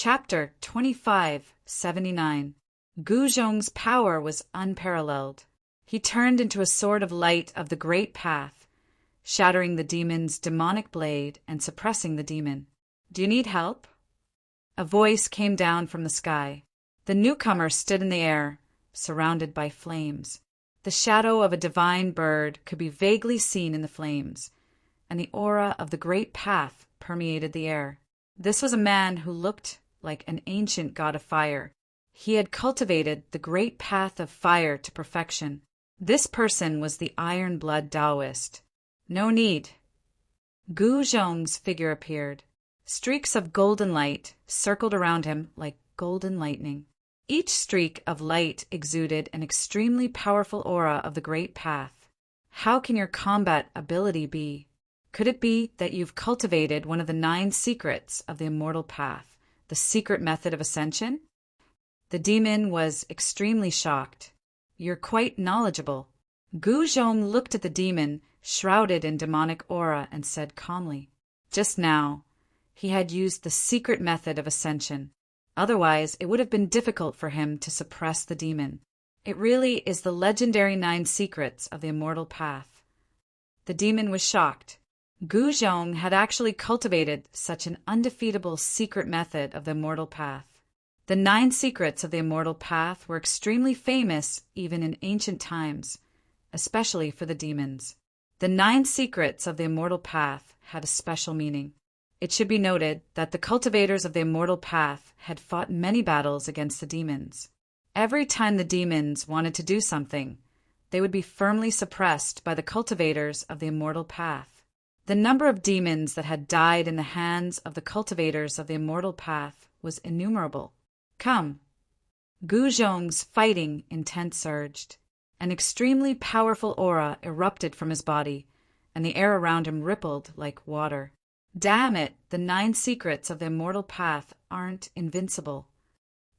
Chapter 2579. Gu Zhong's power was unparalleled. He turned into a sword of light of the great path, shattering the demon's demonic blade and suppressing the demon. "Do you need help?" A voice came down from the sky. The newcomer stood in the air, surrounded by flames. The shadow of a divine bird could be vaguely seen in the flames, and the aura of the great path permeated the air. This was a man who looked like an ancient god of fire. He had cultivated the great path of fire to perfection. This person was the Iron Blood Taoist. "No need." Gu Zhong's figure appeared. Streaks of golden light circled around him like golden lightning. Each streak of light exuded an extremely powerful aura of the great path. How can your combat ability be? Could it be that you've cultivated one of the 9 secrets of the immortal path, the secret method of ascension? The demon was extremely shocked. "You're quite knowledgeable." Gu Zhong looked at the demon, shrouded in demonic aura, and said calmly, "Just now, he had used the secret method of ascension. Otherwise, it would have been difficult for him to suppress the demon. It really is the legendary 9 secrets of the immortal path." The demon was shocked. Gu Zhong had actually cultivated such an undefeatable secret method of the immortal path. The 9 secrets of the immortal path were extremely famous even in ancient times, especially for the demons. The 9 secrets of the immortal path had a special meaning. It should be noted that the cultivators of the immortal path had fought many battles against the demons. Every time the demons wanted to do something, they would be firmly suppressed by the cultivators of the immortal path. The number of demons that had died in the hands of the cultivators of the immortal path was innumerable. "Come." Gu Zhong's fighting intent surged. An extremely powerful aura erupted from his body, and the air around him rippled like water. Damn it, the 9 secrets of the immortal path aren't invincible.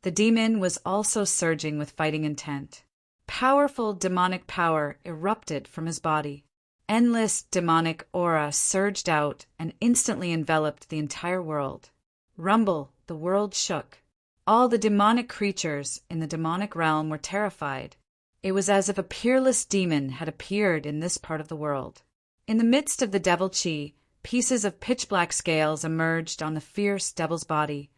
The demon was also surging with fighting intent. Powerful demonic power erupted from his body. Endless demonic aura surged out and instantly enveloped the entire world. Rumble, the world shook. All the demonic creatures in the demonic realm were terrified. It was as if a peerless demon had appeared in this part of the world. In the midst of the devil chi, pieces of pitch-black scales emerged on the fierce devil's body,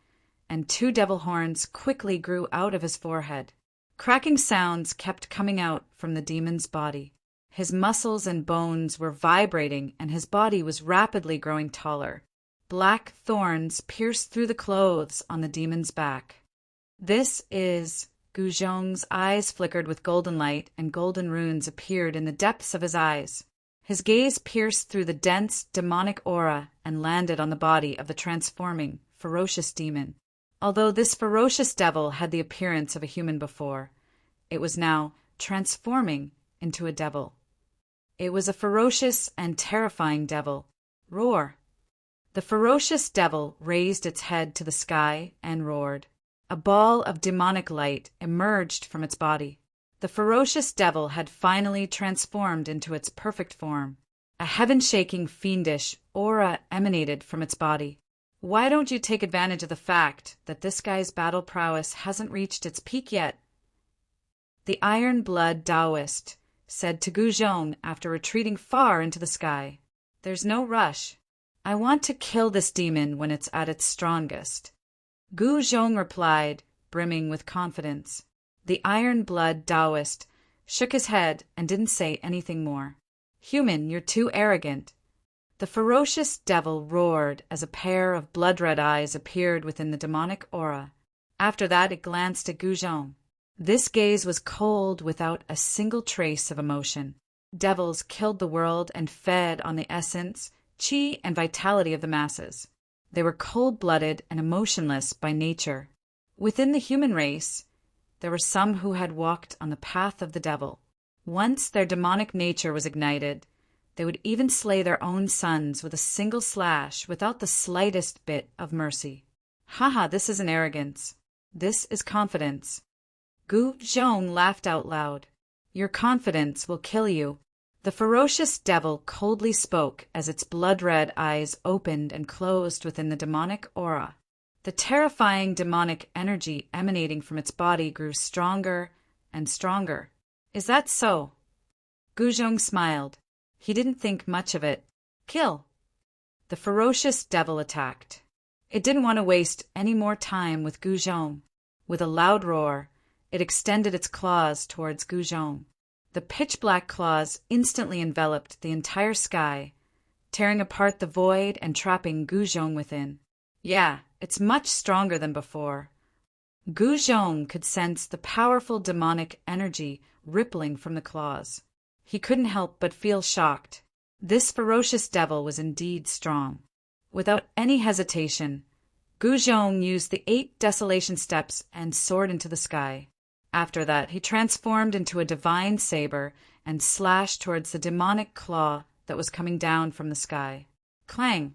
and 2 devil horns quickly grew out of his forehead. Cracking sounds kept coming out from the demon's body. His muscles and bones were vibrating, and his body was rapidly growing taller. Black thorns pierced through the clothes on the demon's back. "This is..." Gu Zhong's eyes flickered with golden light, and golden runes appeared in the depths of his eyes. His gaze pierced through the dense, demonic aura and landed on the body of the transforming, ferocious demon. Although this ferocious devil had the appearance of a human before, it was now transforming into a devil. It was a ferocious and terrifying devil. "Roar." The ferocious devil raised its head to the sky and roared. A ball of demonic light emerged from its body. The ferocious devil had finally transformed into its perfect form. A heaven-shaking, fiendish aura emanated from its body. "Why don't you take advantage of the fact that this guy's battle prowess hasn't reached its peak yet?" The Iron Blood Taoist said to Gu Zhong after retreating far into the sky. "There's no rush. I want to kill this demon when it's at its strongest." Gu Zhong replied, brimming with confidence. The Iron Blood Taoist shook his head and didn't say anything more. "Human, you're too arrogant." The ferocious devil roared as a pair of blood-red eyes appeared within the demonic aura. After that, it glanced at Gu Zhong. This gaze was cold, without a single trace of emotion. Devils killed the world and fed on the essence, chi, and vitality of the masses. They were cold-blooded and emotionless by nature. Within the human race, there were some who had walked on the path of the devil. Once their demonic nature was ignited, they would even slay their own sons with a single slash without the slightest bit of mercy. "Haha, this isn't arrogance. This is confidence." Gu Zhong laughed out loud. "Your confidence will kill you." The ferocious devil coldly spoke as its blood-red eyes opened and closed within the demonic aura. The terrifying demonic energy emanating from its body grew stronger and stronger. Is that so? Guzhong smiled. He didn't think much of it. Kill! The ferocious devil attacked. It didn't want to waste any more time with Guzhong. With a loud roar, it extended its claws towards Guzhong. The pitch-black claws instantly enveloped the entire sky, tearing apart the void and trapping Guzhong within. Yeah, it's much stronger than before. Guzhong could sense the powerful demonic energy rippling from the claws. He couldn't help but feel shocked. This ferocious devil was indeed strong. Without any hesitation, Guzhong used the 8 desolation steps and soared into the sky. After that, he transformed into a divine saber and slashed towards the demonic claw that was coming down from the sky. Clang!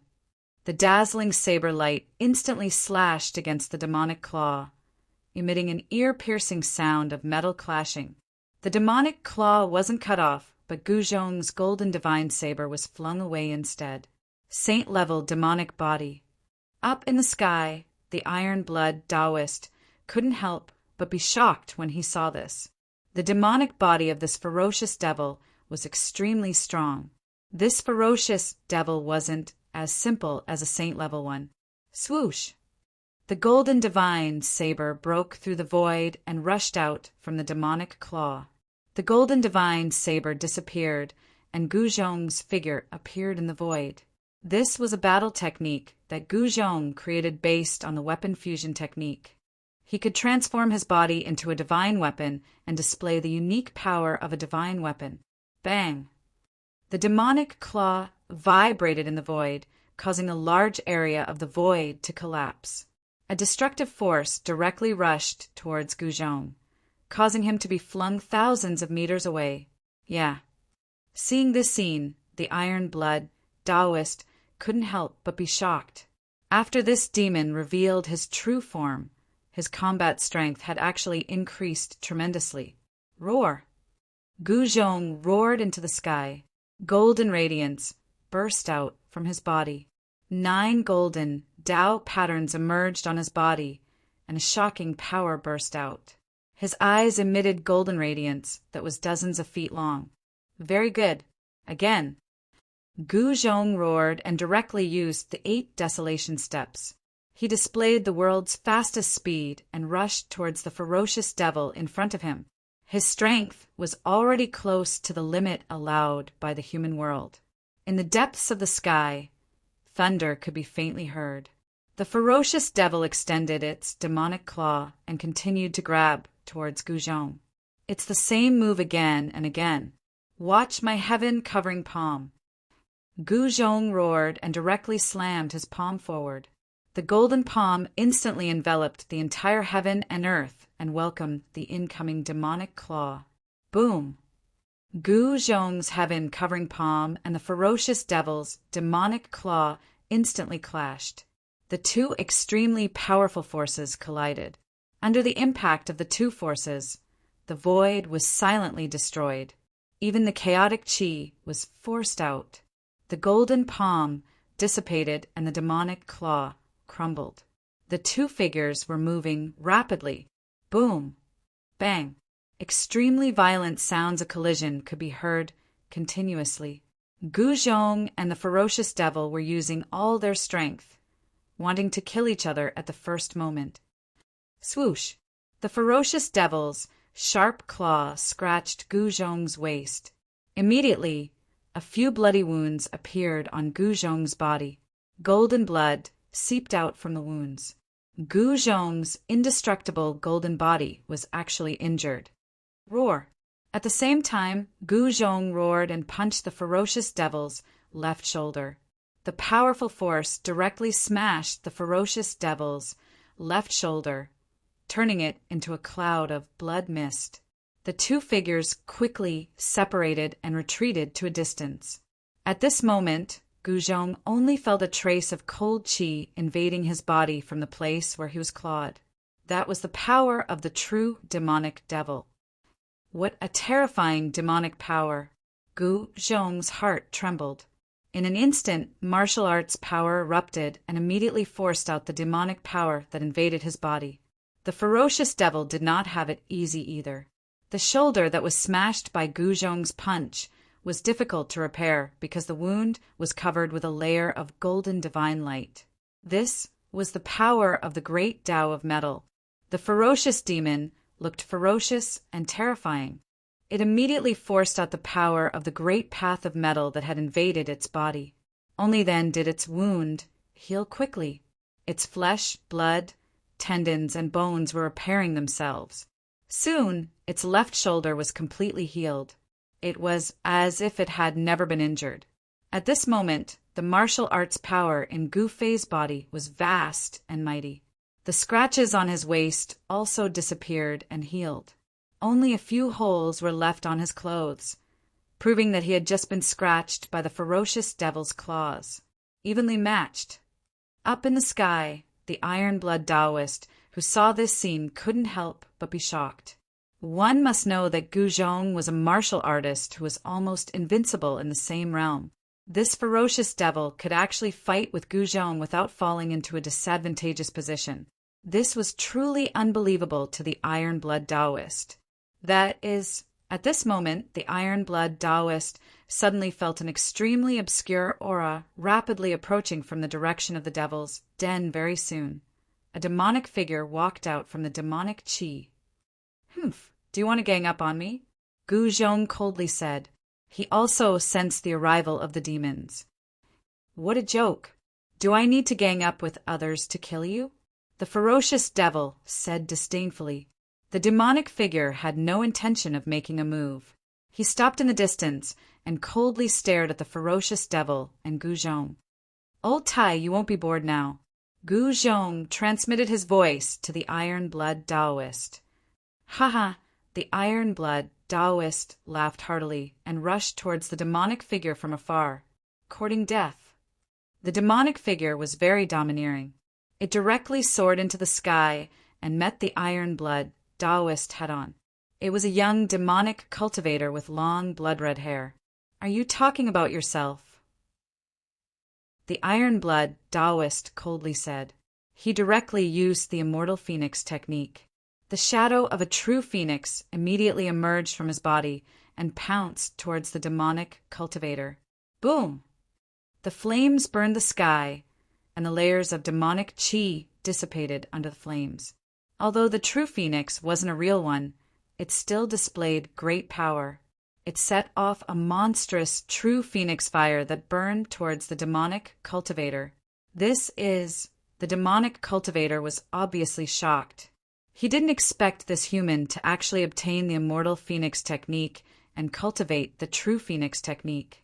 The dazzling saber light instantly slashed against the demonic claw, emitting an ear-piercing sound of metal clashing. The demonic claw wasn't cut off, but Guzhong's golden divine saber was flung away instead. Saint-level demonic body. Up in the sky, the iron-blood Taoist couldn't help but be shocked when he saw this. The demonic body of this ferocious devil was extremely strong. This ferocious devil wasn't as simple as a saint-level one. Swoosh! The golden divine saber broke through the void and rushed out from the demonic claw. The golden divine saber disappeared, and Guzhong's figure appeared in the void. This was a battle technique that Guzhong created based on the weapon fusion technique. He could transform his body into a divine weapon and display the unique power of a divine weapon. Bang! The demonic claw vibrated in the void, causing a large area of the void to collapse. A destructive force directly rushed towards Guzhong, causing him to be flung thousands of meters away. Yeah. Seeing this scene, the iron-blood Taoist couldn't help but be shocked. After this demon revealed his true form, his combat strength had actually increased tremendously. Roar! Guzhong roared into the sky. Golden radiance burst out from his body. 9 golden Tao patterns emerged on his body, and a shocking power burst out. His eyes emitted golden radiance that was dozens of feet long. Very good. Again. Guzhong roared and directly used the 8 desolation steps. He displayed the world's fastest speed and rushed towards the ferocious devil in front of him. His strength was already close to the limit allowed by the human world. In the depths of the sky, thunder could be faintly heard. The ferocious devil extended its demonic claw and continued to grab towards Guzhong. It's the same move again and again. Watch my heaven-covering palm. Guzhong roared and directly slammed his palm forward. The golden palm instantly enveloped the entire heaven and earth and welcomed the incoming demonic claw. Boom! Guzhong's heaven-covering palm and the ferocious devil's demonic claw instantly clashed. The 2 extremely powerful forces collided. Under the impact of the 2 forces, the void was silently destroyed. Even the chaotic chi was forced out. The golden palm dissipated and the demonic claw crumbled. The 2 figures were moving rapidly. Boom! Bang! Extremely violent sounds of collision could be heard continuously. Guzhong and the ferocious devil were using all their strength, wanting to kill each other at the first moment. Swoosh! The ferocious devil's sharp claw scratched Guzhong's waist. Immediately, a few bloody wounds appeared on Guzhong's body. Golden blood seeped out from the wounds. Guzhong's indestructible golden body was actually injured. Roar! At the same time, Guzhong roared and punched the ferocious devil's left shoulder. The powerful force directly smashed the ferocious devil's left shoulder, turning it into a cloud of blood mist. The 2 figures quickly separated and retreated to a distance. At this moment, Guzhong only felt a trace of cold chi invading his body from the place where he was clawed. That was the power of the true demonic devil. What a terrifying demonic power! Guzhong's heart trembled. In an instant, martial arts power erupted and immediately forced out the demonic power that invaded his body. The ferocious devil did not have it easy either. The shoulder that was smashed by Gu Zhong's punch was difficult to repair because the wound was covered with a layer of golden divine light. This was the power of the great Tao of metal. The ferocious demon looked ferocious and terrifying. It immediately forced out the power of the great path of metal that had invaded its body. Only then did its wound heal quickly. Its flesh, blood, tendons, and bones were repairing themselves. Soon, its left shoulder was completely healed. It was as if it had never been injured. At this moment, the martial arts power in Gu Fei's body was vast and mighty. The scratches on his waist also disappeared and healed. Only a few holes were left on his clothes, proving that he had just been scratched by the ferocious devil's claws, evenly matched. Up in the sky, the iron-blood Taoist who saw this scene couldn't help but be shocked. One must know that Gu Zhong was a martial artist who was almost invincible in the same realm. This ferocious devil could actually fight with Gu Zhong without falling into a disadvantageous position. This was truly unbelievable to the iron-blood Taoist. That is, at this moment, the iron-blood Taoist suddenly felt an extremely obscure aura rapidly approaching from the direction of the devil's den very soon. A demonic figure walked out from the demonic qi. "Humph, do you want to gang up on me?" Gu Zhong coldly said. He also sensed the arrival of the demons. "What a joke. Do I need to gang up with others to kill you?" The ferocious devil said disdainfully. The demonic figure had no intention of making a move. He stopped in the distance and coldly stared at the ferocious devil and Gu Zhong. "Old Tai, you won't be bored now." Gu Zhong transmitted his voice to the iron-blood Taoist. "Haha!" The iron-blood Taoist laughed heartily and rushed towards the demonic figure from afar, courting death. The demonic figure was very domineering. It directly soared into the sky and met the iron-blood Taoist head-on. It was a young demonic cultivator with long blood-red hair. "Are you talking about yourself?" The iron-blood Taoist coldly said. He directly used the immortal phoenix technique. The shadow of a true phoenix immediately emerged from his body and pounced towards the demonic cultivator. Boom! The flames burned the sky, and the layers of demonic qi dissipated under the flames. Although the true phoenix wasn't a real one, it still displayed great power. It set off a monstrous true phoenix fire that burned towards the demonic cultivator. The demonic cultivator was obviously shocked. He didn't expect this human to actually obtain the immortal phoenix technique and cultivate the true phoenix technique.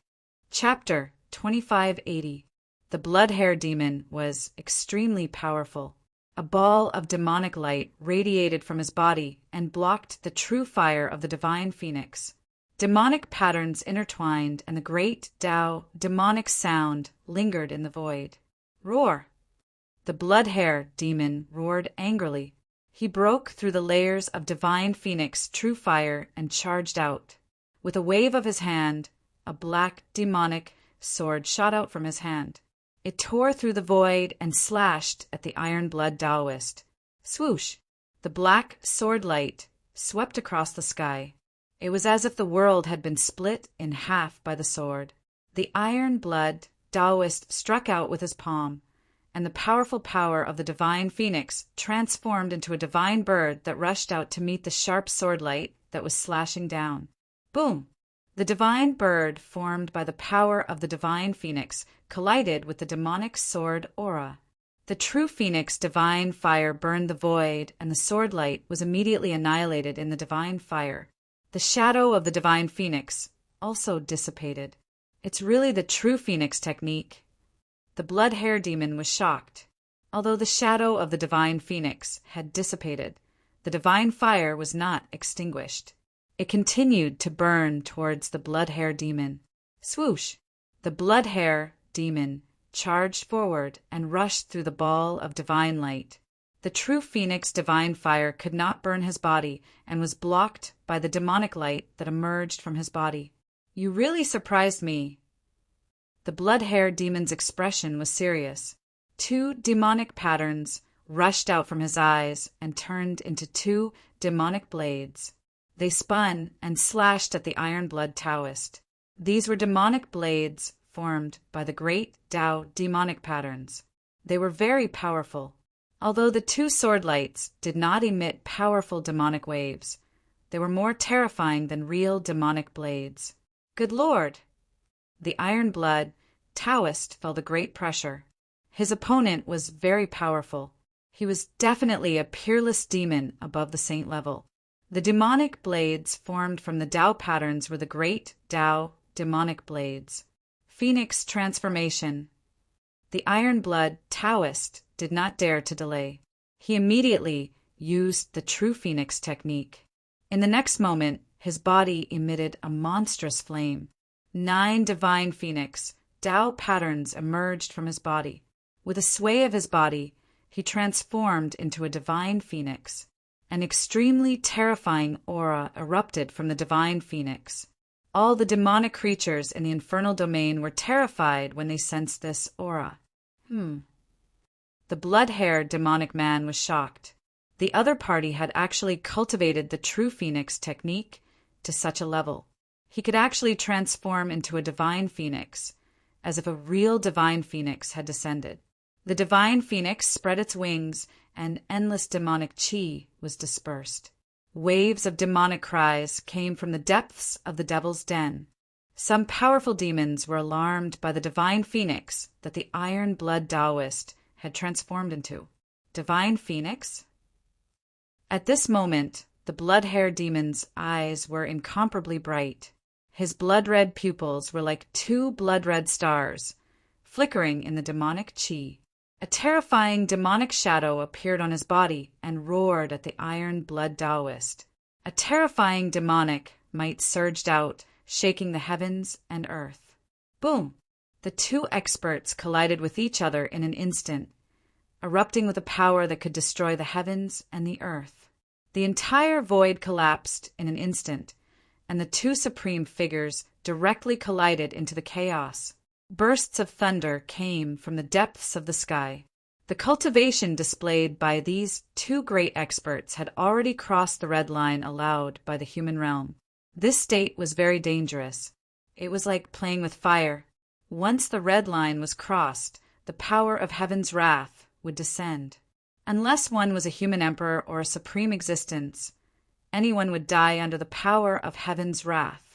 Chapter 2580. The blood-hair demon was extremely powerful. A ball of demonic light radiated from his body and blocked the true fire of the divine phoenix. Demonic patterns intertwined, and the great Tao demonic sound lingered in the void. Roar! The blood-hair demon roared angrily. He broke through the layers of divine phoenix true fire and charged out. With a wave of his hand, a black demonic sword shot out from his hand. It tore through the void and slashed at the iron-blood Taoist. Swoosh! The black sword light swept across the sky. It was as if the world had been split in half by the sword. The iron-blood Taoist struck out with his palm, and the powerful power of the divine phoenix transformed into a divine bird that rushed out to meet the sharp sword light that was slashing down. Boom! The divine bird, formed by the power of the divine phoenix, collided with the demonic sword aura. The true phoenix divine fire burned the void, and the sword light was immediately annihilated in the divine fire. The shadow of the divine phoenix also dissipated. It's really the true phoenix technique. The blood-hair demon was shocked. Although the shadow of the divine phoenix had dissipated, the divine fire was not extinguished. It continued to burn towards the blood-hair demon. Swoosh! The blood-hair demon charged forward and rushed through the ball of divine light. The true phoenix divine fire could not burn his body and was blocked by the demonic light that emerged from his body. "You really surprised me." The blood-haired demon's expression was serious. Two demonic patterns rushed out from his eyes and turned into two demonic blades. They spun and slashed at the iron-blood Taoist. These were demonic blades formed by the great Tao demonic patterns. They were very powerful. Although the two sword lights did not emit powerful demonic waves, they were more terrifying than real demonic blades. Good Lord! The iron-blood Taoist felt a great pressure. His opponent was very powerful. He was definitely a peerless demon above the saint level. The demonic blades formed from the Tao patterns were the great Tao demonic blades. Phoenix transformation. The iron-blood Taoist did not dare to delay. He immediately used the true Phoenix technique. In the next moment, his body emitted a monstrous flame. 9 divine Phoenix Tao patterns emerged from his body. With a sway of his body, he transformed into a divine Phoenix. An extremely terrifying aura erupted from the divine Phoenix. All the demonic creatures in the infernal domain were terrified when they sensed this aura. The blood-haired demonic man was shocked. The other party had actually cultivated the true Phoenix technique to such a level. He could actually transform into a divine Phoenix, as if a real divine Phoenix had descended. The divine Phoenix spread its wings, and endless demonic chi was dispersed. Waves of demonic cries came from the depths of the devil's den. Some powerful demons were alarmed by the divine Phoenix that the iron-blood Taoist had transformed into. Divine Phoenix? At this moment, the blood-haired demon's eyes were incomparably bright. His blood-red pupils were like 2 blood-red stars, flickering in the demonic chi. A terrifying demonic shadow appeared on his body and roared at the iron-blood Taoist. A terrifying demonic might surged out, shaking the heavens and earth. Boom! The two experts collided with each other in an instant, erupting with a power that could destroy the heavens and the earth. The entire void collapsed in an instant, and the two supreme figures directly collided into the chaos. Bursts of thunder came from the depths of the sky. The cultivation displayed by these two great experts had already crossed the red line allowed by the human realm. This state was very dangerous. It was like playing with fire. Once the red line was crossed, the power of heaven's wrath would descend. Unless one was a human emperor or a supreme existence, anyone would die under the power of heaven's wrath.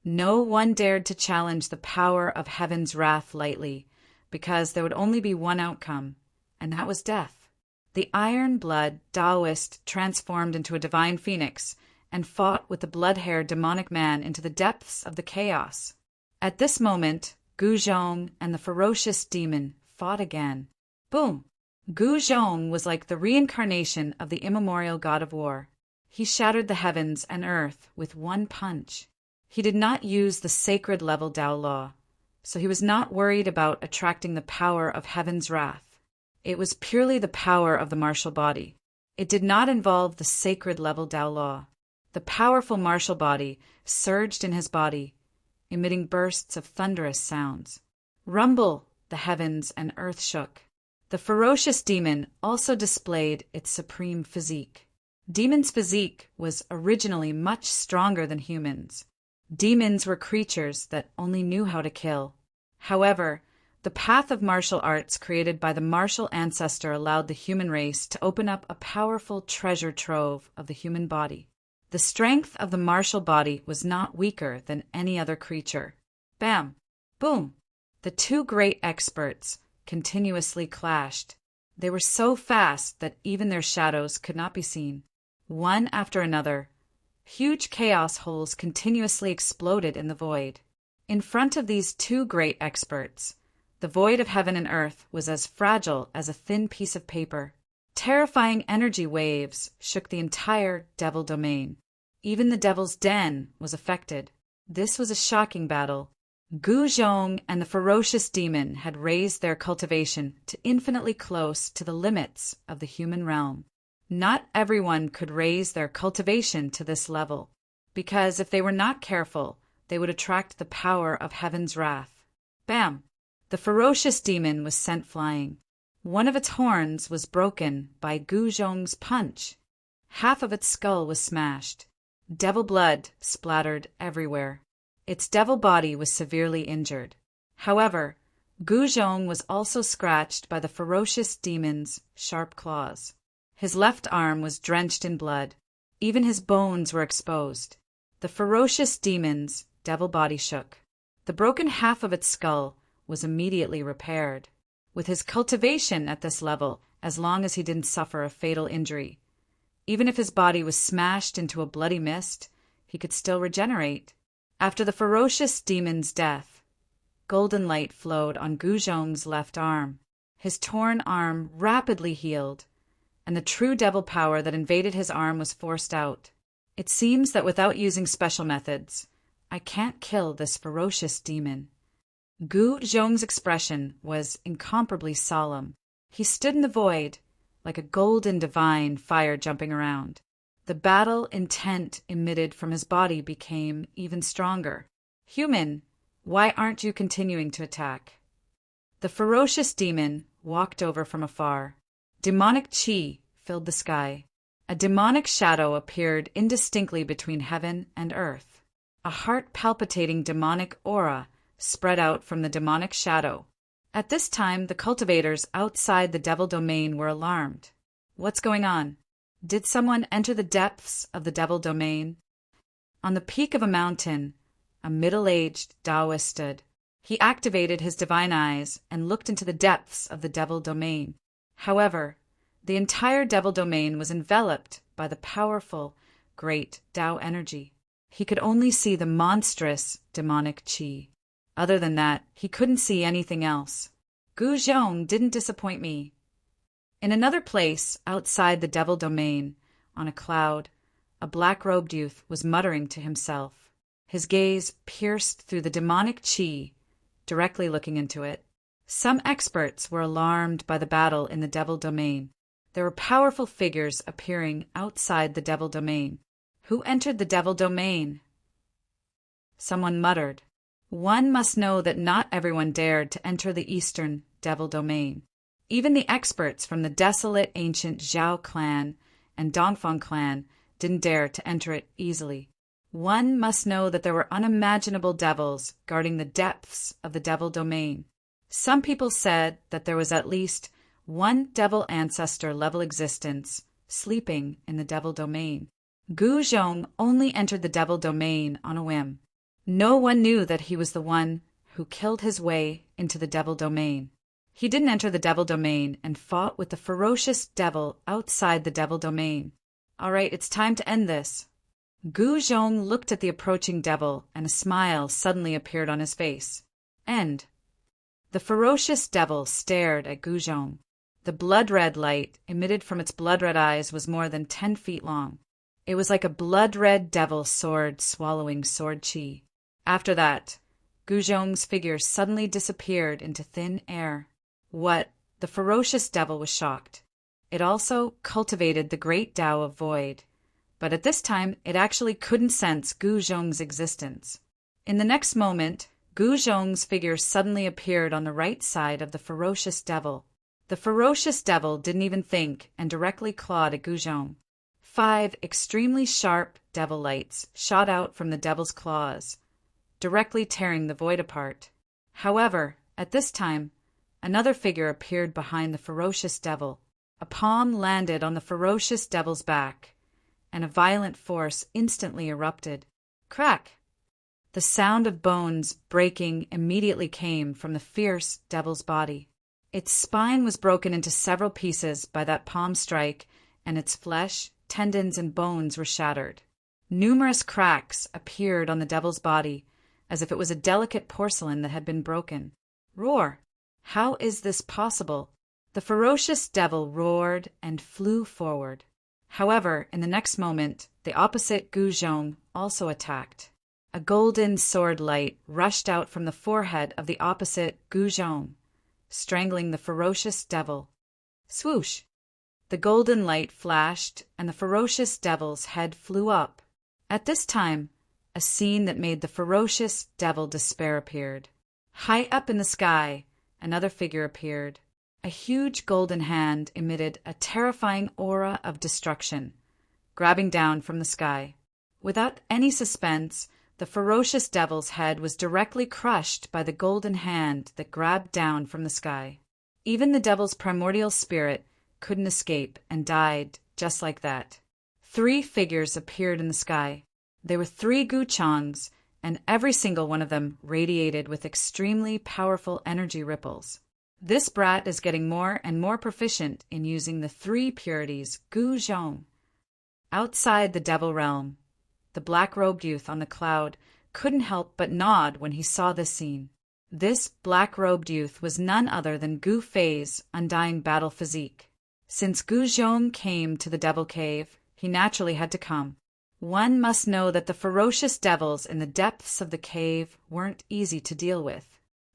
No one dared to challenge the power of heaven's wrath lightly, because there would only be one outcome, and that was death. The iron-blood Taoist transformed into a divine phoenix and fought with the blood-haired demonic man into the depths of the chaos. At this moment, Gu Zhong and the ferocious demon fought again. Boom! Gu Zhong was like the reincarnation of the immemorial god of war. He shattered the heavens and earth with one punch. He did not use the sacred level Tao law, so he was not worried about attracting the power of heaven's wrath. It was purely the power of the martial body. It did not involve the sacred level Tao law. The powerful martial body surged in his body, emitting bursts of thunderous sounds. Rumble! The heavens and earth shook. The ferocious demon also displayed its supreme physique. Demons' physique was originally much stronger than humans. Demons were creatures that only knew how to kill. However, the path of martial arts created by the martial ancestor allowed the human race to open up a powerful treasure trove of the human body. The strength of the martial body was not weaker than any other creature. Bam! Boom! The two great experts continuously clashed. They were so fast that even their shadows could not be seen. One after another, huge chaos holes continuously exploded in the void. In front of these two great experts, the void of heaven and earth was as fragile as a thin piece of paper. Terrifying energy waves shook the entire devil domain. Even the devil's den was affected. This was a shocking battle. Gu Zhong and the ferocious demon had raised their cultivation to infinitely close to the limits of the human realm. Not everyone could raise their cultivation to this level, because if they were not careful, they would attract the power of heaven's wrath. Bam! The ferocious demon was sent flying. One of its horns was broken by Gu Zhong's punch. Half of its skull was smashed. Devil blood splattered everywhere. Its devil body was severely injured. However, Gu Zhong was also scratched by the ferocious demon's sharp claws. His left arm was drenched in blood. Even his bones were exposed. The ferocious demon's devil body shook. The broken half of its skull was immediately repaired. With his cultivation at this level, as long as he didn't suffer a fatal injury, even if his body was smashed into a bloody mist, he could still regenerate. After the ferocious demon's death, golden light flowed on Gu Zhong's left arm. His torn arm rapidly healed, and the true devil power that invaded his arm was forced out. It seems that without using special methods, I can't kill this ferocious demon. Gu Zhong's expression was incomparably solemn. He stood in the void, like a golden divine fire jumping around. The battle intent emitted from his body became even stronger. Human, why aren't you continuing to attack? The ferocious demon walked over from afar. Demonic chi filled the sky. A demonic shadow appeared indistinctly between heaven and earth. A heart-palpitating demonic aura spread out from the demonic shadow. At this time, the cultivators outside the devil domain were alarmed. What's going on? Did someone enter the depths of the devil domain? On the peak of a mountain, a middle-aged Taoist stood. He activated his divine eyes and looked into the depths of the devil domain. However, the entire devil domain was enveloped by the powerful, great Tao energy. He could only see the monstrous demonic chi. Other than that, he couldn't see anything else. Gu Zhong didn't disappoint me. In another place, outside the devil domain, on a cloud, a black-robed youth was muttering to himself. His gaze pierced through the demonic chi, directly looking into it. Some experts were alarmed by the battle in the devil domain. There were powerful figures appearing outside the devil domain. Who entered the devil domain? Someone muttered. One must know that not everyone dared to enter the eastern devil domain. Even the experts from the desolate ancient Zhao clan and Dongfang clan didn't dare to enter it easily. One must know that there were unimaginable devils guarding the depths of the devil domain. Some people said that there was at least one devil ancestor level existence sleeping in the devil domain. Gu Zhong only entered the devil domain on a whim. No one knew that he was the one who killed his way into the devil domain. He didn't enter the devil domain and fought with the ferocious devil outside the devil domain. All right, it's time to end this. Gu Zhong looked at the approaching devil, and a smile suddenly appeared on his face. End. The ferocious devil stared at Gu Zhong. The blood-red light emitted from its blood-red eyes was more than 10 feet long. It was like a blood-red devil sword swallowing sword chi. After that, Gu Zhong's figure suddenly disappeared into thin air. What? The ferocious devil was shocked. It also cultivated the great Tao of void, but at this time it actually couldn't sense Gu Zhong's existence. In the next moment, Gu Zhong's figure suddenly appeared on the right side of the ferocious devil. The ferocious devil didn't even think and directly clawed at Gu Zhong. 5 extremely sharp devil lights shot out from the devil's claws, directly tearing the void apart. However, at this time, another figure appeared behind the ferocious devil. A palm landed on the ferocious devil's back, and a violent force instantly erupted. Crack! The sound of bones breaking immediately came from the fierce devil's body. Its spine was broken into several pieces by that palm strike, and its flesh, tendons, and bones were shattered. Numerous cracks appeared on the devil's body, as if it was a delicate porcelain that had been broken. Roar! How is this possible? The ferocious devil roared and flew forward. However, in the next moment, the opposite Gu Zhong also attacked. A golden sword light rushed out from the forehead of the opposite Gu Zhong, strangling the ferocious devil. Swoosh! The golden light flashed, and the ferocious devil's head flew up. At this time, a scene that made the ferocious devil despair appeared. High up in the sky, another figure appeared. A huge golden hand emitted a terrifying aura of destruction, grabbing down from the sky. Without any suspense, the ferocious devil's head was directly crushed by the golden hand that grabbed down from the sky. Even the devil's primordial spirit couldn't escape and died just like that. 3 figures appeared in the sky. They were 3 Guchongs, and every single one of them radiated with extremely powerful energy ripples. This brat is getting more and more proficient in using the 3 purities Guzhong. Outside the devil realm, the black-robed youth on the cloud couldn't help but nod when he saw this scene. This black-robed youth was none other than Gu Fei's undying battle physique. Since Guzhong came to the devil cave, he naturally had to come. One must know that the ferocious devils in the depths of the cave weren't easy to deal with.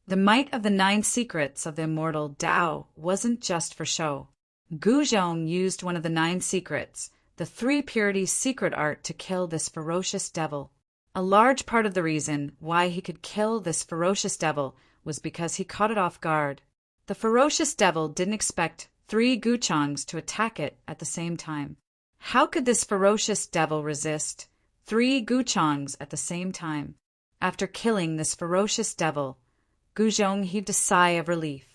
The might of the 9 secrets of the immortal Tao wasn't just for show. Guzhong used one of the 9 secrets, the 3 purities secret art, to kill this ferocious devil. A large part of the reason why he could kill this ferocious devil was because he caught it off guard. The ferocious devil didn't expect 3 Guchongs to attack it at the same time. How could this ferocious devil resist 3 Guchongs at the same time? After killing this ferocious devil, Guzhong heaved a sigh of relief.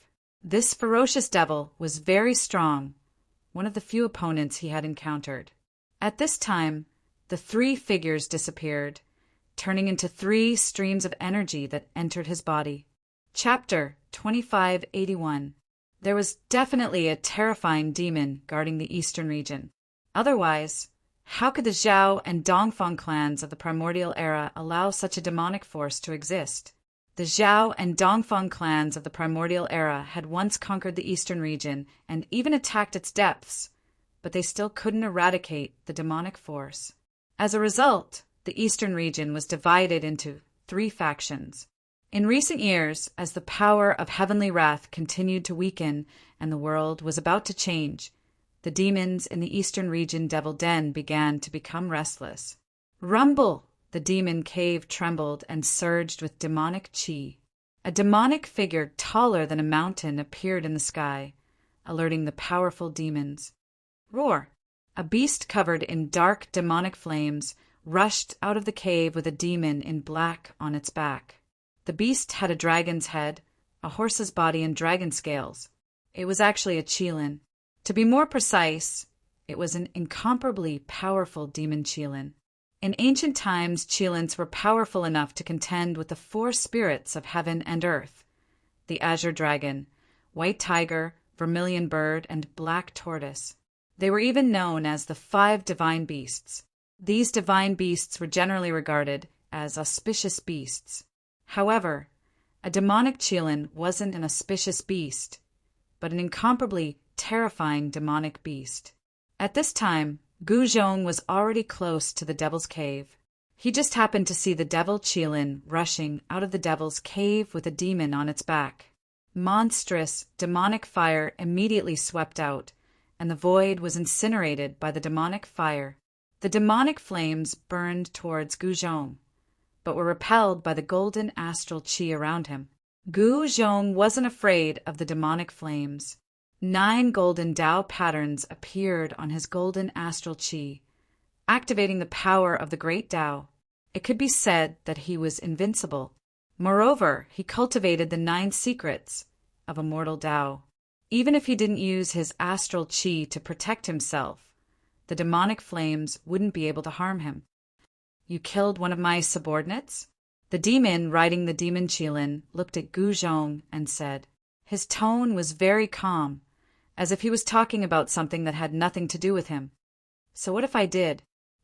This ferocious devil was very strong, one of the few opponents he had encountered. At this time, the 3 figures disappeared, turning into 3 streams of energy that entered his body. Chapter 2581. There was definitely a terrifying demon guarding the eastern region. Otherwise, how could the Zhao and Dongfang clans of the primordial era allow such a demonic force to exist? The Zhao and Dongfang clans of the primordial era had once conquered the eastern region and even attacked its depths, but they still couldn't eradicate the demonic force. As a result, the eastern region was divided into 3 factions. In recent years, as the power of heavenly wrath continued to weaken and the world was about to change, the demons in the eastern region Devil Den began to become restless. Rumble! The demon cave trembled and surged with demonic chi. A demonic figure taller than a mountain appeared in the sky, alerting the powerful demons. Roar! A beast covered in dark demonic flames rushed out of the cave with a demon in black on its back. The beast had a dragon's head, a horse's body, and dragon scales. It was actually a Qilin. To be more precise, it was an incomparably powerful demon Qilin. In ancient times, Qilins were powerful enough to contend with the 4 spirits of heaven and earth: the azure dragon, white tiger, vermilion bird, and black tortoise. They were even known as the 5 divine beasts. These divine beasts were generally regarded as auspicious beasts. However, a demonic Qilin wasn't an auspicious beast, but an incomparably terrifying demonic beast. At this time, Guzhong was already close to the devil's cave. He just happened to see the devil Qilin rushing out of the devil's cave with a demon on its back. Monstrous, demonic fire immediately swept out, and the void was incinerated by the demonic fire. The demonic flames burned towards Guzhong, but were repelled by the golden astral chi around him. Guzhong wasn't afraid of the demonic flames. 9 golden Tao patterns appeared on his golden astral chi, activating the power of the great Tao. It could be said that he was invincible. Moreover, he cultivated the 9 secrets of immortal Tao. Even if he didn't use his astral chi to protect himself, the demonic flames wouldn't be able to harm him. You killed one of my subordinates? The demon riding the demon Qilin looked at Guzhong and said. His tone was very calm, as if he was talking about something that had nothing to do with him. So what if I did?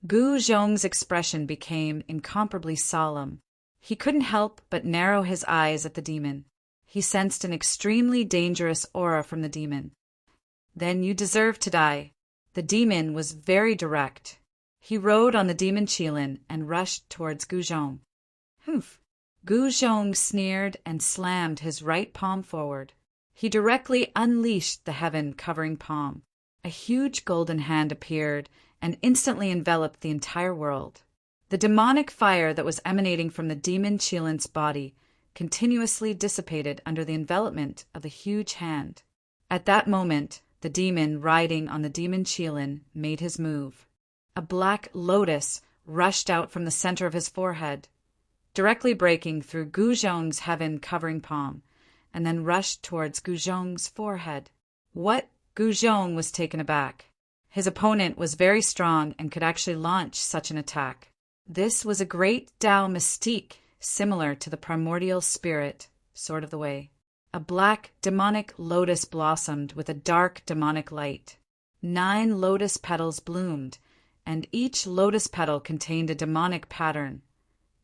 Guzhong's expression became incomparably solemn. He couldn't help but narrow his eyes at the demon. He sensed an extremely dangerous aura from the demon. Then you deserve to die. The demon was very direct. He rode on the demon Qilin and rushed towards Guzhong. Humph! Guzhong sneered and slammed his right palm forward. He directly unleashed the heaven-covering palm. A huge golden hand appeared and instantly enveloped the entire world. The demonic fire that was emanating from the demon Qilin's body continuously dissipated under the envelopment of the huge hand. At that moment, the demon riding on the demon Qilin made his move. A black lotus rushed out from the center of his forehead, directly breaking through Gu Zhong's heaven-covering palm, and then rushed towards Gu Zhong's forehead. What? Gu Zhong was taken aback. His opponent was very strong and could actually launch such an attack. This was a great Tao mystique similar to the primordial spirit, Sword of the Way. A black demonic lotus blossomed with a dark demonic light. 9 lotus petals bloomed, and each lotus petal contained a demonic pattern,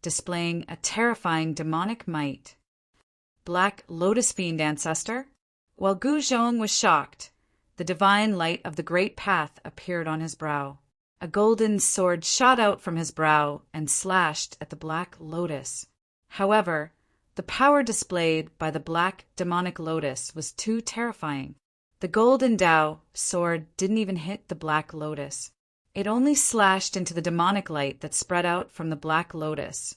displaying a terrifying demonic might. Black Lotus Fiend Ancestor? While Gu Zhong was shocked, the divine light of the Great Path appeared on his brow. A golden sword shot out from his brow and slashed at the Black Lotus. However, the power displayed by the Black Demonic Lotus was too terrifying. The golden Tao sword didn't even hit the Black Lotus. It only slashed into the demonic light that spread out from the Black Lotus,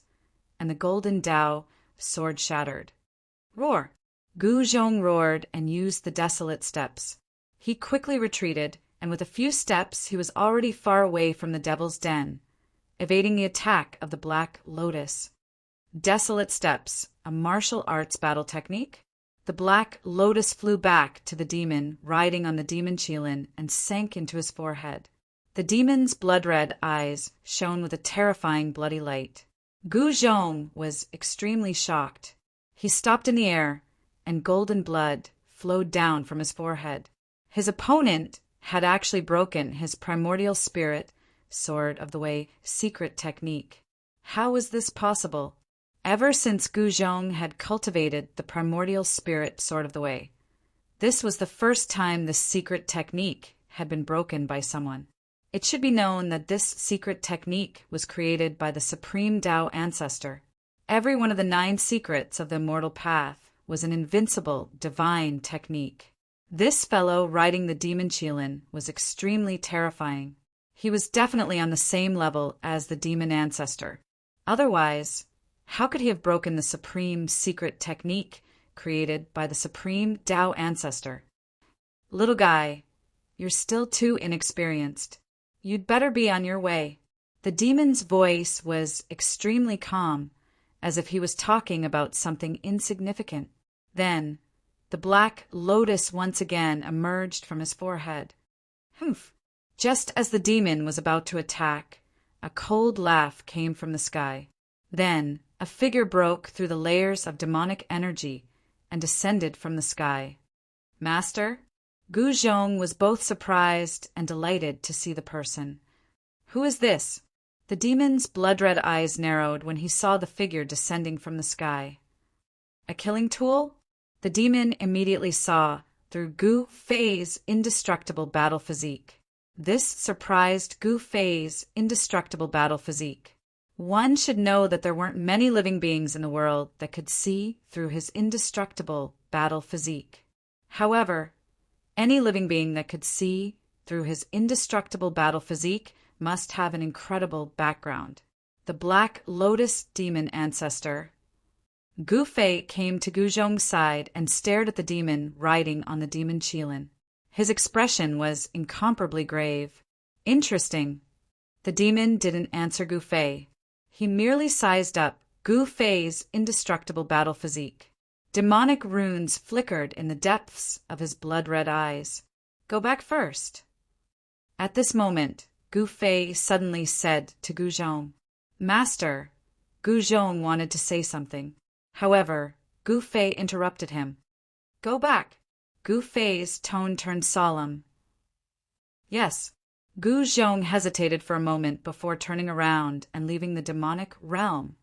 and the golden Tao sword shattered. Roar! Gu Zhong roared and used the desolate steps. He quickly retreated, and with a few steps he was already far away from the Devil's Den, evading the attack of the Black Lotus. Desolate steps, a martial arts battle technique? The Black Lotus flew back to the demon riding on the demon Qilin and sank into his forehead. The demon's blood-red eyes shone with a terrifying bloody light. Gu Zhong was extremely shocked. He stopped in the air, and golden blood flowed down from his forehead. His opponent had actually broken his primordial spirit, Sword of the Way, secret technique. How was this possible? Ever since Gu Zhong had cultivated the primordial spirit, Sword of the Way, this was the first time this secret technique had been broken by someone. It should be known that this secret technique was created by the Supreme Tao Ancestor. Every one of the 9 secrets of the Immortal Path was an invincible, divine technique. This fellow riding the demon Qilin was extremely terrifying. He was definitely on the same level as the demon ancestor. Otherwise, how could he have broken the supreme secret technique created by the Supreme Tao Ancestor? Little guy, you're still too inexperienced. You'd better be on your way. The demon's voice was extremely calm, as if he was talking about something insignificant. Then, the Black Lotus once again emerged from his forehead. Humph! Just as the demon was about to attack, a cold laugh came from the sky. Then, a figure broke through the layers of demonic energy and descended from the sky. Master? Gu Zhong was both surprised and delighted to see the person. Who is this? The demon's blood-red eyes narrowed when he saw the figure descending from the sky. A killing tool? The demon immediately saw through Gu Fei's indestructible battle physique. This surprised Gu Fei's indestructible battle physique. One should know that there weren't many living beings in the world that could see through his indestructible battle physique. However, any living being that could see through his indestructible battle physique must have an incredible background. The Black Lotus demon ancestor. Gu Fei came to Gu Zhong's side and stared at the demon riding on the demon Qilin. His expression was incomparably grave. Interesting. The demon didn't answer Gu Fei. He merely sized up Gu Fei's indestructible battle physique. Demonic runes flickered in the depths of his blood-red eyes. Go back first. At this moment, Gu Fei suddenly said to Gu Zhong, Master. Gu Zhong wanted to say something. However, Gu Fei interrupted him. Go back. Gu Fei's tone turned solemn. Yes. Gu Zhong hesitated for a moment before turning around and leaving the demonic realm.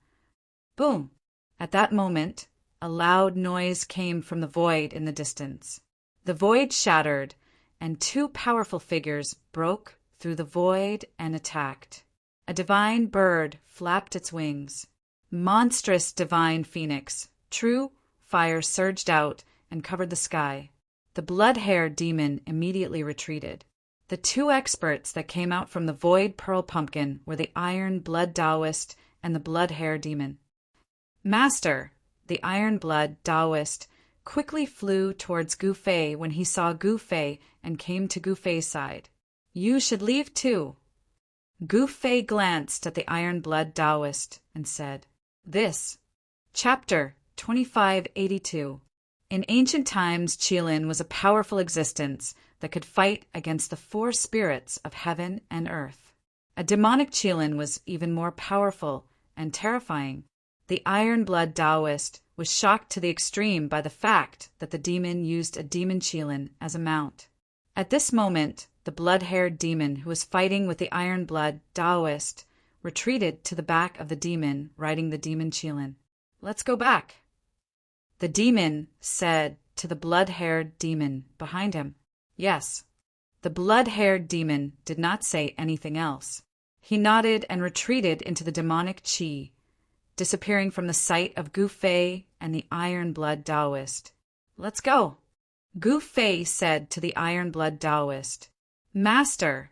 Boom! At that moment, a loud noise came from the void in the distance. The void shattered, and 2 powerful figures broke through the void and attacked. A divine bird flapped its wings. Monstrous divine phoenix, true fire surged out and covered the sky. The blood-haired demon immediately retreated. The 2 experts that came out from the void pearl pumpkin were the iron blood Taoist and the blood-hair demon. Master, the iron-blood Taoist, quickly flew towards Gu Fei when he saw Gu Fei and came to Gu Fei's side. "You should leave too." Gu Fei glanced at the iron-blood Taoist and said, "This." Chapter 2582. In ancient times, Qilin was a powerful existence that could fight against the four spirits of heaven and earth. A demonic Qilin was even more powerful and terrifying. The iron-blood Taoist was shocked to the extreme by the fact that the demon used a demon Qilin as a mount. At this moment, the blood-haired demon who was fighting with the iron-blood Taoist retreated to the back of the demon riding the demon Qilin. "Let's go back," the demon said to the blood-haired demon behind him. "Yes." The blood-haired demon did not say anything else. He nodded and retreated into the demonic qi, disappearing from the sight of Gu Fei and the iron-blood Taoist. "Let's go," Gu Fei said to the iron-blood Taoist. "Master."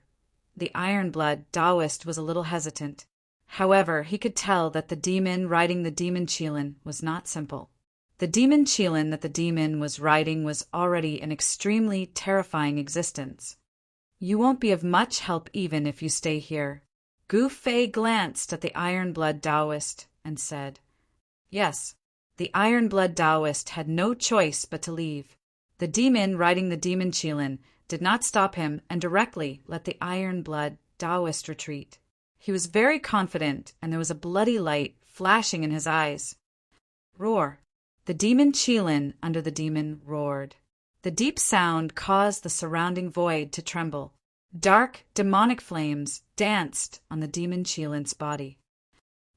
The iron-blood Taoist was a little hesitant. However, he could tell that the demon riding the demon Qilin was not simple. The demon Qilin that the demon was riding was already an extremely terrifying existence. "You won't be of much help even if you stay here." Gu Fei glanced at the iron-blood Taoist and said, "Yes." The iron-blood Taoist had no choice but to leave. The demon riding the demon Qilin did not stop him and directly let the iron-blood Taoist retreat. He was very confident, and there was a bloody light flashing in his eyes. Roar. The demon Qilin under the demon roared. The deep sound caused the surrounding void to tremble. Dark, demonic flames danced on the demon Qilin's body.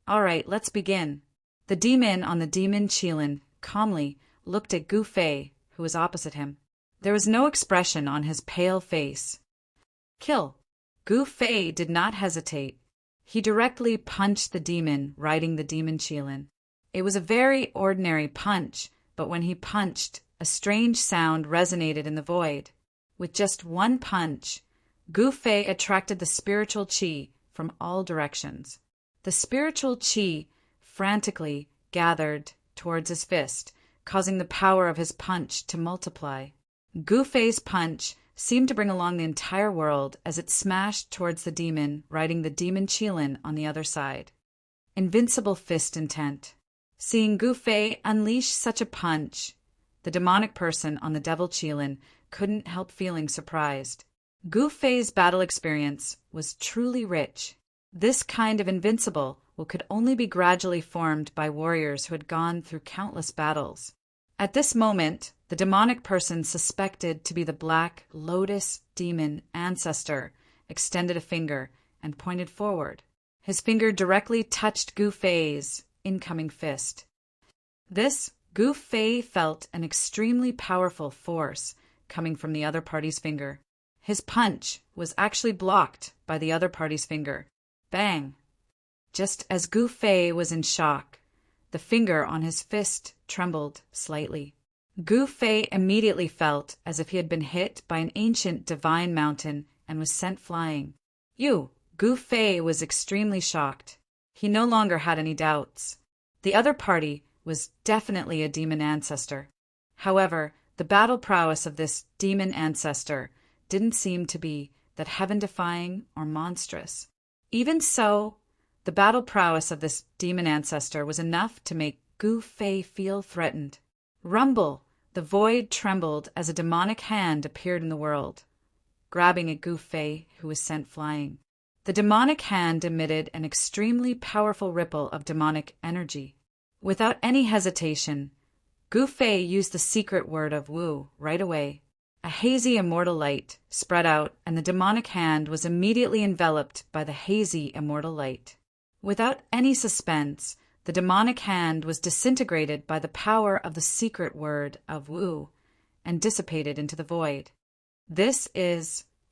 "All right, let's begin." The demon on the demon Qilin calmly looked at Gu Fei, who was opposite him. There was no expression on his pale face. "Kill." Gu Fei did not hesitate. He directly punched the demon riding the demon Qilin. It was a very ordinary punch, but when he punched, a strange sound resonated in the void. With just one punch, Gu Fei attracted the spiritual qi from all directions. The spiritual qi frantically gathered towards his fist, causing the power of his punch to multiply. Gu Fei's punch seemed to bring along the entire world as it smashed towards the demon riding the demon Qilin on the other side. Invincible fist intent. Seeing Gu Fei unleash such a punch, the demonic person on the devil Qilin couldn't help feeling surprised. Gu Fei's battle experience was truly rich. This kind of invincible could only be gradually formed by warriors who had gone through countless battles. At this moment, the demonic person suspected to be the Black Lotus demon ancestor extended a finger and pointed forward. His finger directly touched Gu Fei's incoming fist. This, Gu Fei felt an extremely powerful force coming from the other party's finger. His punch was actually blocked by the other party's finger. Bang! Just as Gu Fei was in shock, the finger on his fist trembled slightly. Gu Fei immediately felt as if he had been hit by an ancient divine mountain and was sent flying. Gu Fei was extremely shocked. He no longer had any doubts. The other party was definitely a demon ancestor. However, the battle prowess of this demon ancestor didn't seem to be that heaven-defying or monstrous. Even so, the battle prowess of this demon ancestor was enough to make Gu Fei feel threatened. Rumble! The void trembled as a demonic hand appeared in the world, grabbing at Gu Fei, who was sent flying. The demonic hand emitted an extremely powerful ripple of demonic energy. Without any hesitation, Gu Fei used the secret word of Wu right away. A hazy immortal light spread out, and the demonic hand was immediately enveloped by the hazy immortal light. Without any suspense, the demonic hand was disintegrated by the power of the secret word of Wu and dissipated into the void.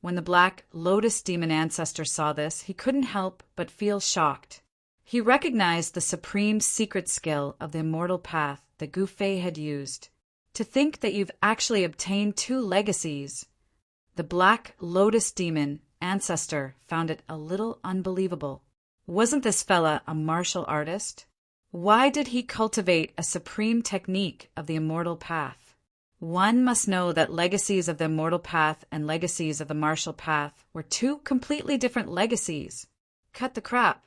When the Black Lotus demon ancestor saw this, he couldn't help but feel shocked. He recognized the supreme secret skill of the immortal path that Gu Fei had used. To think that you've actually obtained 2 legacies. The Black Lotus demon ancestor found it a little unbelievable. Wasn't this fella a martial artist? Why did he cultivate a supreme technique of the immortal path? One must know that legacies of the immortal path and legacies of the martial path were two completely different legacies. Cut the crap.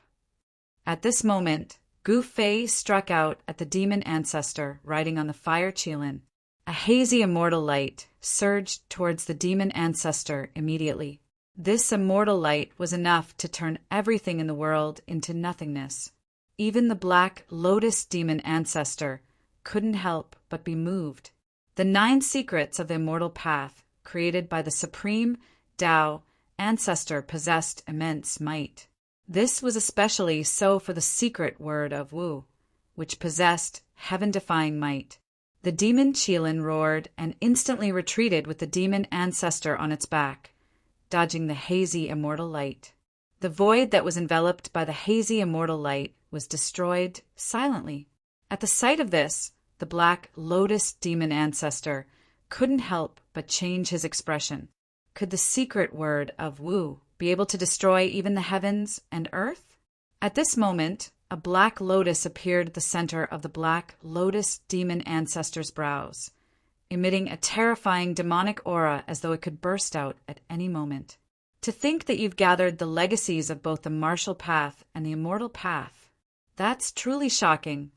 At this moment, Gu Fei struck out at the demon ancestor riding on the fire Qilin. A hazy immortal light surged towards the demon ancestor immediately. This immortal light was enough to turn everything in the world into nothingness. Even the black lotus demon ancestor couldn't help but be moved. The 9 secrets of the immortal path, created by the supreme Tao ancestor, possessed immense might. This was especially so for the secret word of Wu, which possessed heaven-defying might. The demon Qilin roared and instantly retreated with the demon ancestor on its back, dodging the hazy immortal light. The void that was enveloped by the hazy immortal light was destroyed silently. At the sight of this, the black lotus demon ancestor couldn't help but change his expression. Could the secret word of Wu be able to destroy even the heavens and earth? At this moment, a black lotus appeared at the center of the black lotus demon ancestor's brows, emitting a terrifying demonic aura as though it could burst out at any moment. To think that you've gathered the legacies of both the martial path and the immortal path, that's truly shocking.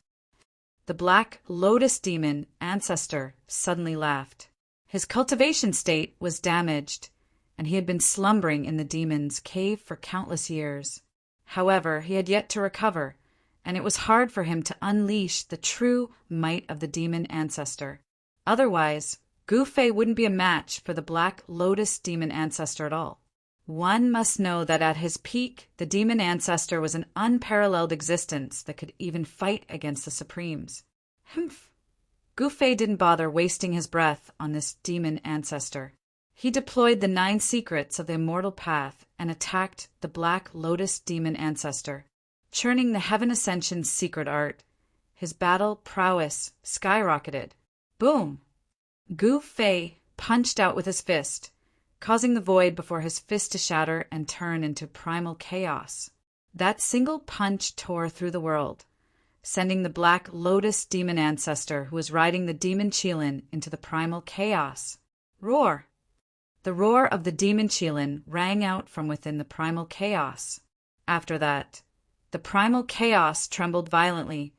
The black lotus demon ancestor suddenly laughed. His cultivation state was damaged, and he had been slumbering in the demon's cave for countless years. However, he had yet to recover, and it was hard for him to unleash the true might of the demon ancestor. Otherwise, Gu Fei wouldn't be a match for the black lotus demon ancestor at all. One must know that at his peak, the demon ancestor was an unparalleled existence that could even fight against the Supremes. Humph! Gu Fei didn't bother wasting his breath on this demon ancestor. He deployed the 9 secrets of the immortal path and attacked the black lotus demon ancestor. Churning the Heaven Ascension's secret art, his battle prowess skyrocketed. Boom! Gu Fei punched out with his fist, causing the void before his fist to shatter and turn into primal chaos. That single punch tore through the world, sending the black lotus demon ancestor who was riding the demon Qilin into the primal chaos. Roar! The roar of the demon Qilin rang out from within the primal chaos. After that, the primal chaos trembled violently,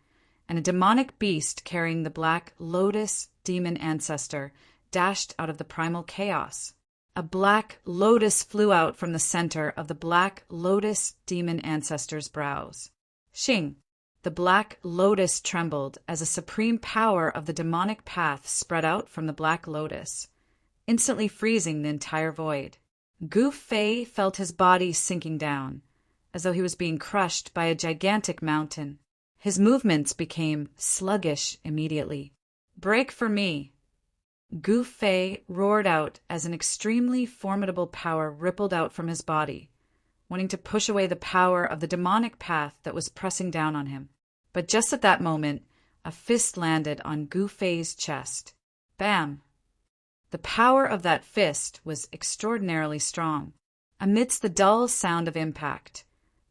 and a demonic beast carrying the black lotus demon ancestor dashed out of the primal chaos. A black lotus flew out from the center of the black lotus demon ancestor's brows. Xing! The black lotus trembled as a supreme power of the demonic path spread out from the black lotus, instantly freezing the entire void. Gu Fei felt his body sinking down, as though he was being crushed by a gigantic mountain. His movements became sluggish immediately. Break for me! Gu Fei roared out as an extremely formidable power rippled out from his body, wanting to push away the power of the demonic path that was pressing down on him. But just at that moment, a fist landed on Gu Fei's chest. Bam! The power of that fist was extraordinarily strong. Amidst the dull sound of impact,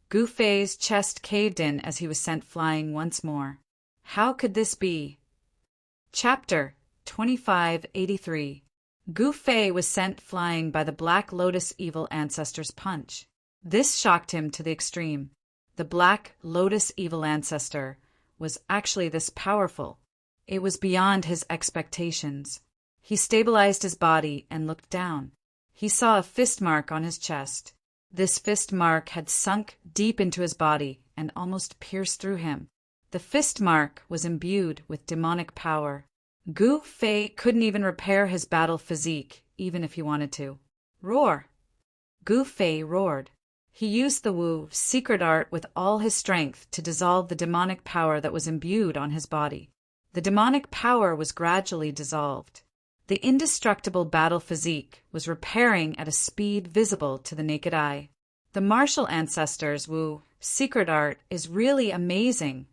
Gu Fei's chest caved in as he was sent flying once more. How could this be? Chapter 2583. Gu Fei was sent flying by the Black Lotus evil ancestor's punch. This shocked him to the extreme. The Black Lotus evil ancestor was actually this powerful. It was beyond his expectations. He stabilized his body and looked down. He saw a fist mark on his chest. This fist mark had sunk deep into his body and almost pierced through him. The fist mark was imbued with demonic power. Gu Fei couldn't even repair his battle physique, even if he wanted to. Roar! Gu Fei roared. He used the Wu secret art with all his strength to dissolve the demonic power that was imbued on his body. The demonic power was gradually dissolved. The indestructible battle physique was repairing at a speed visible to the naked eye. The martial ancestor's Wu secret art is really amazing.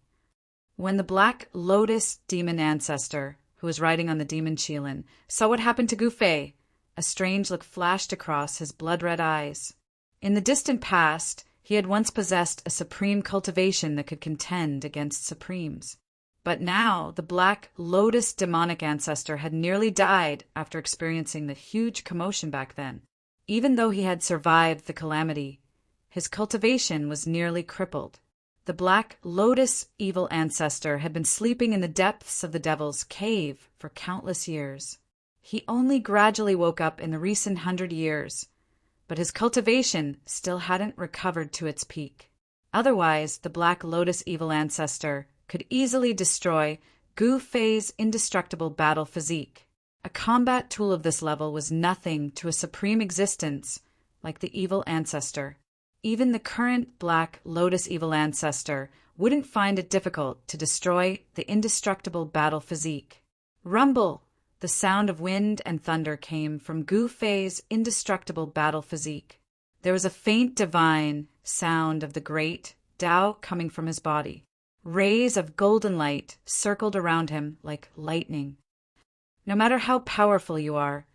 When the Black Lotus demon ancestor, who was riding on the demon Qilin, saw what happened to Gu Fei, a strange look flashed across his blood-red eyes. In the distant past, He had once possessed a supreme cultivation that could contend against supremes. But now the Black Lotus demonic ancestor had nearly died after experiencing the huge commotion back then. Even though he had survived the calamity, his cultivation was nearly crippled. The Black Lotus evil ancestor had been sleeping in the depths of the devil's cave for countless years. He only gradually woke up in the recent 100 years, but his cultivation still hadn't recovered to its peak. Otherwise, the Black Lotus evil ancestor could easily destroy Gu Fei's indestructible battle physique. A combat tool of this level was nothing to a supreme existence like the evil ancestor. Even the current Black Lotus evil ancestor wouldn't find it difficult to destroy the indestructible battle physique. Rumble! The sound of wind and thunder came from Gu Fei's indestructible battle physique. There was a faint divine sound of the great Tao coming from his body. Rays of golden light circled around him like lightning. No matter how powerful you are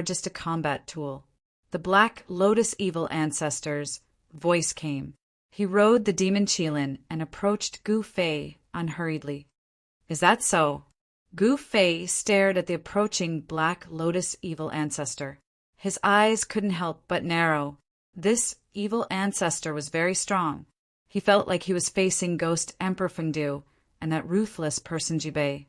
just a combat tool. The Black Lotus evil ancestor's voice came. He rode the demon Qilin and approached Gu Fei unhurriedly. Is that so? Gu Fei stared at the approaching Black Lotus evil ancestor. His eyes couldn't help but narrow. This evil ancestor was very strong. He felt like he was facing Ghost Emperor Fengdu and that ruthless person Jibei.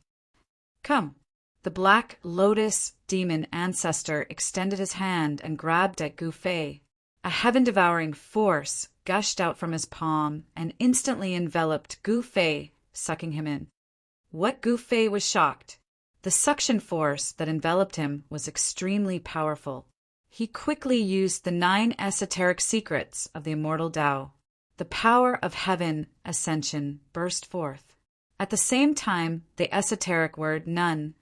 Come. The Black Lotus demon ancestor extended his hand and grabbed at Gu Fei. A heaven-devouring force gushed out from his palm and instantly enveloped Gu Fei, sucking him in. What Gu Fei was shocked. The suction force that enveloped him was extremely powerful. He quickly used the 9 esoteric secrets of the immortal Tao. The power of heaven ascension burst forth. At the same time, the esoteric word Nun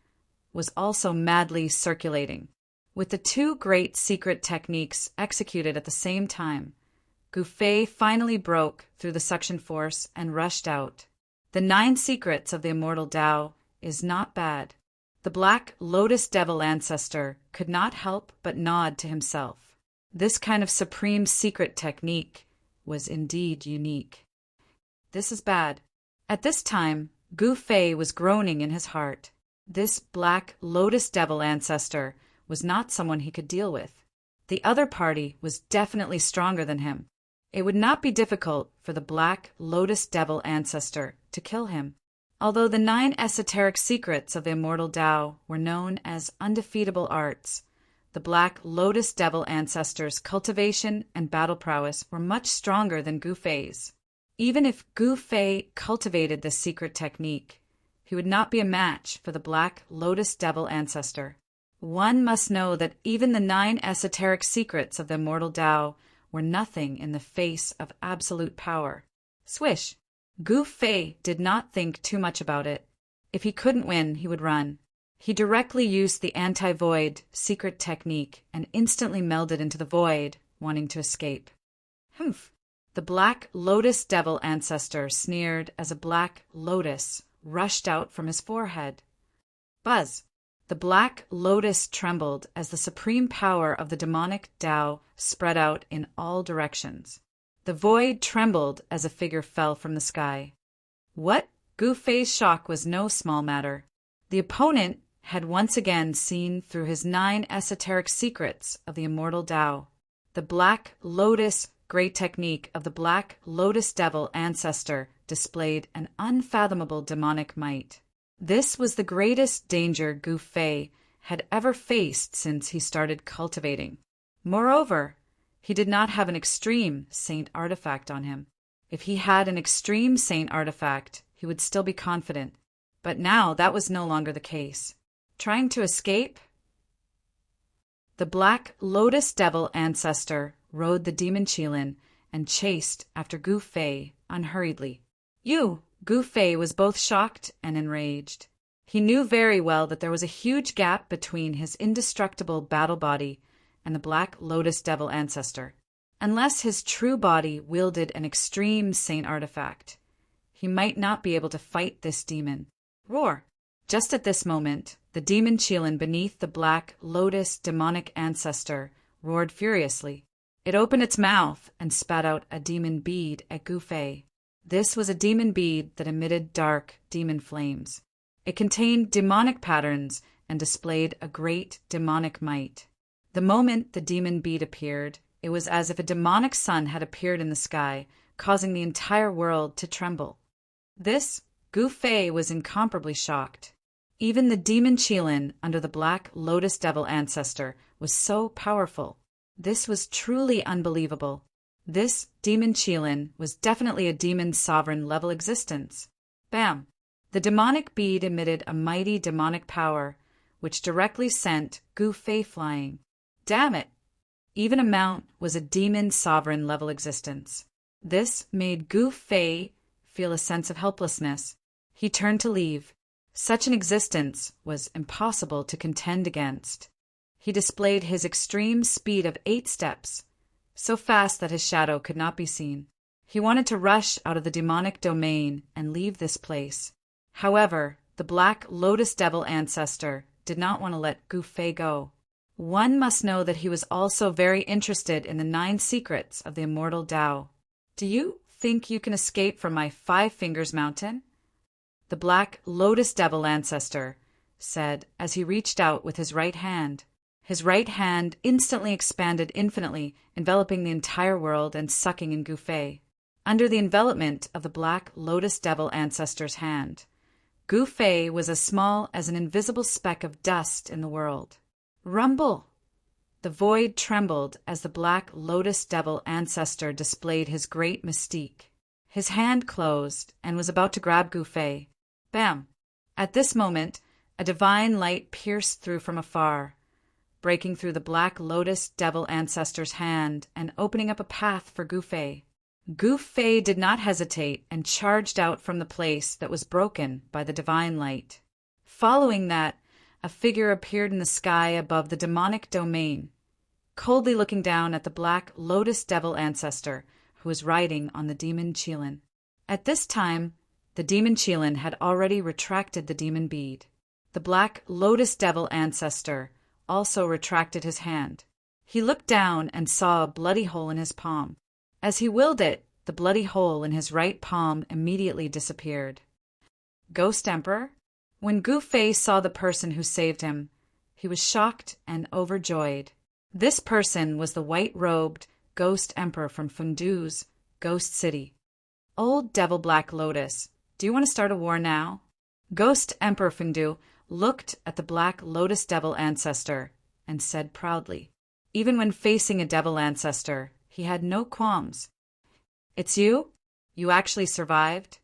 was also madly circulating. With the 2 great secret techniques executed at the same time, Gu Fei finally broke through the suction force and rushed out. The 9 secrets of the immortal Tao is not bad. The Black Lotus devil ancestor could not help but nod to himself. This kind of supreme secret technique was indeed unique. This is bad. At this time, Gu Fei was groaning in his heart. This Black Lotus devil ancestor was not someone he could deal with. The other party was definitely stronger than him. It would not be difficult for the Black Lotus devil ancestor to kill him. Although the 9 esoteric secrets of the immortal Tao were known as undefeatable arts, the Black Lotus devil ancestor's cultivation and battle prowess were much stronger than Gu Fei's. Even if Gu Fei cultivated this secret technique, he would not be a match for the Black Lotus devil ancestor. One must know that even the 9 esoteric secrets of the immortal Tao were nothing in the face of absolute power. Swish! Gu Fei did not think too much about it. If he couldn't win, he would run. He directly used the anti-void secret technique and instantly melded into the void, wanting to escape. Humph! The Black Lotus devil ancestor sneered as a black lotus rushed out from his forehead. Buzz! The Black Lotus trembled as the supreme power of the demonic Tao spread out in all directions. The void trembled as a figure fell from the sky. What? Gu Fei's shock was no small matter. The opponent had once again seen through his 9 esoteric secrets of the immortal Tao. The Black Lotus great technique of the Black Lotus devil ancestor displayed an unfathomable demonic might. This was the greatest danger Gu Fei had ever faced since he started cultivating. Moreover, he did not have an extreme saint artifact on him. If he had an extreme saint artifact, he would still be confident. But now that was no longer the case. Trying to escape? The Black Lotus devil ancestor rode the demon Qilin and chased after Gu Fei unhurriedly. Gu Fei was both shocked and enraged. He knew very well that there was a huge gap between his indestructible battle body and the Black Lotus devil ancestor. Unless his true body wielded an extreme saint artifact, he might not be able to fight this demon. Roar! Just at this moment, the demon Qilin beneath the Black Lotus demonic ancestor roared furiously. It opened its mouth and spat out a demon bead at Gu Fei. This was a demon bead that emitted dark demon flames. It contained demonic patterns and displayed a great demonic might. The moment the demon bead appeared, it was as if a demonic sun had appeared in the sky, causing the entire world to tremble. This, Gu Fei was incomparably shocked. Even the demon Qilin under the Black Lotus Devil ancestor was so powerful. This was truly unbelievable. This demon Qilin was definitely a demon sovereign level existence. Bam! The demonic bead emitted a mighty demonic power, which directly sent Gu Fei flying. Damn it! Even a mount was a demon sovereign level existence. This made Gu Fei feel a sense of helplessness. He turned to leave. Such an existence was impossible to contend against. He displayed his extreme speed of 8 steps, so fast that his shadow could not be seen. He wanted to rush out of the demonic domain and leave this place. However, the Black Lotus Devil ancestor did not want to let Gu Fei go. One must know that he was also very interested in the 9 secrets of the immortal Tao. Do you think you can escape from my 5 Fingers Mountain? The Black Lotus Devil ancestor said as he reached out with his right hand. His right hand instantly expanded infinitely, enveloping the entire world and sucking in Gu Fei. Under the envelopment of the Black Lotus Devil ancestor's hand, Gu Fei was as small as an invisible speck of dust in the world. Rumble! The void trembled as the Black Lotus Devil ancestor displayed his great mystique. His hand closed and was about to grab Gu Fei. Bam! At this moment, a divine light pierced through from afar, breaking through the Black Lotus Devil ancestor's hand and opening up a path for Gu Fei. Gu Fei did not hesitate and charged out from the place that was broken by the divine light. Following that, a figure appeared in the sky above the demonic domain, coldly looking down at the Black Lotus Devil ancestor who was riding on the demon Qilin. At this time, the demon Qilin had already retracted the demon bead. The Black Lotus Devil ancestor also retracted his hand. He looked down and saw a bloody hole in his palm. As he willed it, the bloody hole in his right palm immediately disappeared. Ghost Emperor? When Gu Fei saw the person who saved him, he was shocked and overjoyed. This person was the white-robed Ghost Emperor from Fundu's Ghost City. Old Devil Black Lotus, do you want to start a war now? Ghost Emperor Fundu looked at the Black Lotus Devil ancestor and said proudly. Even when facing a devil ancestor, he had no qualms. It's you? You actually survived?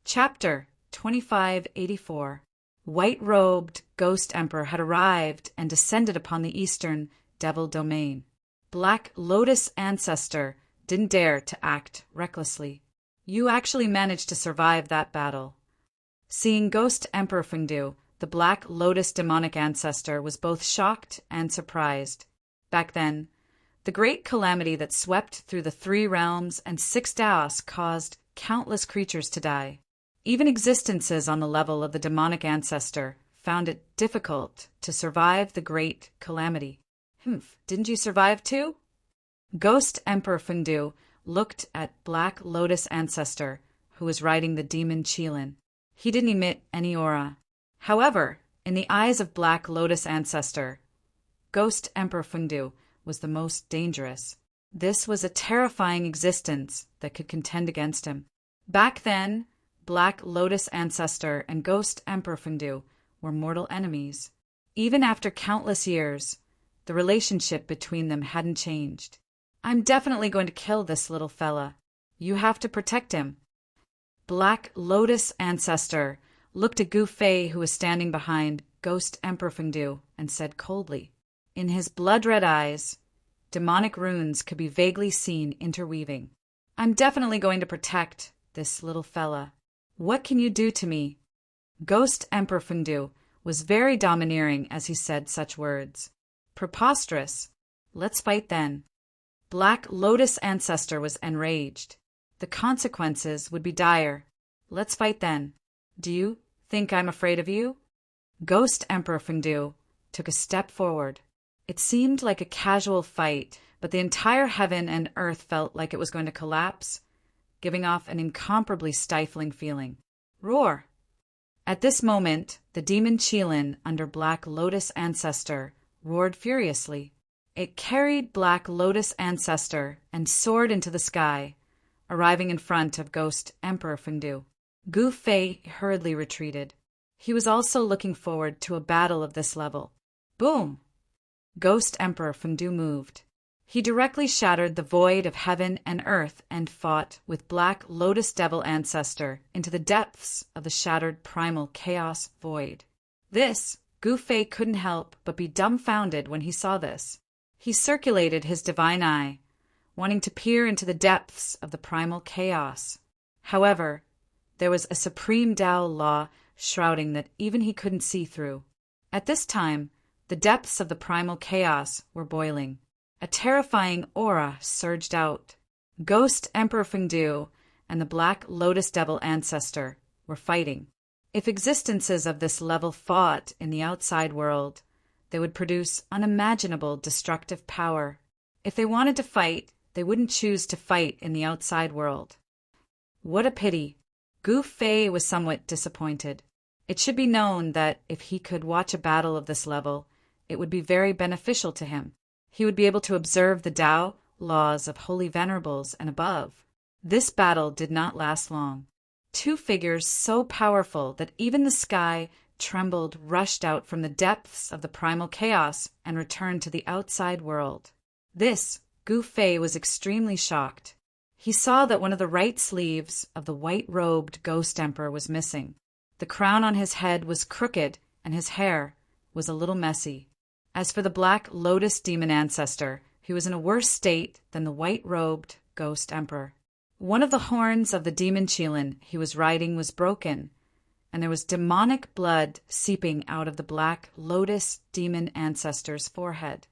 Chapter 2584. White-robed Ghost Emperor had arrived and descended upon the eastern devil domain. Black Lotus ancestor didn't dare to act recklessly. You actually managed to survive that battle. Seeing Ghost Emperor Fundu, the Black Lotus demonic ancestor was both shocked and surprised. Back then, the great calamity that swept through the 3 realms and 6 Daos caused countless creatures to die. Even existences on the level of the demonic ancestor found it difficult to survive the great calamity. Didn't you survive too? Ghost Emperor Fundu looked at Black Lotus ancestor, who was riding the demon Qilin. He didn't emit any aura. However, in the eyes of Black Lotus ancestor, Ghost Emperor Fundu was the most dangerous. This was a terrifying existence that could contend against him. Back then, Black Lotus ancestor and Ghost Emperor Fundu were mortal enemies. Even after countless years, the relationship between them hadn't changed. I'm definitely going to kill this little fella. You have to protect him. Black Lotus ancestor looked at Gu Fei, who was standing behind Ghost Emperor Fundu, and said coldly. In his blood-red eyes, demonic runes could be vaguely seen interweaving. I'm definitely going to protect this little fella. What can you do to me? Ghost Emperor Fundu was very domineering as he said such words. Preposterous. Let's fight then. Black Lotus ancestor was enraged. The consequences would be dire. Let's fight then. Do you think I'm afraid of you? Ghost Emperor Fundu took a step forward. It seemed like a casual fight, but the entire heaven and earth felt like it was going to collapse, giving off an incomparably stifling feeling. Roar! At this moment, the demon Qilin under Black Lotus Ancestor roared furiously. It carried Black Lotus Ancestor and soared into the sky, arriving in front of Ghost Emperor Fengdu. Gu Fei hurriedly retreated. He was also looking forward to a battle of this level. Boom! Ghost Emperor Fengdu moved. He directly shattered the void of heaven and earth and fought with Black Lotus Devil Ancestor into the depths of the shattered primal chaos void. This, Gu Fei couldn't help but be dumbfounded when he saw this. He circulated his divine eye, wanting to peer into the depths of the primal chaos. However, there was a supreme Tao law shrouding that even he couldn't see through. At this time, the depths of the primal chaos were boiling. A terrifying aura surged out. Ghost Emperor Fengdu and the Black Lotus Devil Ancestor were fighting. If existences of this level fought in the outside world, they would produce unimaginable destructive power. If they wanted to fight, they wouldn't choose to fight in the outside world. What a pity. Gu Fei was somewhat disappointed. It should be known that if he could watch a battle of this level, it would be very beneficial to him. He would be able to observe the Tao laws of holy venerables and above. This battle did not last long. Two figures so powerful that even the sky trembled rushed out from the depths of the primal chaos and returned to the outside world. This, Gu Fei was extremely shocked. He saw that one of the right sleeves of the white-robed Ghost Emperor was missing. The crown on his head was crooked and his hair was a little messy. As for the Black Lotus Demon Ancestor, he was in a worse state than the white-robed Ghost Emperor. One of the horns of the demon Qilin he was riding was broken, and there was demonic blood seeping out of the Black Lotus Demon Ancestor's forehead.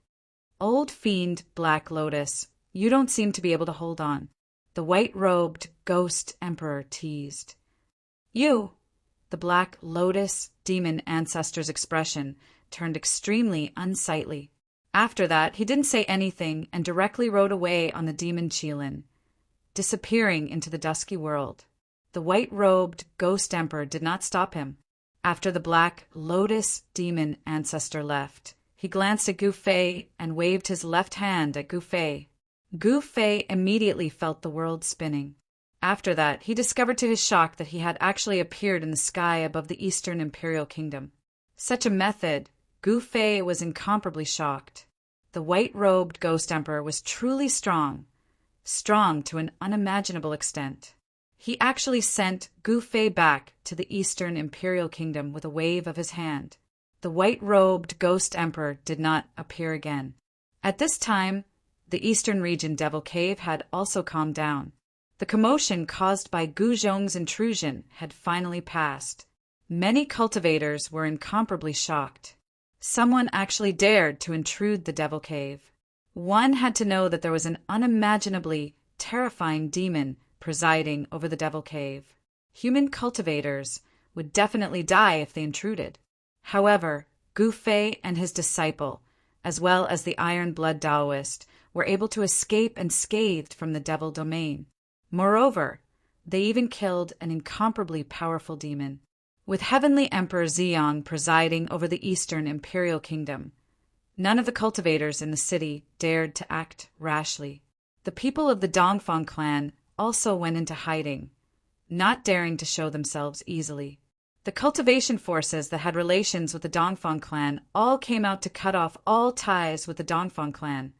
Old fiend Black Lotus, you don't seem to be able to hold on, the white-robed Ghost Emperor teased. You! The Black Lotus Demon Ancestor's expression turned extremely unsightly. After that, he didn't say anything and directly rode away on the demon Qilin, disappearing into the dusky world. The white-robed Ghost Emperor did not stop him. After the Black Lotus Demon Ancestor left, he glanced at Gu Fei and waved his left hand at Gu Fei. Gu Fei immediately felt the world spinning. After that, he discovered to his shock that he had actually appeared in the sky above the Eastern Imperial Kingdom. Such a method, Gu Fei was incomparably shocked. The white-robed Ghost Emperor was truly strong to an unimaginable extent. He actually sent Gu Fei back to the Eastern Imperial Kingdom with a wave of his hand. The white-robed Ghost Emperor did not appear again. At this time, the Eastern region Devil Cave had also calmed down. The commotion caused by Gu Zhong's intrusion had finally passed. Many cultivators were incomparably shocked. Someone actually dared to intrude the Devil Cave. One had to know that there was an unimaginably terrifying demon presiding over the Devil Cave. Human cultivators would definitely die if they intruded. However, Gu Fei and his disciple, as well as the Iron Blood Taoist, were able to escape unscathed from the Devil Domain. Moreover, they even killed an incomparably powerful demon. With Heavenly Emperor Ziyang presiding over the Eastern Imperial Kingdom, none of the cultivators in the city dared to act rashly. The people of the Dongfang clan also went into hiding, not daring to show themselves easily. The cultivation forces that had relations with the Dongfang clan all came out to cut off all ties with the Dongfang clan,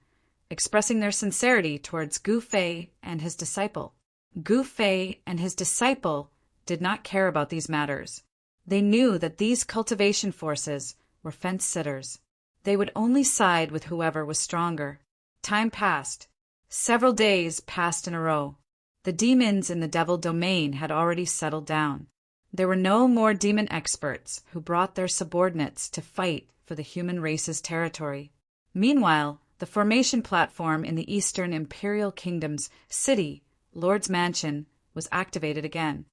expressing their sincerity towards Gu Fei and his disciple. Gu Fei and his disciple did not care about these matters. They knew that these cultivation forces were fence-sitters. They would only side with whoever was stronger. Time passed. Several days passed in a row. The demons in the Devil Domain had already settled down. There were no more demon experts who brought their subordinates to fight for the human race's territory. Meanwhile, the formation platform in the Eastern Imperial Kingdom's city, Lord's Mansion, was activated again.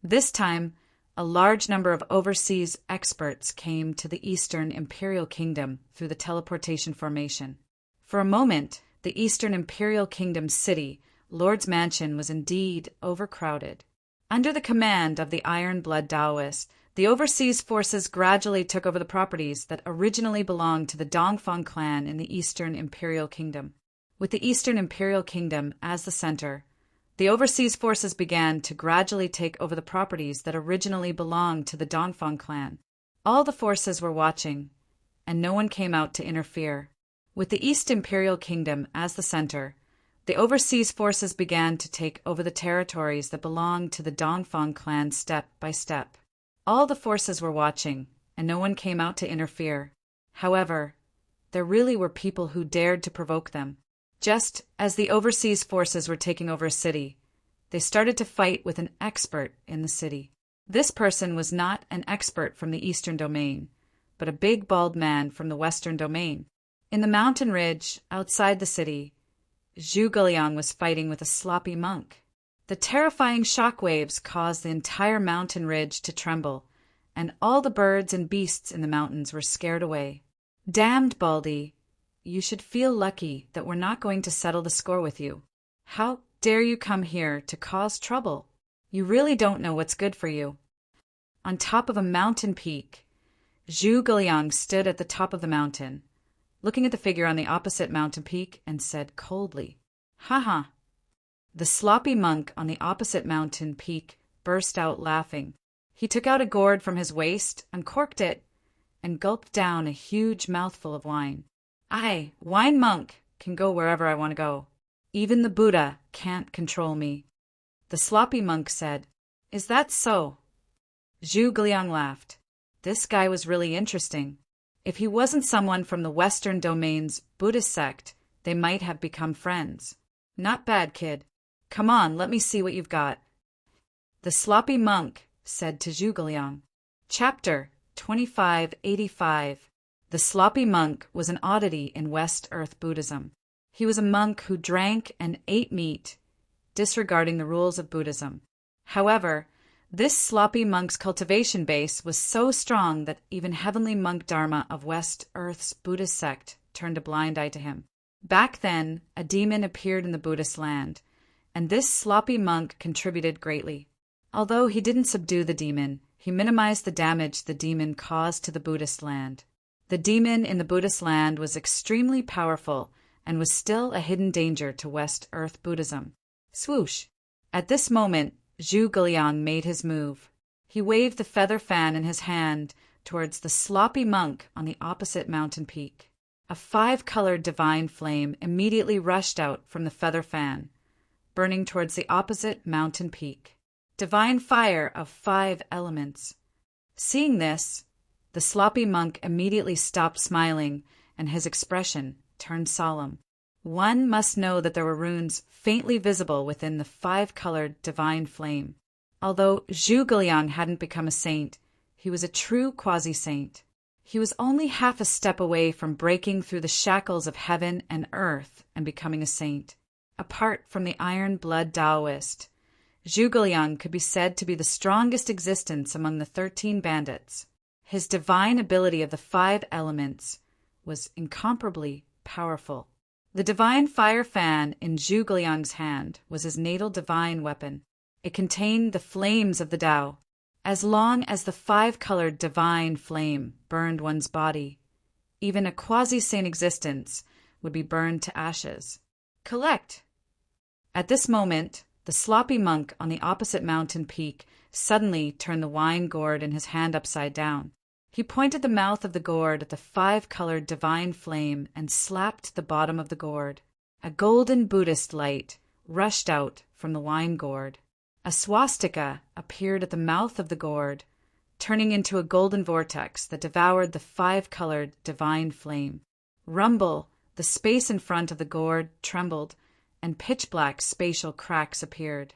This time, a large number of overseas experts came to the Eastern Imperial Kingdom through the teleportation formation. For a moment, the Eastern Imperial Kingdom's city, Lord's Mansion, was indeed overcrowded. Under the command of the Iron-Blood Taoists, the overseas forces gradually took over the properties that originally belonged to the Dongfang clan in the Eastern Imperial Kingdom. With the Eastern Imperial Kingdom as the center, the overseas forces began to gradually take over the properties that originally belonged to the Dongfang clan. All the forces were watching, and no one came out to interfere. With the East Imperial Kingdom as the center, the overseas forces began to take over the territories that belonged to the Dongfang clan step by step. All the forces were watching, and no one came out to interfere. However, there really were people who dared to provoke them. Just as the overseas forces were taking over a city, they started to fight with an expert in the city. This person was not an expert from the Eastern Domain, but a big bald man from the Western Domain. In the mountain ridge outside the city, Zhuge Liang was fighting with a sloppy monk. The terrifying shock waves caused the entire mountain ridge to tremble, and all the birds and beasts in the mountains were scared away. "Damned, Baldy, you should feel lucky that we're not going to settle the score with you. How dare you come here to cause trouble? You really don't know what's good for you." On top of a mountain peak, Zhuge Liang stood at the top of the mountain, looking at the figure on the opposite mountain peak, and said coldly, "Ha." The sloppy monk on the opposite mountain peak burst out laughing. He took out a gourd from his waist, uncorked it, and gulped down a huge mouthful of wine. "I, wine monk, can go wherever I want to go. Even the Buddha can't control me." The sloppy monk said, "Is that so?" Zhuge Liang laughed. This guy was really interesting. If he wasn't someone from the Western Domain's Buddhist sect, they might have become friends. "Not bad, kid. Come on, let me see what you've got." The sloppy monk said to Zhuge Liang. Chapter 2585. The sloppy monk was an oddity in West Earth Buddhism. He was a monk who drank and ate meat, disregarding the rules of Buddhism. However, this sloppy monk's cultivation base was so strong that even heavenly monk Dharma of West Earth's Buddhist sect turned a blind eye to him. Back then, a demon appeared in the Buddhist land, and this sloppy monk contributed greatly. Although he didn't subdue the demon, he minimized the damage the demon caused to the Buddhist land. The demon in the Buddhist land was extremely powerful and was still a hidden danger to West Earth Buddhism. Swoosh! At this moment, Zhuge Liang made his move. He waved the feather fan in his hand towards the sloppy monk on the opposite mountain peak. A 5-colored divine flame immediately rushed out from the feather fan, burning towards the opposite mountain peak. Divine fire of 5 elements. Seeing this, the sloppy monk immediately stopped smiling, and his expression turned solemn. One must know that there were runes faintly visible within the 5-colored divine flame. Although Zhuge Liang hadn't become a saint, he was a true quasi-saint. He was only half a step away from breaking through the shackles of heaven and earth and becoming a saint. Apart from the Iron-Blood Taoist, Zhuge Liang could be said to be the strongest existence among the 13 bandits. His divine ability of the 5 elements was incomparably powerful. The divine fire fan in Zhuge Liang's hand was his natal divine weapon. It contained the flames of the Tao. As long as the 5-colored divine flame burned one's body, even a quasi-saint existence would be burned to ashes. Collect! At this moment, the sloppy monk on the opposite mountain peak suddenly turned the wine gourd in his hand upside down. He pointed the mouth of the gourd at the 5-colored divine flame and slapped the bottom of the gourd. A golden Buddhist light rushed out from the wine gourd. A swastika appeared at the mouth of the gourd, turning into a golden vortex that devoured the 5-colored divine flame. Rumble, the space in front of the gourd trembled, and pitch-black spatial cracks appeared.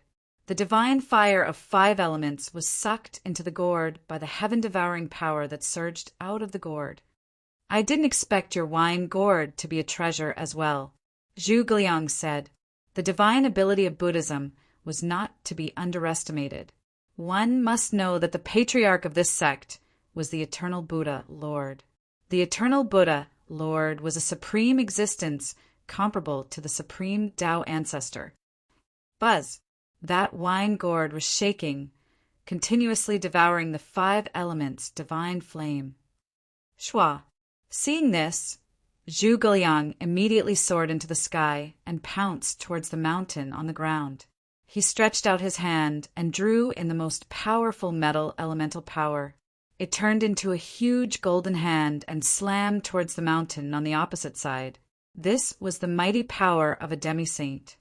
The divine fire of 5 elements was sucked into the gourd by the heaven-devouring power that surged out of the gourd. "I didn't expect your wine gourd to be a treasure as well," Zhuge Liang said. The divine ability of Buddhism was not to be underestimated. One must know that the patriarch of this sect was the eternal Buddha Lord. The eternal Buddha Lord was a supreme existence comparable to the supreme Tao ancestor. Buzz! That wine gourd was shaking, continuously devouring the 5 elements' divine flame. Shua! Seeing this, Zhuge Liang immediately soared into the sky and pounced towards the mountain on the ground. He stretched out his hand and drew in the most powerful metal elemental power. It turned into a huge golden hand and slammed towards the mountain on the opposite side. This was the mighty power of a demi-saint.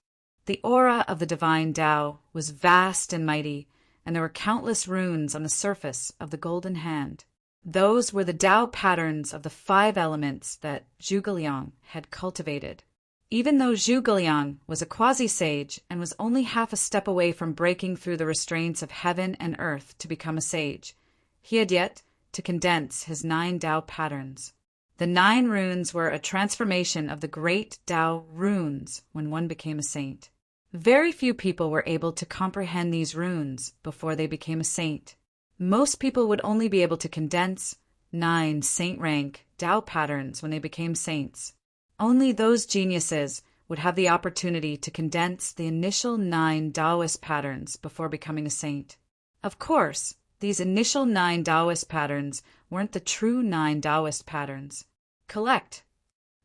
The aura of the divine Tao was vast and mighty, and there were countless runes on the surface of the golden hand. Those were the Tao patterns of the 5 elements that Zhuge Liang had cultivated. Even though Zhuge Liang was a quasi-sage and was only half a step away from breaking through the restraints of heaven and earth to become a sage, he had yet to condense his 9 Tao patterns. The 9 runes were a transformation of the great Tao runes when one became a saint. Very few people were able to comprehend these runes before they became a saint. Most people would only be able to condense 9 saint-rank Tao patterns when they became saints. Only those geniuses would have the opportunity to condense the initial 9 Taoist patterns before becoming a saint. Of course, these initial 9 Taoist patterns weren't the true 9 Taoist patterns. Collect.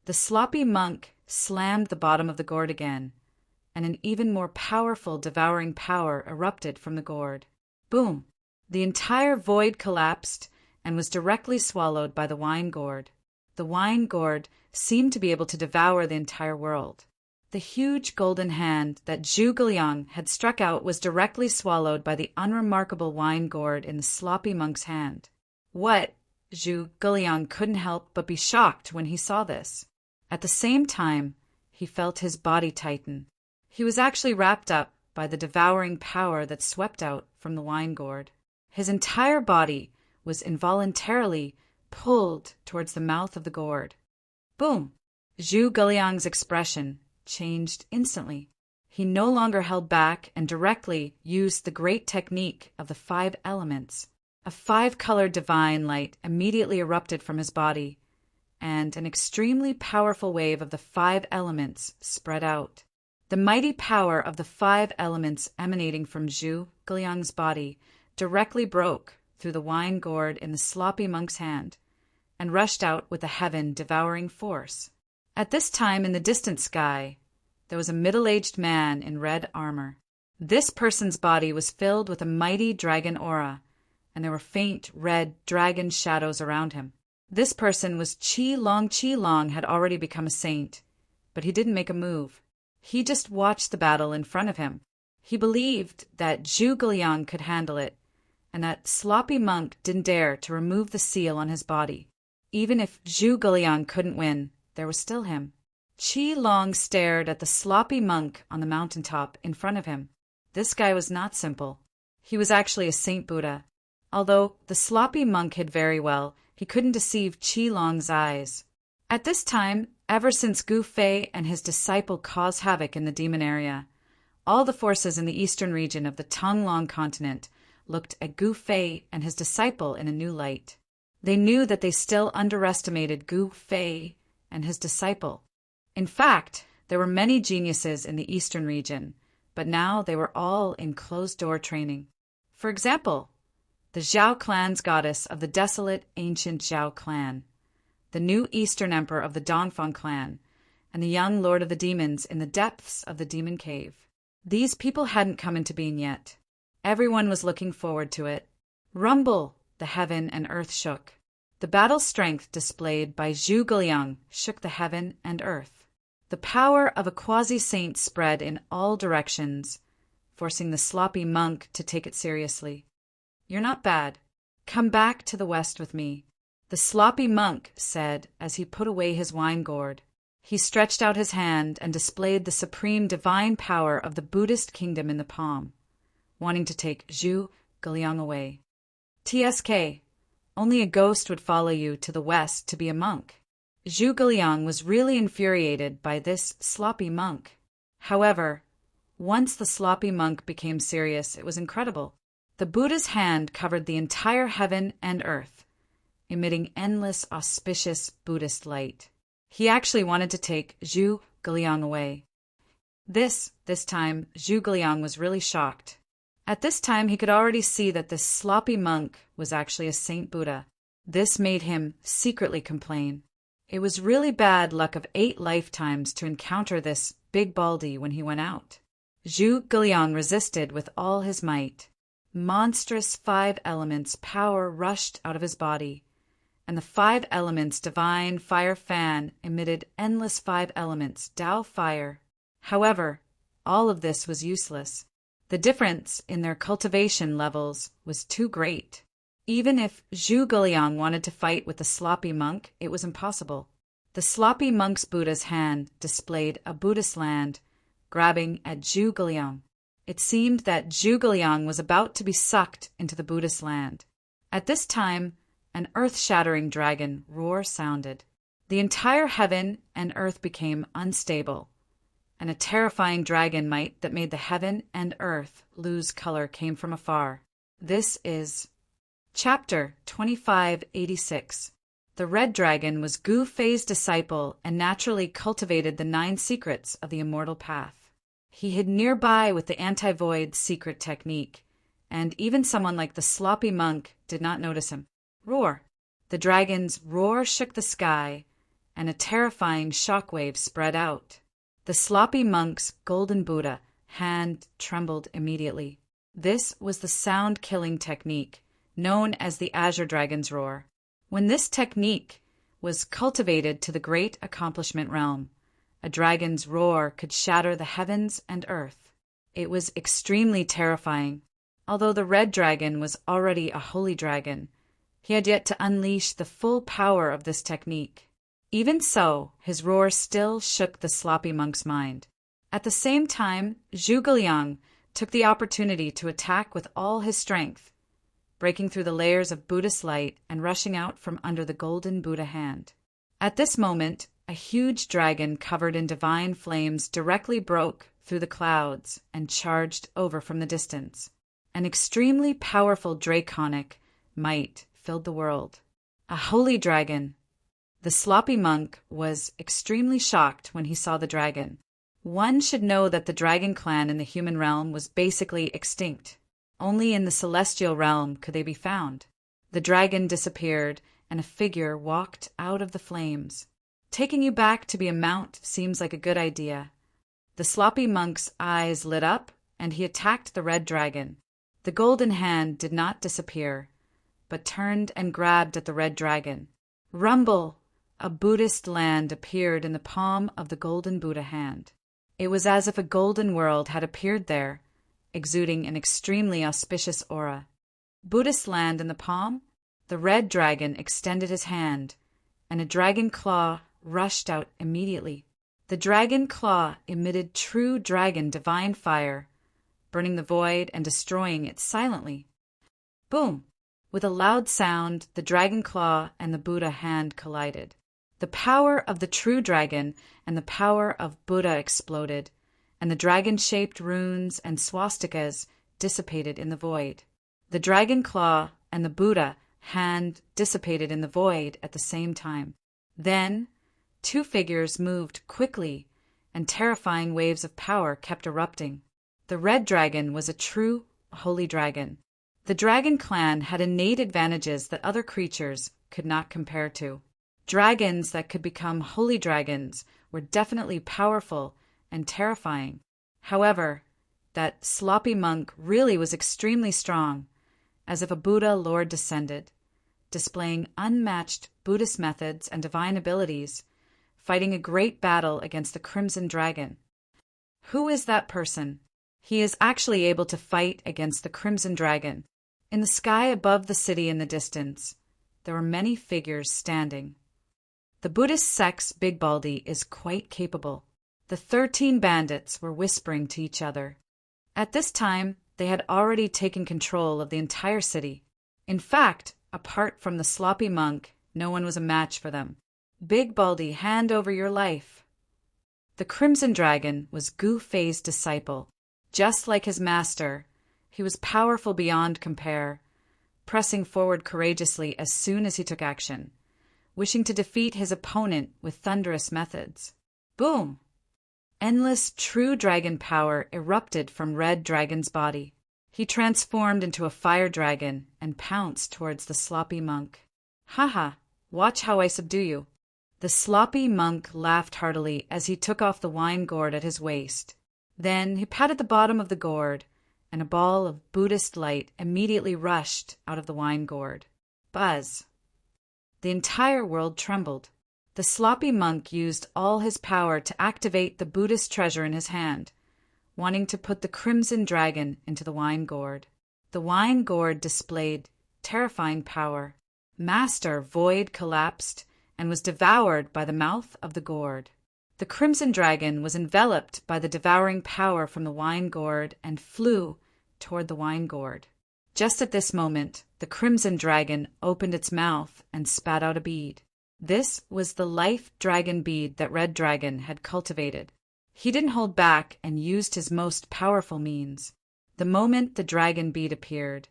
The sloppy monk slammed the bottom of the gourd again, and an even more powerful devouring power erupted from the gourd. Boom! The entire void collapsed and was directly swallowed by the wine gourd. The wine gourd seemed to be able to devour the entire world. The huge golden hand that Zhuge Liang had struck out was directly swallowed by the unremarkable wine gourd in the sloppy monk's hand. What? Zhuge Liang couldn't help but be shocked when he saw this. At the same time, he felt his body tighten. He was actually wrapped up by the devouring power that swept out from the wine gourd. His entire body was involuntarily pulled towards the mouth of the gourd. Boom! Zhuge Liang's expression changed instantly. He no longer held back and directly used the great technique of the 5 elements. A 5-colored divine light immediately erupted from his body, and an extremely powerful wave of the 5 elements spread out. The mighty power of the 5 elements emanating from Zhuge Liang's body directly broke through the wine gourd in the sloppy monk's hand and rushed out with a heaven-devouring force. At this time in the distant sky, there was a middle-aged man in red armor. This person's body was filled with a mighty dragon aura, and there were faint red dragon shadows around him. This person was Qi Long. Qi Long had already become a saint, but he didn't make a move. He just watched the battle in front of him. He believed that Zhuge Liang could handle it, and that sloppy monk didn't dare to remove the seal on his body. Even if Zhuge Liang couldn't win, there was still him. Qi Long stared at the sloppy monk on the mountaintop in front of him. This guy was not simple. He was actually a Saint Buddha. Although the sloppy monk hid very well, he couldn't deceive Qi Long's eyes. At this time, ever since Gu Fei and his disciple caused havoc in the demon area, all the forces in the eastern region of the Tonglong continent looked at Gu Fei and his disciple in a new light. They knew that they still underestimated Gu Fei and his disciple. In fact, there were many geniuses in the eastern region, but now they were all in closed-door training. For example, the Zhao clan's goddess of the desolate ancient Zhao clan, the new eastern emperor of the Dongfang clan, and the young lord of the demons in the depths of the demon cave. These people hadn't come into being yet. Everyone was looking forward to it. Rumble! The heaven and earth shook. The battle strength displayed by Zhuge Liang shook the heaven and earth. The power of a quasi-saint spread in all directions, forcing the sloppy monk to take it seriously. "You're not bad. Come back to the west with me," the sloppy monk said as he put away his wine gourd. He stretched out his hand and displayed the supreme divine power of the Buddhist kingdom in the palm, wanting to take Zhuge Liang away. "TSK, only a ghost would follow you to the west to be a monk." Zhuge Liang was really infuriated by this sloppy monk. However, once the sloppy monk became serious, it was incredible. The Buddha's hand covered the entire heaven and earth, emitting endless auspicious Buddhist light. He actually wanted to take Zhuge Guliang away. This time, Zhu Guliang was really shocked. At this time, he could already see that this sloppy monk was actually a Saint Buddha. This made him secretly complain. It was really bad luck of 8 lifetimes to encounter this big baldy when he went out. Zhu Guliang resisted with all his might. Monstrous 5 elements power rushed out of his body, and the 5 elements divine fire fan emitted endless 5 elements Tao fire. However, all of this was useless. The difference in their cultivation levels was too great. Even if Zhu Guliang wanted to fight with the sloppy monk, it was impossible. The sloppy monk's Buddha's hand displayed a Buddhist land, grabbing at Zhu Guliang. It seemed that Zhu Guliang was about to be sucked into the Buddhist land. At this time, an earth-shattering dragon roar sounded. The entire heaven and earth became unstable, and a terrifying dragon might that made the heaven and earth lose color came from afar. This is Chapter 2586. The Red Dragon was Gu Fei's disciple and naturally cultivated the 9 secrets of the immortal path. He hid nearby with the anti-void secret technique, and even someone like the sloppy monk did not notice him. Roar! The dragon's roar shook the sky, and a terrifying shockwave spread out. The sloppy monk's golden Buddha hand trembled immediately. This was the sound-killing technique, known as the Azure Dragon's Roar. When this technique was cultivated to the great accomplishment realm, a dragon's roar could shatter the heavens and earth. It was extremely terrifying. Although the red dragon was already a holy dragon, he had yet to unleash the full power of this technique. Even so, his roar still shook the sloppy monk's mind. At the same time, Zhu Guliang took the opportunity to attack with all his strength, breaking through the layers of Buddhist light and rushing out from under the golden Buddha hand. At this moment, a huge dragon covered in divine flames directly broke through the clouds and charged over from the distance. An extremely powerful draconic might filled the world. A holy dragon. The sloppy monk was extremely shocked when he saw the dragon. One should know that the dragon clan in the human realm was basically extinct. Only in the celestial realm could they be found. The dragon disappeared, and a figure walked out of the flames. Taking you back to be a mount seems like a good idea. The sloppy monk's eyes lit up, and he attacked the red dragon. The golden hand did not disappear, but turned and grabbed at the red dragon. Rumble! A Buddhist land appeared in the palm of the golden Buddha hand. It was as if a golden world had appeared there, exuding an extremely auspicious aura. Buddhist land in the palm, the red dragon extended his hand, and a dragon claw rushed out immediately. The dragon claw emitted true dragon divine fire, burning the void and destroying it silently. Boom! With a loud sound, the dragon claw and the Buddha hand collided. The power of the true dragon and the power of Buddha exploded, and the dragon-shaped runes and swastikas dissipated in the void. The dragon claw and the Buddha hand dissipated in the void at the same time. Then, 2 figures moved quickly, and terrifying waves of power kept erupting. The red dragon was a true holy dragon. The dragon clan had innate advantages that other creatures could not compare to. Dragons that could become holy dragons were definitely powerful and terrifying. However, that sloppy monk really was extremely strong, as if a Buddha Lord descended, displaying unmatched Buddhist methods and divine abilities, fighting a great battle against the Crimson Dragon. Who is that person? He is actually able to fight against the Crimson Dragon. In the sky above the city in the distance, there were many figures standing. The Buddhist sect's Big Baldy is quite capable. The 13 bandits were whispering to each other. At this time, they had already taken control of the entire city. In fact, apart from the sloppy monk, no one was a match for them. Big Baldy, hand over your life. The Crimson Dragon was Gu Fei's disciple. Just like his master, he was powerful beyond compare, pressing forward courageously as soon as he took action, wishing to defeat his opponent with thunderous methods. Boom! Endless true dragon power erupted from Red Dragon's body. He transformed into a fire dragon and pounced towards the sloppy monk. "Haha, watch how I subdue you." The sloppy monk laughed heartily as he took off the wine gourd at his waist. Then he patted the bottom of the gourd, and a ball of Buddhist light immediately rushed out of the wine gourd. Buzz! The entire world trembled. The sloppy monk used all his power to activate the Buddhist treasure in his hand, wanting to put the crimson dragon into the wine gourd. The wine gourd displayed terrifying power. Master Void collapsed and was devoured by the mouth of the gourd. The crimson dragon was enveloped by the devouring power from the wine gourd and flew toward the wine gourd. Just at this moment, the crimson dragon opened its mouth and spat out a bead. This was the life dragon bead that Red Dragon had cultivated. He didn't hold back and used his most powerful means. The moment the dragon bead appeared,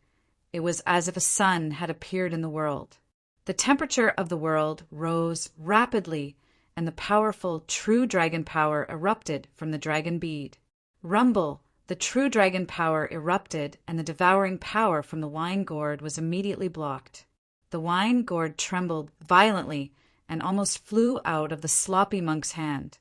it was as if a sun had appeared in the world. The temperature of the world rose rapidly, and the powerful true dragon power erupted from the dragon bead. Rumble! The true dragon power erupted, and the devouring power from the wine gourd was immediately blocked. The wine gourd trembled violently and almost flew out of the sloppy monk's hand.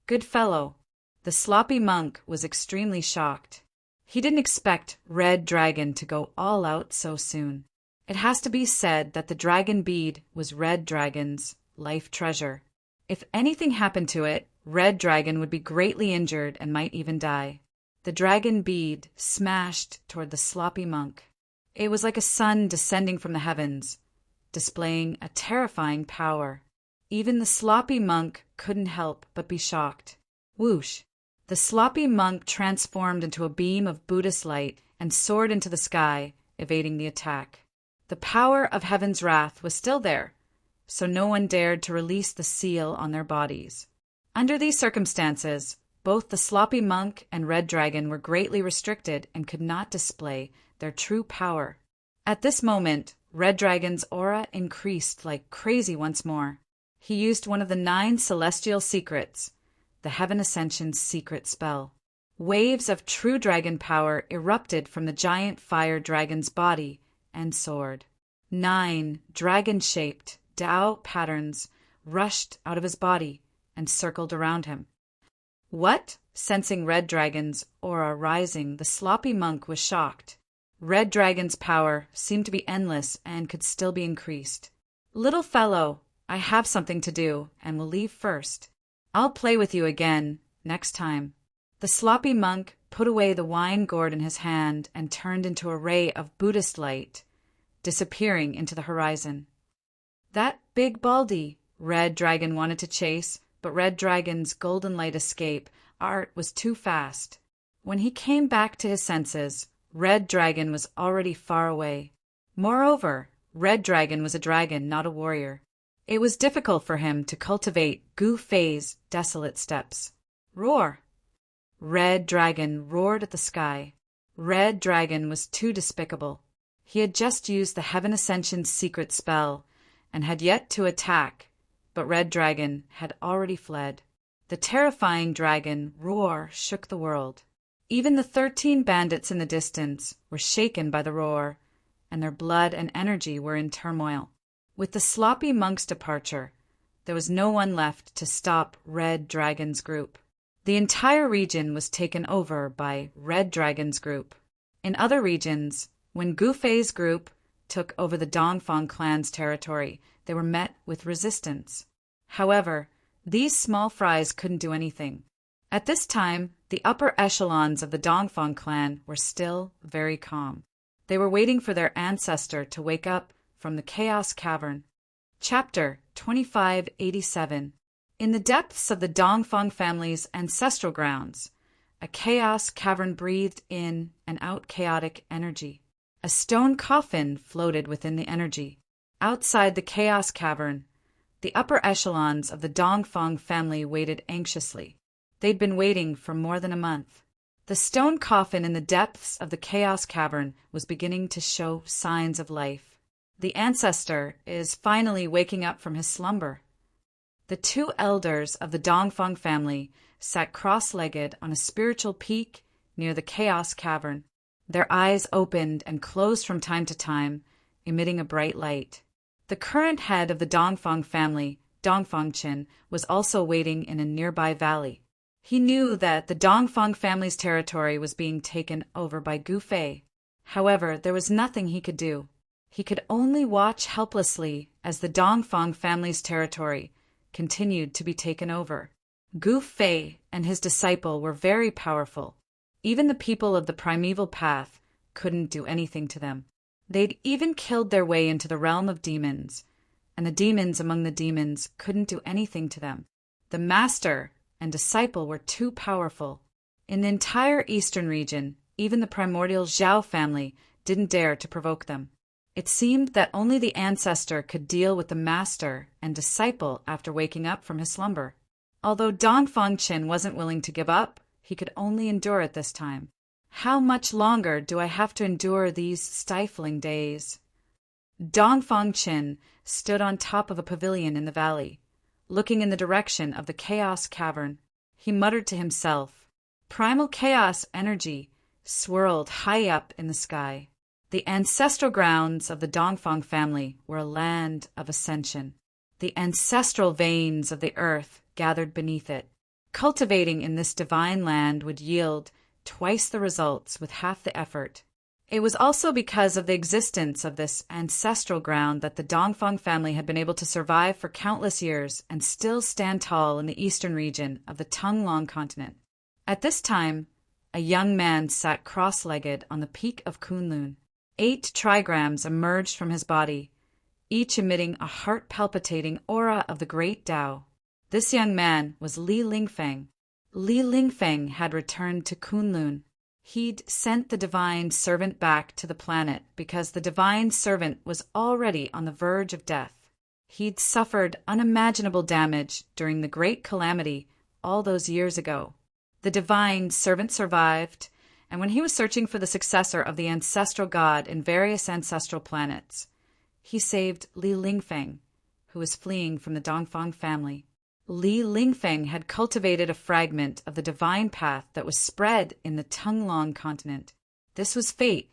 Good fellow! The sloppy monk was extremely shocked. He didn't expect Red Dragon to go all out so soon. It has to be said that the dragon bead was Red Dragon's life treasure. If anything happened to it, Red Dragon would be greatly injured and might even die. The dragon bead smashed toward the sloppy monk. It was like a sun descending from the heavens, displaying a terrifying power. Even the sloppy monk couldn't help but be shocked. Whoosh! The sloppy monk transformed into a beam of Buddhist light and soared into the sky, evading the attack. The power of heaven's wrath was still there, so no one dared to release the seal on their bodies. Under these circumstances, both the sloppy monk and Red Dragon were greatly restricted and could not display their true power. At this moment, Red Dragon's aura increased like crazy once more. He used one of the 9 celestial secrets, the Heaven Ascension's secret spell. Waves of true dragon power erupted from the giant fire dragon's body and sword. 9 dragon-shaped Tao patterns rushed out of his body and circled around him. What? Sensing Red Dragon's aura rising, the sloppy monk was shocked. Red Dragon's power seemed to be endless and could still be increased. Little fellow, I have something to do and will leave first. I'll play with you again next time. The sloppy monk put away the wine gourd in his hand and turned into a ray of Buddhist light, disappearing into the horizon. That big baldy, Red Dragon wanted to chase, but Red Dragon's golden light escape art was too fast. When he came back to his senses, Red Dragon was already far away. Moreover, Red Dragon was a dragon, not a warrior. It was difficult for him to cultivate Gu Fei's desolate steppes. Roar! Red Dragon roared at the sky. Red Dragon was too despicable. He had just used the Heaven Ascension's secret spell and had yet to attack, but Red Dragon had already fled. The terrifying dragon roar shook the world. Even the 13 bandits in the distance were shaken by the roar, and their blood and energy were in turmoil. With the sloppy monk's departure, there was no one left to stop Red Dragon's group. The entire region was taken over by Red Dragon's group. In other regions, when Gu Fei's group took over the Dongfang clan's territory, they were met with resistance. However, these small fries couldn't do anything. At this time, the upper echelons of the Dongfang clan were still very calm. They were waiting for their ancestor to wake up from the Chaos Cavern. Chapter 2587. In the depths of the Dongfang family's ancestral grounds, a chaos cavern breathed in and out chaotic energy. A stone coffin floated within the energy. Outside the chaos cavern, the upper echelons of the Dongfang family waited anxiously. They'd been waiting for more than a month. The stone coffin in the depths of the chaos cavern was beginning to show signs of life. The ancestor is finally waking up from his slumber. The 2 elders of the Dongfang family sat cross-legged on a spiritual peak near the Chaos Cavern. Their eyes opened and closed from time to time, emitting a bright light. The current head of the Dongfang family, Dongfangqin, was also waiting in a nearby valley. He knew that the Dongfang family's territory was being taken over by Gu Fei. However, there was nothing he could do. He could only watch helplessly as the Dongfang family's territory continued to be taken over. Gu Fei and his disciple were very powerful. Even the people of the primeval path couldn't do anything to them. They'd even killed their way into the realm of demons, and the demons among the demons couldn't do anything to them. The master and disciple were too powerful. In the entire eastern region, even the primordial Zhao family didn't dare to provoke them. It seemed that only the ancestor could deal with the master and disciple after waking up from his slumber. Although Dongfangqin wasn't willing to give up, he could only endure it this time. How much longer do I have to endure these stifling days? Dongfangqin stood on top of a pavilion in the valley, looking in the direction of the Chaos Cavern. He muttered to himself. Primal chaos energy swirled high up in the sky. The ancestral grounds of the Dongfang family were a land of ascension. The ancestral veins of the earth gathered beneath it. Cultivating in this divine land would yield twice the results with half the effort. It was also because of the existence of this ancestral ground that the Dongfang family had been able to survive for countless years and still stand tall in the eastern region of the Tunglong continent. At this time, a young man sat cross-legged on the peak of Kunlun. 8 trigrams emerged from his body, each emitting a heart-palpitating aura of the great Tao. This young man was Li Lingfeng. Li Lingfeng had returned to Kunlun. He'd sent the divine servant back to the planet because the divine servant was already on the verge of death. He'd suffered unimaginable damage during the great calamity all those years ago. The divine servant survived, and when he was searching for the successor of the ancestral god in various ancestral planets, he saved Li Lingfeng, who was fleeing from the Dongfang family. Li Lingfeng had cultivated a fragment of the divine path that was spread in the Tunglong continent. This was fate.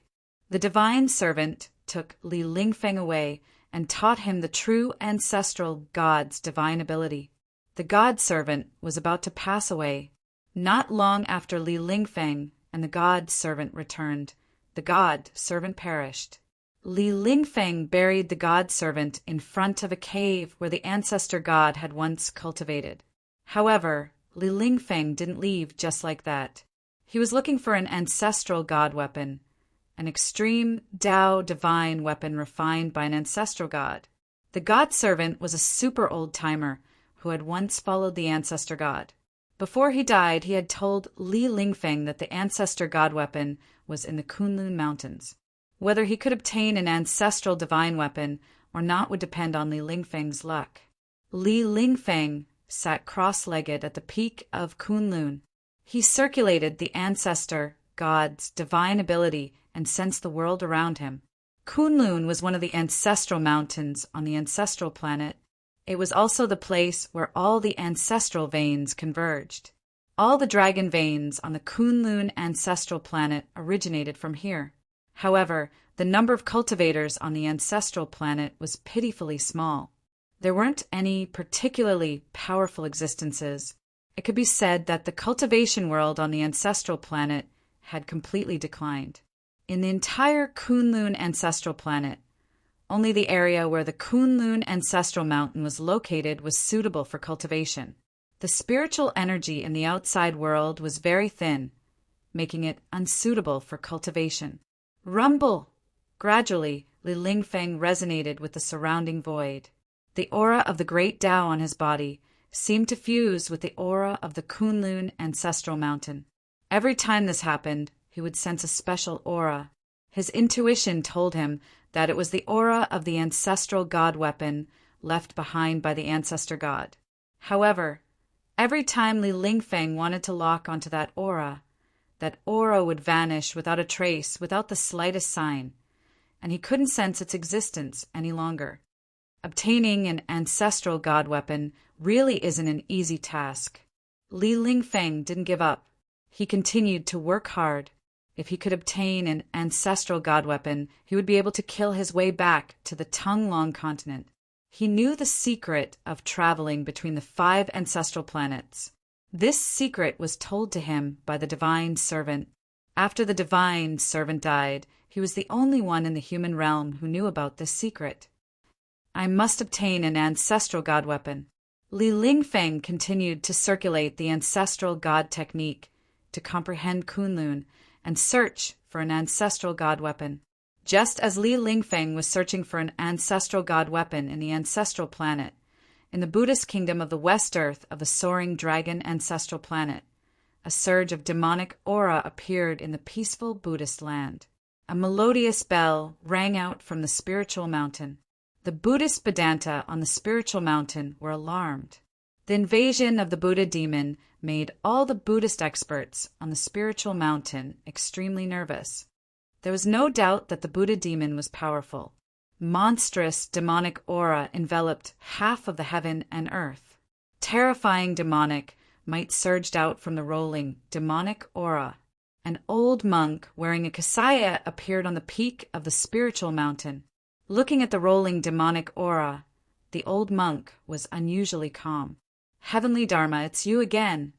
The divine servant took Li Lingfeng away and taught him the true ancestral god's divine ability. The god servant was about to pass away. Not long after Li Lingfeng and the god servant returned, the god servant perished. Li Lingfeng buried the god servant in front of a cave where the ancestor god had once cultivated. However, Li Lingfeng didn't leave just like that. He was looking for an ancestral god weapon, an extreme Tao divine weapon refined by an ancestral god. The god servant was a super old-timer who had once followed the ancestor god. Before he died, he had told Li Lingfeng that the ancestor god weapon was in the Kunlun Mountains. Whether he could obtain an ancestral divine weapon or not would depend on Li Lingfeng's luck. Li Lingfeng sat cross-legged at the peak of Kunlun. He circulated the ancestor god's divine ability and sensed the world around him. Kunlun was one of the ancestral mountains on the ancestral planet. It was also the place where all the ancestral veins converged. All the dragon veins on the Kunlun ancestral planet originated from here. However, the number of cultivators on the ancestral planet was pitifully small. There weren't any particularly powerful existences. It could be said that the cultivation world on the ancestral planet had completely declined. In the entire Kunlun ancestral planet, only the area where the Kunlun ancestral mountain was located was suitable for cultivation. The spiritual energy in the outside world was very thin, making it unsuitable for cultivation. Rumble! Gradually, Li Lingfeng resonated with the surrounding void. The aura of the great Tao on his body seemed to fuse with the aura of the Kunlun ancestral mountain. Every time this happened, he would sense a special aura. His intuition told him that it was the aura of the ancestral god weapon left behind by the ancestor god. However, every time Li Lingfeng wanted to lock onto that aura would vanish without a trace, without the slightest sign, and he couldn't sense its existence any longer. Obtaining an ancestral god weapon really isn't an easy task. Li Lingfeng didn't give up. He continued to work hard. If he could obtain an ancestral god weapon, he would be able to kill his way back to the Tonglong continent. He knew the secret of traveling between the 5 ancestral planets. This secret was told to him by the divine servant. After the divine servant died, he was the only one in the human realm who knew about this secret. I must obtain an ancestral god weapon. Li Lingfeng continued to circulate the ancestral god technique, to comprehend Kunlun, and search for an ancestral god weapon. Just as Li Lingfeng was searching for an ancestral god weapon in the ancestral planet, in the Buddhist kingdom of the West Earth of the soaring dragon ancestral planet, a surge of demonic aura appeared in the peaceful Buddhist land. A melodious bell rang out from the spiritual mountain. The Buddhist Vedanta on the spiritual mountain were alarmed. The invasion of the Buddha demon made all the Buddhist experts on the spiritual mountain extremely nervous. There was no doubt that the Buddha demon was powerful. Monstrous demonic aura enveloped half of the heaven and earth. Terrifying demonic might surged out from the rolling demonic aura. An old monk wearing a kasaya appeared on the peak of the spiritual mountain. Looking at the rolling demonic aura, the old monk was unusually calm. Heavenly Dharma, it's you again.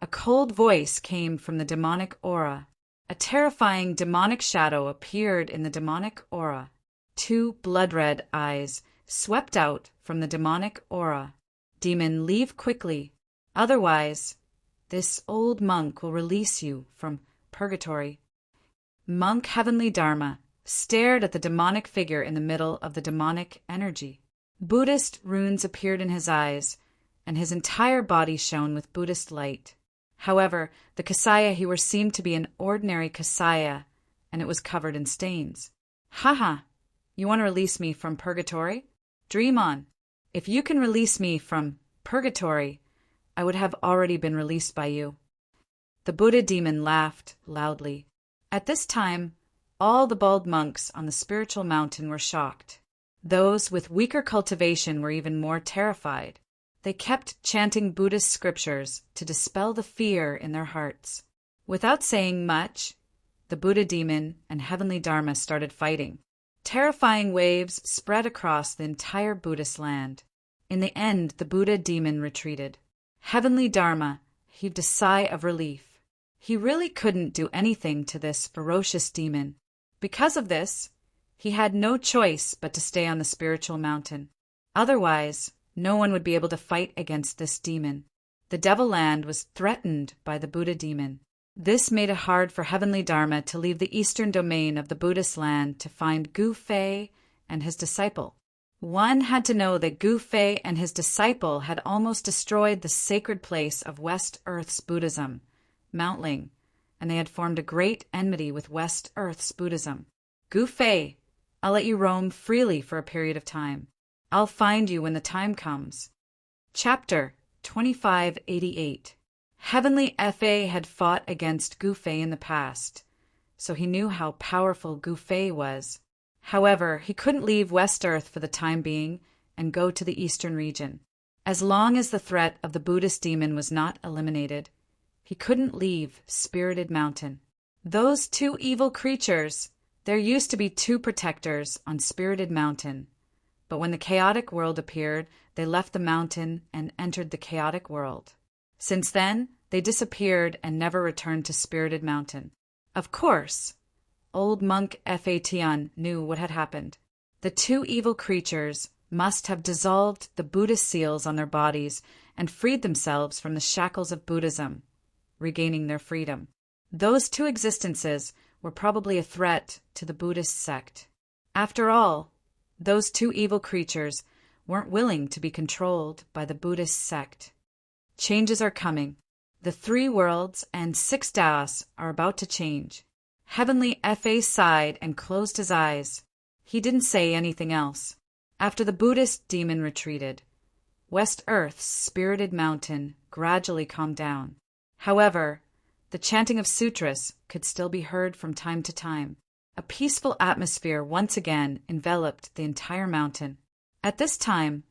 A cold voice came from the demonic aura. A terrifying demonic shadow appeared in the demonic aura. 2 blood-red eyes swept out from the demonic aura. Demon, leave quickly. Otherwise, this old monk will release you from purgatory. Monk Heavenly Dharma stared at the demonic figure in the middle of the demonic energy. Buddhist runes appeared in his eyes, and his entire body shone with Buddhist light. However, the kasaya he wore seemed to be an ordinary kasaya, and it was covered in stains. Haha, you want to release me from purgatory? Dream on. If you can release me from purgatory, I would have already been released by you. The Buddha demon laughed loudly. At this time, all the bald monks on the spiritual mountain were shocked. Those with weaker cultivation were even more terrified. They kept chanting Buddhist scriptures to dispel the fear in their hearts. Without saying much, the Buddha demon and Heavenly Dharma started fighting. Terrifying waves spread across the entire Buddhist land. In the end, the Buddha demon retreated. Heavenly Dharma heaved a sigh of relief. He really couldn't do anything to this ferocious demon. Because of this, he had no choice but to stay on the spiritual mountain. Otherwise, no one would be able to fight against this demon. The Devil Land was threatened by the Buddha demon. This made it hard for Heavenly Dharma to leave the eastern domain of the Buddhist land to find Gu Fei and his disciple. One had to know that Gu Fei and his disciple had almost destroyed the sacred place of West Earth's Buddhism, Mount Ling, and they had formed a great enmity with West Earth's Buddhism. Gu Fei, I'll let you roam freely for a period of time. I'll find you when the time comes. Chapter 2588. Heavenly Fa had fought against Gu Fei in the past, so he knew how powerful Gu Fei was. However, he couldn't leave West Earth for the time being and go to the eastern region. As long as the threat of the Buddhist demon was not eliminated, he couldn't leave Spirited Mountain. Those 2 evil creatures, there used to be 2 protectors on Spirited Mountain. But when the chaotic world appeared, they left the mountain and entered the chaotic world. Since then, they disappeared and never returned to Spirited Mountain. Of course, old monk Fa Tian knew what had happened. The 2 evil creatures must have dissolved the Buddhist seals on their bodies and freed themselves from the shackles of Buddhism, regaining their freedom. Those 2 existences were probably a threat to the Buddhist sect. After all, those 2 evil creatures weren't willing to be controlled by the Buddhist sect. Changes are coming. The 3 worlds and 6 Taos are about to change. Heavenly Fa sighed and closed his eyes. He didn't say anything else. After the Buddhist demon retreated, West Earth's Spirited Mountain gradually calmed down. However, the chanting of sutras could still be heard from time to time. A peaceful atmosphere once again enveloped the entire mountain. At this time,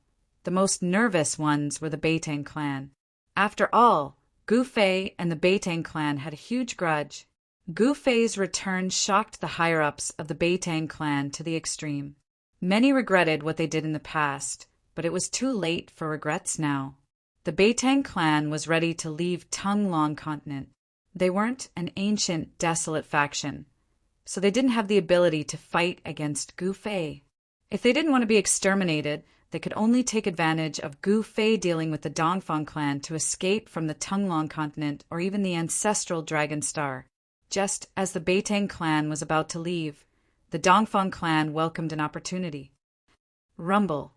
the most nervous ones were the Beitang clan. After all, Gu Fei and the Beitang clan had a huge grudge. Gu Fei's return shocked the higher-ups of the Beitang clan to the extreme. Many regretted what they did in the past, but it was too late for regrets now. The Beitang clan was ready to leave Tunglong continent. They weren't an ancient, desolate faction, so they didn't have the ability to fight against Gu Fei. If they didn't want to be exterminated, they could only take advantage of Gu Fei dealing with the Dongfang clan to escape from the Tunglong continent or even the ancestral Dragon Star. Just as the Beitang clan was about to leave, the Dongfang clan welcomed an opportunity. Rumble.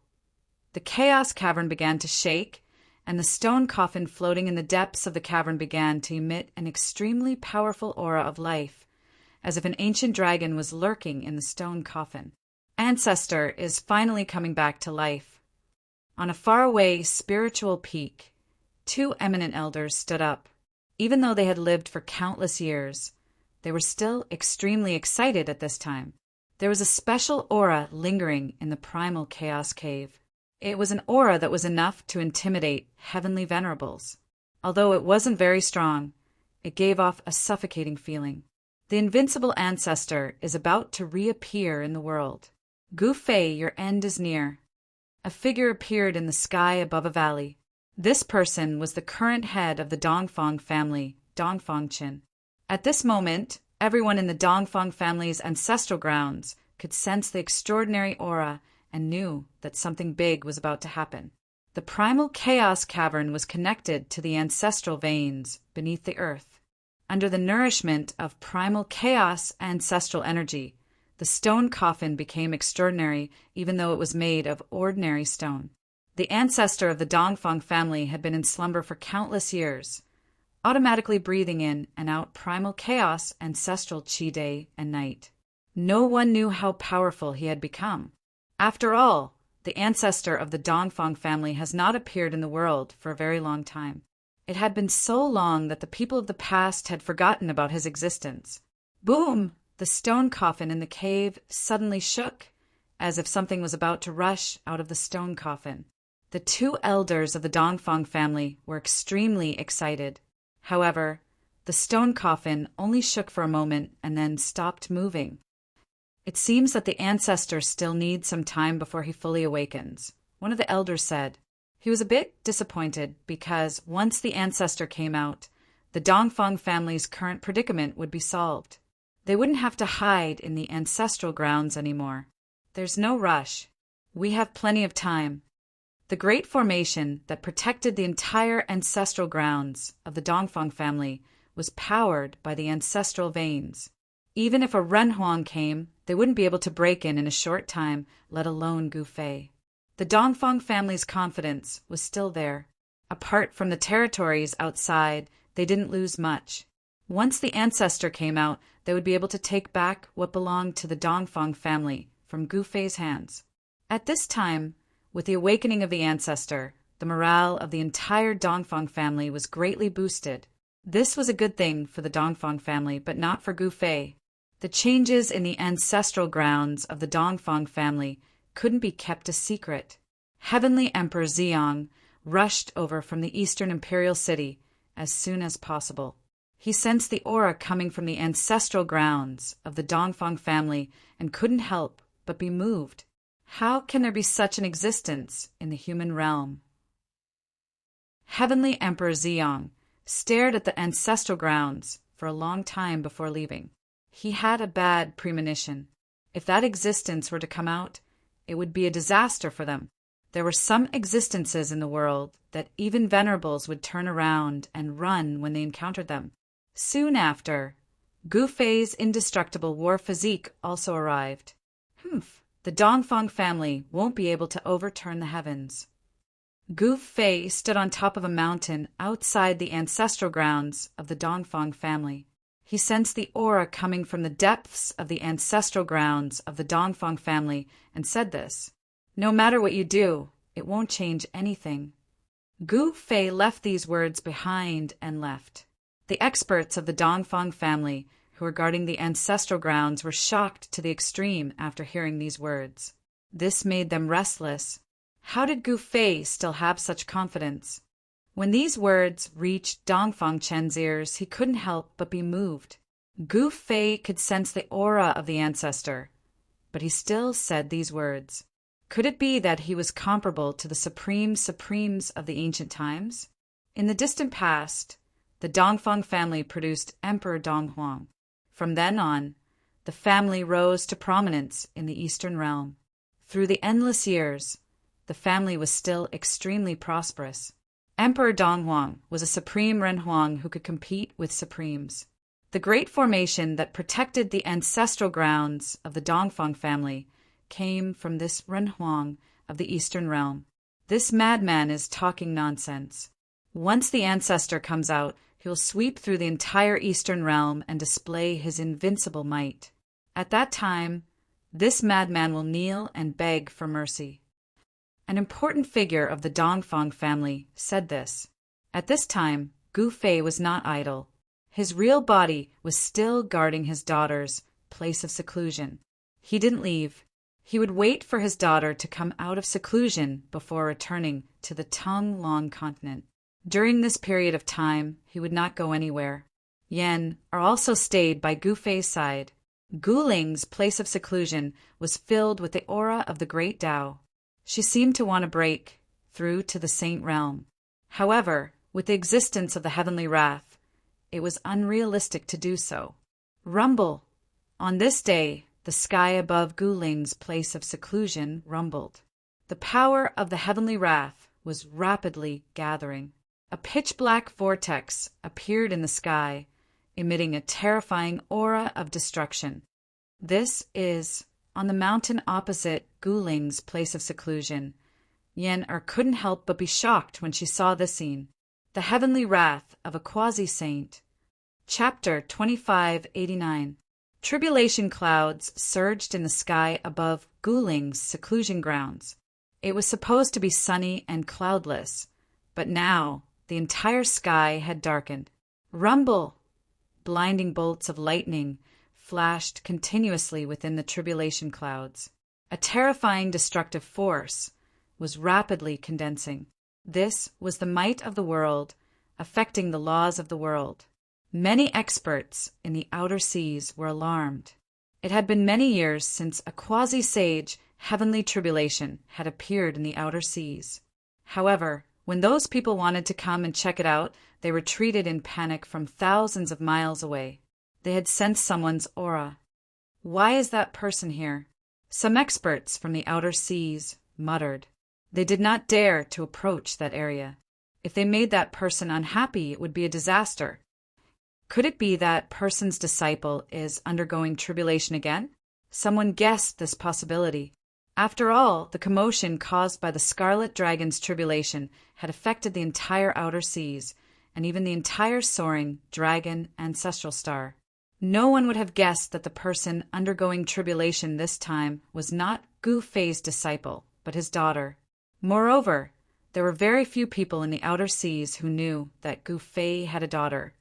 The Chaos Cavern began to shake, and the stone coffin floating in the depths of the cavern began to emit an extremely powerful aura of life, as if an ancient dragon was lurking in the stone coffin. Ancestor is finally coming back to life. On a faraway spiritual peak, two eminent elders stood up. Even though they had lived for countless years, they were still extremely excited at this time. There was a special aura lingering in the primal chaos cave. It was an aura that was enough to intimidate heavenly venerables. Although it wasn't very strong, it gave off a suffocating feeling. The invincible ancestor is about to reappear in the world. Gu Fei, your end is near. A figure appeared in the sky above a valley. This person was the current head of the Dongfang family, Dongfang Qin. At this moment, everyone in the Dongfang family's ancestral grounds could sense the extraordinary aura and knew that something big was about to happen. The primal chaos cavern was connected to the ancestral veins beneath the earth. Under the nourishment of primal chaos ancestral energy, the stone coffin became extraordinary even though it was made of ordinary stone. The ancestor of the Dongfang family had been in slumber for countless years, automatically breathing in and out primal chaos ancestral qi day and night. No one knew how powerful he had become. After all, the ancestor of the Dongfang family has not appeared in the world for a very long time. It had been so long that the people of the past had forgotten about his existence. Boom! The stone coffin in the cave suddenly shook, as if something was about to rush out of the stone coffin. The two elders of the Dongfang family were extremely excited. However, the stone coffin only shook for a moment and then stopped moving. It seems that the ancestor still needs some time before he fully awakens, one of the elders said. He was a bit disappointed because once the ancestor came out, the Dongfang family's current predicament would be solved. They wouldn't have to hide in the ancestral grounds anymore. There's no rush. We have plenty of time. The great formation that protected the entire ancestral grounds of the Dongfang family was powered by the ancestral veins. Even if a Renhuang came, they wouldn't be able to break in a short time, let alone Gu Fei. The Dongfang family's confidence was still there. Apart from the territories outside, they didn't lose much. Once the ancestor came out, they would be able to take back what belonged to the Dongfang family from Gu Fei's hands. At this time, with the awakening of the ancestor, the morale of the entire Dongfang family was greatly boosted. This was a good thing for the Dongfang family, but not for Gu Fei. The changes in the ancestral grounds of the Dongfang family couldn't be kept a secret. Heavenly Emperor Ziyang rushed over from the Eastern Imperial City as soon as possible. He sensed the aura coming from the ancestral grounds of the Dongfang family and couldn't help but be moved. How can there be such an existence in the human realm? Heavenly Emperor Ziyang stared at the ancestral grounds for a long time before leaving. He had a bad premonition. If that existence were to come out, it would be a disaster for them. There were some existences in the world that even venerables would turn around and run when they encountered them. Soon after, Gu Fei's indestructible war physique also arrived. The Dongfang family won't be able to overturn the heavens. Gu Fei stood on top of a mountain outside the ancestral grounds of the Dongfang family. He sensed the aura coming from the depths of the ancestral grounds of the Dongfang family and said this: "No matter what you do, it won't change anything." Gu Fei left these words behind and left. The experts of the Dongfang family who were guarding the ancestral grounds were shocked to the extreme after hearing these words. This made them restless. How did Gu Fei still have such confidence? When these words reached Dongfang Chen's ears, he couldn't help but be moved. Gu Fei could sense the aura of the ancestor, but he still said these words. Could it be that he was comparable to the supremes of the ancient times? In the distant past, the Dongfang family produced Emperor Donghuang. From then on, the family rose to prominence in the Eastern realm. Through the endless years, the family was still extremely prosperous. Emperor Donghuang was a supreme Renhuang who could compete with supremes. The great formation that protected the ancestral grounds of the Dongfang family came from this Renhuang of the Eastern realm. This madman is talking nonsense. Once the ancestor comes out, he will sweep through the entire Eastern realm and display his invincible might. At that time, this madman will kneel and beg for mercy. An important figure of the Dongfang family said this. At this time, Gu Fei was not idle. His real body was still guarding his daughter's place of seclusion. He didn't leave. He would wait for his daughter to come out of seclusion before returning to the Tonglong continent. During this period of time, he would not go anywhere. Yan also stayed by Gu Fei's side. Guling's place of seclusion was filled with the aura of the great Tao. She seemed to want to break through to the saint realm. However, with the existence of the heavenly wrath, it was unrealistic to do so. Rumble! On this day, the sky above Guling's place of seclusion rumbled. The power of the heavenly wrath was rapidly gathering. A pitch-black vortex appeared in the sky, emitting a terrifying aura of destruction. This is on the mountain opposite Guling's place of seclusion. Yen-er couldn't help but be shocked when she saw this scene. The heavenly wrath of a quasi-saint. Chapter 2589. Tribulation clouds surged in the sky above Guling's seclusion grounds. It was supposed to be sunny and cloudless, but now the entire sky had darkened. Rumble! Blinding bolts of lightning flashed continuously within the tribulation clouds. A terrifying destructive force was rapidly condensing. This was the might of the world, affecting the laws of the world. Many experts in the outer seas were alarmed. It had been many years since a quasi-sage heavenly tribulation had appeared in the outer seas. However, when those people wanted to come and check it out, they retreated in panic from thousands of miles away. They had sensed someone's aura. Why is that person here? Some experts from the outer seas muttered. They did not dare to approach that area. If they made that person unhappy, it would be a disaster. Could it be that person's disciple is undergoing tribulation again? Someone guessed this possibility. After all, the commotion caused by the Scarlet Dragon's tribulation had affected the entire outer seas, and even the entire soaring dragon ancestral star. No one would have guessed that the person undergoing tribulation this time was not Gu Fei's disciple, but his daughter. Moreover, there were very few people in the outer seas who knew that Gu Fei had a daughter.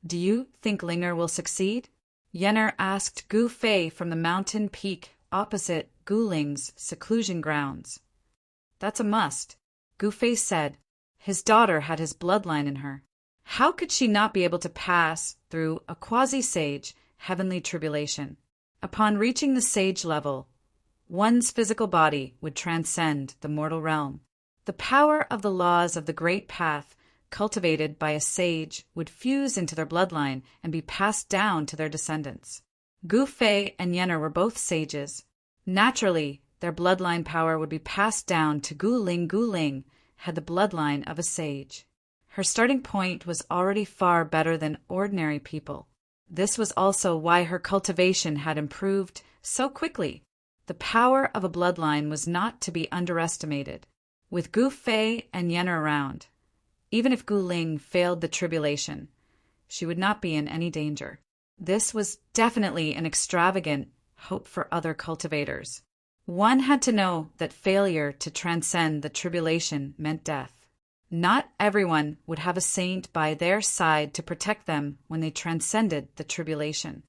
Do you think Linger will succeed? Yenner asked Gu Fei from the mountain peak opposite Guling's seclusion grounds. That's a must, Gu Fei said. His daughter had his bloodline in her. How could she not be able to pass through a quasi-sage heavenly tribulation? Upon reaching the sage level, one's physical body would transcend the mortal realm. The power of the laws of the great path cultivated by a sage would fuse into their bloodline and be passed down to their descendants. Gu Fei and Yenner were both sages. Naturally, their bloodline power would be passed down to Guling. Guling had the bloodline of a sage. Her starting point was already far better than ordinary people. This was also why her cultivation had improved so quickly. The power of a bloodline was not to be underestimated. With Gu Fei and Yenner around, even if Guling failed the tribulation, she would not be in any danger. This was definitely an extravagant hope for other cultivators. One had to know that failure to transcend the tribulation meant death. Not everyone would have a saint by their side to protect them when they transcended the tribulation.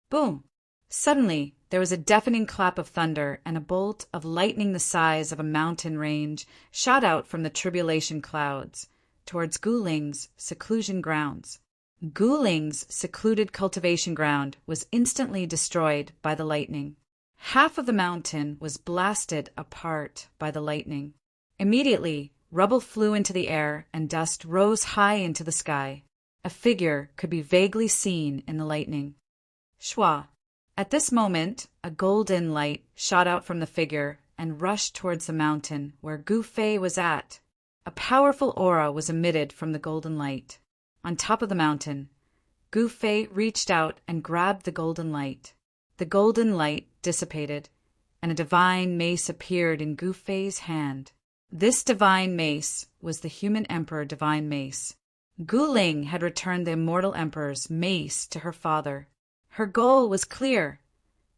Boom! Suddenly, there was a deafening clap of thunder, and a bolt of lightning the size of a mountain range shot out from the tribulation clouds. towards Guling's seclusion grounds. Guling's secluded cultivation ground was instantly destroyed by the lightning. Half of the mountain was blasted apart by the lightning. Immediately, rubble flew into the air and dust rose high into the sky. A figure could be vaguely seen in the lightning. Shwa. At this moment, a golden light shot out from the figure and rushed towards the mountain where Gu Fei was at. A powerful aura was emitted from the golden light. On top of the mountain, Gu Fei reached out and grabbed the golden light. The golden light dissipated, and a divine mace appeared in Gu Fei's hand. This divine mace was the human emperor divine mace. Guling had returned the immortal emperor's mace to her father. Her goal was clear.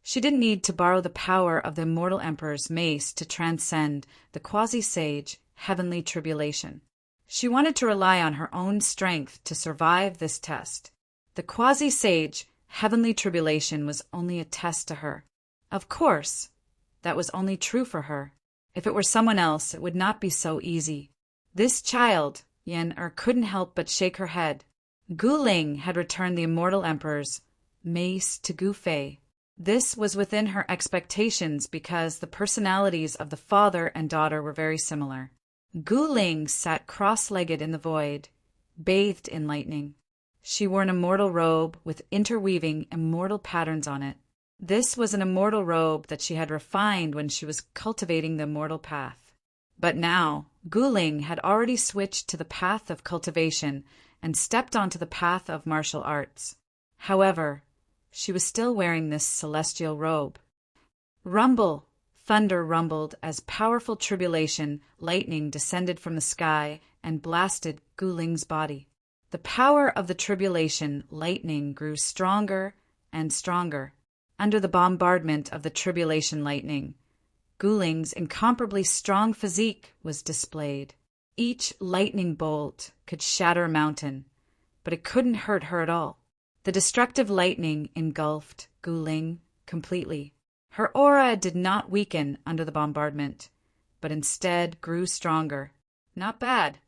She didn't need to borrow the power of the immortal emperor's mace to transcend the quasi-sage heavenly tribulation. She wanted to rely on her own strength to survive this test. The quasi-sage heavenly tribulation was only a test to her. Of course, that was only true for her. If it were someone else, it would not be so easy. This child, Yen-Er, couldn't help but shake her head. Guling had returned the immortal emperor's mace to Gu Fei. This was within her expectations because the personalities of the father and daughter were very similar. Guling sat cross-legged in the void, bathed in lightning. She wore an immortal robe with interweaving immortal patterns on it. This was an immortal robe that she had refined when she was cultivating the immortal path. But now, Guling had already switched to the path of cultivation and stepped onto the path of martial arts. However, she was still wearing this celestial robe. Rumble! Thunder rumbled as powerful tribulation lightning descended from the sky and blasted Guling's body. The power of the tribulation lightning grew stronger and stronger. Under the bombardment of the tribulation lightning, Guling's incomparably strong physique was displayed. Each lightning bolt could shatter a mountain, but it couldn't hurt her at all. The destructive lightning engulfed Guling completely. Her aura did not weaken under the bombardment, but instead grew stronger. Not bad.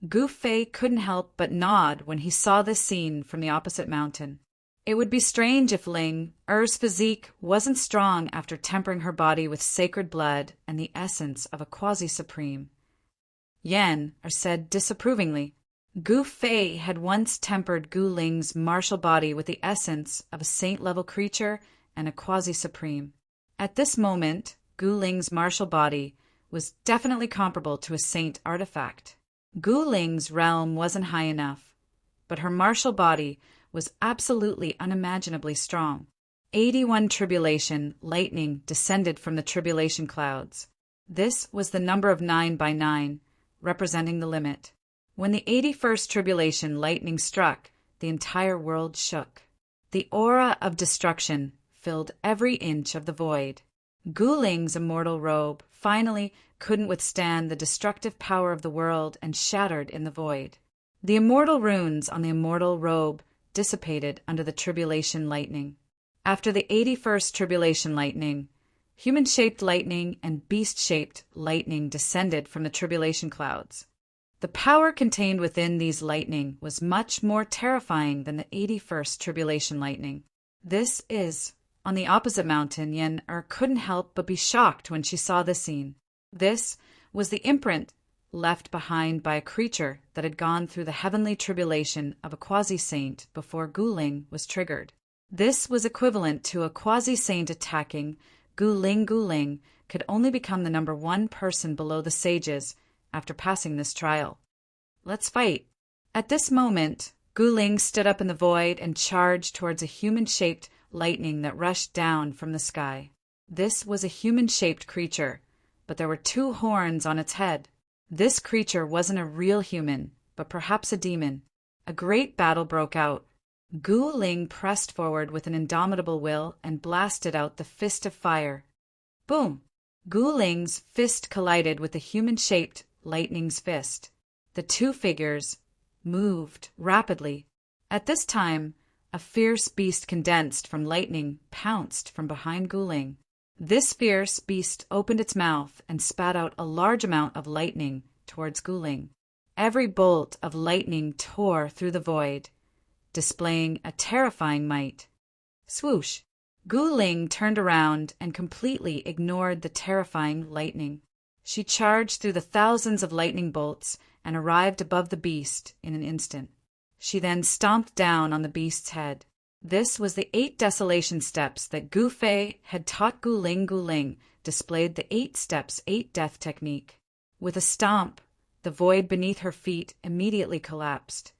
Gu Fei couldn't help but nod when he saw this scene from the opposite mountain. It would be strange if Ling-Er's physique wasn't strong after tempering her body with sacred blood and the essence of a quasi-supreme. Yen-Er said disapprovingly, Gu Fei had once tempered Gu Ling's martial body with the essence of a saint-level creature and a quasi-supreme. At this moment, Gu Ling's martial body was definitely comparable to a saint artifact. Gu Ling's realm wasn't high enough, but her martial body was absolutely unimaginably strong. 81 tribulation lightning descended from the tribulation clouds. This was the number of 9 by 9, representing the limit. When the 81st tribulation lightning struck, the entire world shook. The aura of destruction filled every inch of the void. Guling's immortal robe finally couldn't withstand the destructive power of the world and shattered in the void. The immortal runes on the immortal robe dissipated under the tribulation lightning. After the 81st tribulation lightning, human-shaped lightning and beast-shaped lightning descended from the tribulation clouds. The power contained within these lightning was much more terrifying than the 81st tribulation lightning. This is, on the opposite mountain, Yen-Er couldn't help but be shocked when she saw this scene. This was the imprint left behind by a creature that had gone through the heavenly tribulation of a quasi-saint before Guling was triggered. This was equivalent to a quasi-saint attacking Guling. Guling could only become the number 1 person below the sages after passing this trial. Let's fight. At this moment, Guling stood up in the void and charged towards a human-shaped lightning that rushed down from the sky. This was a human-shaped creature, but there were 2 horns on its head. This creature wasn't a real human, but perhaps a demon. A great battle broke out. Guling pressed forward with an indomitable will and blasted out the fist of fire. Boom! Guling's fist collided with the human-shaped lightning's fist. The 2 figures moved rapidly. At this time, a fierce beast condensed from lightning pounced from behind Guling. This fierce beast opened its mouth and spat out a large amount of lightning towards Guling. Every bolt of lightning tore through the void, displaying a terrifying might. Swoosh! Gu Ling turned around and completely ignored the terrifying lightning. She charged through the thousands of lightning bolts and arrived above the beast in an instant. She then stomped down on the beast's head. This was the 8 desolation steps that Gu Fei had taught Gu Ling. Gu Ling displayed the 8 steps, 8 death technique. With a stomp, the void beneath her feet immediately collapsed.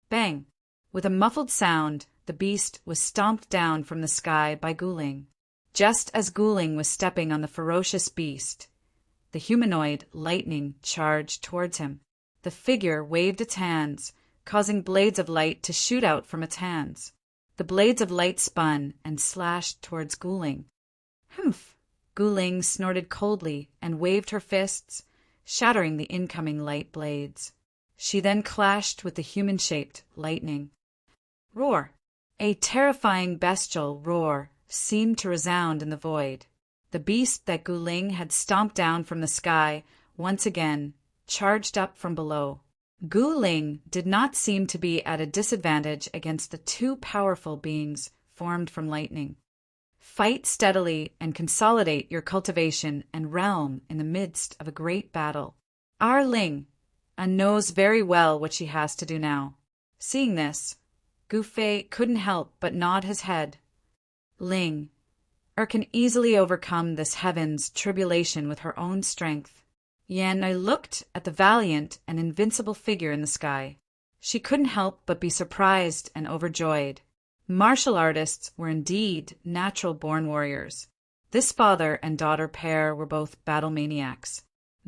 Bang! With a muffled sound, the beast was stomped down from the sky by Gu Ling. Just as Gu Ling was stepping on the ferocious beast, the humanoid lightning charged towards him. The figure waved its hands, causing blades of light to shoot out from its hands. The blades of light spun and slashed towards Gu Ling. Humph! Gu Ling snorted coldly and waved her fists, shattering the incoming light blades. She then clashed with the human-shaped lightning. Roar! A terrifying bestial roar seemed to resound in the void. The beast that Gu Ling had stomped down from the sky once again charged up from below. Gu Ling did not seem to be at a disadvantage against the 2 powerful beings formed from lightning. Fight steadily and consolidate your cultivation and realm in the midst of a great battle. Our Ling knows very well what she has to do now. Seeing this, Gu Fei couldn't help but nod his head. Ling can easily overcome this heaven's tribulation with her own strength. Yan looked at the valiant and invincible figure in the sky. She couldn't help but be surprised and overjoyed. Martial artists were indeed natural-born warriors. This father and daughter pair were both battle maniacs.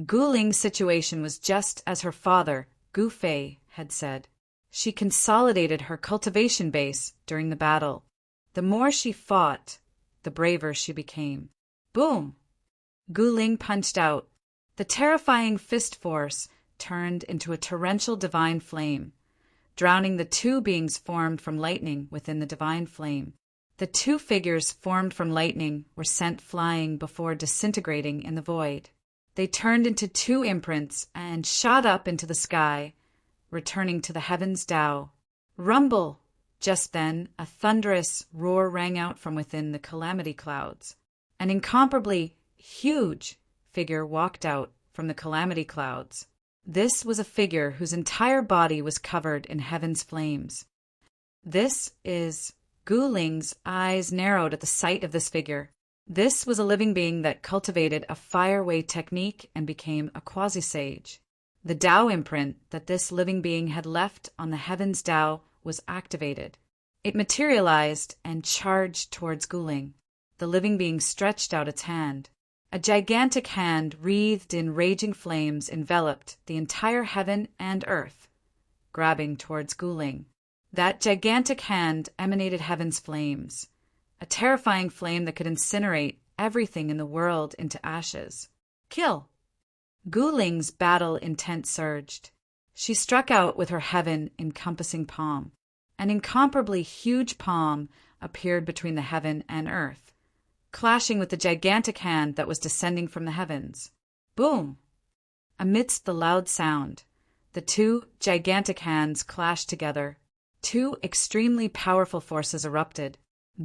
Gu Ling's situation was just as her father, Gu Fei, had said. She consolidated her cultivation base during the battle. The more she fought, the braver she became. Boom! Gu Ling punched out. The terrifying fist force turned into a torrential divine flame, drowning the 2 beings formed from lightning within the divine flame. The 2 figures formed from lightning were sent flying before disintegrating in the void. They turned into 2 imprints and shot up into the sky, returning to the heavens' Tao. Rumble! Just then, a thunderous roar rang out from within the calamity clouds. An incomparably huge figure walked out from the calamity clouds. This was a figure whose entire body was covered in heaven's flames. This is... Gu Ling's eyes narrowed at the sight of this figure. This was a living being that cultivated a fire-way technique and became a quasi-sage. The Tao imprint that this living being had left on the heaven's Tao was activated. It materialized and charged towards Gu Ling. The living being stretched out its hand. A gigantic hand wreathed in raging flames enveloped the entire heaven and earth, grabbing towards Gu Ling. That gigantic hand emanated heaven's flames, a terrifying flame that could incinerate everything in the world into ashes. Kill! Gu Ling's battle intent surged. She struck out with her heaven-encompassing palm. An incomparably huge palm appeared between the heaven and earth, clashing with the gigantic hand that was descending from the heavens. Boom! Amidst the loud sound, the 2 gigantic hands clashed together. 2 extremely powerful forces erupted.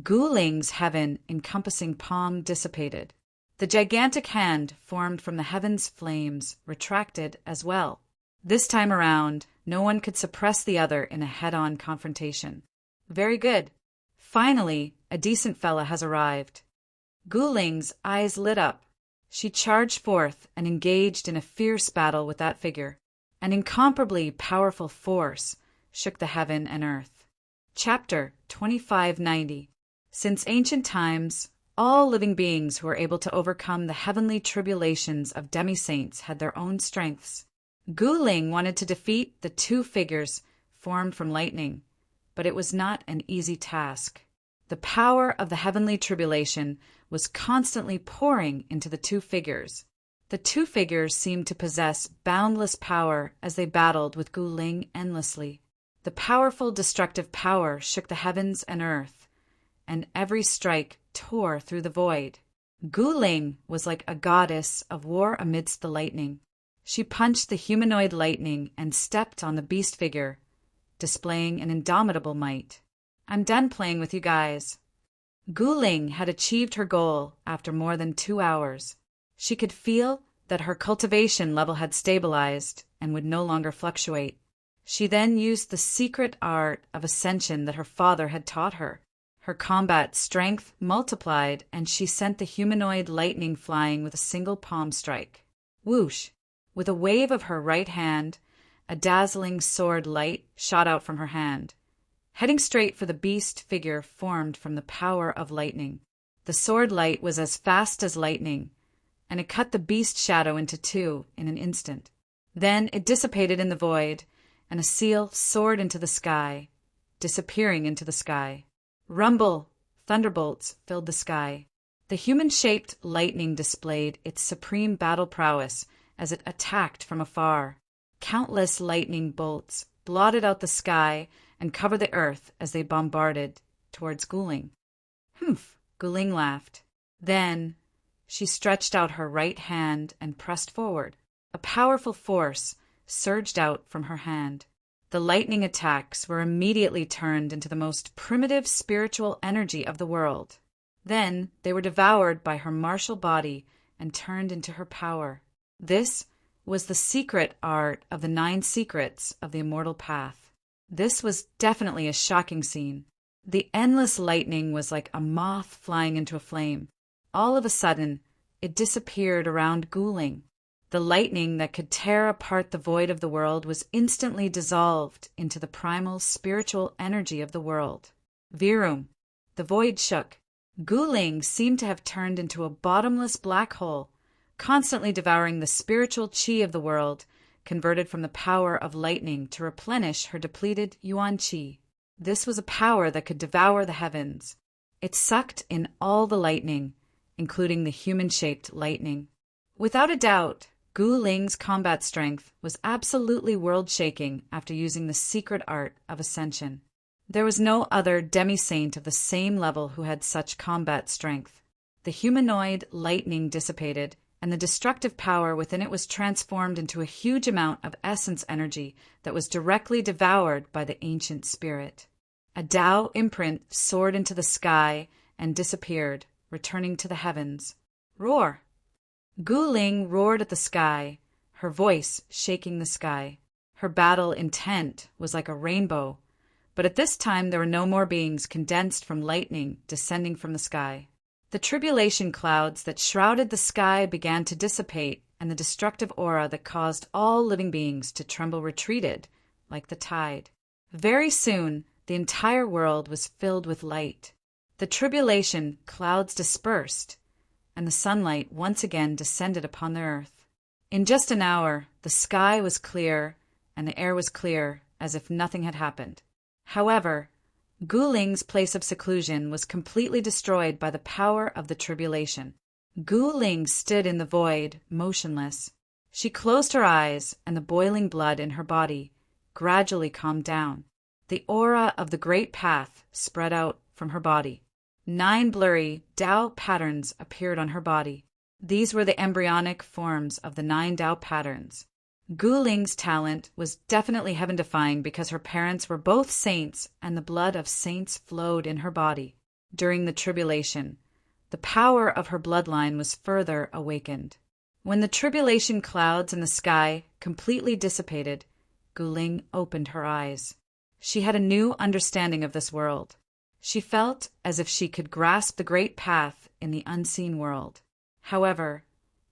Gu Ling's heaven-encompassing palm dissipated. The gigantic hand formed from the heaven's flames retracted as well. This time around, no one could suppress the other in a head-on confrontation. Very good. Finally, a decent fella has arrived. Gu Ling's eyes lit up. She charged forth and engaged in a fierce battle with that figure. An incomparably powerful force shook the heaven and earth. Chapter 2590. Since ancient times, all living beings who were able to overcome the heavenly tribulations of demi-saints had their own strengths. Gu Ling wanted to defeat the 2 figures formed from lightning, but it was not an easy task. The power of the heavenly tribulation was constantly pouring into the 2 figures. The 2 figures seemed to possess boundless power as they battled with Gu Ling endlessly. The powerful destructive power shook the heavens and earth, and every strike tore through the void. Gu Ling was like a goddess of war amidst the lightning. She punched the humanoid lightning and stepped on the beast figure, displaying an indomitable might. "I'm done playing with you guys." Guling had achieved her goal after more than 2 hours. She could feel that her cultivation level had stabilized and would no longer fluctuate. She then used the secret art of ascension that her father had taught her. Her combat strength multiplied, and she sent the humanoid lightning flying with a single palm strike. Whoosh! With a wave of her right hand, a dazzling sword light shot out from her hand, heading straight for the beast figure formed from the power of lightning. The sword light was as fast as lightning, and it cut the beast shadow into 2 in an instant. Then it dissipated in the void, and a seal soared into the sky, disappearing into the sky. Rumble! Thunderbolts filled the sky. The human-shaped lightning displayed its supreme battle prowess as it attacked from afar. Countless lightning bolts blotted out the sky and covered the earth as they bombarded towards Guling. "Humph!" Guling laughed. Then she stretched out her right hand and pressed forward. A powerful force surged out from her hand. The lightning attacks were immediately turned into the most primitive spiritual energy of the world. Then they were devoured by her martial body and turned into her power. This was the secret art of the 9 secrets of the immortal path. This was definitely a shocking scene. The endless lightning was like a moth flying into a flame. All of a sudden, it disappeared around Guling. The lightning that could tear apart the void of the world was instantly dissolved into the primal spiritual energy of the world. Virum! The void shook. Guling seemed to have turned into a bottomless black hole, constantly devouring the spiritual qi of the world, converted from the power of lightning to replenish her depleted yuan qi. This was a power that could devour the heavens. It sucked in all the lightning, including the human-shaped lightning. Without a doubt, Guling's combat strength was absolutely world-shaking after using the secret art of ascension. There was no other demi-saint of the same level who had such combat strength. The humanoid lightning dissipated, and the destructive power within it was transformed into a huge amount of essence energy that was directly devoured by the ancient spirit. A Tao imprint soared into the sky and disappeared, returning to the heavens. Roar! Guling roared at the sky, her voice shaking the sky. Her battle intent was like a rainbow, but at this time there were no more beings condensed from lightning descending from the sky. The tribulation clouds that shrouded the sky began to dissipate, and the destructive aura that caused all living beings to tremble retreated, like the tide. Very soon, the entire world was filled with light. The tribulation clouds dispersed, and the sunlight once again descended upon the earth. In just an hour, the sky was clear, and the air was clear, as if nothing had happened. However, Guling's place of seclusion was completely destroyed by the power of the tribulation. Guling stood in the void, motionless. She closed her eyes, and the boiling blood in her body gradually calmed down. The aura of the great path spread out from her body. 9 blurry Tao patterns appeared on her body. These were the embryonic forms of the 9 Tao patterns. Guling's talent was definitely heaven-defying because her parents were both saints and the blood of saints flowed in her body. During the tribulation, the power of her bloodline was further awakened. When the tribulation clouds in the sky completely dissipated, Guling opened her eyes. She had a new understanding of this world. She felt as if she could grasp the great path in the unseen world. However,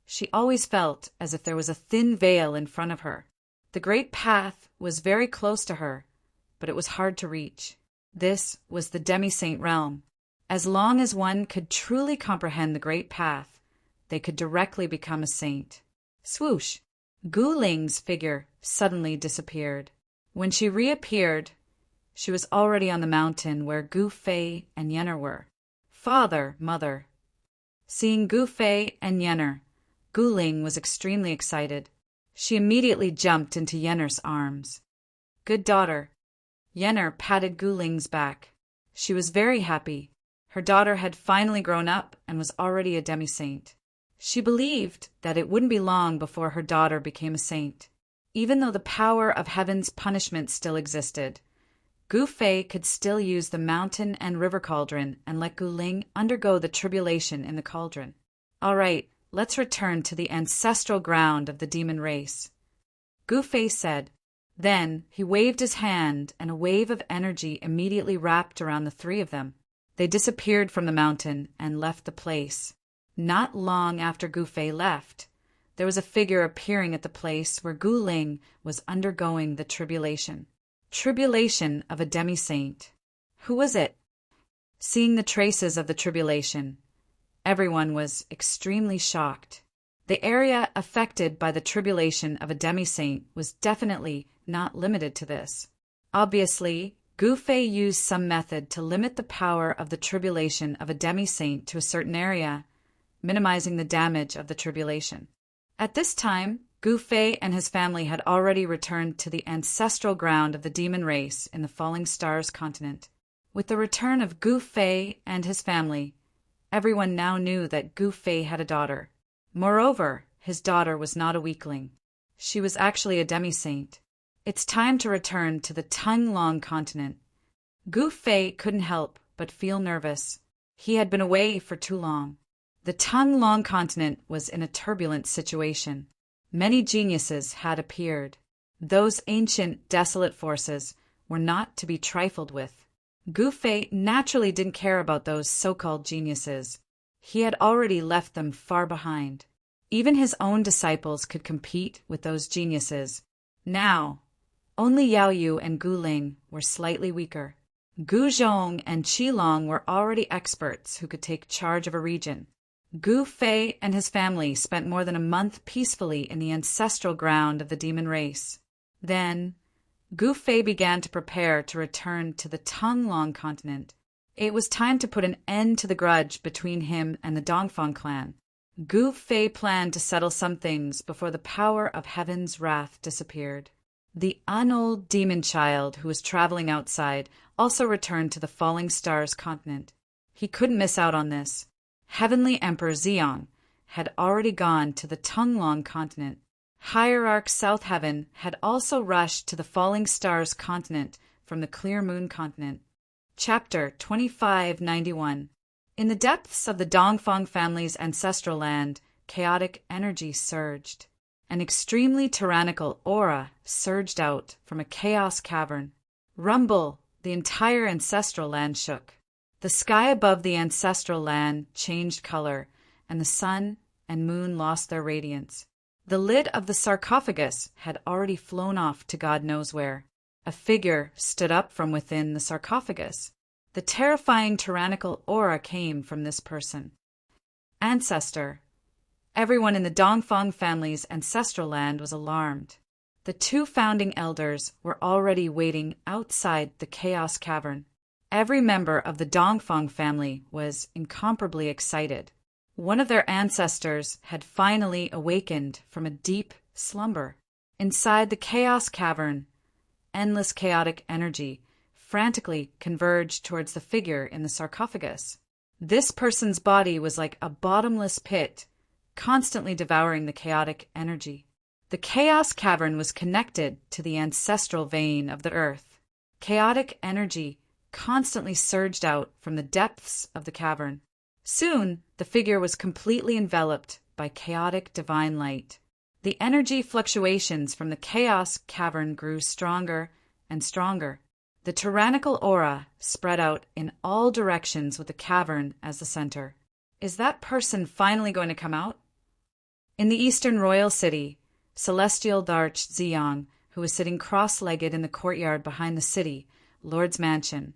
she always felt as if there was a thin veil in front of her. The great path was very close to her, but it was hard to reach. This was the demi-saint realm. As long as one could truly comprehend the great path, they could directly become a saint. Swoosh! Guling's figure suddenly disappeared. When she reappeared, she was already on the mountain where Gu Fei and Yenner were. Father, mother. Seeing Gu Fei and Yenner, Guling was extremely excited. She immediately jumped into Yenner's arms. Good daughter. Yenner patted Guling's back. She was very happy. Her daughter had finally grown up and was already a demi-saint. She believed that it wouldn't be long before her daughter became a saint. Even though the power of heaven's punishment still existed, Gu Fei could still use the mountain and river cauldron and let Gu Ling undergo the tribulation in the cauldron. All right, let's return to the ancestral ground of the demon race, Gu Fei said. Then he waved his hand, and a wave of energy immediately wrapped around the three of them. They disappeared from the mountain and left the place. Not long after Gu Fei left, there was a figure appearing at the place where Gu Ling was undergoing the tribulation. Tribulation of a demi-saint. Who was it? Seeing the traces of the tribulation, everyone was extremely shocked. The area affected by the tribulation of a demi-saint was definitely not limited to this. Obviously, Gu Fei used some method to limit the power of the tribulation of a demi-saint to a certain area, minimizing the damage of the tribulation. At this time, Gu Fei and his family had already returned to the ancestral ground of the demon race in the Falling Stars continent. With the return of Gu Fei and his family, everyone now knew that Gu Fei had a daughter. Moreover, his daughter was not a weakling. She was actually a demi-saint. It's time to return to the Tongue-Long continent. Gu Fei couldn't help but feel nervous. He had been away for too long. The Tongue-Long continent was in a turbulent situation. Many geniuses had appeared. Those ancient, desolate forces were not to be trifled with. Gu Fei naturally didn't care about those so-called geniuses. He had already left them far behind. Even his own disciples could compete with those geniuses. Now, only Yao Yu and Gu Ling were slightly weaker. Gu Zhong and Qi Long were already experts who could take charge of a region. Gu Fei and his family spent more than a month peacefully in the ancestral ground of the demon race. Then, Gu Fei began to prepare to return to the Tongue-Long continent. It was time to put an end to the grudge between him and the Dongfang clan. Gu Fei planned to settle some things before the power of heaven's wrath disappeared. The unold demon child who was traveling outside also returned to the Falling Stars continent. He couldn't miss out on this. Heavenly Emperor Xiong had already gone to the Tongue-Long continent. Hierarch South Heaven had also rushed to the Falling Stars continent from the Clear Moon continent. Chapter 2591. In the depths of the Dongfang family's ancestral land, chaotic energy surged. An extremely tyrannical aura surged out from a chaos cavern. Rumble, the entire ancestral land shook. The sky above the ancestral land changed color, and the sun and moon lost their radiance. The lid of the sarcophagus had already flown off to God knows where. A figure stood up from within the sarcophagus. The terrifying tyrannical aura came from this person. Ancestor. Everyone in the Dongfang family's ancestral land was alarmed. The two founding elders were already waiting outside the chaos cavern. Every member of the Dongfang family was incomparably excited. One of their ancestors had finally awakened from a deep slumber. Inside the chaos cavern, endless chaotic energy frantically converged towards the figure in the sarcophagus. This person's body was like a bottomless pit, constantly devouring the chaotic energy. The chaos cavern was connected to the ancestral vein of the earth. Chaotic energy constantly surged out from the depths of the cavern. Soon, the figure was completely enveloped by chaotic divine light. The energy fluctuations from the chaos cavern grew stronger and stronger. The tyrannical aura spread out in all directions with the cavern as the center. Is that person finally going to come out? In the eastern royal city, Celestial Darch Ziyang, who was sitting cross-legged in the courtyard behind the city, Lord's mansion,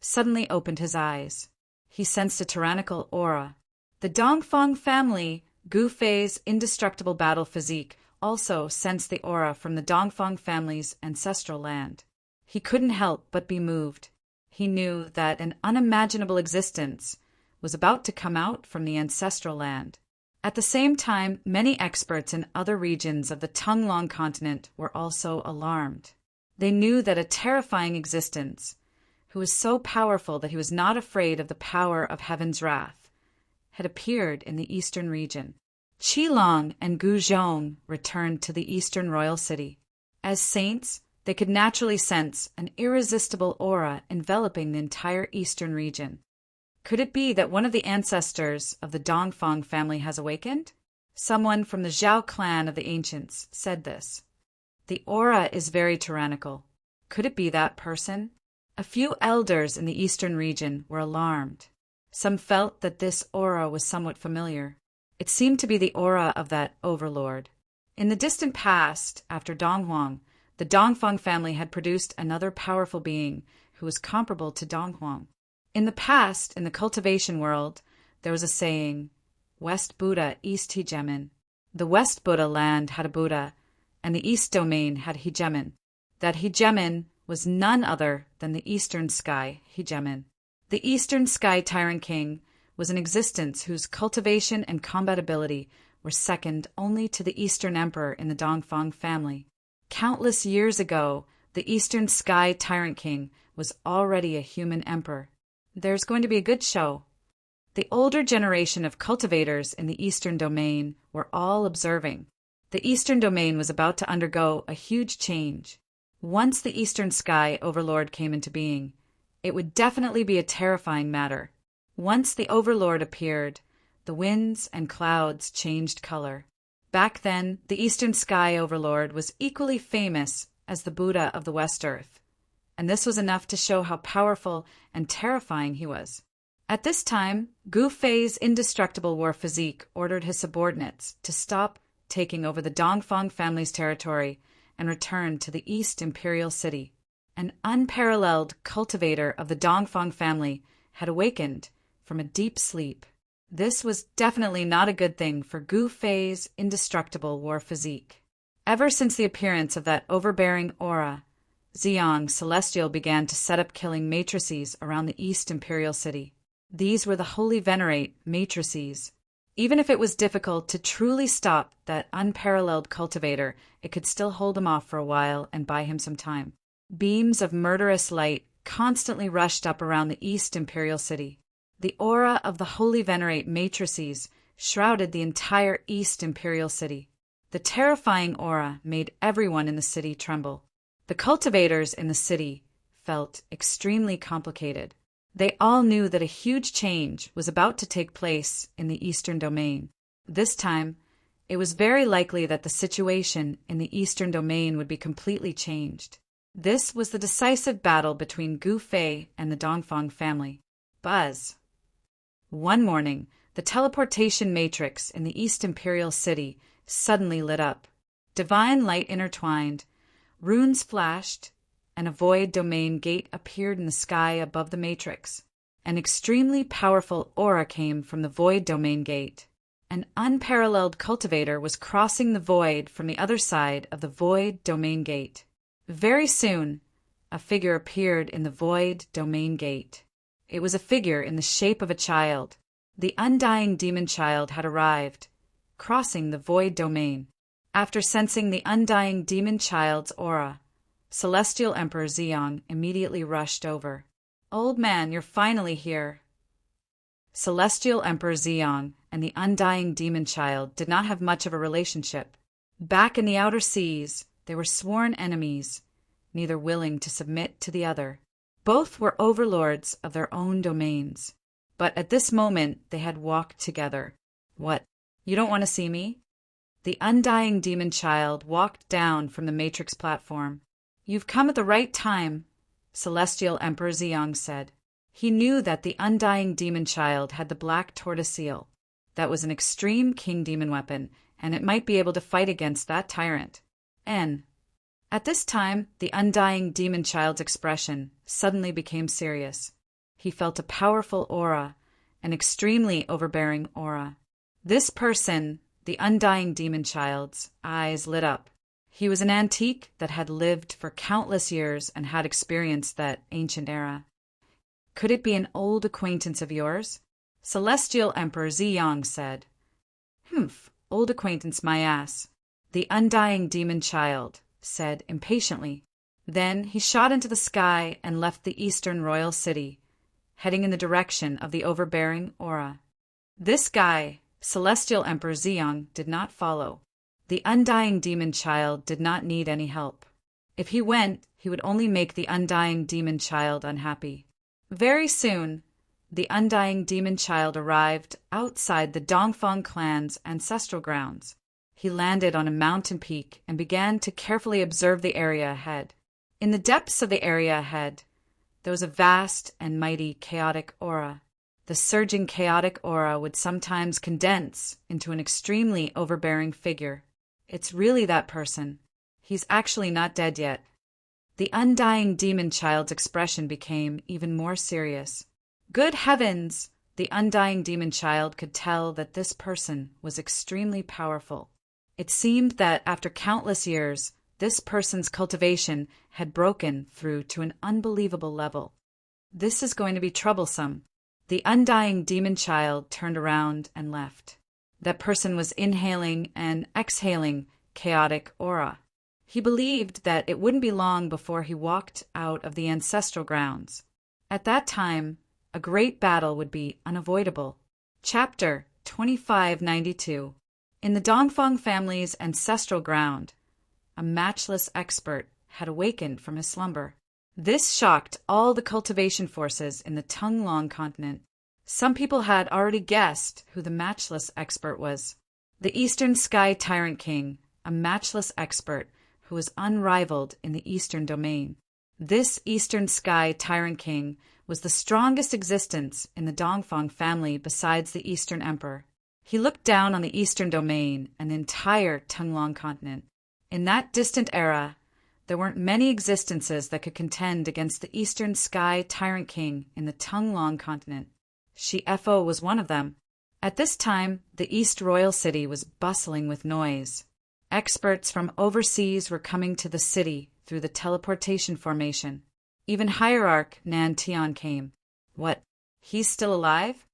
suddenly opened his eyes. He sensed a tyrannical aura. The Dongfang family, Gu Fei's indestructible battle physique, also sensed the aura from the Dongfang family's ancestral land. He couldn't help but be moved. He knew that an unimaginable existence was about to come out from the ancestral land. At the same time, many experts in other regions of the Tongue-Long continent were also alarmed. They knew that a terrifying existence, who was so powerful that he was not afraid of the power of heaven's wrath, had appeared in the eastern region. Qilong and Guzhong returned to the Eastern royal city. As saints, they could naturally sense an irresistible aura enveloping the entire eastern region. Could it be that one of the ancestors of the Dongfang family has awakened? Someone from the Zhao clan of the ancients said this. The aura is very tyrannical. Could it be that person? A few elders in the eastern region were alarmed. Some felt that this aura was somewhat familiar. It seemed to be the aura of that overlord. In the distant past, after Donghuang, the Dongfang family had produced another powerful being who was comparable to Donghuang. In the past, in the cultivation world, there was a saying, West Buddha, East Hegemon. The West Buddha land had a Buddha, and the East domain had Hegemon. That Hegemon was none other than the Eastern Sky Hegemon. The Eastern Sky Tyrant King was an existence whose cultivation and combat ability were second only to the Eastern Emperor in the Dongfang family. Countless years ago, the Eastern Sky Tyrant King was already a human emperor. There's going to be a good show. The older generation of cultivators in the Eastern Domain were all observing. The Eastern Domain was about to undergo a huge change. Once the Eastern Sky Overlord came into being, it would definitely be a terrifying matter. Once the Overlord appeared, the winds and clouds changed color. Back then, the Eastern Sky Overlord was equally famous as the Buddha of the West Earth, and this was enough to show how powerful and terrifying he was. At this time, Gu Fei's indestructible war physique ordered his subordinates to stop taking over the Dongfang family's territory and return to the East Imperial City. An unparalleled cultivator of the Dongfang family had awakened from a deep sleep. This was definitely not a good thing for Gu Fei's indestructible war physique. Ever since the appearance of that overbearing aura, Xiang Celestial began to set up killing matrices around the East Imperial City. These were the Holy Venerate matrices. Even if it was difficult to truly stop that unparalleled cultivator, it could still hold him off for a while and buy him some time. Beams of murderous light constantly rushed up around the East Imperial City. The aura of the Holy Venerate matrices shrouded the entire East Imperial City. The terrifying aura made everyone in the city tremble. The cultivators in the city felt extremely complicated. They all knew that a huge change was about to take place in the Eastern Domain. This time, it was very likely that the situation in the Eastern Domain would be completely changed. This was the decisive battle between Gu Fei and the Dongfang family. Buzz. One morning, the teleportation matrix in the East Imperial City suddenly lit up. Divine light intertwined, runes flashed, and a void domain gate appeared in the sky above the matrix. An extremely powerful aura came from the void domain gate. An unparalleled cultivator was crossing the void from the other side of the void domain gate. Very soon, a figure appeared in the void domain gate. It was a figure in the shape of a child. The undying demon child had arrived, crossing the void domain. After sensing the undying demon child's aura, Celestial Emperor Xiang immediately rushed over. Old man, you're finally here. Celestial Emperor Xiang and the undying demon child did not have much of a relationship. Back in the outer seas, they were sworn enemies, neither willing to submit to the other. Both were overlords of their own domains. But at this moment, they had walked together. What? You don't want to see me? The undying demon child walked down from the matrix platform. You've come at the right time, Celestial Emperor Xiang said. He knew that the undying demon child had the black tortoise seal. That was an extreme king demon weapon, and it might be able to fight against that tyrant. At this time, the undying demon child's expression suddenly became serious. He felt a powerful aura, an extremely overbearing aura. This person, the undying demon child's, eyes lit up. He was an antique that had lived for countless years and had experienced that ancient era. Could it be an old acquaintance of yours? Celestial Emperor Xiang said. Humph, old acquaintance my ass. The undying demon child said impatiently. Then he shot into the sky and left the Eastern Royal City, heading in the direction of the overbearing aura. This guy Celestial Emperor Ziyang did not follow. The undying demon child did not need any help. If he went, he would only make the undying demon child unhappy. Very soon, the undying demon child arrived outside the Dongfang clan's ancestral grounds. He landed on a mountain peak and began to carefully observe the area ahead. In the depths of the area ahead, there was a vast and mighty chaotic aura. The surging chaotic aura would sometimes condense into an extremely overbearing figure. It's really that person. He's actually not dead yet. The undying demon child's expression became even more serious. Good heavens! The undying demon child could tell that this person was extremely powerful. It seemed that after countless years, this person's cultivation had broken through to an unbelievable level. This is going to be troublesome. The undying demon child turned around and left. That person was inhaling and exhaling chaotic aura. He believed that it wouldn't be long before he walked out of the ancestral grounds. At that time, a great battle would be unavoidable. Chapter 2592. In the Dongfang family's ancestral ground, a matchless expert had awakened from his slumber. This shocked all the cultivation forces in the Tunglong continent. Some people had already guessed who the matchless expert was. The Eastern Sky Tyrant King, a matchless expert who was unrivaled in the Eastern domain. This Eastern Sky Tyrant King was the strongest existence in the Dongfang family besides the Eastern Emperor. He looked down on the Eastern domain and the entire Tunglong continent. In that distant era, there weren't many existences that could contend against the Eastern Sky Tyrant King in the Tunglong continent. Shi-Fo was one of them. At this time, the East Royal City was bustling with noise. Experts from overseas were coming to the city through the teleportation formation. Even Hierarch Nantian came. What? He's still alive?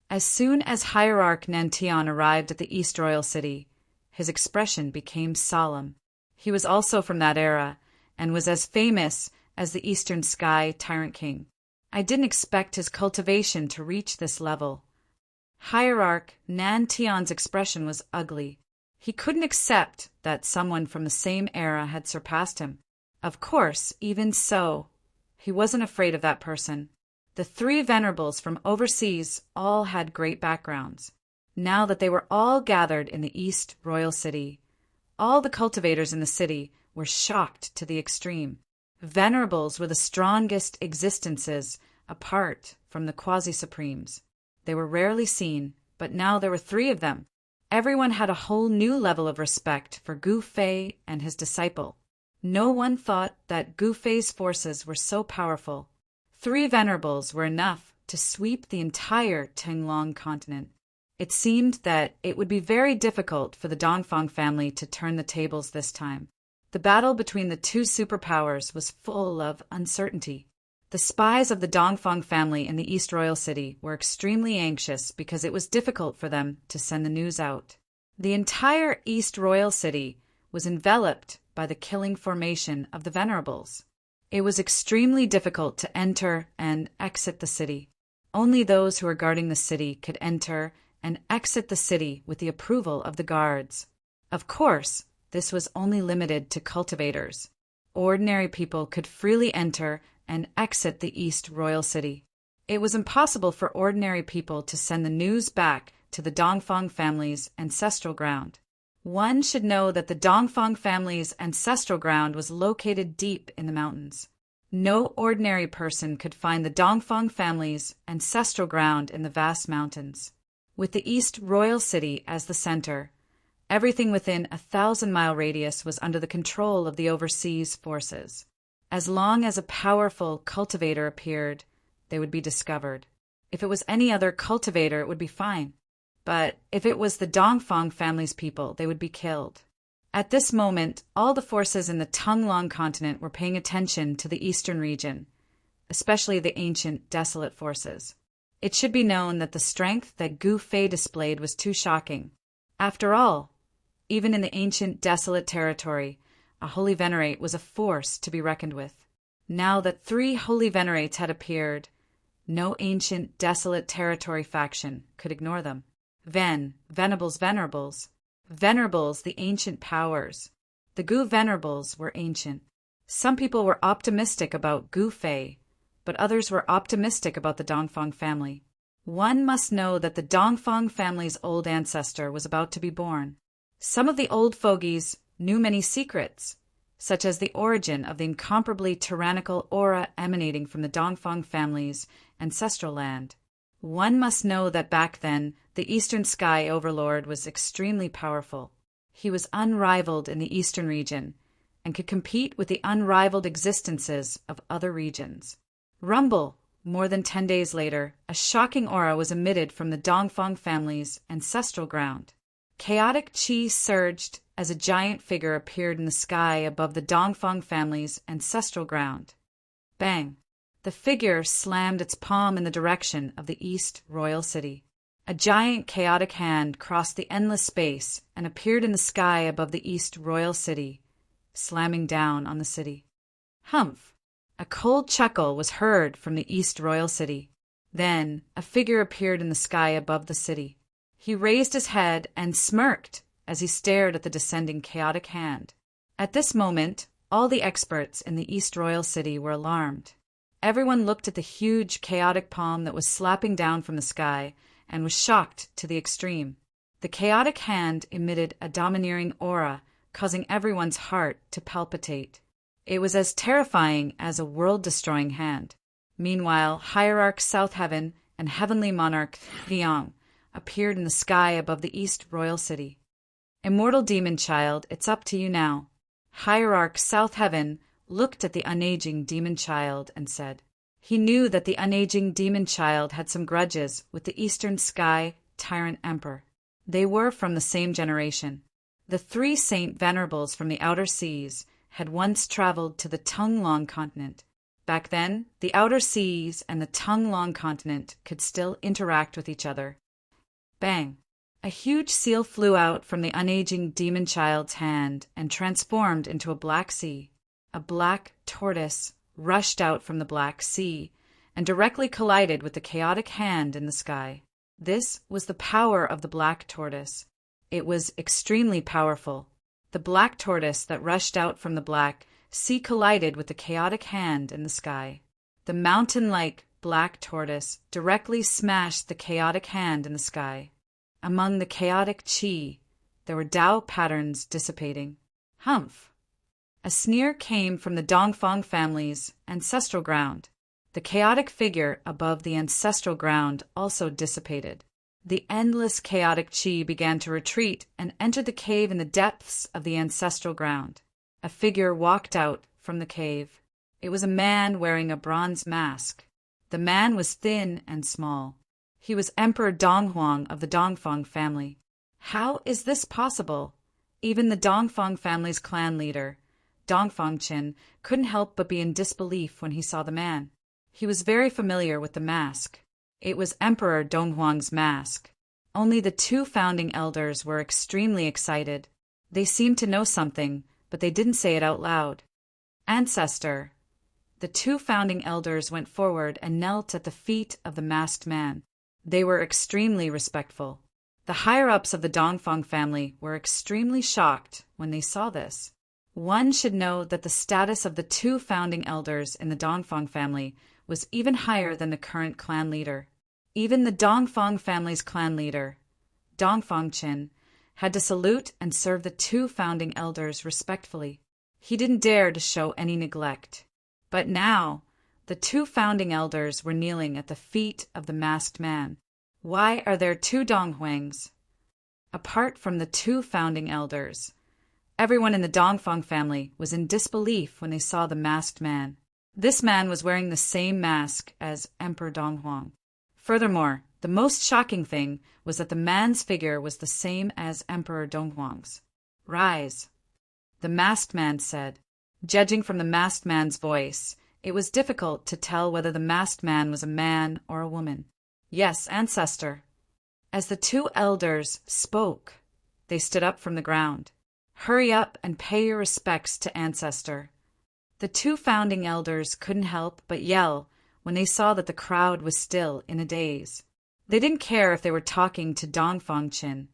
As soon as Hierarch Nantian arrived at the East Royal City, his expression became solemn. He was also from that era, and was as famous as the Eastern Sky Tyrant King. I didn't expect his cultivation to reach this level. Hierarch Nantian's expression was ugly. He couldn't accept that someone from the same era had surpassed him. Of course, even so, he wasn't afraid of that person. The three Venerables from overseas all had great backgrounds. Now that they were all gathered in the East Royal City, all the cultivators in the city were shocked to the extreme. Venerables were the strongest existences apart from the quasi-supremes. They were rarely seen, but now there were three of them. Everyone had a whole new level of respect for Gu Fei and his disciple. No one thought that Gu Fei's forces were so powerful. Three Venerables were enough to sweep the entire Tunglong continent. It seemed that it would be very difficult for the Dongfang family to turn the tables this time. The battle between the two superpowers was full of uncertainty. The spies of the Dongfang family in the East Royal City were extremely anxious because it was difficult for them to send the news out. The entire East Royal City was enveloped by the killing formation of the Venerables. It was extremely difficult to enter and exit the city. Only those who were guarding the city could enter and exit the city with the approval of the guards. Of course, this was only limited to cultivators. Ordinary people could freely enter and exit the East Royal City. It was impossible for ordinary people to send the news back to the Dongfang family's ancestral ground. One should know that the Dongfang family's ancestral ground was located deep in the mountains. No ordinary person could find the Dongfang family's ancestral ground in the vast mountains. With the East Royal City as the center, everything within a 1,000-mile radius was under the control of the overseas forces. As long as a powerful cultivator appeared, they would be discovered. If it was any other cultivator, it would be fine. But if it was the Dongfang family's people, they would be killed. At this moment, all the forces in the Tunglong continent were paying attention to the eastern region, especially the ancient desolate forces. It should be known that the strength that Gu Fei displayed was too shocking. After all, even in the ancient desolate territory, a holy venerate was a force to be reckoned with. Now that 3 holy venerates had appeared, no ancient desolate territory faction could ignore them. Venerables. Venerables, the ancient powers. The Gu Venerables were ancient. Some people were optimistic about Gu Fei, but others were optimistic about the Dongfang family. One must know that the Dongfang family's old ancestor was about to be born. Some of the old fogies knew many secrets, such as the origin of the incomparably tyrannical aura emanating from the Dongfang family's ancestral land. One must know that back then, the Eastern Sky Overlord was extremely powerful. He was unrivaled in the Eastern region and could compete with the unrivaled existences of other regions. Rumble! More than 10 days later, a shocking aura was emitted from the Dongfang family's ancestral ground. Chaotic qi surged as a giant figure appeared in the sky above the Dongfang family's ancestral ground. Bang! The figure slammed its palm in the direction of the East Royal City. A giant chaotic hand crossed the endless space and appeared in the sky above the East Royal City, slamming down on the city. Humph! A cold chuckle was heard from the East Royal City. Then a figure appeared in the sky above the city. He raised his head and smirked as he stared at the descending chaotic hand. At this moment, all the experts in the East Royal City were alarmed. Everyone looked at the huge chaotic palm that was slapping down from the sky and was shocked to the extreme. The chaotic hand emitted a domineering aura, causing everyone's heart to palpitate. It was as terrifying as a world-destroying hand. Meanwhile, Hierarch South Heaven and Heavenly Monarch Liang appeared in the sky above the East Royal City. Immortal Demon Child, it's up to you now. Hierarch South Heaven looked at the unaging Demon Child and said, he knew that the unaging Demon Child had some grudges with the Eastern Sky Tyrant Emperor. They were from the same generation. The 3 Saint Venerables from the outer seas had once traveled to the Tonglong continent. Back then, the outer seas and the Tonglong continent could still interact with each other. Bang! A huge seal flew out from the unaging Demon Child's hand and transformed into a black sea. A black tortoise rushed out from the black sea and directly collided with the chaotic hand in the sky. This was the power of the black tortoise. It was extremely powerful. The black tortoise that rushed out from the black sea collided with the chaotic hand in the sky. The mountain-like black tortoise directly smashed the chaotic hand in the sky. Among the chaotic qi, there were Tao patterns dissipating. Humph! A sneer came from the Dongfang family's ancestral ground. The chaotic figure above the ancestral ground also dissipated. The endless chaotic qi began to retreat and entered the cave in the depths of the ancestral ground. A figure walked out from the cave. It was a man wearing a bronze mask. The man was thin and small. He was Emperor Donghuang of the Dongfang family. How is this possible? Even the Dongfang family's clan leader, Dongfang Qin, couldn't help but be in disbelief when he saw the man. He was very familiar with the mask. It was Emperor Donghuang's mask. Only the 2 founding elders were extremely excited. They seemed to know something, but they didn't say it out loud. Ancestor. The 2 founding elders went forward and knelt at the feet of the masked man. They were extremely respectful. The higher-ups of the Dongfang family were extremely shocked when they saw this. One should know that the status of the 2 founding elders in the Dongfang family was even higher than the current clan leader. Even the Dongfang family's clan leader, Dongfang Qin, had to salute and serve the 2 founding elders respectfully. He didn't dare to show any neglect. But now, the 2 founding elders were kneeling at the feet of the masked man. Why are there 2 Donghuangs? Apart from the 2 founding elders, everyone in the Dongfang family was in disbelief when they saw the masked man. This man was wearing the same mask as Emperor Donghuang. Furthermore, the most shocking thing was that the man's figure was the same as Emperor Donghuang's. Rise, the masked man said. Judging from the masked man's voice, it was difficult to tell whether the masked man was a man or a woman. Yes, ancestor. As the 2 elders spoke, they stood up from the ground. Hurry up and pay your respects to ancestor. The 2 founding elders couldn't help but yell when they saw that the crowd was still in a daze. They didn't care if they were talking to Dongfang Qin,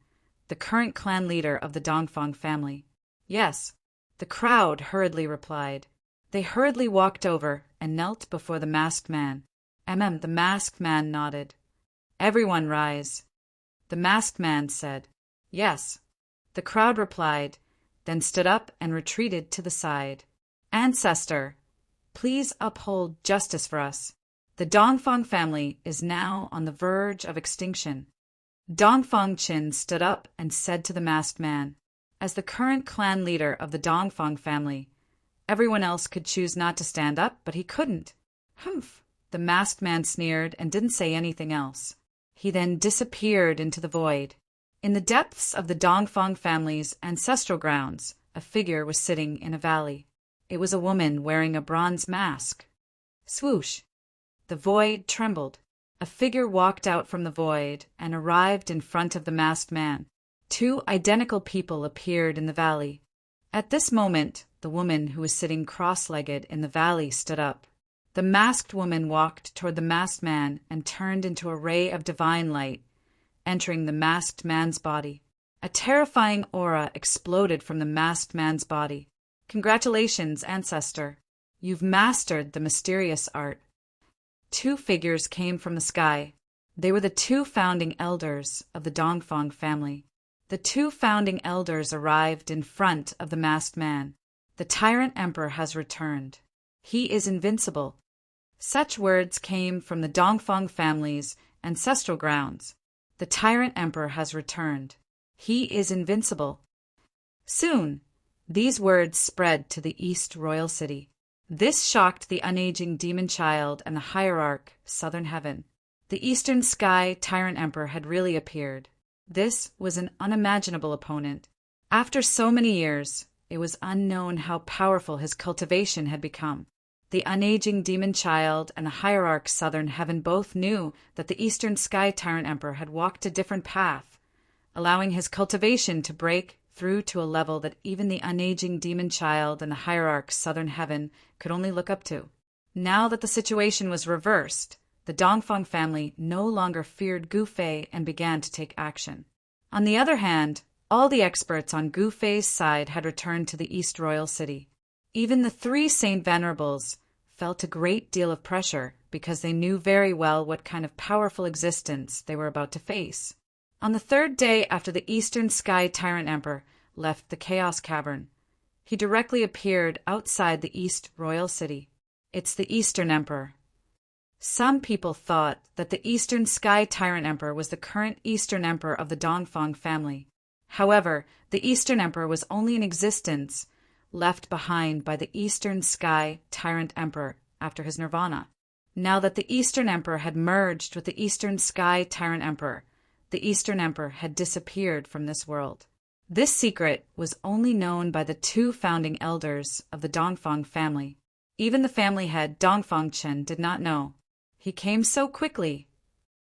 the current clan leader of the Dongfang family. Yes, the crowd hurriedly replied. They hurriedly walked over and knelt before the masked man. The masked man nodded. Everyone rise. The masked man said, Yes. The crowd replied, then stood up and retreated to the side. Ancestor, please uphold justice for us. The Dongfang family is now on the verge of extinction. Dongfang Qin stood up and said to the masked man, as the current clan leader of the Dongfang family, everyone else could choose not to stand up, but he couldn't. Humph! The masked man sneered and didn't say anything else. He then disappeared into the void. In the depths of the Dongfang family's ancestral grounds, a figure was sitting in a valley. It was a woman wearing a bronze mask. Swoosh! The void trembled. A figure walked out from the void and arrived in front of the masked man. Two identical people appeared in the valley. At this moment, the woman who was sitting cross-legged in the valley stood up. The masked woman walked toward the masked man and turned into a ray of divine light, entering the masked man's body. A terrifying aura exploded from the masked man's body. Congratulations, ancestor. You've mastered the mysterious art. Two figures came from the sky. They were the two founding elders of the Dongfang family. The two founding elders arrived in front of the masked man. The tyrant emperor has returned. He is invincible. Such words came from the Dongfang family's ancestral grounds. The tyrant emperor has returned. He is invincible. Soon, these words spread to the East Royal City. This shocked the unaging demon child and the hierarch, Southern Heaven. The Eastern Sky Tyrant Emperor had really appeared. This was an unimaginable opponent. After so many years, it was unknown how powerful his cultivation had become. The unaging demon child and the hierarch Southern Heaven both knew that the Eastern Sky Tyrant Emperor had walked a different path, allowing his cultivation to break through to a level that even the unaging demon child and the hierarch Southern Heaven could only look up to. Now that the situation was reversed, the Dongfang family no longer feared Gu Fei and began to take action. On the other hand, all the experts on Gu Fei's side had returned to the East Royal City. Even the three Saint Venerables felt a great deal of pressure because they knew very well what kind of powerful existence they were about to face. On the third day after the Eastern Sky Tyrant Emperor left the Chaos Cavern, he directly appeared outside the East Royal City. It's the Eastern Emperor. Some people thought that the Eastern Sky Tyrant Emperor was the current Eastern Emperor of the Dongfang family. However, the Eastern Emperor was only in existence left behind by the Eastern Sky Tyrant Emperor after his nirvana. Now that the Eastern Emperor had merged with the Eastern Sky Tyrant Emperor, the Eastern Emperor had disappeared from this world. This secret was only known by the two founding elders of the Dongfang family. Even the family head, Dongfang Chen, did not know. He came so quickly.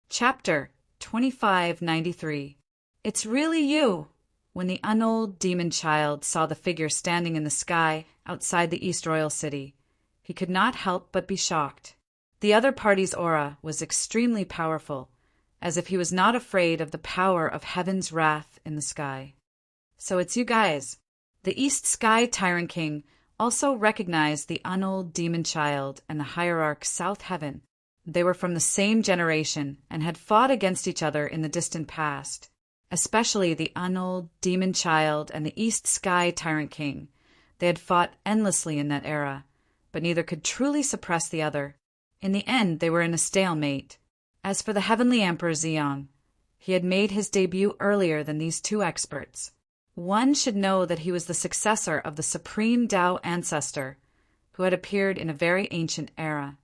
Chapter 2593. It's really you! When the unold demon child saw the figure standing in the sky outside the East Royal City, he could not help but be shocked. The other party's aura was extremely powerful, as if he was not afraid of the power of heaven's wrath in the sky. So it's you guys. The East Sky Tyrant King also recognized the unold demon child and the hierarch South Heaven. They were from the same generation and had fought against each other in the distant past, especially the unold demon child and the East Sky Tyrant King. They had fought endlessly in that era, but neither could truly suppress the other. In the end, they were in a stalemate. As for the Heavenly Emperor Ziyang, he had made his debut earlier than these two experts. One should know that he was the successor of the Supreme Tao Ancestor, who had appeared in a very ancient era.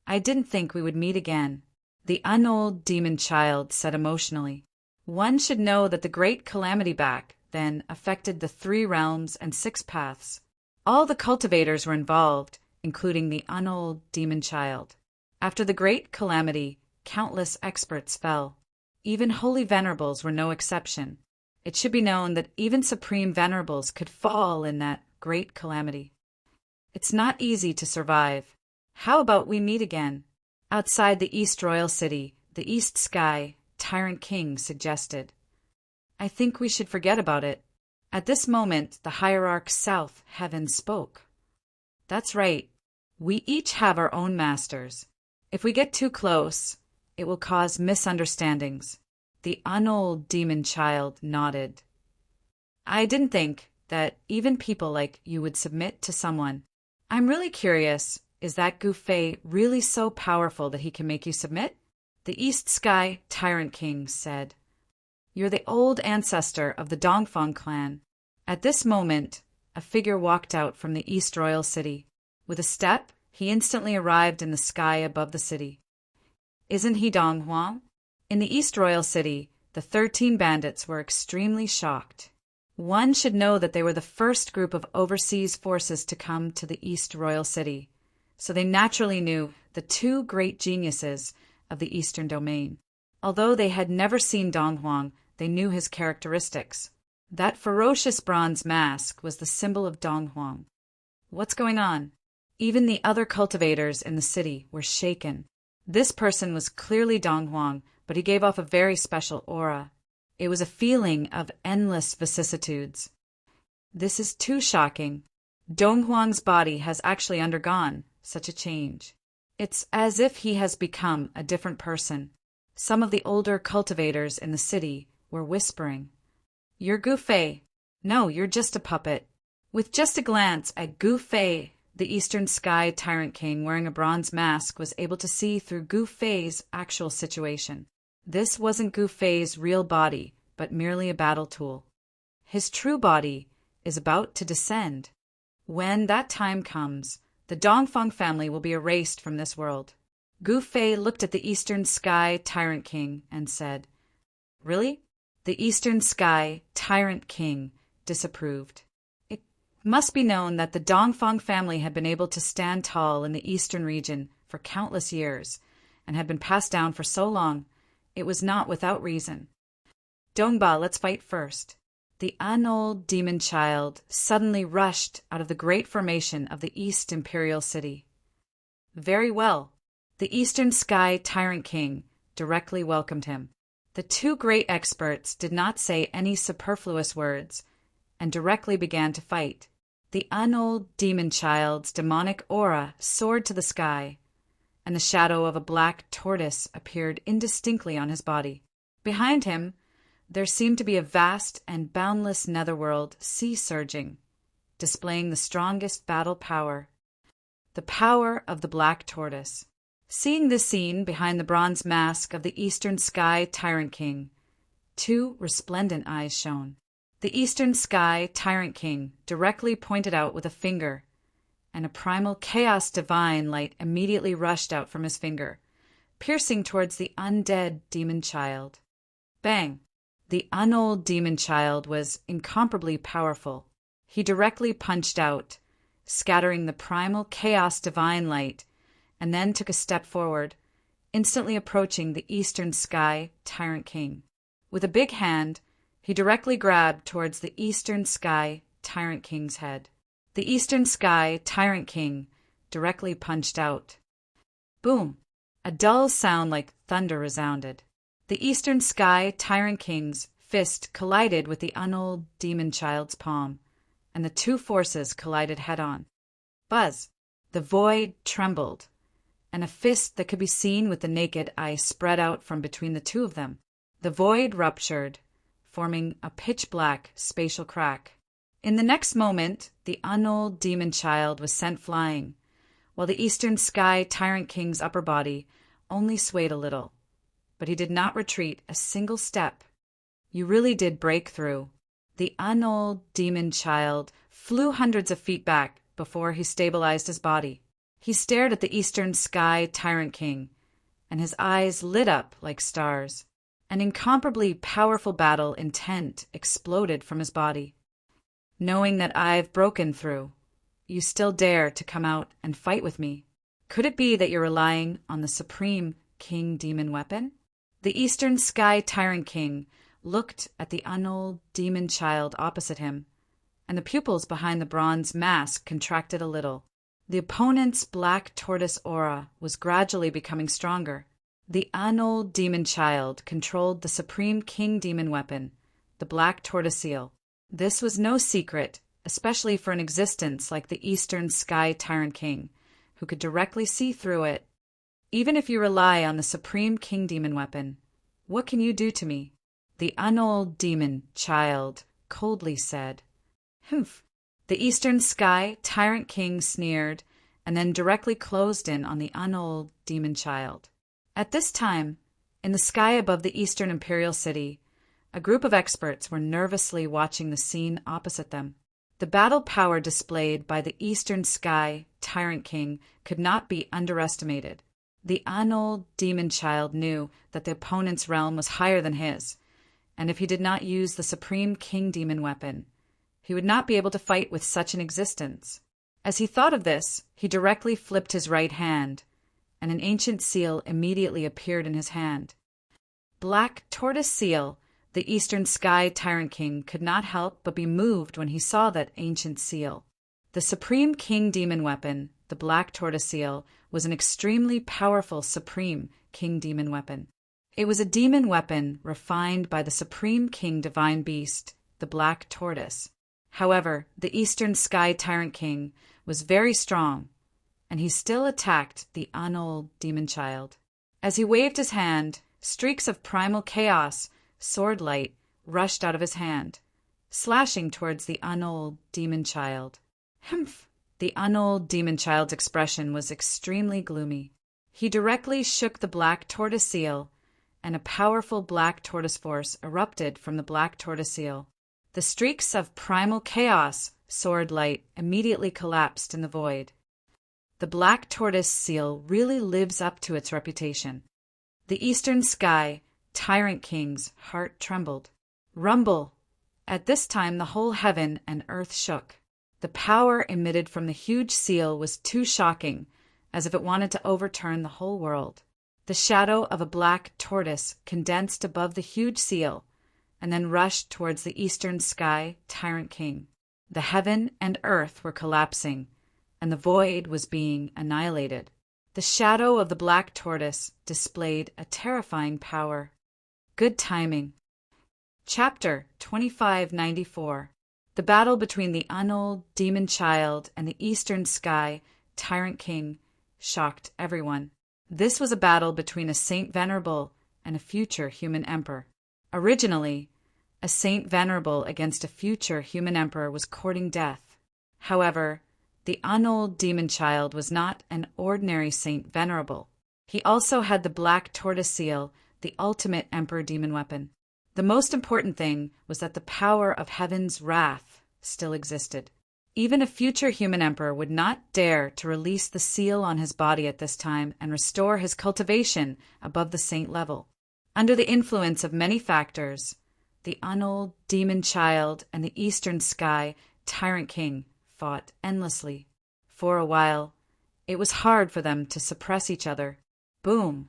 I didn't think we would meet again, the unold demon child said emotionally. One should know that the great calamity back then affected the 3 realms and 6 paths. All the cultivators were involved, including the unold demon child. After the great calamity, countless experts fell. Even holy venerables were no exception. It should be known that even supreme venerables could fall in that great calamity. It's not easy to survive. How about we meet again? Outside the East Royal City, the East Sky Tyrant King suggested. "I think we should forget about it." At this moment, the hierarch South Heaven spoke. "That's right. We each have our own masters. If we get too close, it will cause misunderstandings." The unold demon child nodded. "I didn't think that even people like you would submit to someone. I'm really curious, is that Gufei really so powerful that he can make you submit?" The East Sky Tyrant King said. "You're the old ancestor of the Dongfang clan." At this moment, a figure walked out from the East Royal City. With a step, he instantly arrived in the sky above the city. Isn't he Dong Huang? In the East Royal City, the 13 bandits were extremely shocked. One should know that they were the first group of overseas forces to come to the East Royal City, so they naturally knew the two great geniuses of the Eastern Domain. Although they had never seen Dong Huang, they knew his characteristics. That ferocious bronze mask was the symbol of Dong Huang. What's going on? Even the other cultivators in the city were shaken. This person was clearly Dong Huang, but he gave off a very special aura. It was a feeling of endless vicissitudes. This is too shocking. Dong Huang's body has actually undergone such a change. It's as if he has become a different person. Some of the older cultivators in the city were whispering, "You're Gufei. No, you're just a puppet." With just a glance at Gufei, the Eastern Sky Tyrant King wearing a bronze mask was able to see through Gufei's actual situation. This wasn't Gufei's real body, but merely a battle tool. His true body is about to descend. When that time comes, the Dongfang family will be erased from this world. Gufei looked at the Eastern Sky Tyrant King and said, "Really?" The Eastern Sky Tyrant King disapproved. It must be known that the Dongfang family had been able to stand tall in the eastern region for countless years and had been passed down for so long. It was not without reason. "Dongba, let's fight first." The unold demon child suddenly rushed out of the great formation of the East Imperial City. "Very well." The Eastern Sky Tyrant King directly welcomed him. The two great experts did not say any superfluous words and directly began to fight. The unold demon child's demonic aura soared to the sky, and the shadow of a black tortoise appeared indistinctly on his body. Behind him, there seemed to be a vast and boundless netherworld sea-surging, displaying the strongest battle power, the power of the black tortoise. Seeing this scene behind the bronze mask of the Eastern Sky Tyrant King, two resplendent eyes shone. The Eastern Sky Tyrant King directly pointed out with a finger, and a primal chaos divine light immediately rushed out from his finger, piercing towards the undead demon child. Bang! The unold demon child was incomparably powerful. He directly punched out, scattering the primal chaos divine light, and then took a step forward, instantly approaching the Eastern Sky Tyrant King. With a big hand, he directly grabbed towards the Eastern Sky Tyrant King's head. The Eastern Sky Tyrant King directly punched out. Boom! A dull sound like thunder resounded. The Eastern Sky Tyrant King's fist collided with the unold demon child's palm, and the two forces collided head-on. Buzz! The void trembled, and a fist that could be seen with the naked eye spread out from between the two of them. The void ruptured, forming a pitch-black spatial crack. In the next moment, the unold demon child was sent flying, while the Eastern Sky Tyrant King's upper body only swayed a little. But he did not retreat a single step. You really did break through. The unold demon child flew hundreds of feet back before he stabilized his body. He stared at the Eastern Sky Tyrant King, and his eyes lit up like stars. An incomparably powerful battle intent exploded from his body. "Knowing that I've broken through, you still dare to come out and fight with me? Could it be that you're relying on the supreme king demon weapon?" The Eastern Sky Tyrant King looked at the unold demon child opposite him, and the pupils behind the bronze mask contracted a little. The opponent's black tortoise aura was gradually becoming stronger. The unold demon child controlled the supreme king demon weapon, the black tortoise seal. This was no secret, especially for an existence like the Eastern Sky Tyrant King, who could directly see through it. Even if you rely on the supreme king demon weapon, what can you do to me? The unold demon child coldly said. Humph! The Eastern Sky Tyrant King sneered, and then directly closed in on the unold demon child. At this time, in the sky above the Eastern Imperial City, a group of experts were nervously watching the scene opposite them. The battle power displayed by the Eastern Sky Tyrant King could not be underestimated. The unold demon child knew that the opponent's realm was higher than his, and if he did not use the supreme king demon weapon, he would not be able to fight with such an existence. As he thought of this, he directly flipped his right hand, and an ancient seal immediately appeared in his hand. Black Tortoise Seal, the Eastern Sky Tyrant King, could not help but be moved when he saw that ancient seal. The supreme king demon weapon, the Black Tortoise Seal, was an extremely powerful supreme king demon weapon. It was a demon weapon refined by the supreme king divine beast, the Black Tortoise. However, the Eastern Sky Tyrant King was very strong, and he still attacked the unold demon child. As he waved his hand, streaks of primal chaos, sword light, rushed out of his hand, slashing towards the unold demon child. Humph! The unold demon child's expression was extremely gloomy. He directly shook the Black Tortoise Seal, and a powerful black tortoise force erupted from the Black Tortoise Seal. The streaks of primal chaos, sword light, immediately collapsed in the void. The Black Tortoise Seal really lives up to its reputation. The Eastern Sky Tyrant King's heart trembled. Rumble! At this time the whole heaven and earth shook. The power emitted from the huge seal was too shocking, as if it wanted to overturn the whole world. The shadow of a black tortoise condensed above the huge seal, and then rushed towards the Eastern Sky Tyrant King. The heaven and earth were collapsing, and the void was being annihilated. The shadow of the black tortoise displayed a terrifying power. Good timing. Chapter 2594. The battle between the unold demon child and the Eastern Sky Tyrant King shocked everyone. This was a battle between a Saint Venerable and a future human emperor. Originally, a Saint Venerable against a future human emperor was courting death. However, the unold demon child was not an ordinary Saint Venerable. He also had the Black Tortoise Seal, the ultimate emperor demon weapon. The most important thing was that the power of heaven's wrath still existed. Even a future human emperor would not dare to release the seal on his body at this time and restore his cultivation above the saint level. Under the influence of many factors, the unold demon child and the Eastern Sky Tyrant King fought endlessly. For a while, it was hard for them to suppress each other. Boom!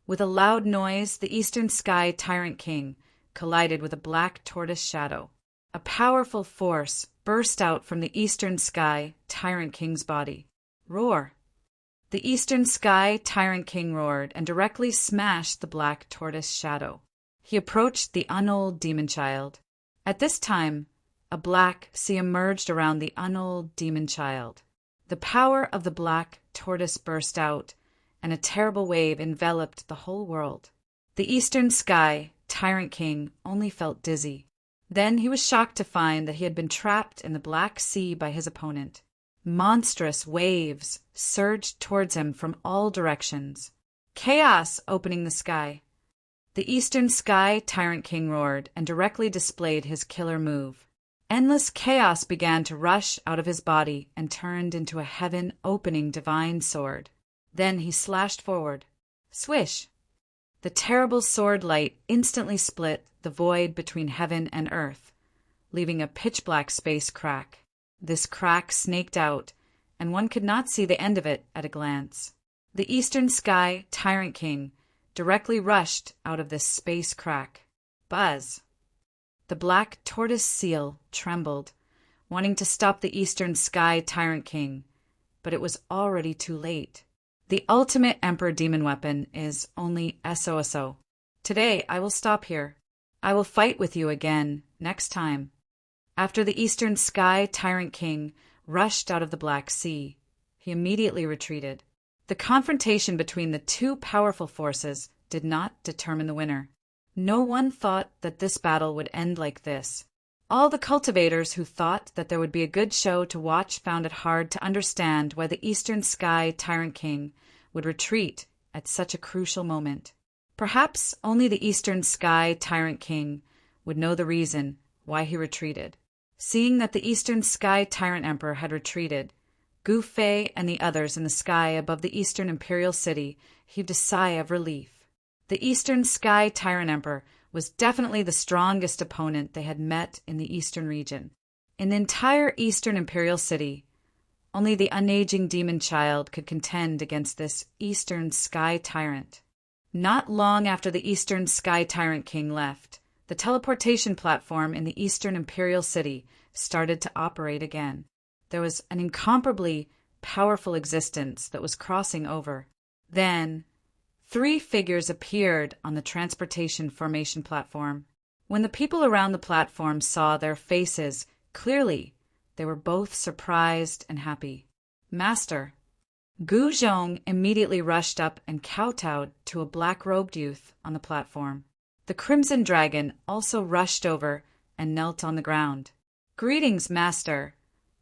With a loud noise, the Eastern Sky Tyrant King collided with a black tortoise shadow. A powerful force burst out from the Eastern Sky Tyrant King's body. Roar! The Eastern Sky Tyrant King roared and directly smashed the black tortoise shadow. He approached the unold demon child. At this time, a black sea emerged around the unold demon child. The power of the black tortoise burst out, and a terrible wave enveloped the whole world. The Eastern Sky Tyrant King only felt dizzy. Then he was shocked to find that he had been trapped in the Black Sea by his opponent. Monstrous waves surged towards him from all directions. Chaos opening the sky. The Eastern Sky Tyrant King roared and directly displayed his killer move. Endless chaos began to rush out of his body and turned into a heaven-opening divine sword. Then he slashed forward. Swish! The terrible sword light instantly split the void between heaven and earth, leaving a pitch-black space crack. This crack snaked out, and one could not see the end of it at a glance. The Eastern Sky Tyrant King directly rushed out of this space crack. Buzz! The Black Tortoise Seal trembled, wanting to stop the Eastern Sky Tyrant King, but it was already too late. The ultimate Emperor demon weapon is only SOSO. Today I will stop here. I will fight with you again next time. After the Eastern Sky Tyrant King rushed out of the Black Sea, he immediately retreated. The confrontation between the two powerful forces did not determine the winner. No one thought that this battle would end like this. All the cultivators who thought that there would be a good show to watch found it hard to understand why the Eastern Sky Tyrant King would retreat at such a crucial moment. Perhaps only the Eastern Sky Tyrant King would know the reason why he retreated. Seeing that the Eastern Sky Tyrant Emperor had retreated, Gu Fei and the others in the sky above the Eastern Imperial City heaved a sigh of relief. The Eastern Sky Tyrant Emperor was definitely the strongest opponent they had met in the Eastern region. In the entire Eastern Imperial City, only the unaging demon child could contend against this Eastern Sky Tyrant. Not long after the Eastern Sky Tyrant King left, the teleportation platform in the Eastern Imperial City started to operate again. There was an incomparably powerful existence that was crossing over. Then, 3 figures appeared on the transportation formation platform. When the people around the platform saw their faces clearly, they were both surprised and happy. Master. Gu Zhong immediately rushed up and kowtowed to a black-robed youth on the platform. The Crimson Dragon also rushed over and knelt on the ground. Greetings, Master.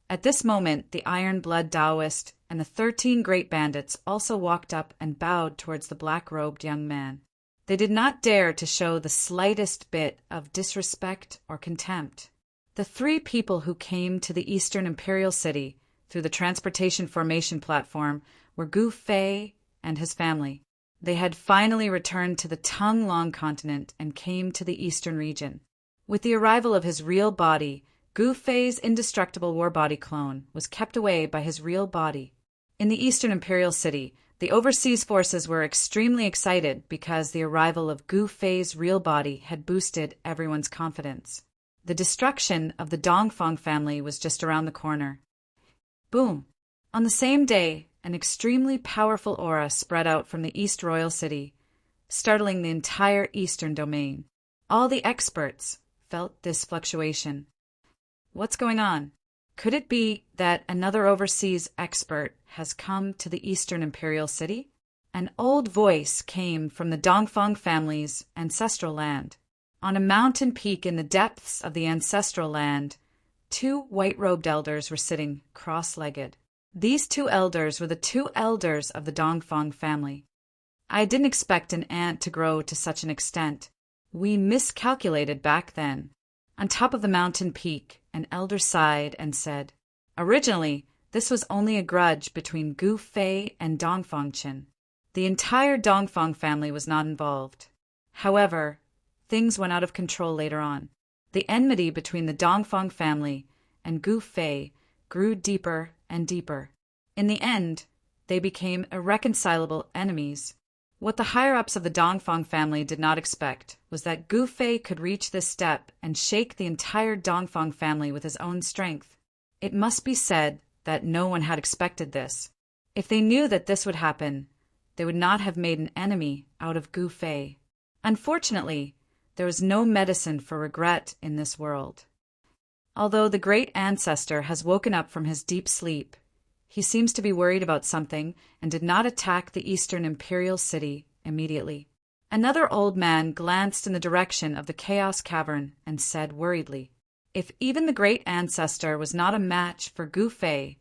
At this moment, the Iron Blood Taoist and the 13 Great Bandits also walked up and bowed towards the black-robed young man. They did not dare to show the slightest bit of disrespect or contempt. The 3 people who came to the Eastern Imperial City through the transportation formation platform were Gu Fei and his family. They had finally returned to the Tongue-Long continent and came to the Eastern region. With the arrival of his real body, Gu Fei's indestructible war body clone was kept away by his real body. In the Eastern Imperial City, the overseas forces were extremely excited because the arrival of Gu Fei's real body had boosted everyone's confidence. The destruction of the Dongfang family was just around the corner. Boom! On the same day, an extremely powerful aura spread out from the East Royal City, startling the entire Eastern domain. All the experts felt this fluctuation. What's going on? Could it be that another overseas expert has come to the Eastern Imperial City? An old voice came from the Dongfang family's ancestral land. On a mountain peak in the depths of the ancestral land, 2 white-robed elders were sitting cross-legged. These 2 elders were the 2 elders of the Dongfang family. I didn't expect an ant to grow to such an extent. We miscalculated back then. On top of the mountain peak, an elder sighed and said, "Originally, this was only a grudge between Gu Fei and Dongfang Qin. The entire Dongfang family was not involved. However, things went out of control later on. The enmity between the Dongfang family and Gu Fei grew deeper and deeper. In the end, they became irreconcilable enemies. What the higher-ups of the Dongfang family did not expect was that Gu Fei could reach this step and shake the entire Dongfang family with his own strength. It must be said that no one had expected this. If they knew that this would happen, they would not have made an enemy out of Gu Fei. Unfortunately, there is no medicine for regret in this world. Although the great ancestor has woken up from his deep sleep, he seems to be worried about something and did not attack the Eastern Imperial City immediately. Another old man glanced in the direction of the Chaos Cavern and said worriedly, "If even the great ancestor was not a match for Gu Fei,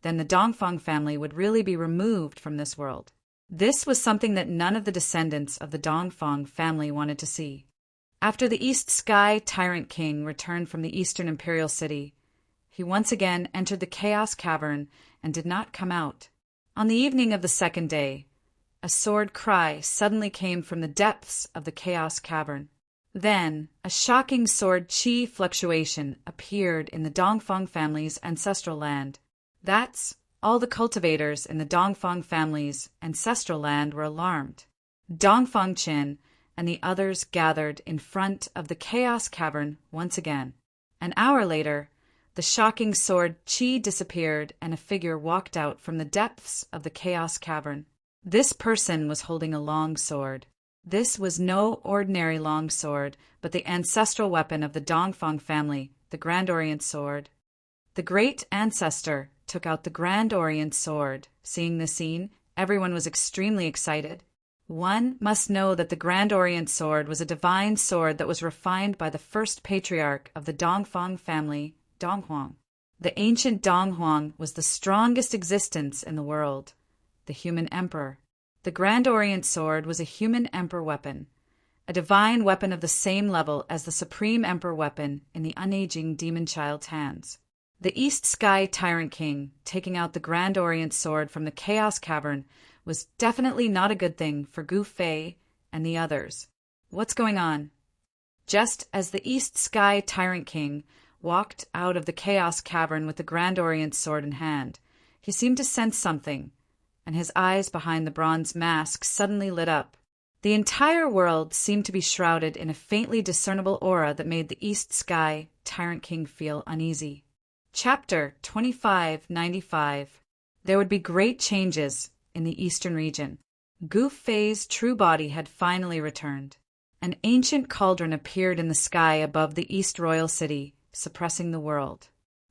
then the Dongfang family would really be removed from this world." This was something that none of the descendants of the Dongfang family wanted to see. After the East Sky Tyrant King returned from the Eastern Imperial City, he once again entered the Chaos Cavern and did not come out. On the evening of the second day, a sword cry suddenly came from the depths of the Chaos Cavern. Then, a shocking sword chi fluctuation appeared in the Dongfang family's ancestral land. That's all the cultivators in the Dongfang family's ancestral land were alarmed. Dongfang Qin and the others gathered in front of the Chaos Cavern once again. An hour later, the shocking sword chi disappeared and a figure walked out from the depths of the Chaos Cavern. This person was holding a long sword. This was no ordinary long sword, but the ancestral weapon of the Dongfang family, the Grand Orient Sword. The great ancestor took out the Grand Orient Sword. Seeing the scene, everyone was extremely excited. One must know that the Grand Orient Sword was a divine sword that was refined by the first patriarch of the Dongfang family, Donghuang. The ancient Donghuang was the strongest existence in the world, the human emperor. The Grand Orient Sword was a human emperor weapon, a divine weapon of the same level as the supreme emperor weapon in the unaging demon child's hands. The East Sky Tyrant King, taking out the Grand Orient Sword from the Chaos Cavern, was definitely not a good thing for Gu Fei and the others. What's going on? Just as the East Sky Tyrant King walked out of the Chaos Cavern with the Grand Orient Sword in hand, he seemed to sense something, and his eyes behind the bronze mask suddenly lit up. The entire world seemed to be shrouded in a faintly discernible aura that made the East Sky Tyrant King feel uneasy. Chapter 2595. There would be great changes in the eastern region. Gu Fei's true body had finally returned. An ancient cauldron appeared in the sky above the East Royal City, suppressing the world.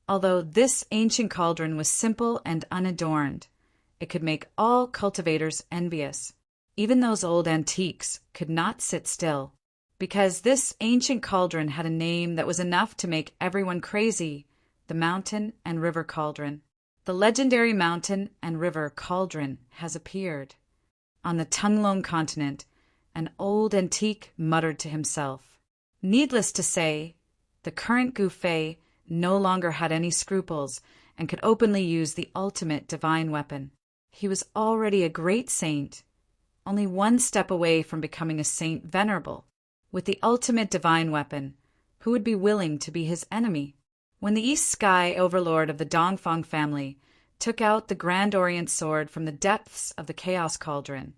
Although this ancient cauldron was simple and unadorned, it could make all cultivators envious. Even those old antiques could not sit still, because this ancient cauldron had a name that was enough to make everyone crazy: the Mountain and River Cauldron. The legendary Mountain and River Cauldron has appeared. On the Tunglong continent, an old antique muttered to himself. Needless to say, the current Gu Fei no longer had any scruples and could openly use the ultimate divine weapon. He was already a great saint, only one step away from becoming a Saint Venerable. With the ultimate divine weapon, who would be willing to be his enemy? When the East Sky Overlord of the Dongfang family took out the Grand Orient Sword from the depths of the Chaos Cauldron,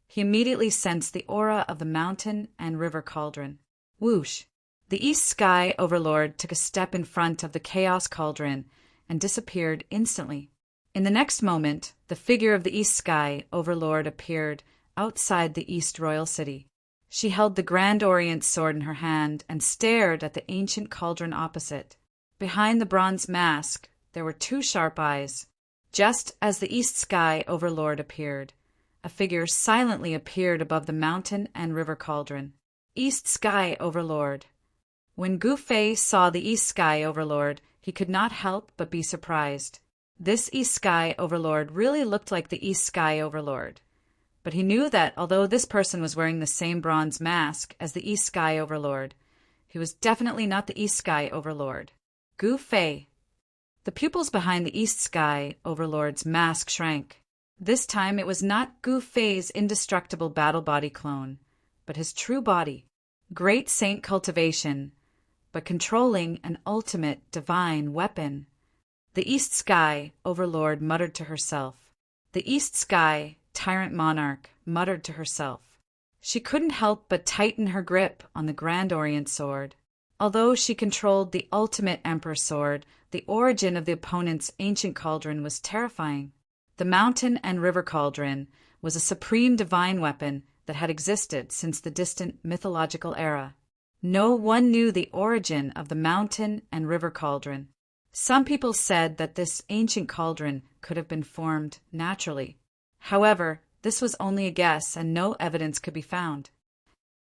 he immediately sensed the aura of the Mountain and River Cauldron. Whoosh! The East Sky Overlord took a step in front of the Chaos Cauldron and disappeared instantly. In the next moment, the figure of the East Sky Overlord appeared outside the East Royal City. She held the Grand Orient Sword in her hand and stared at the ancient cauldron opposite. Behind the bronze mask, there were two sharp eyes. Just as the East Sky Overlord appeared, a figure silently appeared above the Mountain and River Cauldron. East Sky Overlord. When Gu Fei saw the East Sky Overlord, he could not help but be surprised. This East Sky Overlord really looked like the East Sky Overlord. But he knew that although this person was wearing the same bronze mask as the East Sky Overlord, he was definitely not the East Sky Overlord. Gu Fei. The pupils behind the East Sky Overlord's mask shrank. This time it was not Gu Fei's indestructible battle body clone, but his true body. Great saint cultivation, but controlling an ultimate divine weapon. The East Sky Overlord muttered to herself. The East Sky Tyrant Monarch muttered to herself. She couldn't help but tighten her grip on the Grand Orient Sword. Although she controlled the ultimate Emperor Sword, the origin of the opponent's ancient cauldron was terrifying. The Mountain and River Cauldron was a supreme divine weapon that had existed since the distant mythological era. No one knew the origin of the Mountain and River Cauldron. Some people said that this ancient cauldron could have been formed naturally. However, this was only a guess and no evidence could be found.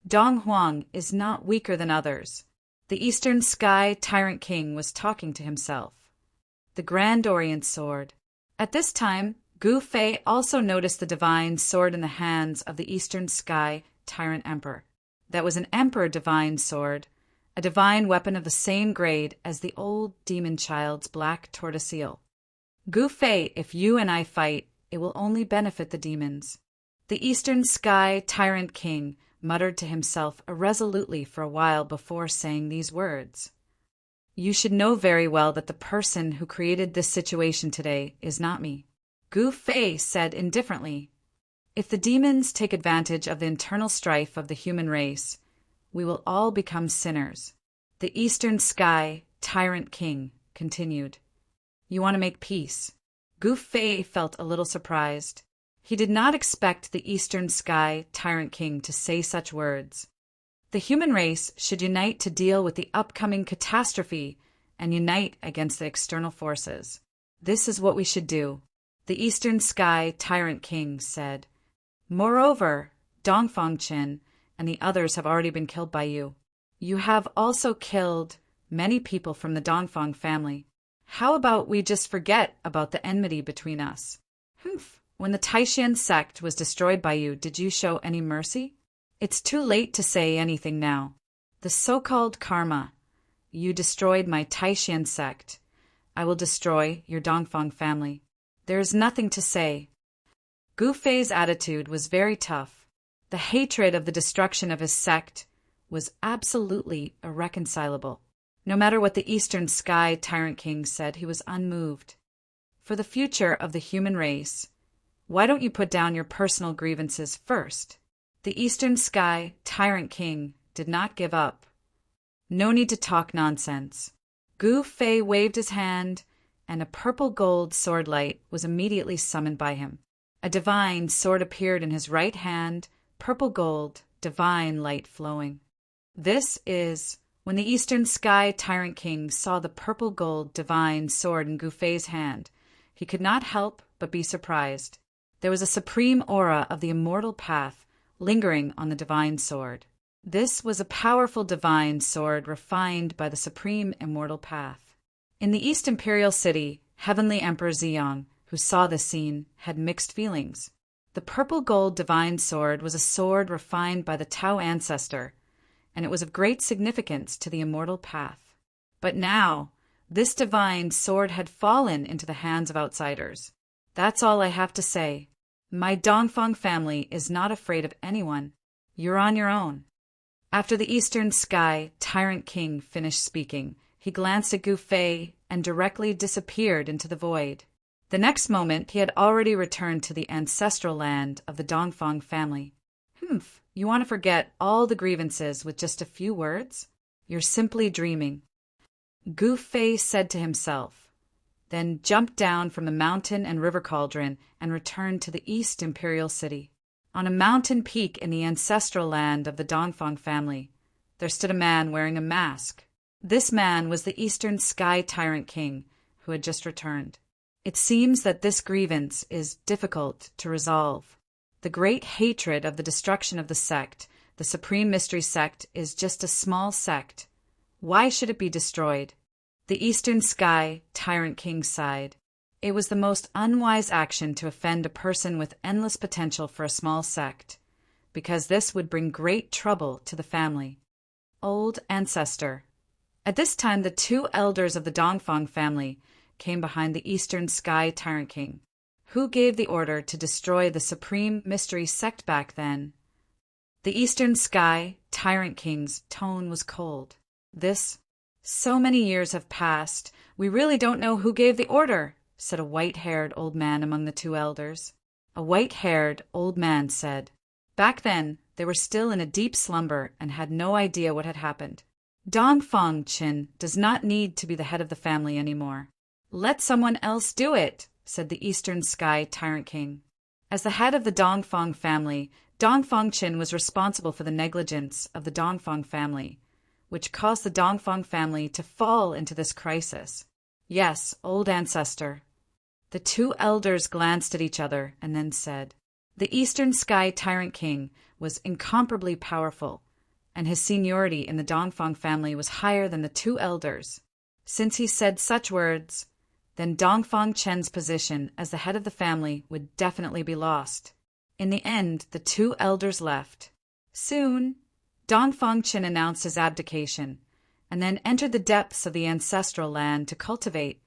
Dong Huang is not weaker than others. The Eastern Sky Tyrant King was talking to himself. The Grand Orient Sword. At this time, Gu Fei also noticed the divine sword in the hands of the Eastern Sky Tyrant Emperor. That was an Emperor divine sword, a divine weapon of the same grade as the old demon child's black tortoiseel. Gu Fei, if you and I fight, it will only benefit the demons. The Eastern Sky Tyrant King muttered to himself irresolutely for a while before saying these words. You should know very well that the person who created this situation today is not me. Gu Fei said indifferently, if the demons take advantage of the internal strife of the human race, we will all become sinners. The Eastern Sky Tyrant King continued. You want to make peace. Gu Fei felt a little surprised. He did not expect the Eastern Sky Tyrant King to say such words. The human race should unite to deal with the upcoming catastrophe and unite against the external forces. This is what we should do, the Eastern Sky Tyrant King said. Moreover, Dongfang Qin and the others have already been killed by you. You have also killed many people from the Dongfang family. How about we just forget about the enmity between us? Humph. When the Taishan sect was destroyed by you, did you show any mercy? It's too late to say anything now. The so-called karma. You destroyed my Taishan sect. I will destroy your Dongfang family. There is nothing to say. Gu Fei's attitude was very tough. The hatred of the destruction of his sect was absolutely irreconcilable. No matter what the Eastern Sky Tyrant King said, he was unmoved. For the future of the human race, why don't you put down your personal grievances first? The Eastern Sky Tyrant King did not give up. No need to talk nonsense. Gu Fei waved his hand, and a purple-gold sword light was immediately summoned by him. A divine sword appeared in his right hand, purple-gold, divine light flowing. This is... When the Eastern Sky Tyrant King saw the purple-gold divine sword in Gu Fei's hand, he could not help but be surprised. There was a supreme aura of the immortal path lingering on the divine sword. This was a powerful divine sword refined by the supreme immortal path. In the East Imperial City, Heavenly Emperor Ziyang, who saw this scene, had mixed feelings. The purple-gold divine sword was a sword refined by the Tao ancestor, and it was of great significance to the immortal path. But now, this divine sword had fallen into the hands of outsiders. That's all I have to say. My Dongfang family is not afraid of anyone. You're on your own. After the Eastern Sky Tyrant King finished speaking, he glanced at Gu Fei and directly disappeared into the void. The next moment, he had already returned to the ancestral land of the Dongfang family. Humph, you want to forget all the grievances with just a few words? You're simply dreaming. Gu Fei said to himself, then jumped down from the mountain and river cauldron and returned to the East Imperial City. On a mountain peak in the ancestral land of the Dongfang family, there stood a man wearing a mask. This man was the Eastern Sky Tyrant King, who had just returned. It seems that this grievance is difficult to resolve. The great hatred of the destruction of the sect, the Supreme Mystery Sect, is just a small sect. Why should it be destroyed? The Eastern Sky Tyrant King sighed. It was the most unwise action to offend a person with endless potential for a small sect, because this would bring great trouble to the family. Old Ancestor. At this time, the two elders of the Dongfang family came behind the Eastern Sky Tyrant King. Who gave the order to destroy the Supreme Mystery Sect back then? The Eastern Sky Tyrant King's tone was cold. So many years have passed, we really don't know who gave the order, said a white-haired old man among the two elders. A white-haired old man said, back then, they were still in a deep slumber and had no idea what had happened. Dongfang Qin does not need to be the head of the family anymore. Let someone else do it, said the Eastern Sky Tyrant King. As the head of the Dongfang family, Dongfang Qin was responsible for the negligence of the Dongfang family, which caused the Dongfang family to fall into this crisis. Yes, old ancestor. The two elders glanced at each other and then said, the Eastern Sky Tyrant King was incomparably powerful, and his seniority in the Dongfang family was higher than the two elders. Since he said such words, then Dongfang Chen's position as the head of the family would definitely be lost. In the end, the two elders left. Soon, Dongfang Chen announced his abdication, and then entered the depths of the ancestral land to cultivate,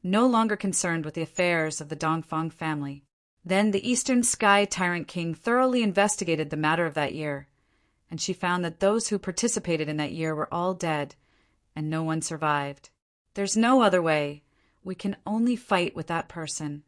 no longer concerned with the affairs of the Dongfang family. Then the Eastern Sky Tyrant King thoroughly investigated the matter of that year, and she found that those who participated in that year were all dead, and no one survived. There's no other way. We can only fight with that person.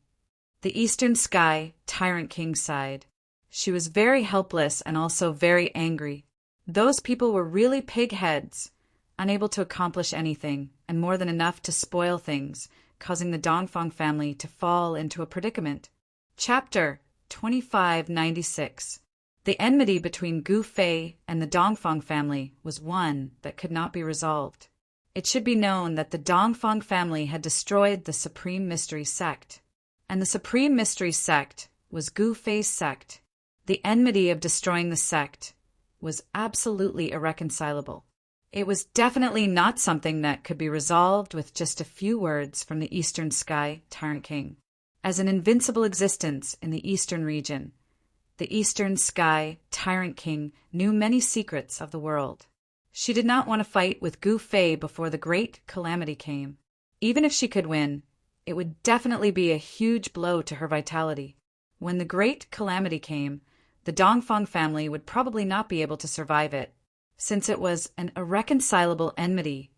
The Eastern Sky Tyrant King sighed. She was very helpless and also very angry. Those people were really pig-heads, unable to accomplish anything, and more than enough to spoil things, causing the Dongfang family to fall into a predicament. Chapter 2596. The enmity between Gu Fei and the Dongfang family was one that could not be resolved. It should be known that the Dongfang family had destroyed the Supreme Mystery Sect, and the Supreme Mystery Sect was Gu Fei's sect. The enmity of destroying the sect was absolutely irreconcilable. It was definitely not something that could be resolved with just a few words from the Eastern Sky Tyrant King. As an invincible existence in the Eastern region, the Eastern Sky Tyrant King knew many secrets of the world. She did not want to fight with Gu Fei before the great calamity came. Even if she could win, it would definitely be a huge blow to her vitality. When the great calamity came, the Dongfang family would probably not be able to survive it. Since it was an irreconcilable enmity,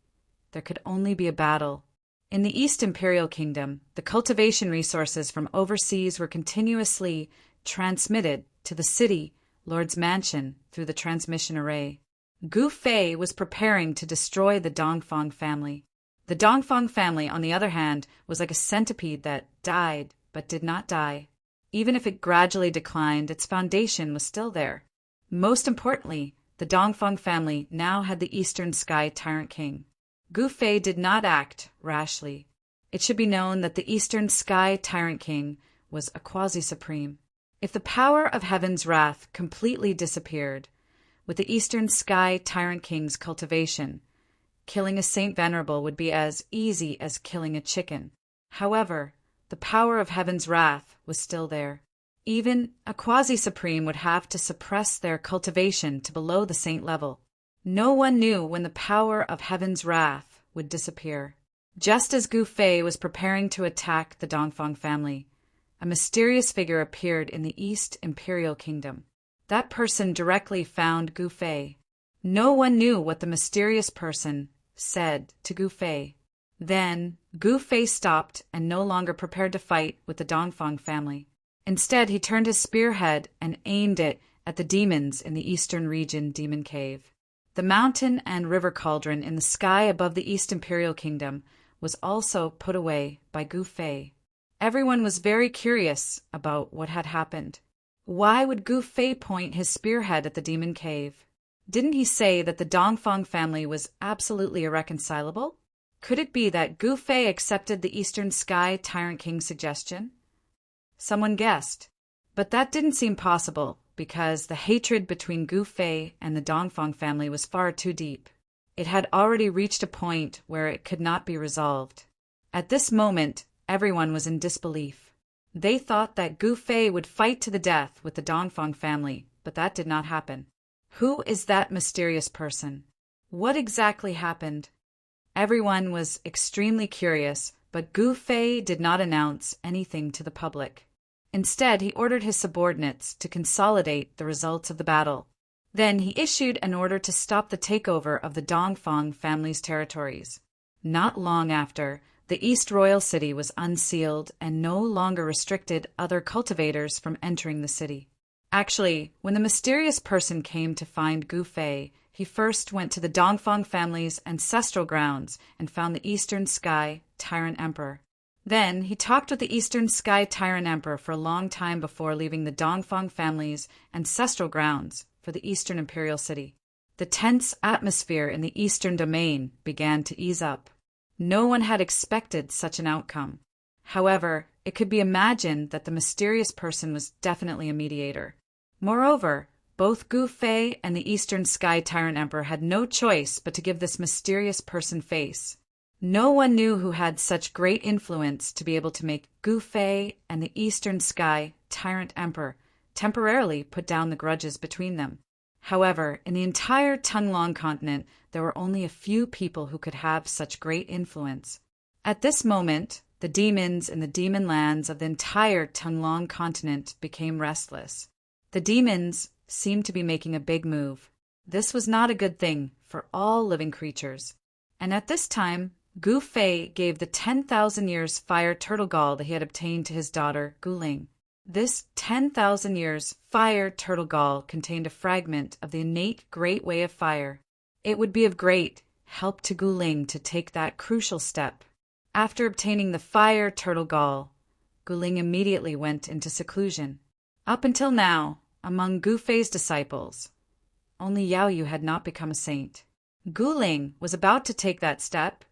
there could only be a battle. In the East Imperial Kingdom, the cultivation resources from overseas were continuously transmitted to the city Lord's mansion through the transmission array. Gu Fei was preparing to destroy the Dongfang family. The Dongfang family, on the other hand, was like a centipede that died but did not die. Even if it gradually declined, its foundation was still there. Most importantly, the Dongfang family now had the Eastern Sky Tyrant King. Gu Fei did not act rashly. It should be known that the Eastern Sky Tyrant King was a quasi-supreme. If the power of heaven's wrath completely disappeared, with the Eastern Sky Tyrant King's cultivation, killing a Saint Venerable would be as easy as killing a chicken. However, the power of heaven's wrath was still there. Even a quasi-supreme would have to suppress their cultivation to below the saint level. No one knew when the power of heaven's wrath would disappear. Just as Gu Fei was preparing to attack the Dongfang family, a mysterious figure appeared in the East Imperial Kingdom. That person directly found Gu Fei. No one knew what the mysterious person said to Gu Fei. Then, Gu Fei stopped and no longer prepared to fight with the Dongfang family. Instead, he turned his spearhead and aimed it at the demons in the Eastern Region Demon Cave. The mountain and river cauldron in the sky above the East Imperial Kingdom was also put away by Gu Fei. Everyone was very curious about what had happened. Why would Gu Fei point his spearhead at the demon cave? Didn't he say that the Dongfang family was absolutely irreconcilable? Could it be that Gu Fei accepted the Eastern Sky Tyrant King's suggestion? Someone guessed, but that didn't seem possible because the hatred between Gu Fei and the Dongfang family was far too deep. It had already reached a point where it could not be resolved. At this moment, everyone was in disbelief. They thought that Gu Fei would fight to the death with the Dongfang family, but that did not happen. Who is that mysterious person? What exactly happened? Everyone was extremely curious, but Gu Fei did not announce anything to the public. Instead, he ordered his subordinates to consolidate the results of the battle. Then he issued an order to stop the takeover of the Dongfang family's territories. Not long after, the East Royal City was unsealed and no longer restricted other cultivators from entering the city. Actually, when the mysterious person came to find Gu Fei, he first went to the Dongfang family's ancestral grounds and found the Eastern Sky Tyrant Emperor. Then he talked with the Eastern Sky Tyrant Emperor for a long time before leaving the Dongfang family's ancestral grounds for the Eastern Imperial City. The tense atmosphere in the Eastern Domain began to ease up. No one had expected such an outcome. However, it could be imagined that the mysterious person was definitely a mediator. Moreover, both Gu Fei and the Eastern Sky Tyrant Emperor had no choice but to give this mysterious person face. No one knew who had such great influence to be able to make Gu Fei and the Eastern Sky Tyrant Emperor temporarily put down the grudges between them. However, in the entire Tunglong continent, there were only a few people who could have such great influence. At this moment, the demons in the demon lands of the entire Tunglong continent became restless. The demons seemed to be making a big move. This was not a good thing for all living creatures. And at this time, Gu Fei gave the 10,000 years fire turtle gall that he had obtained to his daughter, Guling. This 10,000 years fire turtle gall contained a fragment of the innate great way of fire. It would be of great help to Guling to take that crucial step. After obtaining the fire turtle gall, Guling immediately went into seclusion. Up until now, among Gu Fei's disciples, only Yao Yu had not become a saint. Gu Ling was about to take that step,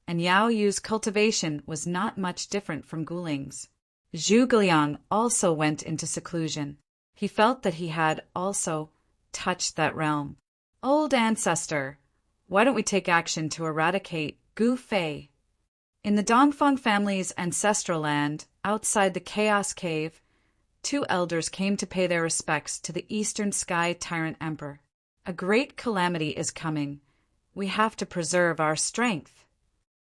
and Yao Yu's cultivation was not much different from Gu Ling's. Zhuge Liang also went into seclusion. He felt that he had also touched that realm. Old ancestor, why don't we take action to eradicate Gu Fei? In the Dongfang family's ancestral land, outside the Chaos Cave, 2 elders came to pay their respects to the Eastern Sky Tyrant Emperor. A great calamity is coming. We have to preserve our strength.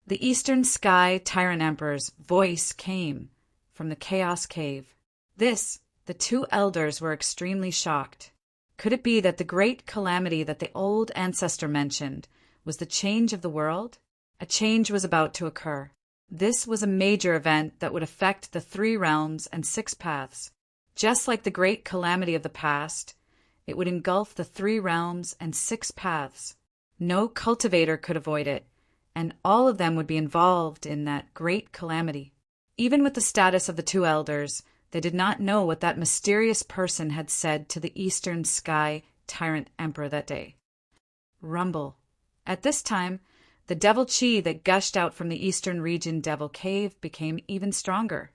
The Eastern Sky Tyrant Emperor's voice came from the Chaos Cave. The 2 elders were extremely shocked. Could it be that the great calamity that the old ancestor mentioned was the change of the world? A change was about to occur. This was a major event that would affect the 3 realms and 6 paths. Just like the great calamity of the past, it would engulf the 3 realms and 6 paths. No cultivator could avoid it, and all of them would be involved in that great calamity. Even with the status of the 2 elders, they did not know what that mysterious person had said to the Eastern Sky Tyrant Emperor that day. Rumble. At this time, the devil chi that gushed out from the Eastern region Devil Cave became even stronger.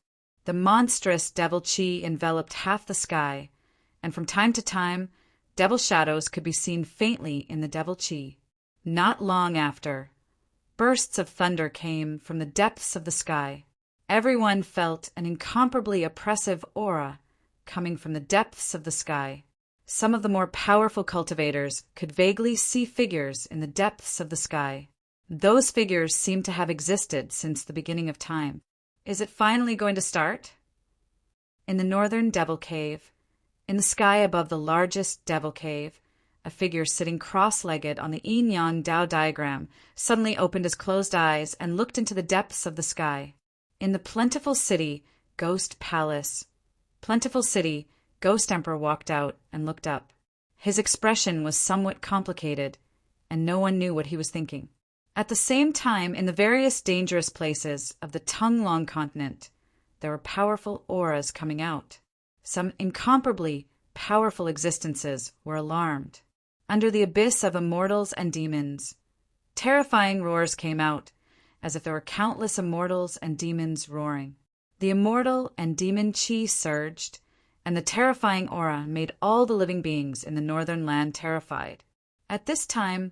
The monstrous devil chi enveloped half the sky, and from time to time, devil shadows could be seen faintly in the devil chi. Not long after, bursts of thunder came from the depths of the sky. Everyone felt an incomparably oppressive aura coming from the depths of the sky. Some of the more powerful cultivators could vaguely see figures in the depths of the sky. Those figures seemed to have existed since the beginning of time. Is it finally going to start? In the northern Devil Cave, in the sky above the largest Devil Cave, a figure sitting cross-legged on the yin-yang Tao diagram suddenly opened his closed eyes and looked into the depths of the sky. In the Plentiful City, Ghost Emperor walked out and looked up. His expression was somewhat complicated, and no one knew what he was thinking. At the same time, in the various dangerous places of the Tonglong continent, there were powerful auras coming out. Some incomparably powerful existences were alarmed. Under the abyss of immortals and demons, terrifying roars came out, as if there were countless immortals and demons roaring. The immortal and demon chi surged, and the terrifying aura made all the living beings in the northern land terrified. At this time,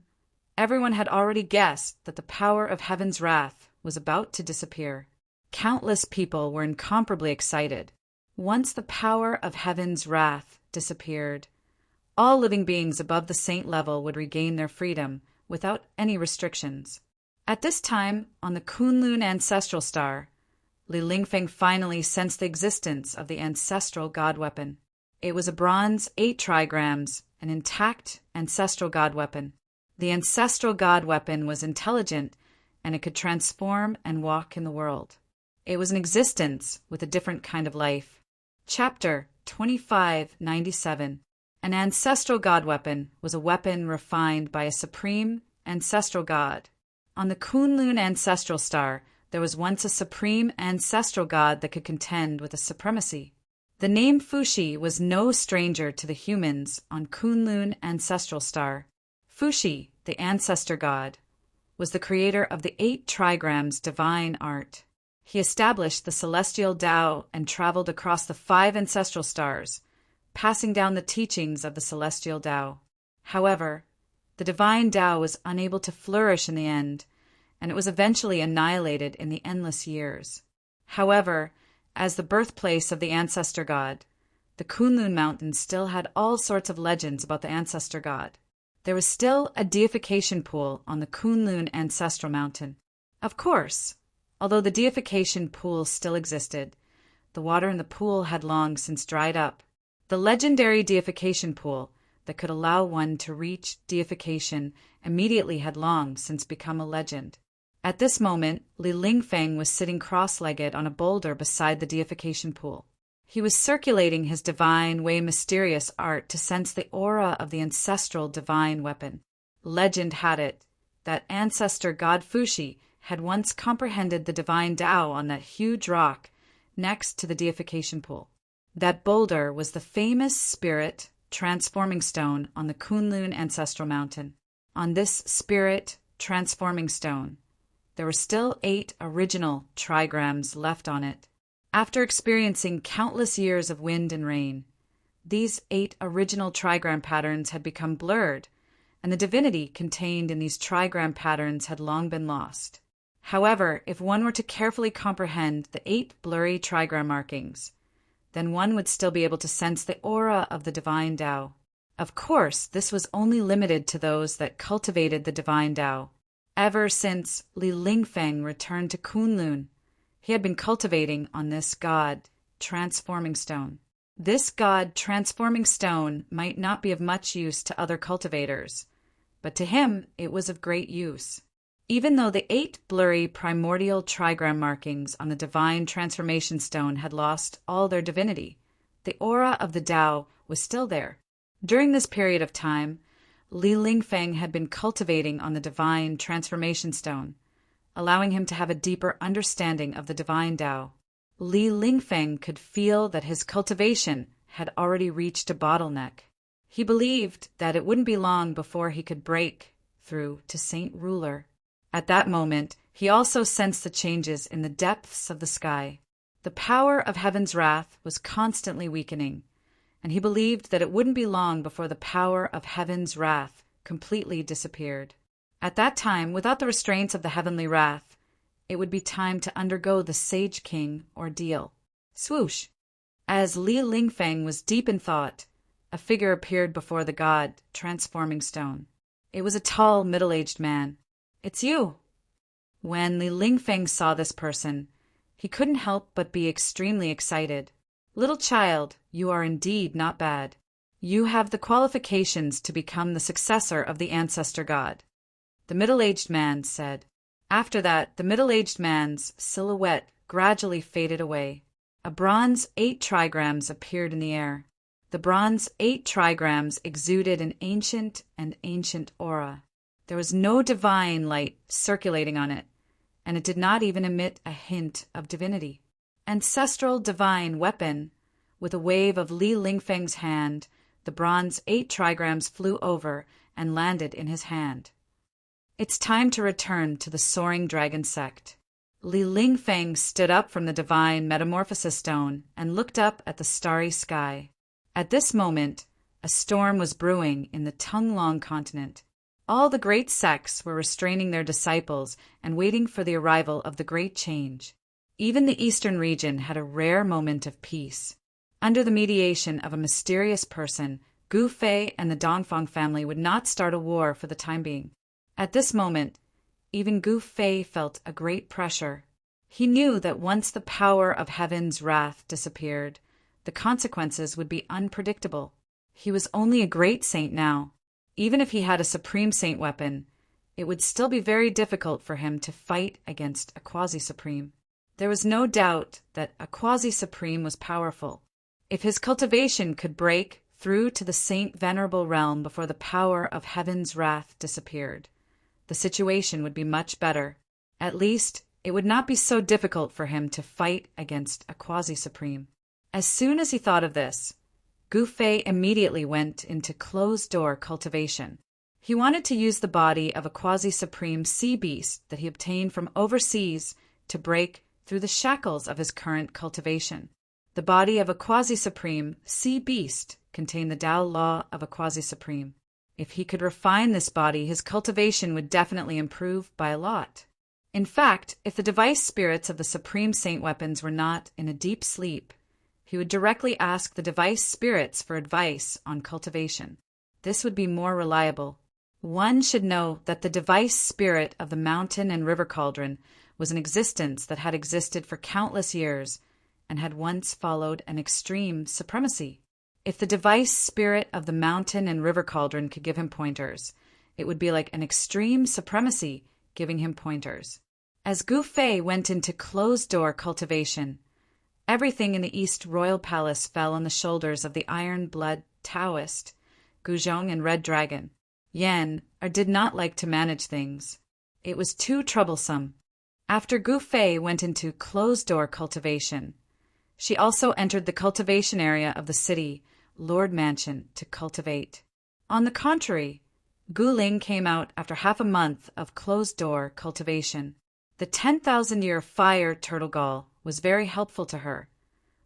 everyone had already guessed that the power of heaven's wrath was about to disappear. Countless people were incomparably excited. Once the power of heaven's wrath disappeared, all living beings above the saint level would regain their freedom without any restrictions. At this time, on the Kunlun ancestral star, Li Lingfeng finally sensed the existence of the ancestral god weapon. It was a bronze 8 trigrams, an intact ancestral god weapon. The ancestral god weapon was intelligent, and it could transform and walk in the world. It was an existence with a different kind of life. Chapter 2597. An ancestral god weapon was a weapon refined by a supreme ancestral god. On the Kunlun ancestral star, there was once a supreme ancestral god that could contend with a supremacy. The name Fuxi was no stranger to the humans on Kunlun ancestral star. Fuxi, the ancestor god, was the creator of the 8 trigrams divine art. He established the celestial Tao and traveled across the 5 ancestral stars, passing down the teachings of the celestial Tao. However, the divine Tao was unable to flourish in the end, and it was eventually annihilated in the endless years. However, as the birthplace of the ancestor god, the Kunlun Mountains still had all sorts of legends about the ancestor god. There was still a deification pool on the Kunlun ancestral mountain. Of course, although the deification pool still existed, the water in the pool had long since dried up. The legendary deification pool that could allow one to reach deification immediately had long since become a legend. At this moment, Li Lingfeng was sitting cross-legged on a boulder beside the deification pool. He was circulating his divine, way mysterious art to sense the aura of the ancestral divine weapon. Legend had it that ancestor god Fuxi had once comprehended the divine Tao on that huge rock next to the deification pool. That boulder was the famous spirit transforming stone on the Kunlun ancestral mountain. On this spirit transforming stone, there were still 8 original trigrams left on it. After experiencing countless years of wind and rain, these 8 original trigram patterns had become blurred, and the divinity contained in these trigram patterns had long been lost. However, if one were to carefully comprehend the 8 blurry trigram markings, then one would still be able to sense the aura of the divine Tao. Of course, this was only limited to those that cultivated the divine Tao. Ever since Li Lingfeng returned to Kunlun, he had been cultivating on this God transforming stone. This God transforming stone might not be of much use to other cultivators, but to him it was of great use. Even though the 8 blurry primordial trigram markings on the divine transformation stone had lost all their divinity, the aura of the Tao was still there. During this period of time, Li Lingfeng had been cultivating on the divine transformation stone, allowing him to have a deeper understanding of the divine Tao. Li Lingfeng could feel that his cultivation had already reached a bottleneck. He believed that it wouldn't be long before he could break through to Saint Ruler. At that moment, he also sensed the changes in the depths of the sky. The power of heaven's wrath was constantly weakening, and he believed that it wouldn't be long before the power of heaven's wrath completely disappeared. At that time, without the restraints of the heavenly wrath, it would be time to undergo the Sage King ordeal. Swoosh! As Li Lingfeng was deep in thought, a figure appeared before the God transforming stone. It was a tall, middle-aged man. "It's you." When Li Lingfeng saw this person, he couldn't help but be extremely excited. "Little child, you are indeed not bad. You have the qualifications to become the successor of the ancestor God," the middle-aged man said. After that, the middle-aged man's silhouette gradually faded away. A bronze 8 trigrams appeared in the air. The bronze 8 trigrams exuded an ancient aura. There was no divine light circulating on it, and it did not even emit a hint of divinity. Ancestral divine weapon. With a wave of Li Lingfeng's hand, the bronze 8 trigrams flew over and landed in his hand. It's time to return to the soaring dragon sect. Li Lingfeng stood up from the divine metamorphosis stone and looked up at the starry sky. At this moment, a storm was brewing in the Tunglong continent. All the great sects were restraining their disciples and waiting for the arrival of the great change. Even the eastern region had a rare moment of peace. Under the mediation of a mysterious person, Gu Fei and the Dongfang family would not start a war for the time being. At this moment, even Gu Fei felt a great pressure. He knew that once the power of heaven's wrath disappeared, the consequences would be unpredictable. He was only a great saint now. Even if he had a supreme saint weapon, it would still be very difficult for him to fight against a quasi-supreme. There was no doubt that a quasi-supreme was powerful. If his cultivation could break through to the Saint Venerable realm before the power of heaven's wrath disappeared, the situation would be much better. At least, it would not be so difficult for him to fight against a quasi-supreme. As soon as he thought of this, Gu Fei immediately went into closed-door cultivation. He wanted to use the body of a quasi-supreme sea beast that he obtained from overseas to break through the shackles of his current cultivation. The body of a quasi-supreme sea beast contained the Tao law of a quasi-supreme. If he could refine this body, his cultivation would definitely improve by a lot. In fact, if the device spirits of the supreme saint weapons were not in a deep sleep, he would directly ask the device spirits for advice on cultivation. This would be more reliable. One should know that the device spirit of the mountain and river cauldron was an existence that had existed for countless years and had once followed an extreme supremacy. If the device spirit of the mountain and river cauldron could give him pointers, it would be like an extreme supremacy giving him pointers. As Gu Fei went into closed-door cultivation, everything in the East Royal Palace fell on the shoulders of the iron-blood Taoist, Guzhong and Red Dragon. Yan did not like to manage things. It was too troublesome. After Gu Fei went into closed-door cultivation, She also entered the cultivation area of the city, Lord Mansion, to cultivate. On the contrary, Gu Ling came out after half a month of closed-door cultivation. The 10,000-year fire turtle gall was very helpful to her,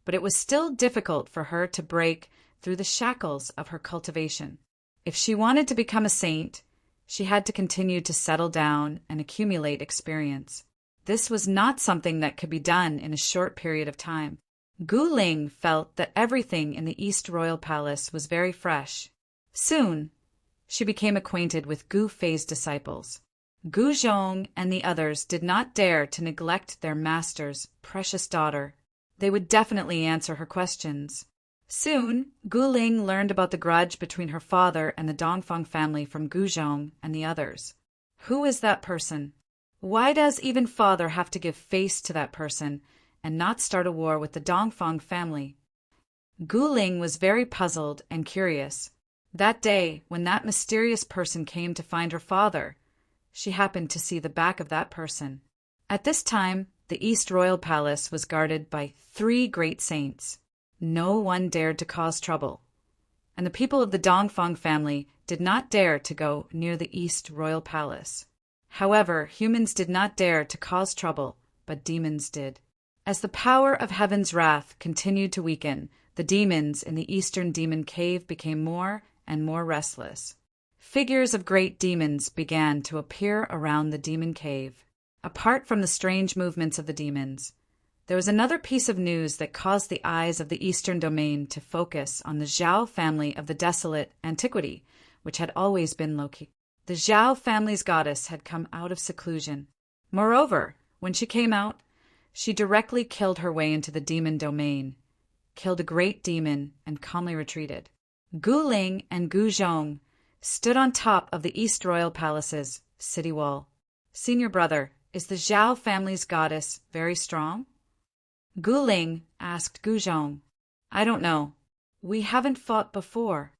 but it was still difficult for her to break through the shackles of her cultivation. If she wanted to become a saint, she had to continue to settle down and accumulate experience. This was not something that could be done in a short period of time. Gu Ling felt that everything in the East Royal Palace was very fresh. Soon, she became acquainted with Gu Fei's disciples. Gu Zhong and the others did not dare to neglect their master's precious daughter. They would definitely answer her questions. Soon, Gu Ling learned about the grudge between her father and the Dongfang family from Gu Zhong and the others. Who is that person? Why does even father have to give face to that person and not start a war with the Dongfang family? Gu Ling was very puzzled and curious. That day, when that mysterious person came to find her father, she happened to see the back of that person. At this time, the East Royal Palace was guarded by 3 great saints. No one dared to cause trouble, and the people of the Dongfang family did not dare to go near the East Royal Palace. However, humans did not dare to cause trouble, but demons did. As the power of heaven's wrath continued to weaken, the demons in the Eastern Demon Cave became more and more restless. Figures of great demons began to appear around the demon cave. Apart from the strange movements of the demons, there was another piece of news that caused the eyes of the Eastern Domain to focus on the Zhao family of the desolate antiquity, which had always been low-key. The Zhao family's goddess had come out of seclusion. Moreover, when she came out, she directly killed her way into the demon domain, killed a great demon, and calmly retreated. Gu Ling and Gu Zhong stood on top of the East Royal Palace's city wall. Senior brother, is the Zhao family's goddess very strong? Gu Ling asked Gu Zhong. I don't know. We haven't fought before.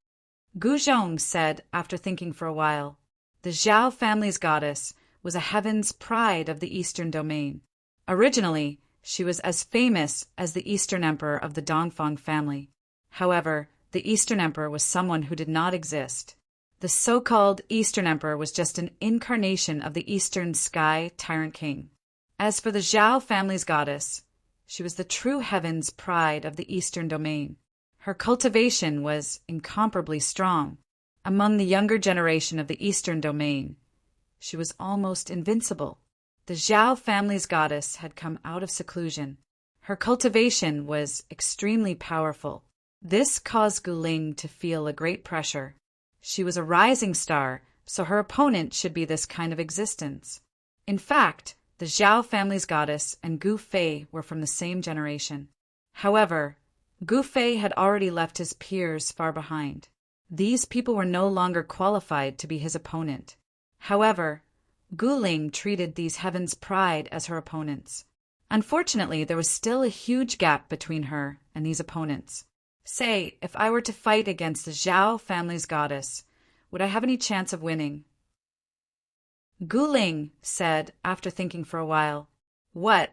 Gu Zhong said after thinking for a while. The Zhao family's goddess was a heaven's pride of the Eastern Domain. Originally, she was as famous as the Eastern Emperor of the Dongfang family. However, the Eastern Emperor was someone who did not exist. The so-called Eastern Emperor was just an incarnation of the Eastern Sky Tyrant King. As for the Zhao family's goddess, she was the true heaven's pride of the Eastern Domain. Her cultivation was incomparably strong. Among the younger generation of the Eastern Domain, she was almost invincible. The Zhao family's goddess had come out of seclusion. Her cultivation was extremely powerful. This caused Gu Ling to feel a great pressure. She was a rising star, so her opponent should be this kind of existence. In fact, the Zhao family's goddess and Gu Fei were from the same generation. However, Gu Fei had already left his peers far behind. These people were no longer qualified to be his opponent. However, Gu Ling treated these heaven's pride as her opponents. Unfortunately, there was still a huge gap between her and these opponents. Say, if I were to fight against the Zhao family's goddess, would I have any chance of winning? Gu Ling said after thinking for a while. What?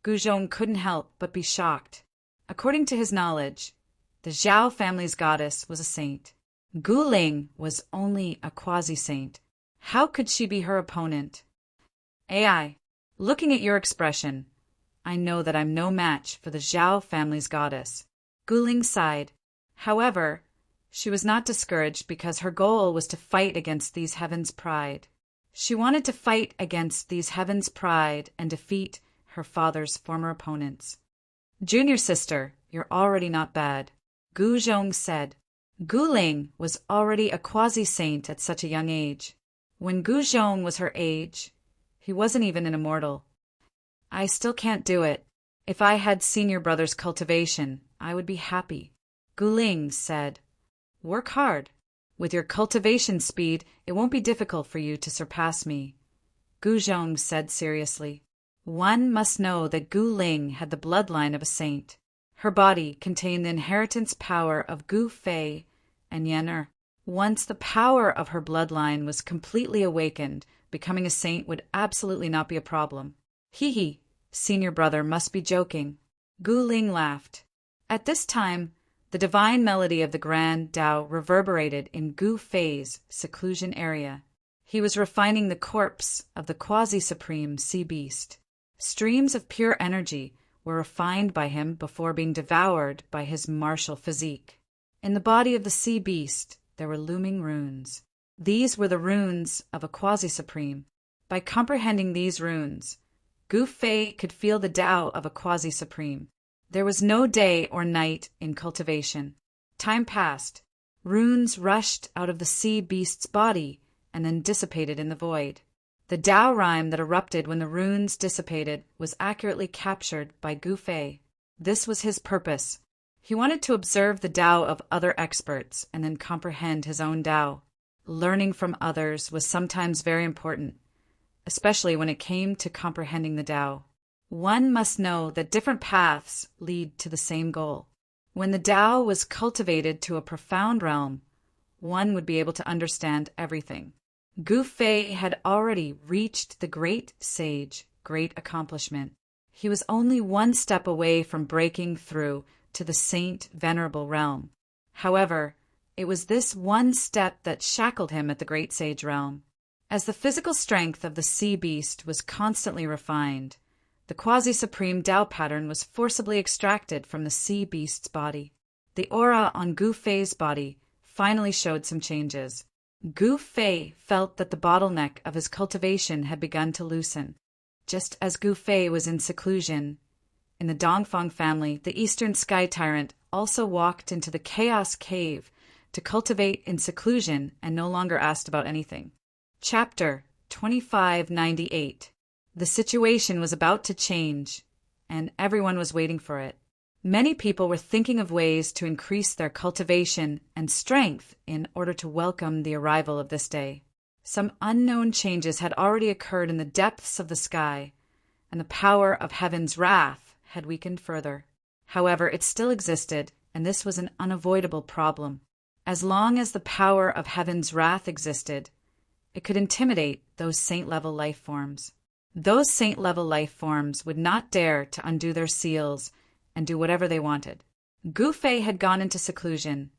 Gu Zhong couldn't help but be shocked. According to his knowledge, the Zhao family's goddess was a saint. Gu Ling was only a quasi-saint. How could she be her opponent? AI, looking at your expression, I know that I'm no match for the Zhao family's goddess. Gu Ling sighed. However, she was not discouraged because her goal was to fight against these heaven's pride. She wanted to fight against these heaven's pride and defeat her father's former opponents. Junior sister, you're already not bad, Gu Zhong said. Gu Ling was already a quasi-saint at such a young age. When Gu Zhong was her age, he wasn't even an immortal. I still can't do it. If I had senior brother's cultivation, I would be happy. Gu Ling said, Work hard. With your cultivation speed, it won't be difficult for you to surpass me. Gu Zhong said seriously. One must know that Gu Ling had the bloodline of a saint. Her body contained the inheritance power of Gu Fei and Yan Er. Once the power of her bloodline was completely awakened, becoming a saint would absolutely not be a problem. Hee hee, senior brother must be joking. Gu Ling laughed. At this time, the divine melody of the Grand Tao reverberated in Gu Fei's seclusion area. He was refining the corpse of the quasi-supreme sea beast. Streams of pure energy were refined by him before being devoured by his martial physique. In the body of the sea beast, there were looming runes. These were the runes of a quasi-supreme. By comprehending these runes, Gu Fei could feel the Tao of a quasi-supreme. There was no day or night in cultivation. Time passed. Runes rushed out of the sea beast's body and then dissipated in the void. The Tao rhyme that erupted when the runes dissipated was accurately captured by Gu Fei. This was his purpose. He wanted to observe the Tao of other experts and then comprehend his own Tao. Learning from others was sometimes very important, especially when it came to comprehending the Tao. One must know that different paths lead to the same goal. When the Tao was cultivated to a profound realm, one would be able to understand everything. Gu Fei had already reached the great sage, great accomplishment. He was only one step away from breaking through to the saint Venerable realm. However, it was this one step that shackled him at the great sage realm. As the physical strength of the sea beast was constantly refined, the quasi-supreme Tao pattern was forcibly extracted from the sea beast's body. The aura on Gu Fei's body finally showed some changes. Gu Fei felt that the bottleneck of his cultivation had begun to loosen. Just as Gu Fei was in seclusion, in the Dongfang family, the Eastern Sky Tyrant also walked into the Chaos Cave to cultivate in seclusion and no longer asked about anything. Chapter 2598. The situation was about to change, and everyone was waiting for it. Many people were thinking of ways to increase their cultivation and strength in order to welcome the arrival of this day. Some unknown changes had already occurred in the depths of the sky, and the power of heaven's wrath had weakened further. However, it still existed, and this was an unavoidable problem. As long as the power of heaven's wrath existed, it could intimidate those saint-level life forms. Those saint-level life forms would not dare to undo their seals and do whatever they wanted. Gu Fei had gone into seclusion,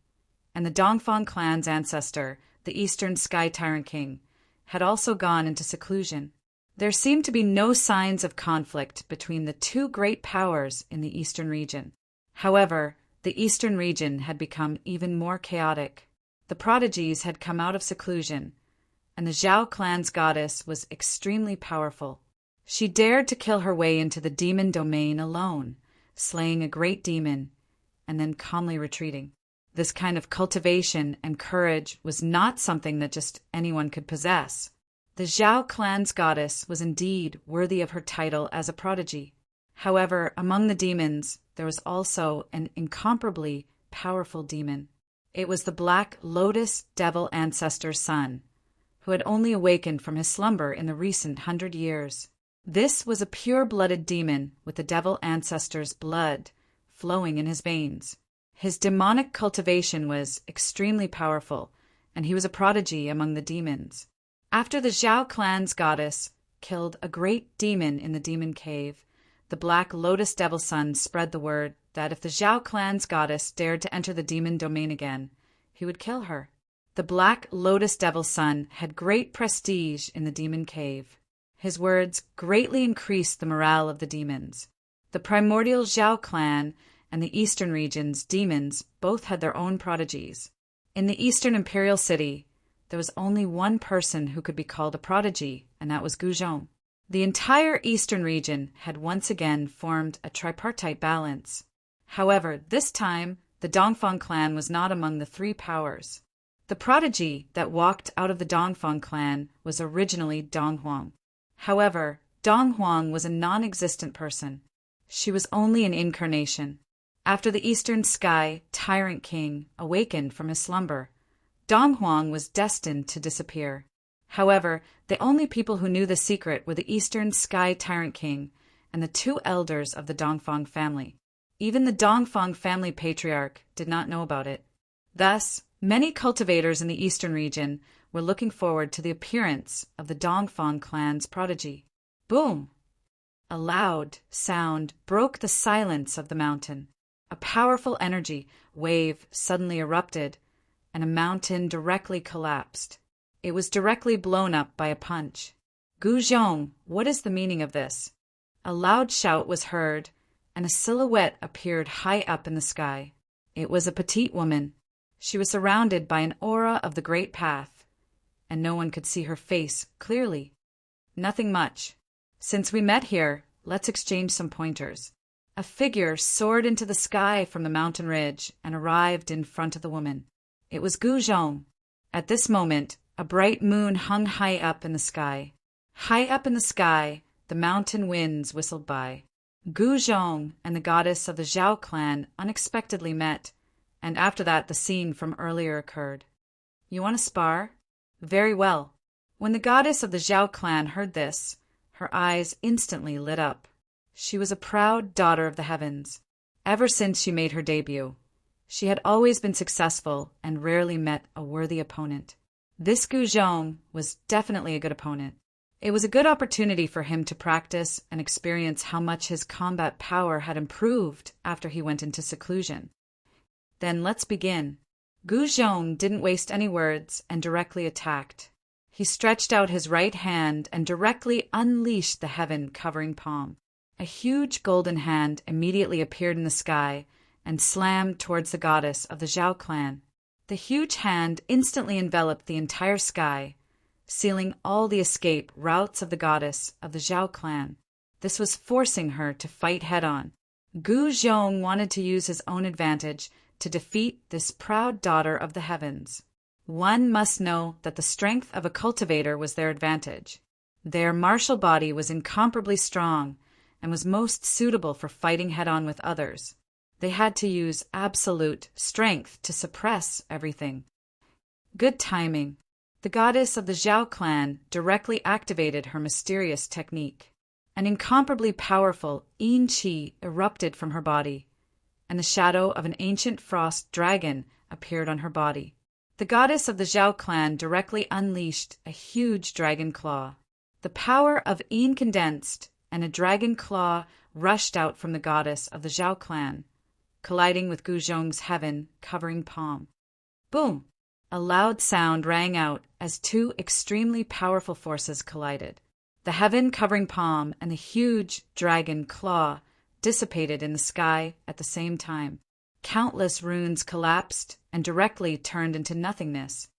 and the Dongfang clan's ancestor, the Eastern Sky Tyrant King, had also gone into seclusion. There seemed to be no signs of conflict between the two great powers in the Eastern region. However, the Eastern region had become even more chaotic. The prodigies had come out of seclusion, and the Zhao clan's goddess was extremely powerful. She dared to kill her way into the demon domain alone, slaying a great demon, and then calmly retreating. This kind of cultivation and courage was not something that just anyone could possess. The Zhao clan's goddess was indeed worthy of her title as a prodigy. However, among the demons, there was also an incomparably powerful demon. It was the Black Lotus Devil ancestor's son, who had only awakened from his slumber in the recent 100 years. This was a pure-blooded demon with the devil ancestor's blood flowing in his veins. His demonic cultivation was extremely powerful, and he was a prodigy among the demons. After the Zhao clan's goddess killed a great demon in the demon cave, the Black Lotus Devil Son spread the word that if the Zhao clan's goddess dared to enter the demon domain again, he would kill her. The Black Lotus Devil Son had great prestige in the demon cave. His words greatly increased the morale of the demons. The primordial Zhao clan and the Eastern region's demons both had their own prodigies. In the Eastern Imperial City, there was only one person who could be called a prodigy, and that was Guzhong. The entire Eastern region had once again formed a tripartite balance. However, this time, the Dongfang clan was not among the three powers. The prodigy that walked out of the Dongfang clan was originally Donghuang. However, Donghuang was a non-existent person. She was only an incarnation. After the Eastern Sky Tyrant King awakened from his slumber, Donghuang was destined to disappear. However, the only people who knew the secret were the Eastern Sky Tyrant King and the two elders of the Dongfang family. Even the Dongfang family patriarch did not know about it. Thus, many cultivators in the Eastern region were looking forward to the appearance of the Dongfang clan's prodigy. Boom! A loud sound broke the silence of the mountain. A powerful energy wave suddenly erupted, and a mountain directly collapsed. It was directly blown up by a punch. Guzhong, what is the meaning of this? A loud shout was heard, and a silhouette appeared high up in the sky. It was a petite woman. She was surrounded by an aura of the great path, and no one could see her face clearly. Nothing much. Since we met here, let's exchange some pointers. A figure soared into the sky from the mountain ridge and arrived in front of the woman. It was Guzhong. At this moment, a bright moon hung high up in the sky. High up in the sky, the mountain winds whistled by. Guzhong and the goddess of the Zhao clan unexpectedly met, and after that the scene from earlier occurred. You want to spar? Very well. When the goddess of the Zhao clan heard this, her eyes instantly lit up. She was a proud daughter of the heavens. Ever since she made her debut, she had always been successful and rarely met a worthy opponent. This Guzhong was definitely a good opponent. It was a good opportunity for him to practice and experience how much his combat power had improved after he went into seclusion. Then let's begin. Guzhong didn't waste any words and directly attacked. He stretched out his right hand and directly unleashed the heaven-covering palm. A huge golden hand immediately appeared in the sky and slammed towards the goddess of the Zhao clan. The huge hand instantly enveloped the entire sky, sealing all the escape routes of the goddess of the Zhao clan. This was forcing her to fight head-on. Guzhong wanted to use his own advantage to defeat this proud daughter of the heavens. One must know that the strength of a cultivator was their advantage. Their martial body was incomparably strong and was most suitable for fighting head-on with others. They had to use absolute strength to suppress everything. Good timing. The goddess of the Zhao clan directly activated her mysterious technique. An incomparably powerful yin qi erupted from her body, and the shadow of an ancient frost dragon appeared on her body. The goddess of the Zhao clan directly unleashed a huge dragon claw. The power of yin condensed, and a dragon claw rushed out from the goddess of the Zhao clan, colliding with Guzhong's heaven-covering palm. Boom! A loud sound rang out as two extremely powerful forces collided. The heaven-covering palm and the huge dragon claw dissipated in the sky at the same time. Countless runes collapsed and directly turned into nothingness.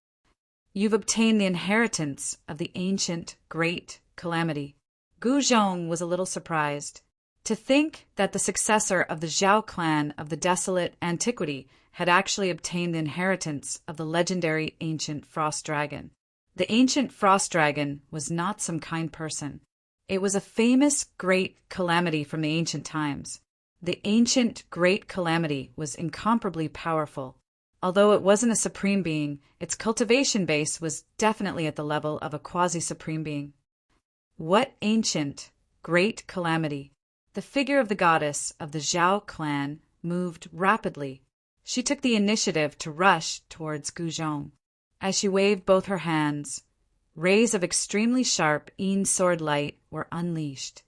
You've obtained the inheritance of the ancient great calamity. Guzhong was a little surprised. To think that the successor of the Zhao clan of the desolate antiquity had actually obtained the inheritance of the legendary ancient frost dragon. The ancient frost dragon was not some kind person. It was a famous great calamity from the ancient times. The ancient great calamity was incomparably powerful. Although it wasn't a supreme being, its cultivation base was definitely at the level of a quasi-supreme being. What ancient great calamity? The figure of the goddess of the Zhao clan moved rapidly. She took the initiative to rush towards Guzhong. As she waved both her hands, rays of extremely sharp yin sword light were unleashed.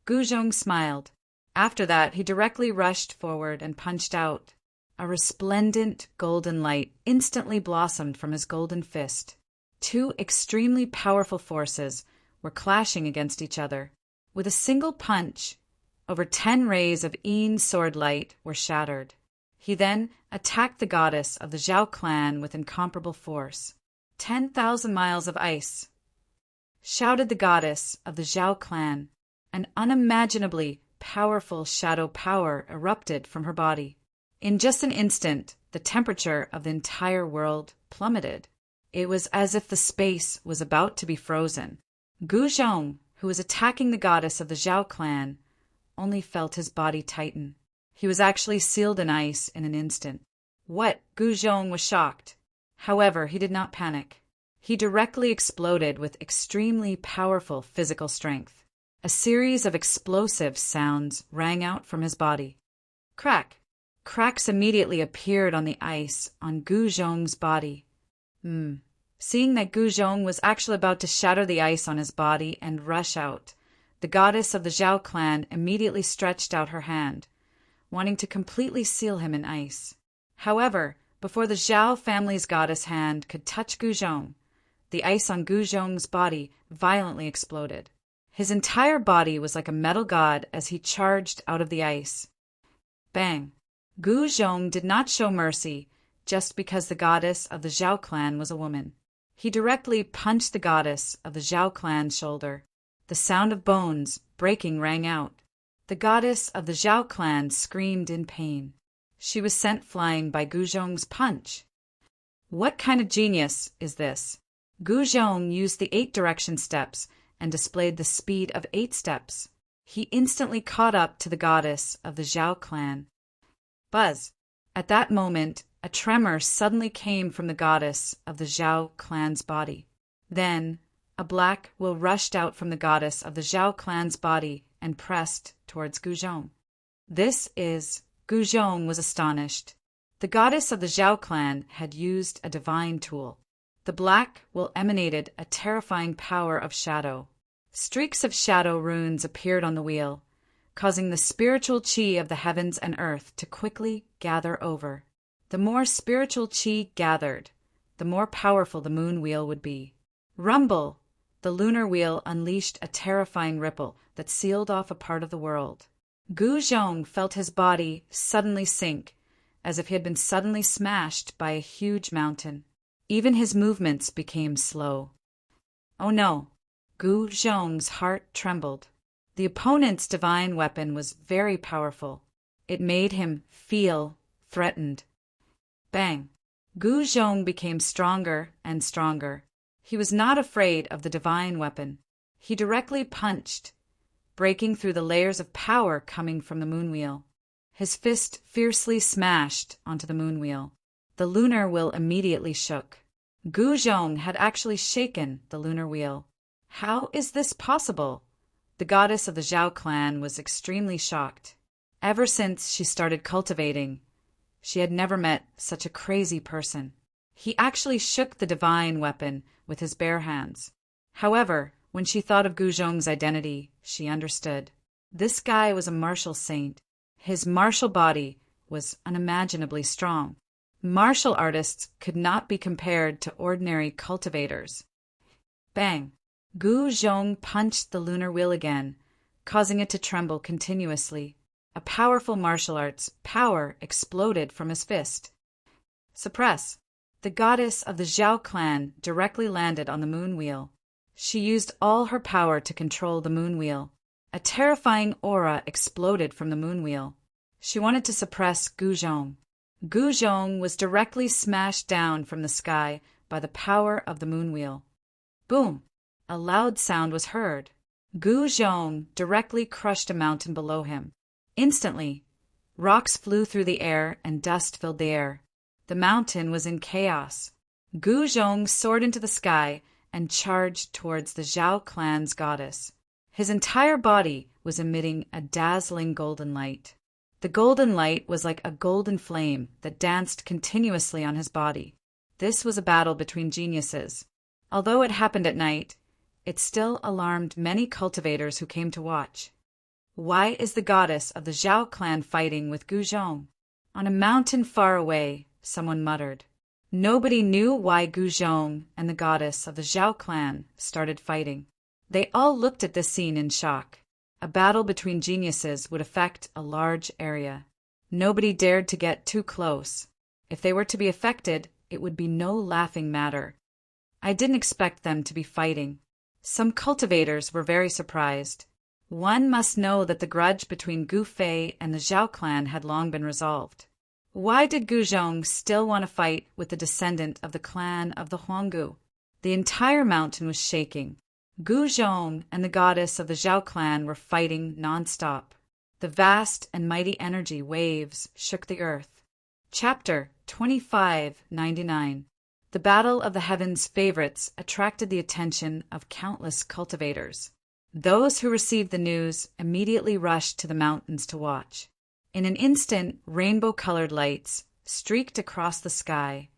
Guzhong smiled. After that, he directly rushed forward and punched out. A resplendent golden light instantly blossomed from his golden fist. Two extremely powerful forces were clashing against each other. With a single punch, over 10 rays of yin sword light were shattered. He then attacked the goddess of the Zhao clan with incomparable force. 10,000 miles of ice! Shouted the goddess of the Zhao clan. An unimaginably powerful shadow power erupted from her body. In just an instant, the temperature of the entire world plummeted. It was as if the space was about to be frozen. Guzhong, who was attacking the goddess of the Zhao clan, only felt his body tighten. He was actually sealed in ice in an instant. What? Guzhong was shocked. However, he did not panic. He directly exploded with extremely powerful physical strength. A series of explosive sounds rang out from his body. Crack! Cracks immediately appeared on the ice on Guzhong's body. Seeing that Guzhong was actually about to shatter the ice on his body and rush out, The goddess of the Zhao clan immediately stretched out her hand, wanting to completely seal him in ice. However, before the Zhao family's goddess hand could touch Guzhong, the ice on Guzhong's body violently exploded. His entire body was like a metal god as he charged out of the ice. Bang! Guzhong did not show mercy just because the goddess of the Zhao clan was a woman. He directly punched the goddess of the Zhao clan's shoulder. The sound of bones breaking rang out. The goddess of the Zhao clan screamed in pain. She was sent flying by Guzhong's punch. What kind of genius is this? Guzhong used the 8 direction steps and displayed the speed of 8 steps. He instantly caught up to the goddess of the Zhao clan. Buzz! At that moment, a tremor suddenly came from the goddess of the Zhao clan's body. Then, a black will rushed out from the goddess of the Zhao clan's body and pressed towards Guzhong. Guzhong was astonished. The goddess of the Zhao clan had used a divine tool. The black will emanated a terrifying power of shadow. Streaks of shadow runes appeared on the wheel, causing the spiritual chi of the heavens and earth to quickly gather over. The more spiritual chi gathered, the more powerful the moon wheel would be. Rumble! The lunar wheel unleashed a terrifying ripple that sealed off a part of the world. Guzhong felt his body suddenly sink, as if he had been suddenly smashed by a huge mountain. Even his movements became slow. Oh no! Guzhong's heart trembled. The opponent's divine weapon was very powerful. It made him feel threatened. Bang! Guzhong became stronger and stronger. He was not afraid of the divine weapon. He directly punched, breaking through the layers of power coming from the moon wheel. His fist fiercely smashed onto the moon wheel. The lunar wheel immediately shook. Guzhong had actually shaken the lunar wheel. How is this possible? The goddess of the Zhao clan was extremely shocked. Ever since she started cultivating, she had never met such a crazy person. He actually shook the divine weapon with his bare hands. However, when she thought of Guzhong's identity, she understood. This guy was a martial saint. His martial body was unimaginably strong. Martial artists could not be compared to ordinary cultivators. Bang! Guzhong punched the lunar wheel again, causing it to tremble continuously. A powerful martial arts power exploded from his fist. Suppress! The goddess of the Zhao clan directly landed on the moon wheel. She used all her power to control the moon wheel. A terrifying aura exploded from the moon wheel. She wanted to suppress Guzhong. Guzhong was directly smashed down from the sky by the power of the moon wheel. Boom! A loud sound was heard. Guzhong directly crushed a mountain below him. Instantly, rocks flew through the air and dust filled the air. The mountain was in chaos. Guzhong soared into the sky and charged towards the Zhao clan's goddess. His entire body was emitting a dazzling golden light. The golden light was like a golden flame that danced continuously on his body. This was a battle between geniuses. Although it happened at night, it still alarmed many cultivators who came to watch. Why is the goddess of the Zhao clan fighting with Guzhong? On a mountain far away, someone muttered. Nobody knew why Guzhong and the goddess of the Zhao clan started fighting. They all looked at this scene in shock. A battle between geniuses would affect a large area. Nobody dared to get too close. If they were to be affected, it would be no laughing matter. I didn't expect them to be fighting. Some cultivators were very surprised. One must know that the grudge between Gu Fei and the Zhao clan had long been resolved. Why did Guzhong still want to fight with the descendant of the clan of the Huanggu? The entire mountain was shaking. Guzhong and the goddess of the Zhao clan were fighting non-stop. The vast and mighty energy waves shook the earth. Chapter 2599. The Battle of the Heavens favorites attracted the attention of countless cultivators. Those who received the news immediately rushed to the mountains to watch. In an instant, rainbow-colored lights streaked across the sky,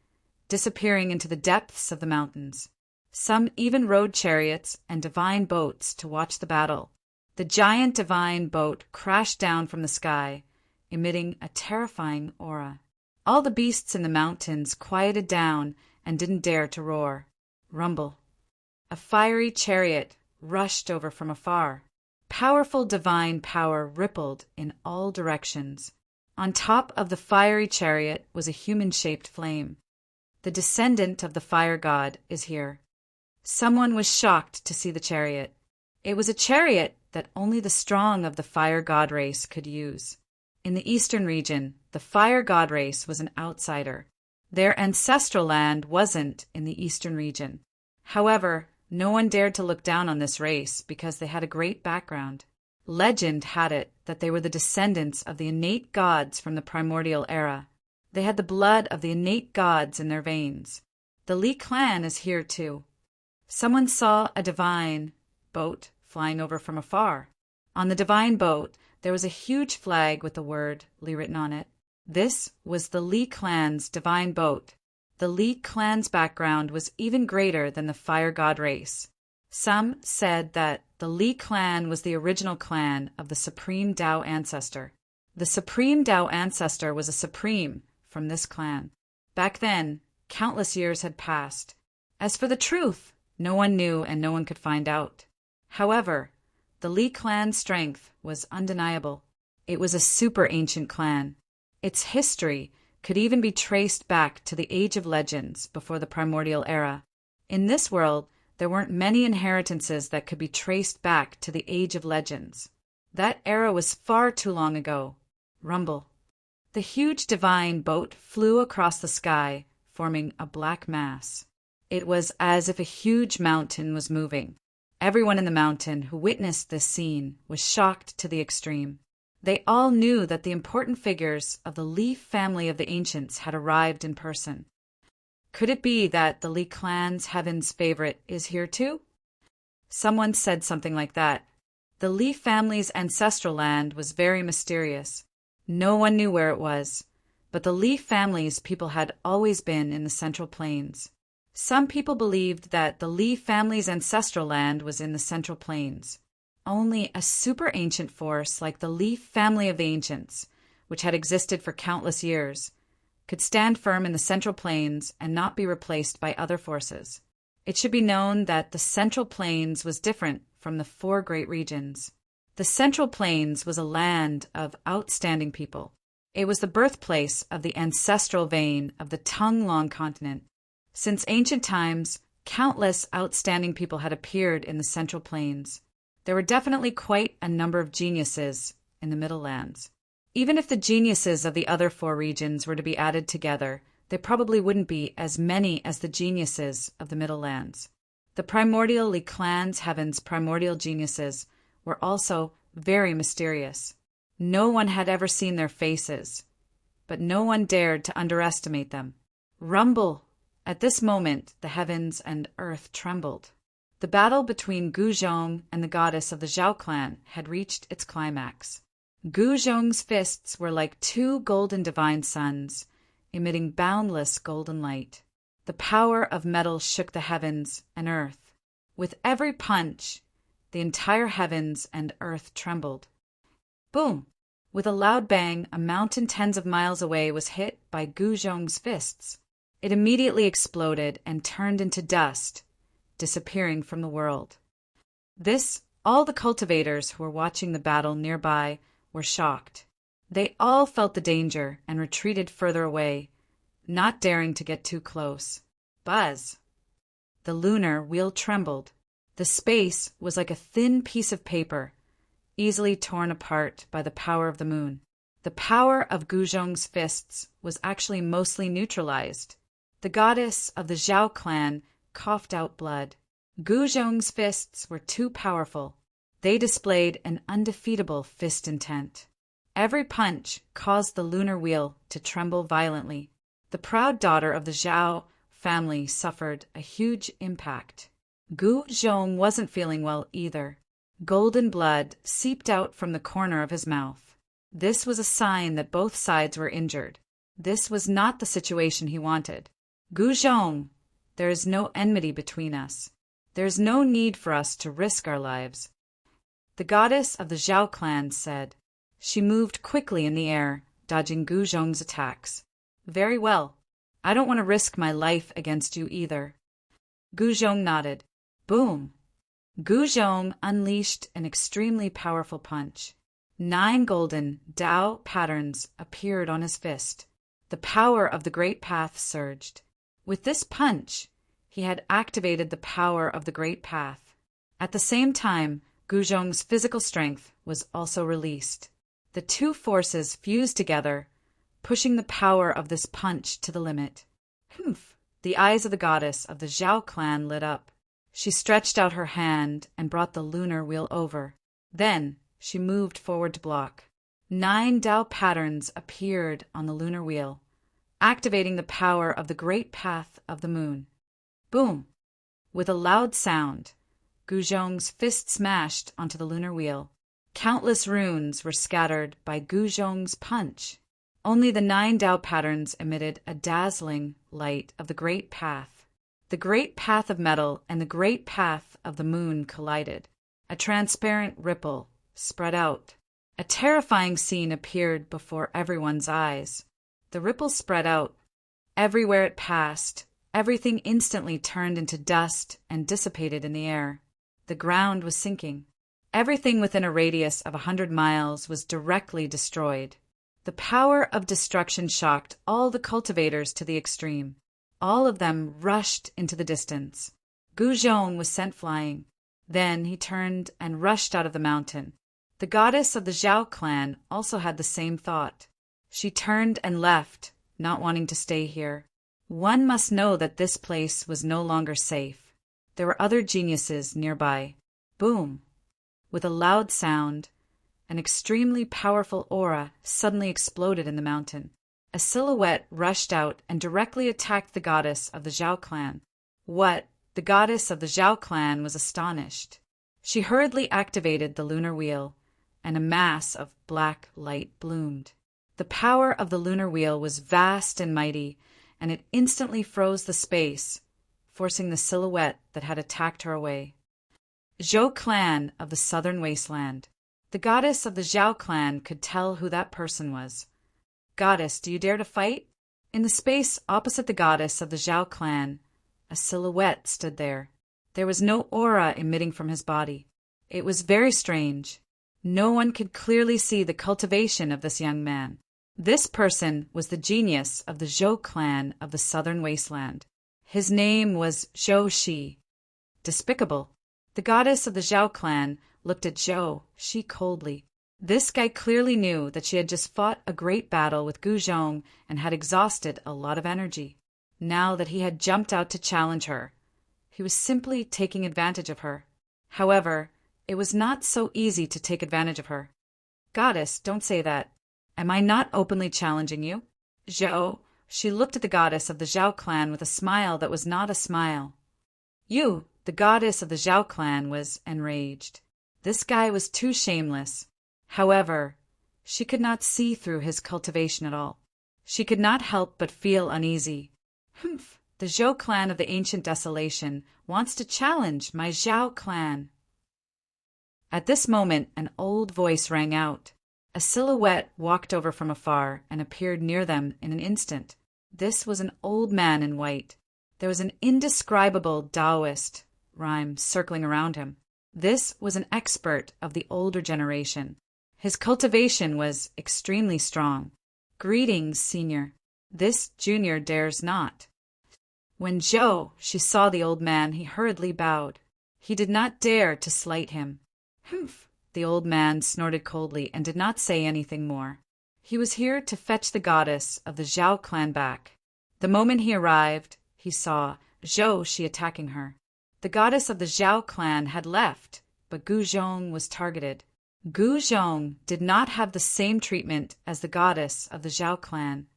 disappearing into the depths of the mountains. Some even rode chariots and divine boats to watch the battle. The giant divine boat crashed down from the sky, emitting a terrifying aura. All the beasts in the mountains quieted down and didn't dare to roar. Rumble. A fiery chariot rushed over from afar. Powerful divine power rippled in all directions. On top of the fiery chariot was a human-shaped flame. The descendant of the fire god is here. Someone was shocked to see the chariot. It was a chariot that only the strong of the fire god race could use. In the eastern region, the fire god race was an outsider. Their ancestral land wasn't in the eastern region. However, no one dared to look down on this race because they had a great background. Legend had it that they were the descendants of the innate gods from the primordial era. They had the blood of the innate gods in their veins. The Li clan is here too. Someone saw a divine boat flying over from afar. On the divine boat, there was a huge flag with the word Li written on it. This was the Li clan's divine boat. The Li clan's background was even greater than the fire god race. Some said that the Li clan was the original clan of the Supreme Tao ancestor. The Supreme Tao ancestor was a supreme from this clan. Back then, countless years had passed. As for the truth, no one knew and no one could find out. However, the Li clan's strength was undeniable. It was a super ancient clan. Its history could even be traced back to the Age of Legends before the primordial era. In this world, there weren't many inheritances that could be traced back to the Age of Legends. That era was far too long ago. Rumble. The huge divine boat flew across the sky, forming a black mass. It was as if a huge mountain was moving. Everyone in the mountain who witnessed this scene was shocked to the extreme. They all knew that the important figures of the Li family of the ancients had arrived in person. Could it be that the Li clan's heaven's favorite is here too? Someone said something like that. The Li family's ancestral land was very mysterious. No one knew where it was, but the Li family's people had always been in the Central Plains. Some people believed that the Li family's ancestral land was in the Central Plains. Only a super ancient force like the Li family of the ancients, which had existed for countless years, could stand firm in the Central Plains and not be replaced by other forces. It should be known that the Central Plains was different from the four great regions. The Central Plains was a land of outstanding people. It was the birthplace of the ancestral vein of the Tongue-Long continent. Since ancient times, countless outstanding people had appeared in the Central Plains. There were definitely quite a number of geniuses in the Middle Lands. Even if the geniuses of the other four regions were to be added together, they probably wouldn't be as many as the geniuses of the Middle Lands. The primordial Li clan's heaven's primordial geniuses were also very mysterious. No one had ever seen their faces, but no one dared to underestimate them. Rumble! At this moment, the heavens and earth trembled. The battle between Gu Zhong and the goddess of the Zhao clan had reached its climax. Gu Zhong's fists were like two golden divine suns, emitting boundless golden light. The power of metal shook the heavens and earth. With every punch, the entire heavens and earth trembled. Boom! With a loud bang, a mountain tens of miles away was hit by Gu Zhong's fists. It immediately exploded and turned into dust, disappearing from the world. All the cultivators who were watching the battle nearby were shocked. They all felt the danger and retreated further away, not daring to get too close. Buzz! The lunar wheel trembled. The space was like a thin piece of paper, easily torn apart by the power of the moon. The power of Gu Zhong's fists was actually mostly neutralized. The goddess of the Zhao clan coughed out blood. Gu Zhong's fists were too powerful. They displayed an undefeatable fist intent. Every punch caused the lunar wheel to tremble violently. The proud daughter of the Zhao family suffered a huge impact. Gu Zhong wasn't feeling well either. Golden blood seeped out from the corner of his mouth. This was a sign that both sides were injured. This was not the situation he wanted. Gu Zhong, there is no enmity between us. There is no need for us to risk our lives. the goddess of the Zhao clan said. She moved quickly in the air, dodging Gu Zhong's attacks. Very well. I don't want to risk my life against you either. Gu Zhong nodded. Boom! Gu Zhong unleashed an extremely powerful punch. 9 golden Dao patterns appeared on his fist. The power of the Great Path surged. With this punch, he had activated the power of the Great Path. At the same time, Gu Zhong's physical strength was also released. The two forces fused together, pushing the power of this punch to the limit. Humph! The eyes of the goddess of the Zhao clan lit up. She stretched out her hand and brought the lunar wheel over. Then she moved forward to block. 9 Dao patterns appeared on the lunar wheel, activating the power of the Great Path of the moon. Boom! With a loud sound, Gu Zhong's fist smashed onto the lunar wheel. Countless runes were scattered by Gu Zhong's punch. Only the 9 Dao patterns emitted a dazzling light of the Great Path. The Great Path of metal and the Great Path of the moon collided. A transparent ripple spread out. A terrifying scene appeared before everyone's eyes. The ripple spread out. Everywhere it passed, everything instantly turned into dust and dissipated in the air. The ground was sinking. Everything within a radius of 100 miles was directly destroyed. The power of destruction shocked all the cultivators to the extreme. All of them rushed into the distance. Gu Zhong was sent flying. Then he turned and rushed out of the mountain. The goddess of the Zhao clan also had the same thought. She turned and left, not wanting to stay here. One must know that this place was no longer safe. There were other geniuses nearby. Boom! With a loud sound, an extremely powerful aura suddenly exploded in the mountain. A silhouette rushed out and directly attacked the goddess of the Zhao clan. What? The goddess of the Zhao clan was astonished. She hurriedly activated the lunar wheel, and a mass of black light bloomed. The power of the lunar wheel was vast and mighty, and it instantly froze the space, forcing the silhouette that had attacked her away. Zhou clan of the southern wasteland. The goddess of the Zhao clan could tell who that person was. Goddess, do you dare to fight? In the space opposite the goddess of the Zhao clan, a silhouette stood there. There was no aura emitting from his body. It was very strange. No one could clearly see the cultivation of this young man. This person was the genius of the Zhou clan of the southern wasteland. His name was Zhou Shi. Despicable. The goddess of the Zhao clan looked at Zhou Shi coldly. This guy clearly knew that she had just fought a great battle with Gu Zhong and had exhausted a lot of energy. Now that he had jumped out to challenge her, he was simply taking advantage of her. However, it was not so easy to take advantage of her. Goddess, don't say that. Am I not openly challenging you? Zhou, she looked at the goddess of the Zhao clan with a smile that was not a smile. You, the goddess of the Zhao clan, was enraged. This guy was too shameless. However, she could not see through his cultivation at all. She could not help but feel uneasy. Humph, the Zhou clan of the ancient desolation wants to challenge my Zhao clan. At this moment, an old voice rang out. A silhouette walked over from afar and appeared near them in an instant. This was an old man in white. There was an indescribable Taoist rhyme circling around him. This was an expert of the older generation. His cultivation was extremely strong. Greetings, senior. This junior dares not. When Zhou she saw the old man, he hurriedly bowed. He did not dare to slight him. Humph! The old man snorted coldly and did not say anything more. He was here to fetch the goddess of the Zhao clan back. The moment he arrived, he saw Zhou Shi attacking her. The goddess of the Zhao clan had left, but Gu Zhong was targeted. Gu Zhong did not have the same treatment as the goddess of the Zhao clan.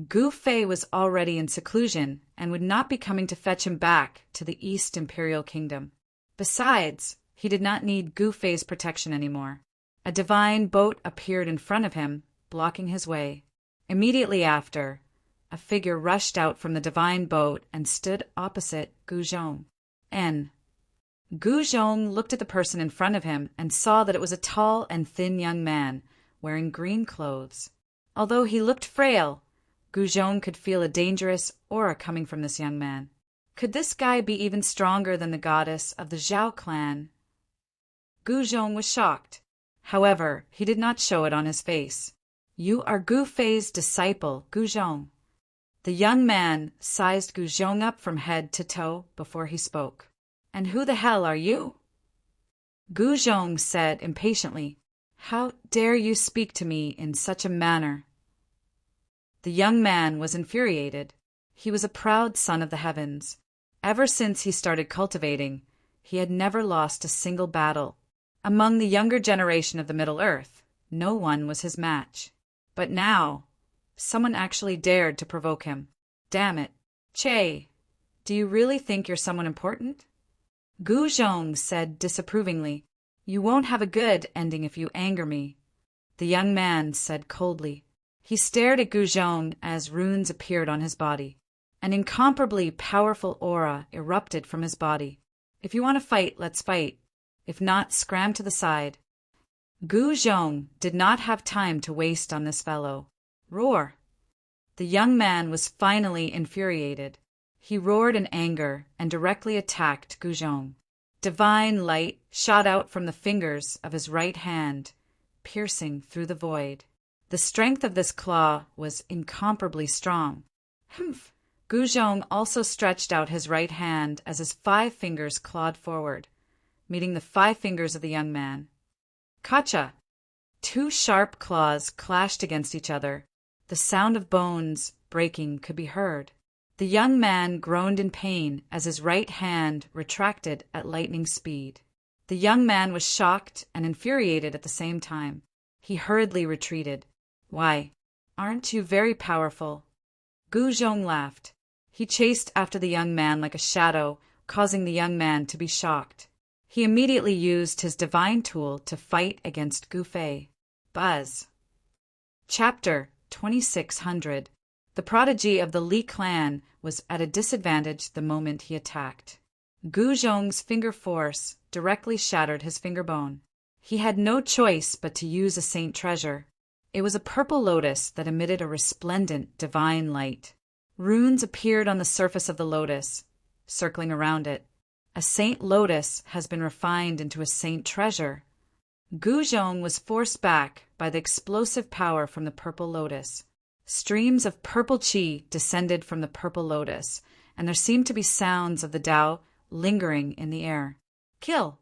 Gu Fei was already in seclusion and would not be coming to fetch him back to the East Imperial Kingdom. Besides, he did not need Gu Fei's protection anymore. A divine boat appeared in front of him, blocking his way. Immediately after, a figure rushed out from the divine boat and stood opposite Gu Zhong. Gu Zhong looked at the person in front of him and saw that it was a tall and thin young man wearing green clothes. Although he looked frail, Gu Zhong could feel a dangerous aura coming from this young man. Could this guy be even stronger than the goddess of the Zhao clan? Gu Zhong was shocked. However, he did not show it on his face. You are Gu Fei's disciple, Gu Zhong. The young man sized Gu Zhong up from head to toe before he spoke. And who the hell are you? Gu Zhong said impatiently, How dare you speak to me in such a manner? The young man was infuriated. He was a proud son of the heavens. Ever since he started cultivating, he had never lost a single battle. Among the younger generation of the Middle Earth, no one was his match. But now, someone actually dared to provoke him. Damn it. Che, do you really think you're someone important? Gu Zhong said disapprovingly, You won't have a good ending if you anger me. The young man said coldly. He stared at Gu Zhong as runes appeared on his body. An incomparably powerful aura erupted from his body. If you want to fight, let's fight. If not, scram to the side. Gu Zhong did not have time to waste on this fellow. Roar! The young man was finally infuriated. He roared in anger and directly attacked Gu Zhong. Divine light shot out from the fingers of his right hand, piercing through the void. The strength of this claw was incomparably strong. Humph! Gu Zhong also stretched out his right hand as his 5 fingers clawed forward, meeting the 5 fingers of the young man. Kacha! 2 sharp claws clashed against each other. The sound of bones breaking could be heard. The young man groaned in pain as his right hand retracted at lightning speed. The young man was shocked and infuriated at the same time. He hurriedly retreated. Why, aren't you very powerful? Gu Zhong laughed. He chased after the young man like a shadow, causing the young man to be shocked. He immediately used his divine tool to fight against Gu Fei. Buzz. Chapter 2600. The prodigy of the Li clan was at a disadvantage the moment he attacked. Gu Zhong's finger force directly shattered his finger bone. He had no choice but to use a saint treasure. It was a purple lotus that emitted a resplendent divine light. Runes appeared on the surface of the lotus, circling around it. A saint lotus has been refined into a saint treasure. Gu Zhong was forced back by the explosive power from the purple lotus. Streams of purple qi descended from the purple lotus, and there seemed to be sounds of the Tao lingering in the air. Kill!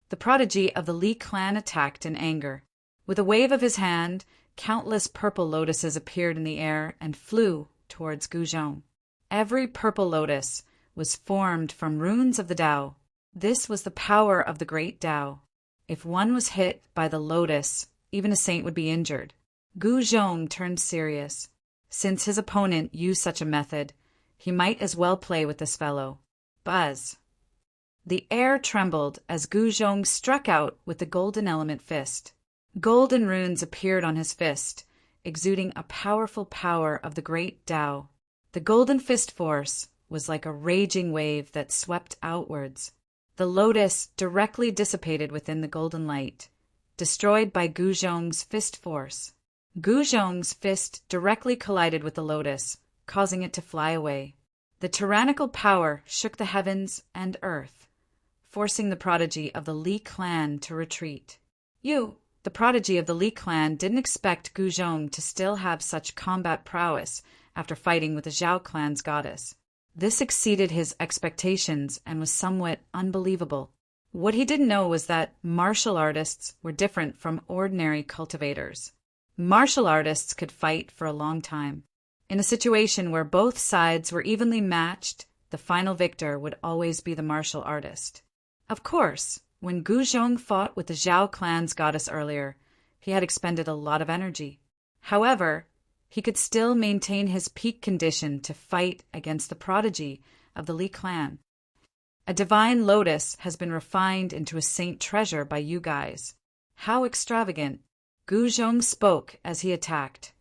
The prodigy of the Li clan attacked in anger. With a wave of his hand, countless purple lotuses appeared in the air and flew towards Gu Zhong. Every purple lotus was formed from runes of the Tao. This was the power of the great Tao. If one was hit by the lotus, even a saint would be injured. Gu Zhong turned serious. Since his opponent used such a method, he might as well play with this fellow. Buzz. The air trembled as Gu Zhong struck out with the golden element fist. Golden runes appeared on his fist, exuding a powerful power of the great Tao. The golden fist force was like a raging wave that swept outwards. The lotus directly dissipated within the golden light, destroyed by Gu Zhong's fist force. Gu Zhong's fist directly collided with the lotus, causing it to fly away. The tyrannical power shook the heavens and earth, forcing the prodigy of the Li clan to retreat. The prodigy of the Li clan didn't expect Gu Zhong to still have such combat prowess after fighting with the Zhao clan's goddess. This exceeded his expectations and was somewhat unbelievable. What he didn't know was that martial artists were different from ordinary cultivators. Martial artists could fight for a long time. In a situation where both sides were evenly matched, the final victor would always be the martial artist. Of course, when Gu Zhong fought with the Zhao clan's goddess earlier, he had expended a lot of energy. However, he could still maintain his peak condition to fight against the prodigy of the Li clan. A divine lotus has been refined into a saint treasure by you guys. How extravagant! Gu Zhong spoke as he attacked.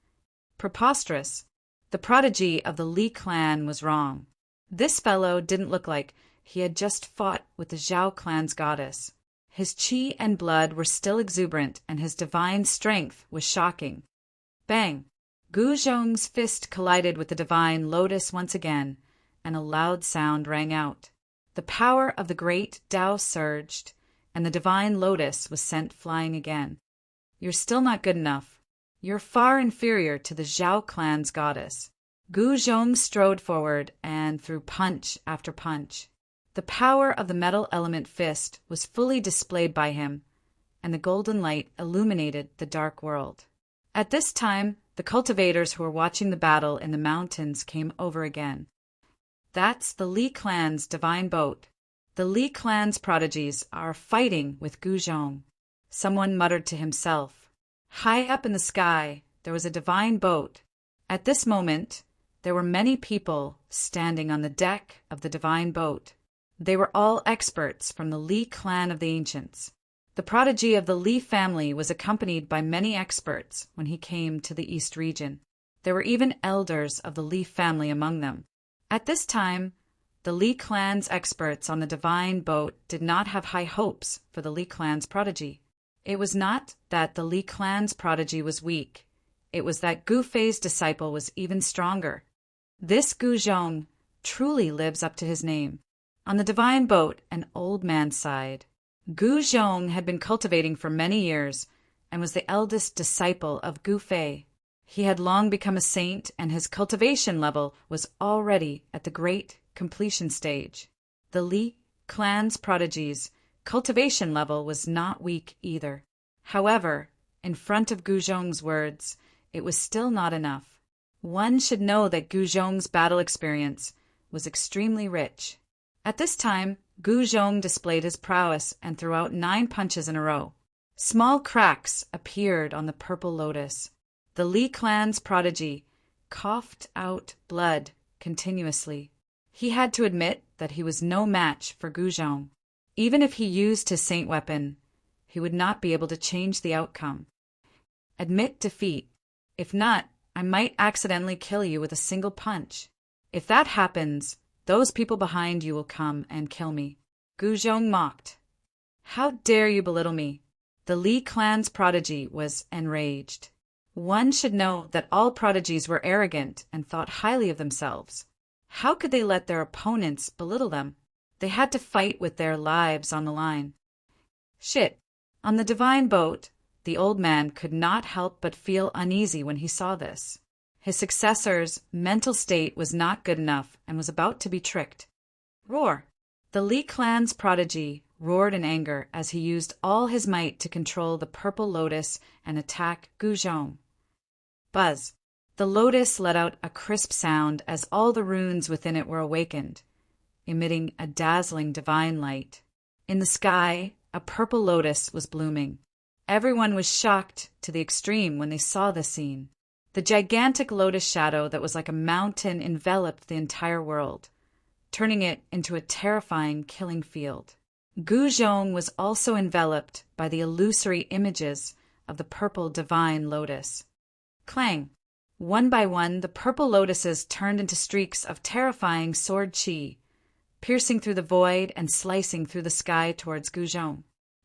Preposterous! The prodigy of the Li clan was wrong. This fellow didn't look like He had just fought with the Zhao clan's goddess. His qi and blood were still exuberant, and his divine strength was shocking. Bang! Gu Zhong's fist collided with the divine lotus once again, and a loud sound rang out. The power of the great Tao surged, and the divine lotus was sent flying again. You're still not good enough. You're far inferior to the Zhao clan's goddess. Gu Zhong strode forward and threw punch after punch. The power of the metal element fist was fully displayed by him, and the golden light illuminated the dark world. At this time, the cultivators who were watching the battle in the mountains came over again. That's the Li clan's divine boat. The Li clan's prodigies are fighting with Gu Zhong. Someone muttered to himself. High up in the sky, there was a divine boat. At this moment, there were many people standing on the deck of the divine boat. They were all experts from the Li clan of the ancients. The prodigy of the Li family was accompanied by many experts when he came to the East region. There were even elders of the Li family among them. At this time, the Li clan's experts on the divine boat did not have high hopes for the Li clan's prodigy. It was not that the Li clan's prodigy was weak. It was that Gu Fei's disciple was even stronger. This Gu Zhong truly lives up to his name. On the divine boat, an old man sighed. Gu Zhong had been cultivating for many years and was the eldest disciple of Gu Fei. He had long become a saint, and his cultivation level was already at the great completion stage. The Li clan's prodigy's cultivation level was not weak either. However, in front of Gu Zhong's words, it was still not enough. One should know that Gu Zhong's battle experience was extremely rich. At this time, Gu Zhong displayed his prowess and threw out 9 punches in a row. Small cracks appeared on the purple lotus. The Li clan's prodigy coughed out blood continuously. He had to admit that he was no match for Gu Zhong. Even if he used his saint weapon, he would not be able to change the outcome. Admit defeat. If not, I might accidentally kill you with a single punch. If that happens, those people behind you will come and kill me. Gu Zhong mocked. How dare you belittle me? The Li clan's prodigy was enraged. One should know that all prodigies were arrogant and thought highly of themselves. How could they let their opponents belittle them? They had to fight with their lives on the line. Shit. On the divine boat, the old man could not help but feel uneasy when he saw this. His successor's mental state was not good enough and was about to be tricked. Roar! The Li clan's prodigy roared in anger as he used all his might to control the purple lotus and attack Gu Zhong. Buzz! The lotus let out a crisp sound as all the runes within it were awakened, emitting a dazzling divine light. In the sky, a purple lotus was blooming. Everyone was shocked to the extreme when they saw the scene. The gigantic lotus shadow that was like a mountain enveloped the entire world, turning it into a terrifying killing field. Gu Zhong was also enveloped by the illusory images of the purple divine lotus. Clang! One by one, the purple lotuses turned into streaks of terrifying sword qi, piercing through the void and slicing through the sky towards Gu Zhong.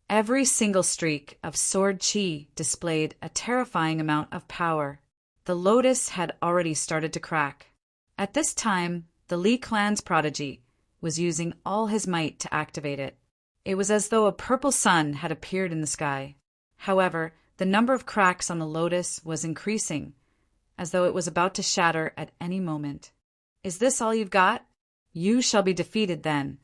Every single streak of sword qi displayed a terrifying amount of power. The lotus had already started to crack. At this time, the Li clan's prodigy was using all his might to activate it. It was as though a purple sun had appeared in the sky. However, the number of cracks on the lotus was increasing, as though it was about to shatter at any moment. Is this all you've got? You shall be defeated then.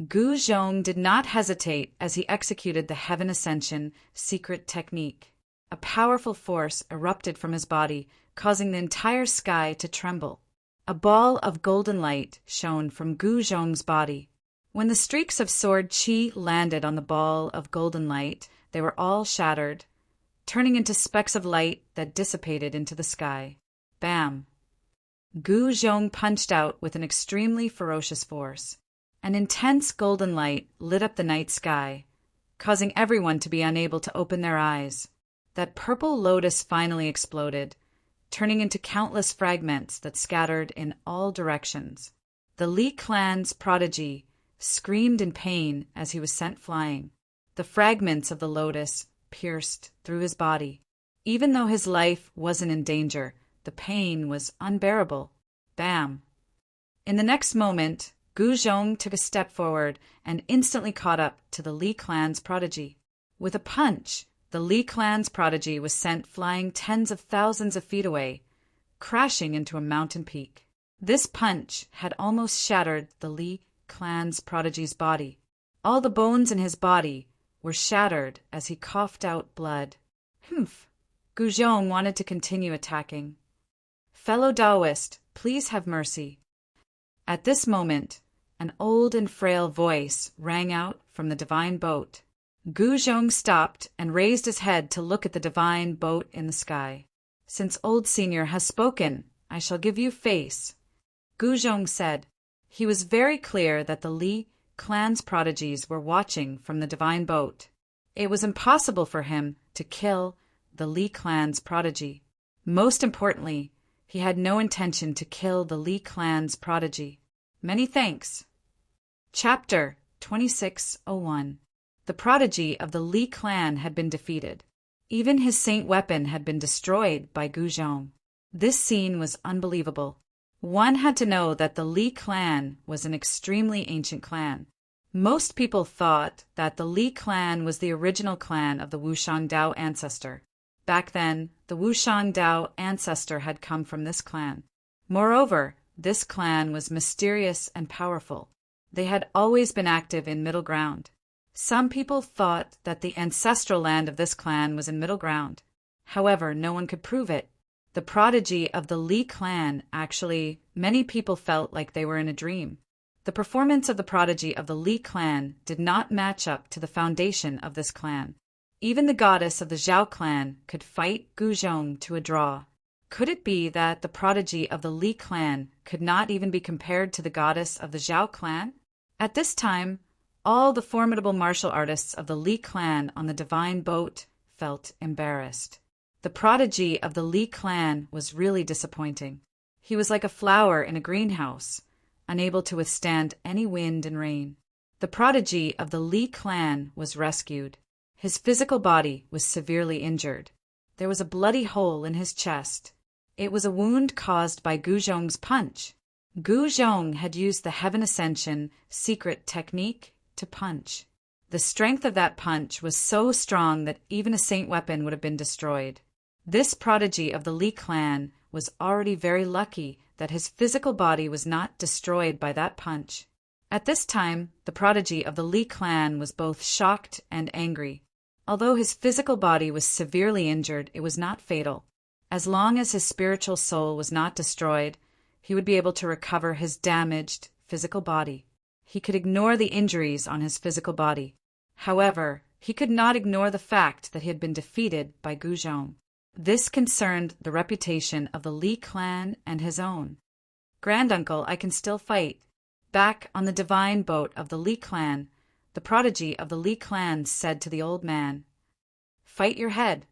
Gu Zhong did not hesitate as he executed the Heaven Ascension secret technique. A powerful force erupted from his body, causing the entire sky to tremble. A ball of golden light shone from Gu Zhong's body. When the streaks of sword qi landed on the ball of golden light, they were all shattered, turning into specks of light that dissipated into the sky. Bam! Gu Zhong punched out with an extremely ferocious force. An intense golden light lit up the night sky, causing everyone to be unable to open their eyes. That purple lotus finally exploded, turning into countless fragments that scattered in all directions. The Li clan's prodigy screamed in pain as he was sent flying. The fragments of the lotus pierced through his body. Even though his life wasn't in danger, the pain was unbearable. Bam! In the next moment, Gu Zhong took a step forward and instantly caught up to the Li clan's prodigy. With a punch, the Li clan's prodigy was sent flying tens of thousands of feet away, crashing into a mountain peak. This punch had almost shattered the Li clan's prodigy's body. All the bones in his body were shattered as he coughed out blood. Humph! Gu Zhong wanted to continue attacking. "Fellow Taoist, please have mercy." At this moment, an old and frail voice rang out from the divine boat. Gu Zhong stopped and raised his head to look at the divine boat in the sky. "Since old senior has spoken, I shall give you face," Gu Zhong said. He was very clear that the Li clan's prodigies were watching from the divine boat. It was impossible for him to kill the Li clan's prodigy. Most importantly, he had no intention to kill the Li clan's prodigy. Many thanks. Chapter 2601. The prodigy of the Li clan had been defeated. Even his saint weapon had been destroyed by Gu Zhong. This scene was unbelievable. One had to know that the Li clan was an extremely ancient clan. Most people thought that the Li clan was the original clan of the Wushang Dao ancestor. Back then, the Wushang Dao ancestor had come from this clan. Moreover, this clan was mysterious and powerful. They had always been active in Middle Ground. Some people thought that the ancestral land of this clan was in Middle Ground. However, no one could prove it. The prodigy of the Li clan actually, many people felt like they were in a dream. The performance of the prodigy of the Li clan did not match up to the foundation of this clan. Even the goddess of the Zhao clan could fight Gu Zhong to a draw. Could it be that the prodigy of the Li clan could not even be compared to the goddess of the Zhao clan? At this time, all the formidable martial artists of the Li clan on the divine boat felt embarrassed. The prodigy of the Li clan was really disappointing. He was like a flower in a greenhouse, unable to withstand any wind and rain. The prodigy of the Li clan was rescued. His physical body was severely injured. There was a bloody hole in his chest. It was a wound caused by Gu Zhong's punch. Gu Zhong had used the Heaven Ascension secret technique to punch. The strength of that punch was so strong that even a saint weapon would have been destroyed. This prodigy of the Li clan was already very lucky that his physical body was not destroyed by that punch. At this time, the prodigy of the Li clan was both shocked and angry. Although his physical body was severely injured, it was not fatal. As long as his spiritual soul was not destroyed, he would be able to recover his damaged physical body. He could ignore the injuries on his physical body. However, he could not ignore the fact that he had been defeated by Gu Zhong. This concerned the reputation of the Li clan and his own. "Granduncle, I can still fight." Back on the divine boat of the Li clan, the prodigy of the Li clan said to the old man, "Fight your head.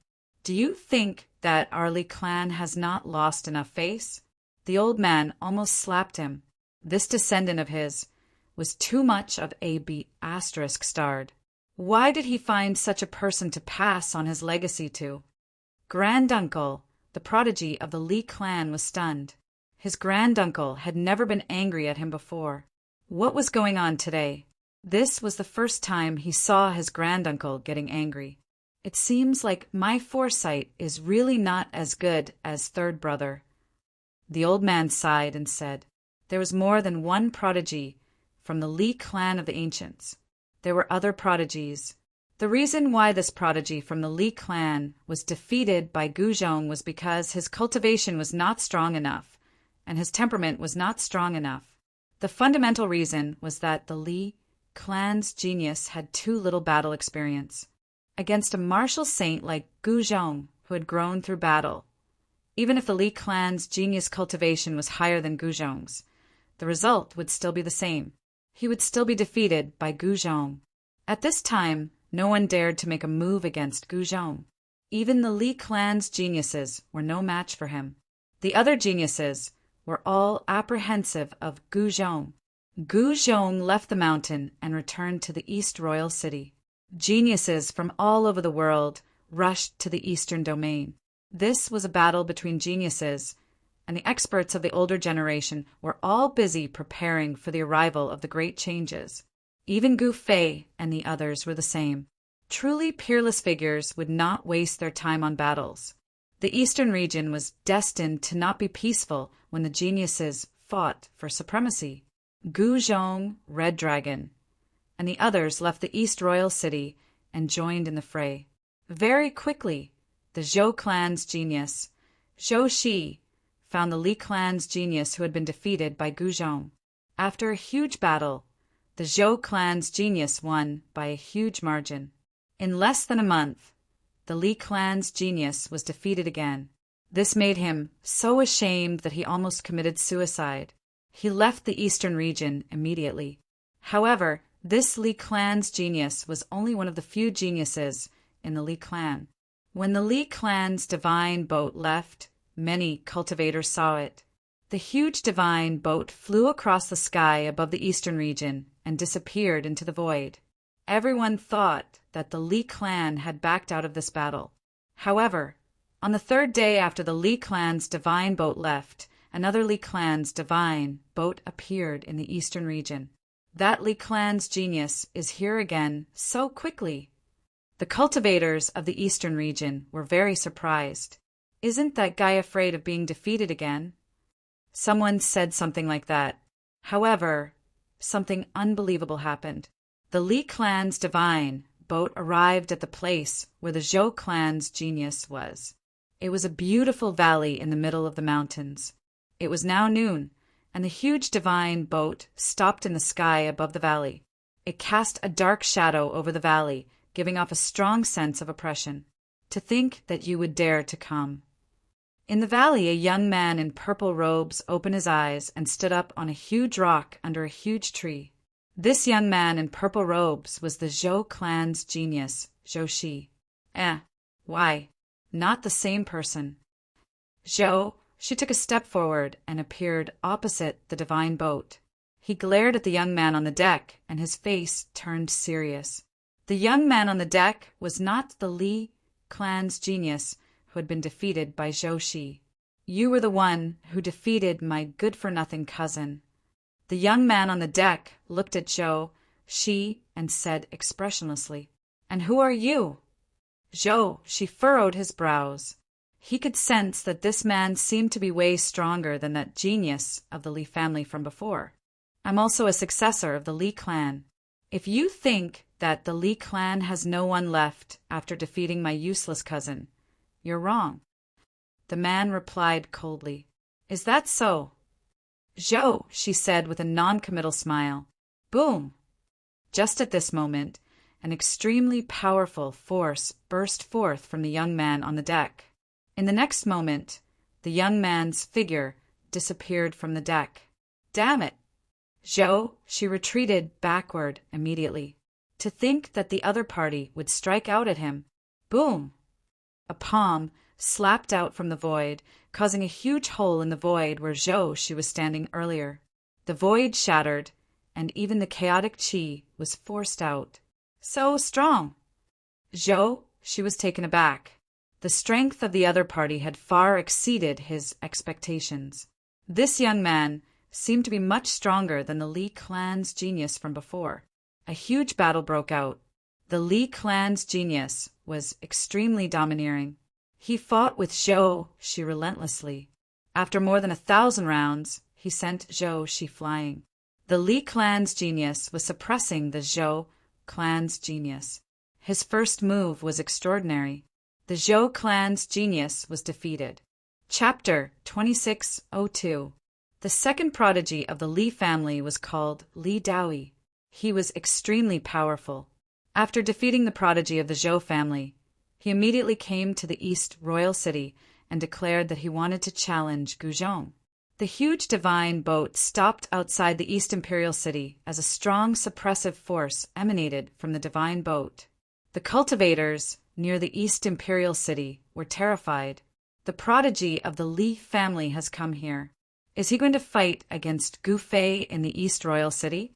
Do you think that our Li clan has not lost enough face?" The old man almost slapped him. This descendant of his was too much of a ** starred. Why did he find such a person to pass on his legacy to? Granduncle, the prodigy of the Li clan, was stunned. His granduncle had never been angry at him before. What was going on today? This was the first time he saw his granduncle getting angry. "It seems like my foresight is really not as good as third brother." The old man sighed and said, "There was more than one prodigy from the Li clan of the ancients. There were other prodigies. The reason why this prodigy from the Li clan was defeated by Gu Zhong was because his cultivation was not strong enough, and his temperament was not strong enough. The fundamental reason was that the Li clan's genius had too little battle experience. Against a martial saint like Gu Zhong, who had grown through battle, even if the Li clan's genius cultivation was higher than Gu Zhong's, the result would still be the same. He would still be defeated by Gu Zhong. At this time, no one dared to make a move against Gu Zhong. Even the Li clan's geniuses were no match for him. The other geniuses were all apprehensive of Gu Zhong. Gu Zhong left the mountain and returned to the East Royal City. Geniuses from all over the world rushed to the Eastern Domain. This was a battle between geniuses, and the experts of the older generation were all busy preparing for the arrival of the great changes. Even Gu Fei and the others were the same. Truly peerless figures would not waste their time on battles. The eastern region was destined to not be peaceful when the geniuses fought for supremacy. Gu Zhong, Red Dragon, and the others left the East Royal City and joined in the fray. Very quickly, the Zhou clan's genius, Zhou Shi, found the Li clan's genius who had been defeated by Gu Zhong. After a huge battle, the Zhou clan's genius won by a huge margin. In less than a month, the Li clan's genius was defeated again. This made him so ashamed that he almost committed suicide. He left the eastern region immediately. However, this Li clan's genius was only one of the few geniuses in the Li clan. When the Li clan's divine boat left, many cultivators saw it. The huge divine boat flew across the sky above the eastern region and disappeared into the void. Everyone thought that the Li clan had backed out of this battle. However, on the third day after the Li clan's divine boat left, another Li clan's divine boat appeared in the eastern region. That Li clan's genius is here again so quickly. The cultivators of the eastern region were very surprised. Isn't that guy afraid of being defeated again? Someone said something like that. However, something unbelievable happened. The Li clan's divine boat arrived at the place where the Zhou clan's genius was. It was a beautiful valley in the middle of the mountains. It was now noon, and the huge divine boat stopped in the sky above the valley. It cast a dark shadow over the valley, giving off a strong sense of oppression. To think that you would dare to come. In the valley, a young man in purple robes opened his eyes and stood up on a huge rock under a huge tree. This young man in purple robes was the Zhou clan's genius, Zhou Shi. Why? Not the same person. Zhou, she took a step forward and appeared opposite the divine boat. He glared at the young man on the deck, and his face turned serious. The young man on the deck was not the Li clan's genius who had been defeated by Zhou Shi. You were the one who defeated my good-for-nothing cousin. The young man on the deck looked at Zhou Shi and said expressionlessly, "And who are you?" Zhou Shi furrowed his brows. He could sense that this man seemed to be way stronger than that genius of the Li family from before. I'm also a successor of the Li clan. If you think that the Li clan has no one left after defeating my useless cousin, you're wrong. The man replied coldly, "Is that so?" "Zhou," she said with a non-committal smile. Boom! Just at this moment, an extremely powerful force burst forth from the young man on the deck. In the next moment, the young man's figure disappeared from the deck. Damn it! Zhou, she retreated backward immediately. To think that the other party would strike out at him. Boom! A palm slapped out from the void, causing a huge hole in the void where Zhou Shi was standing earlier. The void shattered, and even the chaotic qi was forced out. So strong! Zhou Shi was taken aback. The strength of the other party had far exceeded his expectations. This young man seemed to be much stronger than the Li clan's genius from before. A huge battle broke out. The Li clan's genius was extremely domineering. He fought with Zhou Shi relentlessly. After more than 1,000 rounds, he sent Zhou Shi flying. The Li clan's genius was suppressing the Zhou clan's genius. His first move was extraordinary. The Zhou clan's genius was defeated. Chapter 2602. The second prodigy of the Li family was called Li Daoi. He was extremely powerful. After defeating the prodigy of the Zhou family, he immediately came to the East Royal City and declared that he wanted to challenge Gu Zhong. The huge divine boat stopped outside the East Imperial City as a strong suppressive force emanated from the divine boat. The cultivators near the East Imperial City were terrified. The prodigy of the Li family has come here. Is he going to fight against Gu Fei in the East Royal City?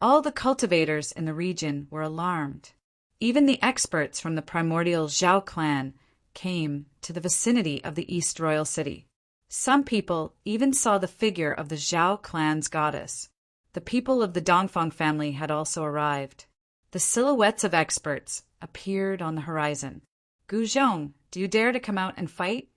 All the cultivators in the region were alarmed. Even the experts from the primordial Zhao clan came to the vicinity of the East Royal City. Some people even saw the figure of the Zhao clan's goddess. The people of the Dongfang family had also arrived. The silhouettes of experts appeared on the horizon. "Gu Zhong, do you dare to come out and fight?"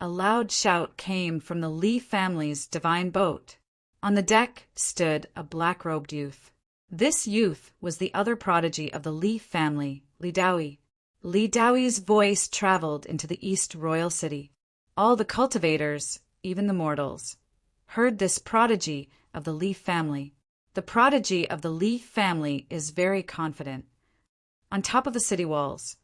A loud shout came from the Li family's divine boat. On the deck stood a black-robed youth. This youth was the other prodigy of the Li family, Li Daoi. Li Daoi's voice traveled into the East Royal City. All the cultivators, even the mortals, heard this prodigy of the Li family. The prodigy of the Li family is very confident. On top of the city walls,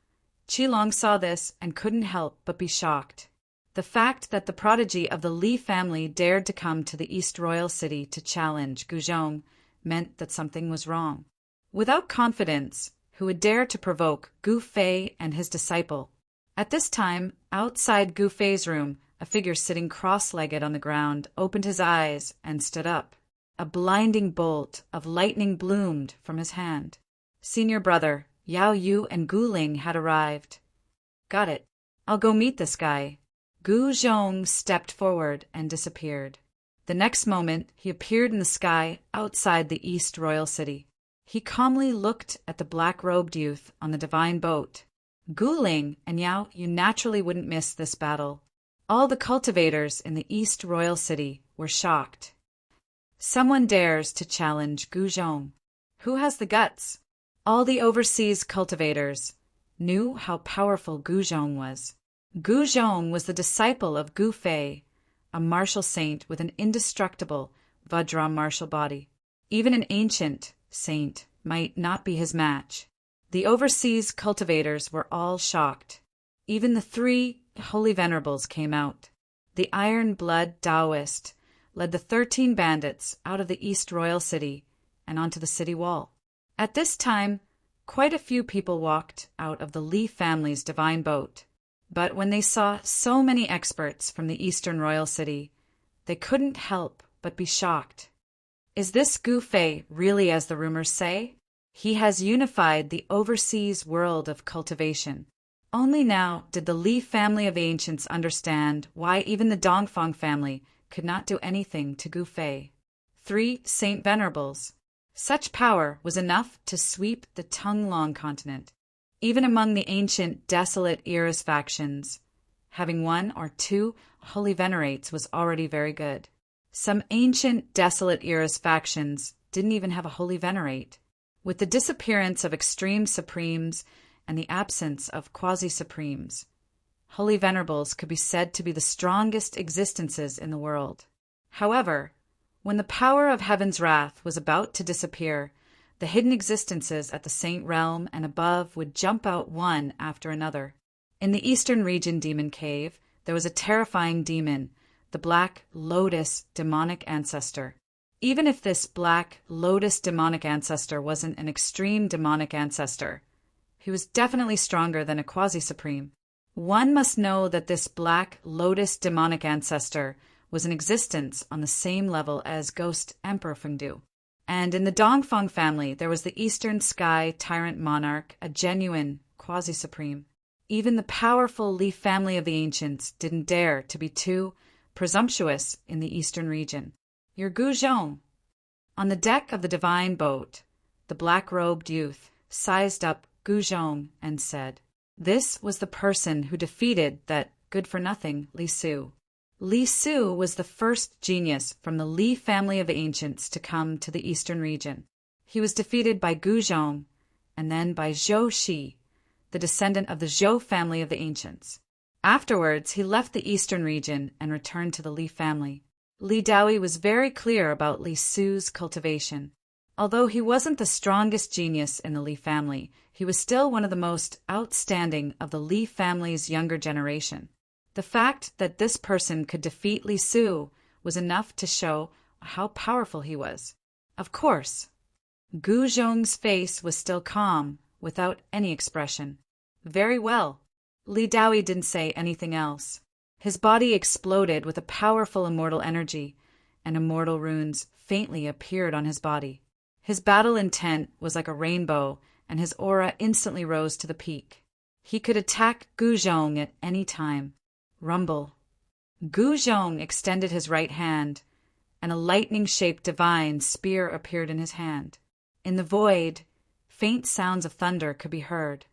Qilong saw this and couldn't help but be shocked. The fact that the prodigy of the Li family dared to come to the East Royal City to challenge Gu Zhong meant that something was wrong. Without confidence, who would dare to provoke Gu Fei and his disciple? At this time, outside Gu Fei's room, a figure sitting cross-legged on the ground opened his eyes and stood up. A blinding bolt of lightning bloomed from his hand. Senior brother, Yao Yu and Gu Ling had arrived. "Got it. I'll go meet this guy." Gu Zhong stepped forward and disappeared. The next moment, he appeared in the sky outside the East Royal City. He calmly looked at the black-robed youth on the divine boat. Gu Ling and Yao Yu naturally wouldn't miss this battle. All the cultivators in the East Royal City were shocked. Someone dares to challenge Gu Zhong. Who has the guts? All the overseas cultivators knew how powerful Gu Zhong was. Gu Zhong was the disciple of Gu Fei, a martial saint with an indestructible Vajra martial body. Even an ancient saint might not be his match. The overseas cultivators were all shocked. Even the 3 holy venerables came out. The iron-blood Taoist led the 13 bandits out of the East Royal City and onto the city wall. At this time, quite a few people walked out of the Li family's divine boat. But when they saw so many experts from the Eastern Royal City, they couldn't help but be shocked. Is this Gu Fei really as the rumors say? He has unified the overseas world of cultivation. Only now did the Li family of ancients understand why even the Dongfang family could not do anything to Gu Fei. 3 Saint Venerables. Such power was enough to sweep the Tonglong continent. Even among the ancient desolate Eras factions, having 1 or 2 holy venerates was already very good. Some ancient desolate Eras factions didn't even have a holy venerate. With the disappearance of extreme supremes and the absence of quasi-supremes, holy venerables could be said to be the strongest existences in the world. However, when the power of heaven's wrath was about to disappear, the hidden existences at the Saint Realm and above would jump out one after another. In the Eastern Region Demon Cave, there was a terrifying demon, the Black Lotus demonic ancestor. Even if this Black Lotus demonic ancestor wasn't an extreme demonic ancestor, he was definitely stronger than a quasi-supreme. One must know that this Black Lotus demonic ancestor was in existence on the same level as Ghost Emperor Fengdu. And in the Dongfang family, there was the Eastern Sky Tyrant Monarch, a genuine quasi-supreme. Even the powerful Li family of the ancients didn't dare to be too presumptuous in the Eastern region. "You're Gu Zhong." On the deck of the divine boat, the black-robed youth sized up Gu Zhong and said, this was the person who defeated that good-for-nothing Li Su. Li Su was the first genius from the Li family of ancients to come to the Eastern region. He was defeated by Gu Zhong and then by Zhou Shi, the descendant of the Zhou family of the ancients. Afterwards, he left the Eastern region and returned to the Li family. Li Daoi was very clear about Li Su's cultivation. Although he wasn't the strongest genius in the Li family, he was still one of the most outstanding of the Li family's younger generation. The fact that this person could defeat Li Su was enough to show how powerful he was. Of course, Gu Zhong's face was still calm, without any expression. Very well. Li Daoi didn't say anything else. His body exploded with a powerful immortal energy, and immortal runes faintly appeared on his body. His battle intent was like a rainbow, and his aura instantly rose to the peak. He could attack Guzhong at any time. Rumble. Guzhong extended his right hand, and a lightning-shaped divine spear appeared in his hand. In the void, faint sounds of thunder could be heard.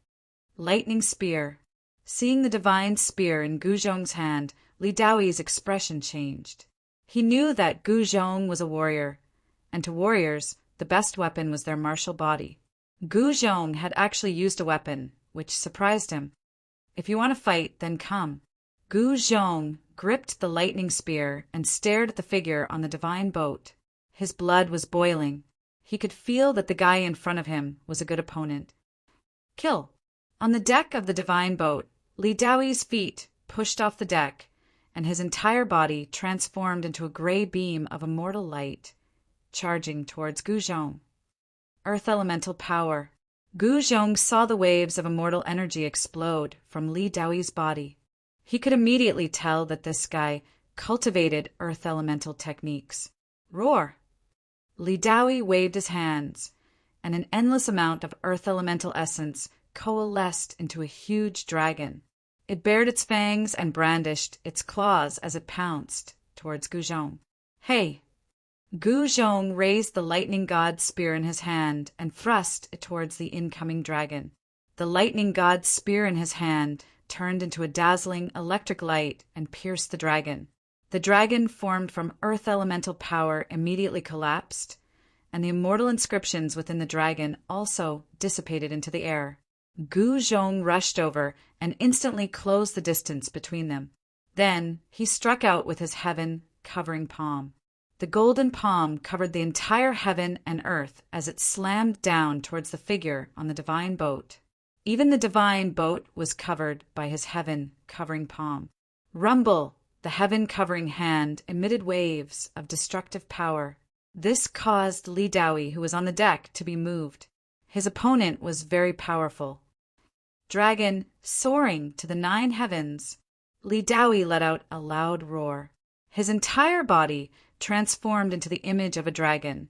Lightning spear. Seeing the divine spear in Guzhong's hand, Li Daoi's expression changed. He knew that Guzhong was a warrior, and to warriors, the best weapon was their martial body. Guzhong had actually used a weapon, which surprised him. If you want to fight, then come. Guzhong gripped the lightning spear and stared at the figure on the divine boat. His blood was boiling. He could feel that the guy in front of him was a good opponent. Kill. On the deck of the divine boat, Li Daoi's feet pushed off the deck, and his entire body transformed into a gray beam of immortal light, charging towards Guzhong. Earth elemental power. Guzhong saw the waves of immortal energy explode from Li Daoi's body. He could immediately tell that this guy cultivated earth elemental techniques. Roar! Li Daoi waved his hands, and an endless amount of earth elemental essence coalesced into a huge dragon. It bared its fangs and brandished its claws as it pounced towards Guzhong. Hey! Guzhong raised the lightning god's spear in his hand and thrust it towards the incoming dragon. The lightning god's spear in his hand turned into a dazzling electric light and pierced the dragon. The dragon, formed from earth elemental power, immediately collapsed, and the immortal inscriptions within the dragon also dissipated into the air. Guzhong rushed over and instantly closed the distance between them. Then he struck out with his heaven-covering palm. The golden palm covered the entire heaven and earth as it slammed down towards the figure on the divine boat. Even the divine boat was covered by his heaven-covering palm. Rumble! The heaven-covering hand emitted waves of destructive power. This caused Li Daoi, who was on the deck, to be moved. His opponent was very powerful. Dragon soaring to the 9 heavens, Li Daoi let out a loud roar. His entire body transformed into the image of a dragon,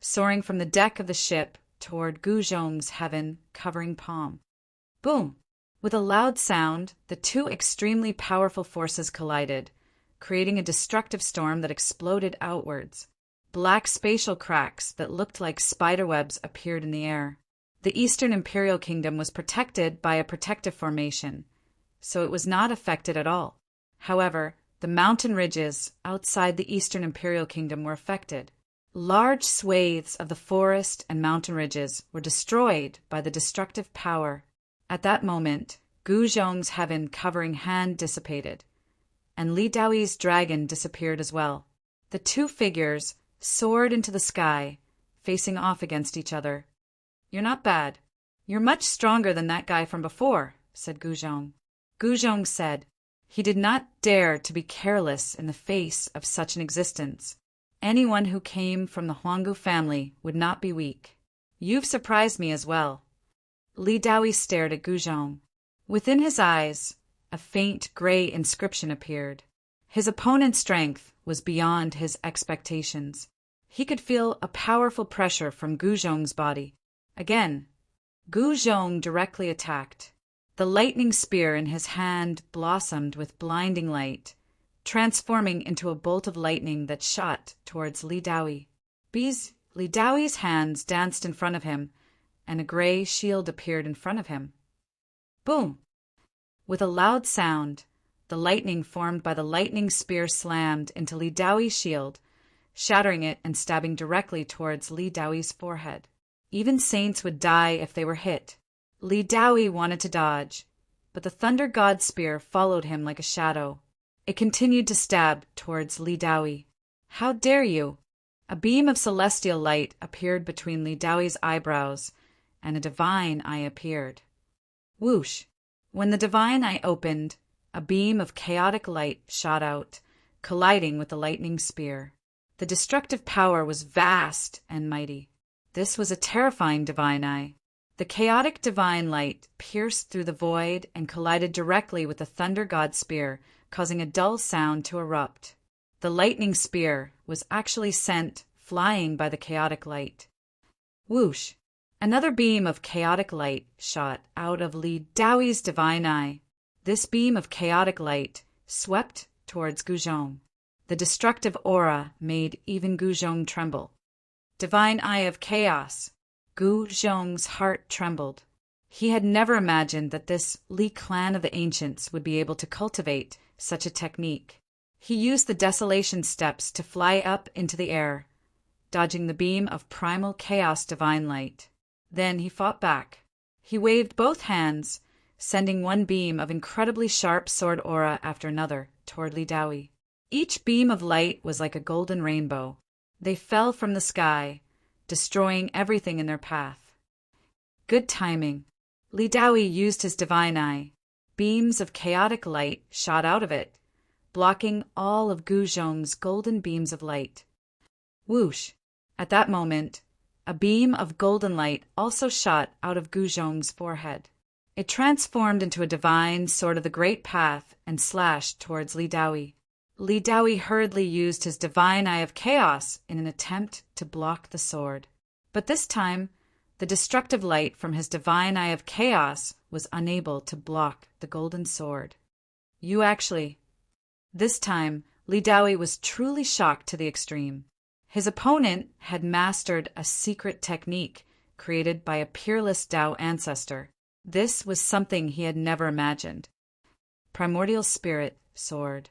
soaring from the deck of the ship toward Guzhong's heaven-covering palm. Boom! With a loud sound, the two extremely powerful forces collided, creating a destructive storm that exploded outwards. Black spatial cracks that looked like spiderwebs appeared in the air. The Eastern Imperial Kingdom was protected by a protective formation, so it was not affected at all. However, the mountain ridges outside the Eastern Imperial Kingdom were affected. Large swathes of the forest and mountain ridges were destroyed by the destructive power. At that moment, Guzhong's heaven-covering hand dissipated, and Li Daoi's dragon disappeared as well. The two figures soared into the sky, facing off against each other. "You're not bad. You're much stronger than that guy from before," said Guzhong. Guzhong said he did not dare to be careless in the face of such an existence. Anyone who came from the Huanggu family would not be weak. "You've surprised me as well." Li Daoi stared at Guzhong. Within his eyes, a faint gray inscription appeared. His opponent's strength was beyond his expectations. He could feel a powerful pressure from Guzhong's body. Again, Guzhong directly attacked. The lightning spear in his hand blossomed with blinding light, transforming into a bolt of lightning that shot towards Li Daoi. Li Daoi's hands danced in front of him, and a gray shield appeared in front of him. Boom! With a loud sound, the lightning formed by the lightning spear slammed into Li Daoi's shield, shattering it and stabbing directly towards Li Daoi's forehead. Even saints would die if they were hit. Li Daoi wanted to dodge, but the Thunder God spear followed him like a shadow. It continued to stab towards Li Daoi. "How dare you!" A beam of celestial light appeared between Li Daoi's eyebrows, and a divine eye appeared. Whoosh! When the divine eye opened, a beam of chaotic light shot out, colliding with the lightning spear. The destructive power was vast and mighty. This was a terrifying divine eye. The chaotic divine light pierced through the void and collided directly with the Thunder God spear, causing a dull sound to erupt. The lightning spear was actually sent flying by the chaotic light. Whoosh! Another beam of chaotic light shot out of Li Daoi's divine eye. This beam of chaotic light swept towards Guzhong. The destructive aura made even Guzhong tremble. Divine eye of chaos. Guzhong's heart trembled. He had never imagined that this Li clan of the ancients would be able to cultivate such a technique. He used the desolation steps to fly up into the air, dodging the beam of primal chaos divine light. Then he fought back. He waved both hands, sending one beam of incredibly sharp sword aura after another toward Li Daoi. Each beam of light was like a golden rainbow. They fell from the sky, destroying everything in their path. Good timing. Li Daoi used his divine eye. Beams of chaotic light shot out of it, blocking all of Guzhong's golden beams of light. Whoosh! At that moment, a beam of golden light also shot out of Guzhong's forehead. It transformed into a divine sword of the great path and slashed towards Li Daoi. Li Daoi hurriedly used his divine eye of chaos in an attempt to block the sword. But this time, the destructive light from his divine eye of chaos was unable to block the golden sword. This time, Li Daoi was truly shocked to the extreme. His opponent had mastered a secret technique created by a peerless Tao ancestor. This was something he had never imagined. Primordial Spirit Sword.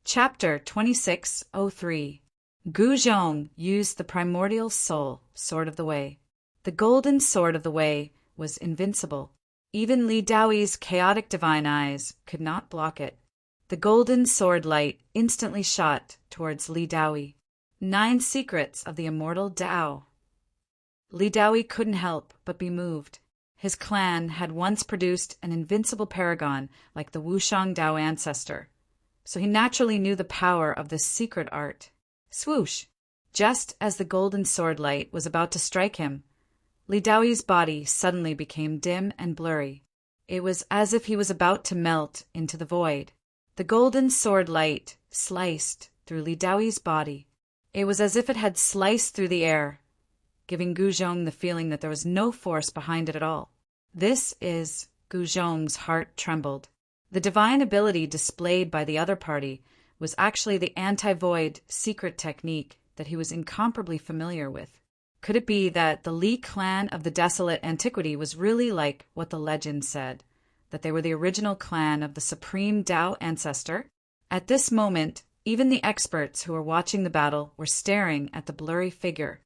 Chapter 2603. Guzhong used the Primordial Soul Sword of the Way. The golden sword of the way was invincible. Even Li Daoi's chaotic divine eyes could not block it. The golden sword light instantly shot towards Li Daoi. 9 secrets of the immortal Tao. Li Daoi couldn't help but be moved. His clan had once produced an invincible paragon like the Wushang Tao ancestor, so he naturally knew the power of this secret art. Swoosh! Just as the golden sword light was about to strike him, Li Daoi's body suddenly became dim and blurry. It was as if he was about to melt into the void. The golden sword light sliced through Li Daoi's body. It was as if it had sliced through the air, giving Guzhong the feeling that there was no force behind it at all. Guzhong's heart trembled. The divine ability displayed by the other party was actually the anti-void secret technique that he was incomparably familiar with. Could it be that the Li clan of the desolate antiquity was really like what the legend said, that they were the original clan of the supreme Tao ancestor? At this moment, even the experts who were watching the battle were staring at the blurry figure.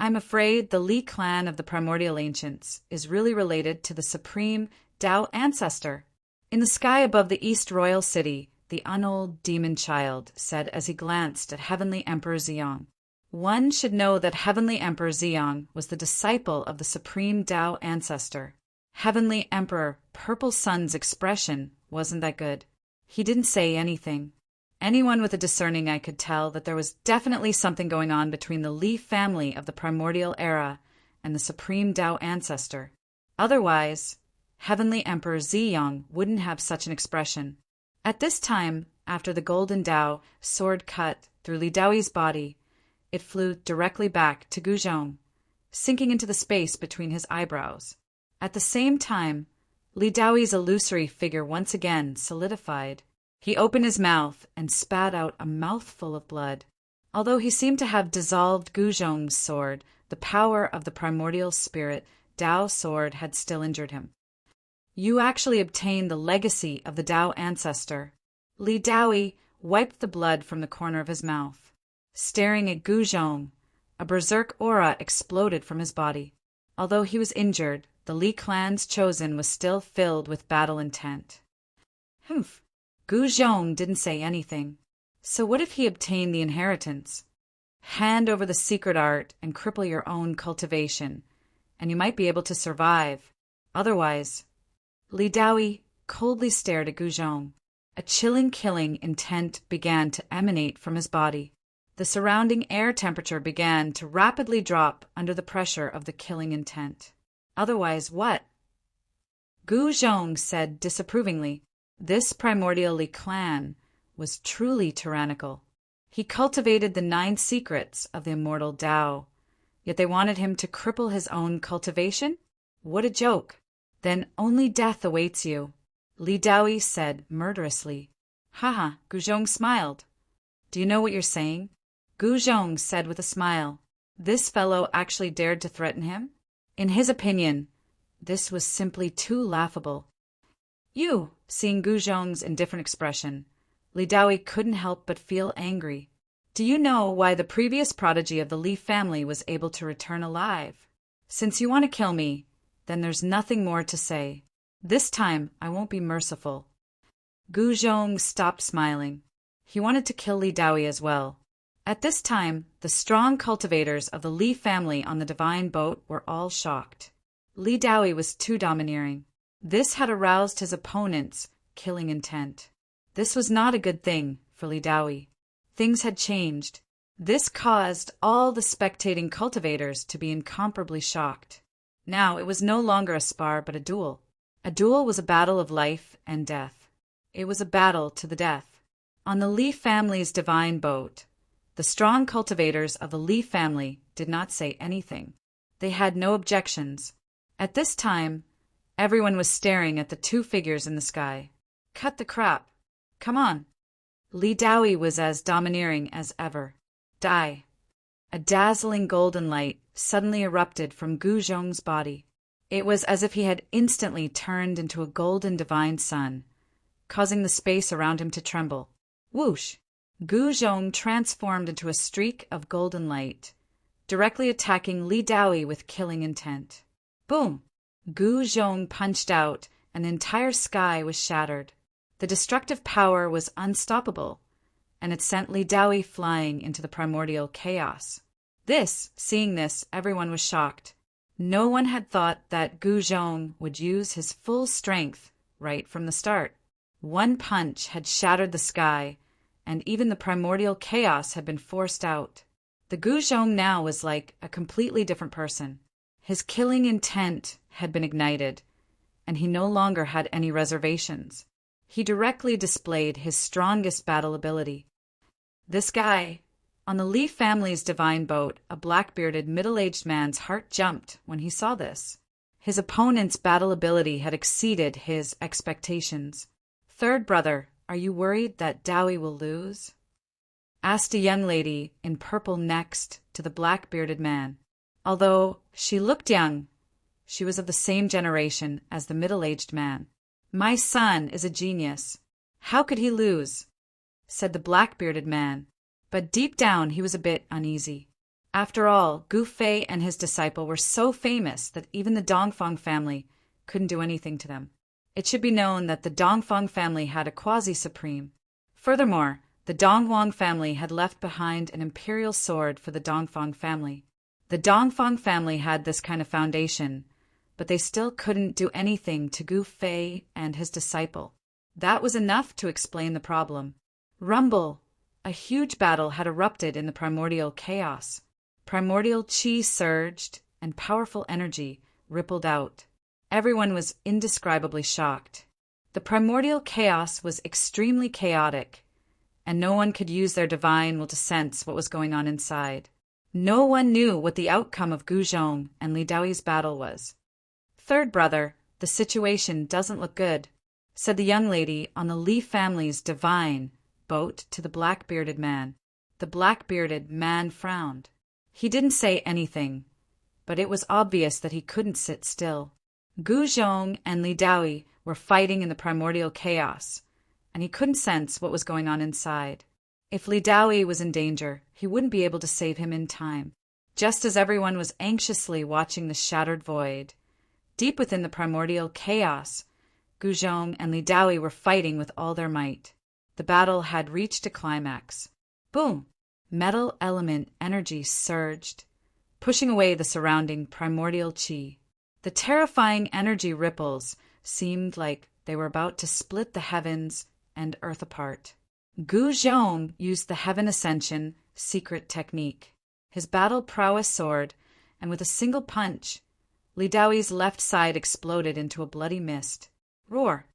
I'm afraid the Li clan of the primordial ancients is really related to the supreme Tao ancestor. In the sky above the East Royal City, the unold demon child said as he glanced at Heavenly Emperor Ziyang. One should know that Heavenly Emperor Ziyang was the disciple of the supreme Tao ancestor. Heavenly Emperor Purple Sun's expression wasn't that good. He didn't say anything. Anyone with a discerning eye could tell that there was definitely something going on between the Li family of the primordial era and the supreme Tao ancestor. Otherwise, Heavenly Emperor Ziyang wouldn't have such an expression. At this time, after the golden Tao sword cut through Li Daoi's body, it flew directly back to Guzhong, sinking into the space between his eyebrows. At the same time, Li Daoi's illusory figure once again solidified. He opened his mouth and spat out a mouthful of blood. Although he seemed to have dissolved Guzhong's sword, the power of the primordial spirit Tao sword had still injured him. You actually obtained the legacy of the Tao ancestor. Li Daoi wiped the blood from the corner of his mouth. Staring at Guzhong, a berserk aura exploded from his body. Although he was injured, the Li clan's chosen was still filled with battle intent. Humph! Guzhong didn't say anything. So what if he obtained the inheritance? Hand over the secret art and cripple your own cultivation, and you might be able to survive. Otherwise, Li Daoi coldly stared at Guzhong. A chilling killing intent began to emanate from his body. The surrounding air temperature began to rapidly drop under the pressure of the killing intent. Otherwise what? Guzhong said disapprovingly, This primordial Li clan was truly tyrannical. He cultivated the 9 secrets of the immortal Tao, yet they wanted him to cripple his own cultivation? What a joke! Then only death awaits you, Li Daoi said murderously. Haha, Guzhong smiled. Do you know what you're saying? Guzhong said with a smile. This fellow actually dared to threaten him? In his opinion, this was simply too laughable. You, seeing Guzhong's indifferent expression, Li Daoi couldn't help but feel angry. Do you know why the previous prodigy of the Li family was able to return alive? Since you want to kill me, then there's nothing more to say. This time, I won't be merciful. Guzhong stopped smiling. He wanted to kill Li Daoi as well. At this time, the strong cultivators of the Li family on the divine boat were all shocked. Li Daoi was too domineering. This had aroused his opponent's killing intent. This was not a good thing for Li Daoi. Things had changed. This caused all the spectating cultivators to be incomparably shocked. Now it was no longer a spar but a duel. A duel was a battle of life and death. It was a battle to the death. On the Li family's divine boat, the strong cultivators of the Li family did not say anything. They had no objections. At this time, everyone was staring at the 2 figures in the sky. Cut the crap. Come on. Li Daoi was as domineering as ever. Die. A dazzling golden light suddenly erupted from Guzhong's body. It was as if he had instantly turned into a golden divine sun, causing the space around him to tremble. Whoosh! Guzhong transformed into a streak of golden light, directly attacking Li Daoi with killing intent. Boom! Guzhong punched out, and the entire sky was shattered. The destructive power was unstoppable, and it sent Li Daoi flying into the primordial chaos. Seeing this, everyone was shocked. No one had thought that Guzhong would use his full strength right from the start. One punch had shattered the sky, and even the primordial chaos had been forced out. The Guzhong now was like a completely different person. His killing intent had been ignited, and he no longer had any reservations. He directly displayed his strongest battle ability. This guy, on the Li family's divine boat, a black-bearded, middle-aged man's heart jumped when he saw this. His opponent's battle ability had exceeded his expectations. Third brother, are you worried that Daoi will lose? Asked a young lady in purple next to the black-bearded man. Although she looked young, she was of the same generation as the middle-aged man. My son is a genius. How could he lose? Said the black-bearded man. But deep down he was a bit uneasy. After all, Gu Fei and his disciple were so famous that even the Dongfang family couldn't do anything to them. It should be known that the Dongfang family had a quasi-supreme. Furthermore, the Dongwang family had left behind an imperial sword for the Dongfang family. The Dongfang family had this kind of foundation, but they still couldn't do anything to Gu Fei and his disciple. That was enough to explain the problem. Rumble! A huge battle had erupted in the primordial chaos. Primordial chi surged, and powerful energy rippled out. Everyone was indescribably shocked. The primordial chaos was extremely chaotic, and no one could use their divine will to sense what was going on inside. No one knew what the outcome of Guzhong and Li Daoi's battle was. Third brother, the situation doesn't look good, said the young lady on the Li family's divine boat to the black-bearded man. The black-bearded man frowned. He didn't say anything, but it was obvious that he couldn't sit still. Guzhong and Li Daoi were fighting in the primordial chaos, and he couldn't sense what was going on inside. If Li Daoi was in danger, he wouldn't be able to save him in time. Just as everyone was anxiously watching the shattered void, deep within the primordial chaos, Guzhong and Li Daoi were fighting with all their might. The battle had reached a climax. Boom! Metal element energy surged, pushing away the surrounding primordial chi. The terrifying energy ripples seemed like they were about to split the heavens and earth apart. Guzhong used the Heaven Ascension secret technique. His battle prowess soared, and with a single punch, Li Daoi's left side exploded into a bloody mist. Roar!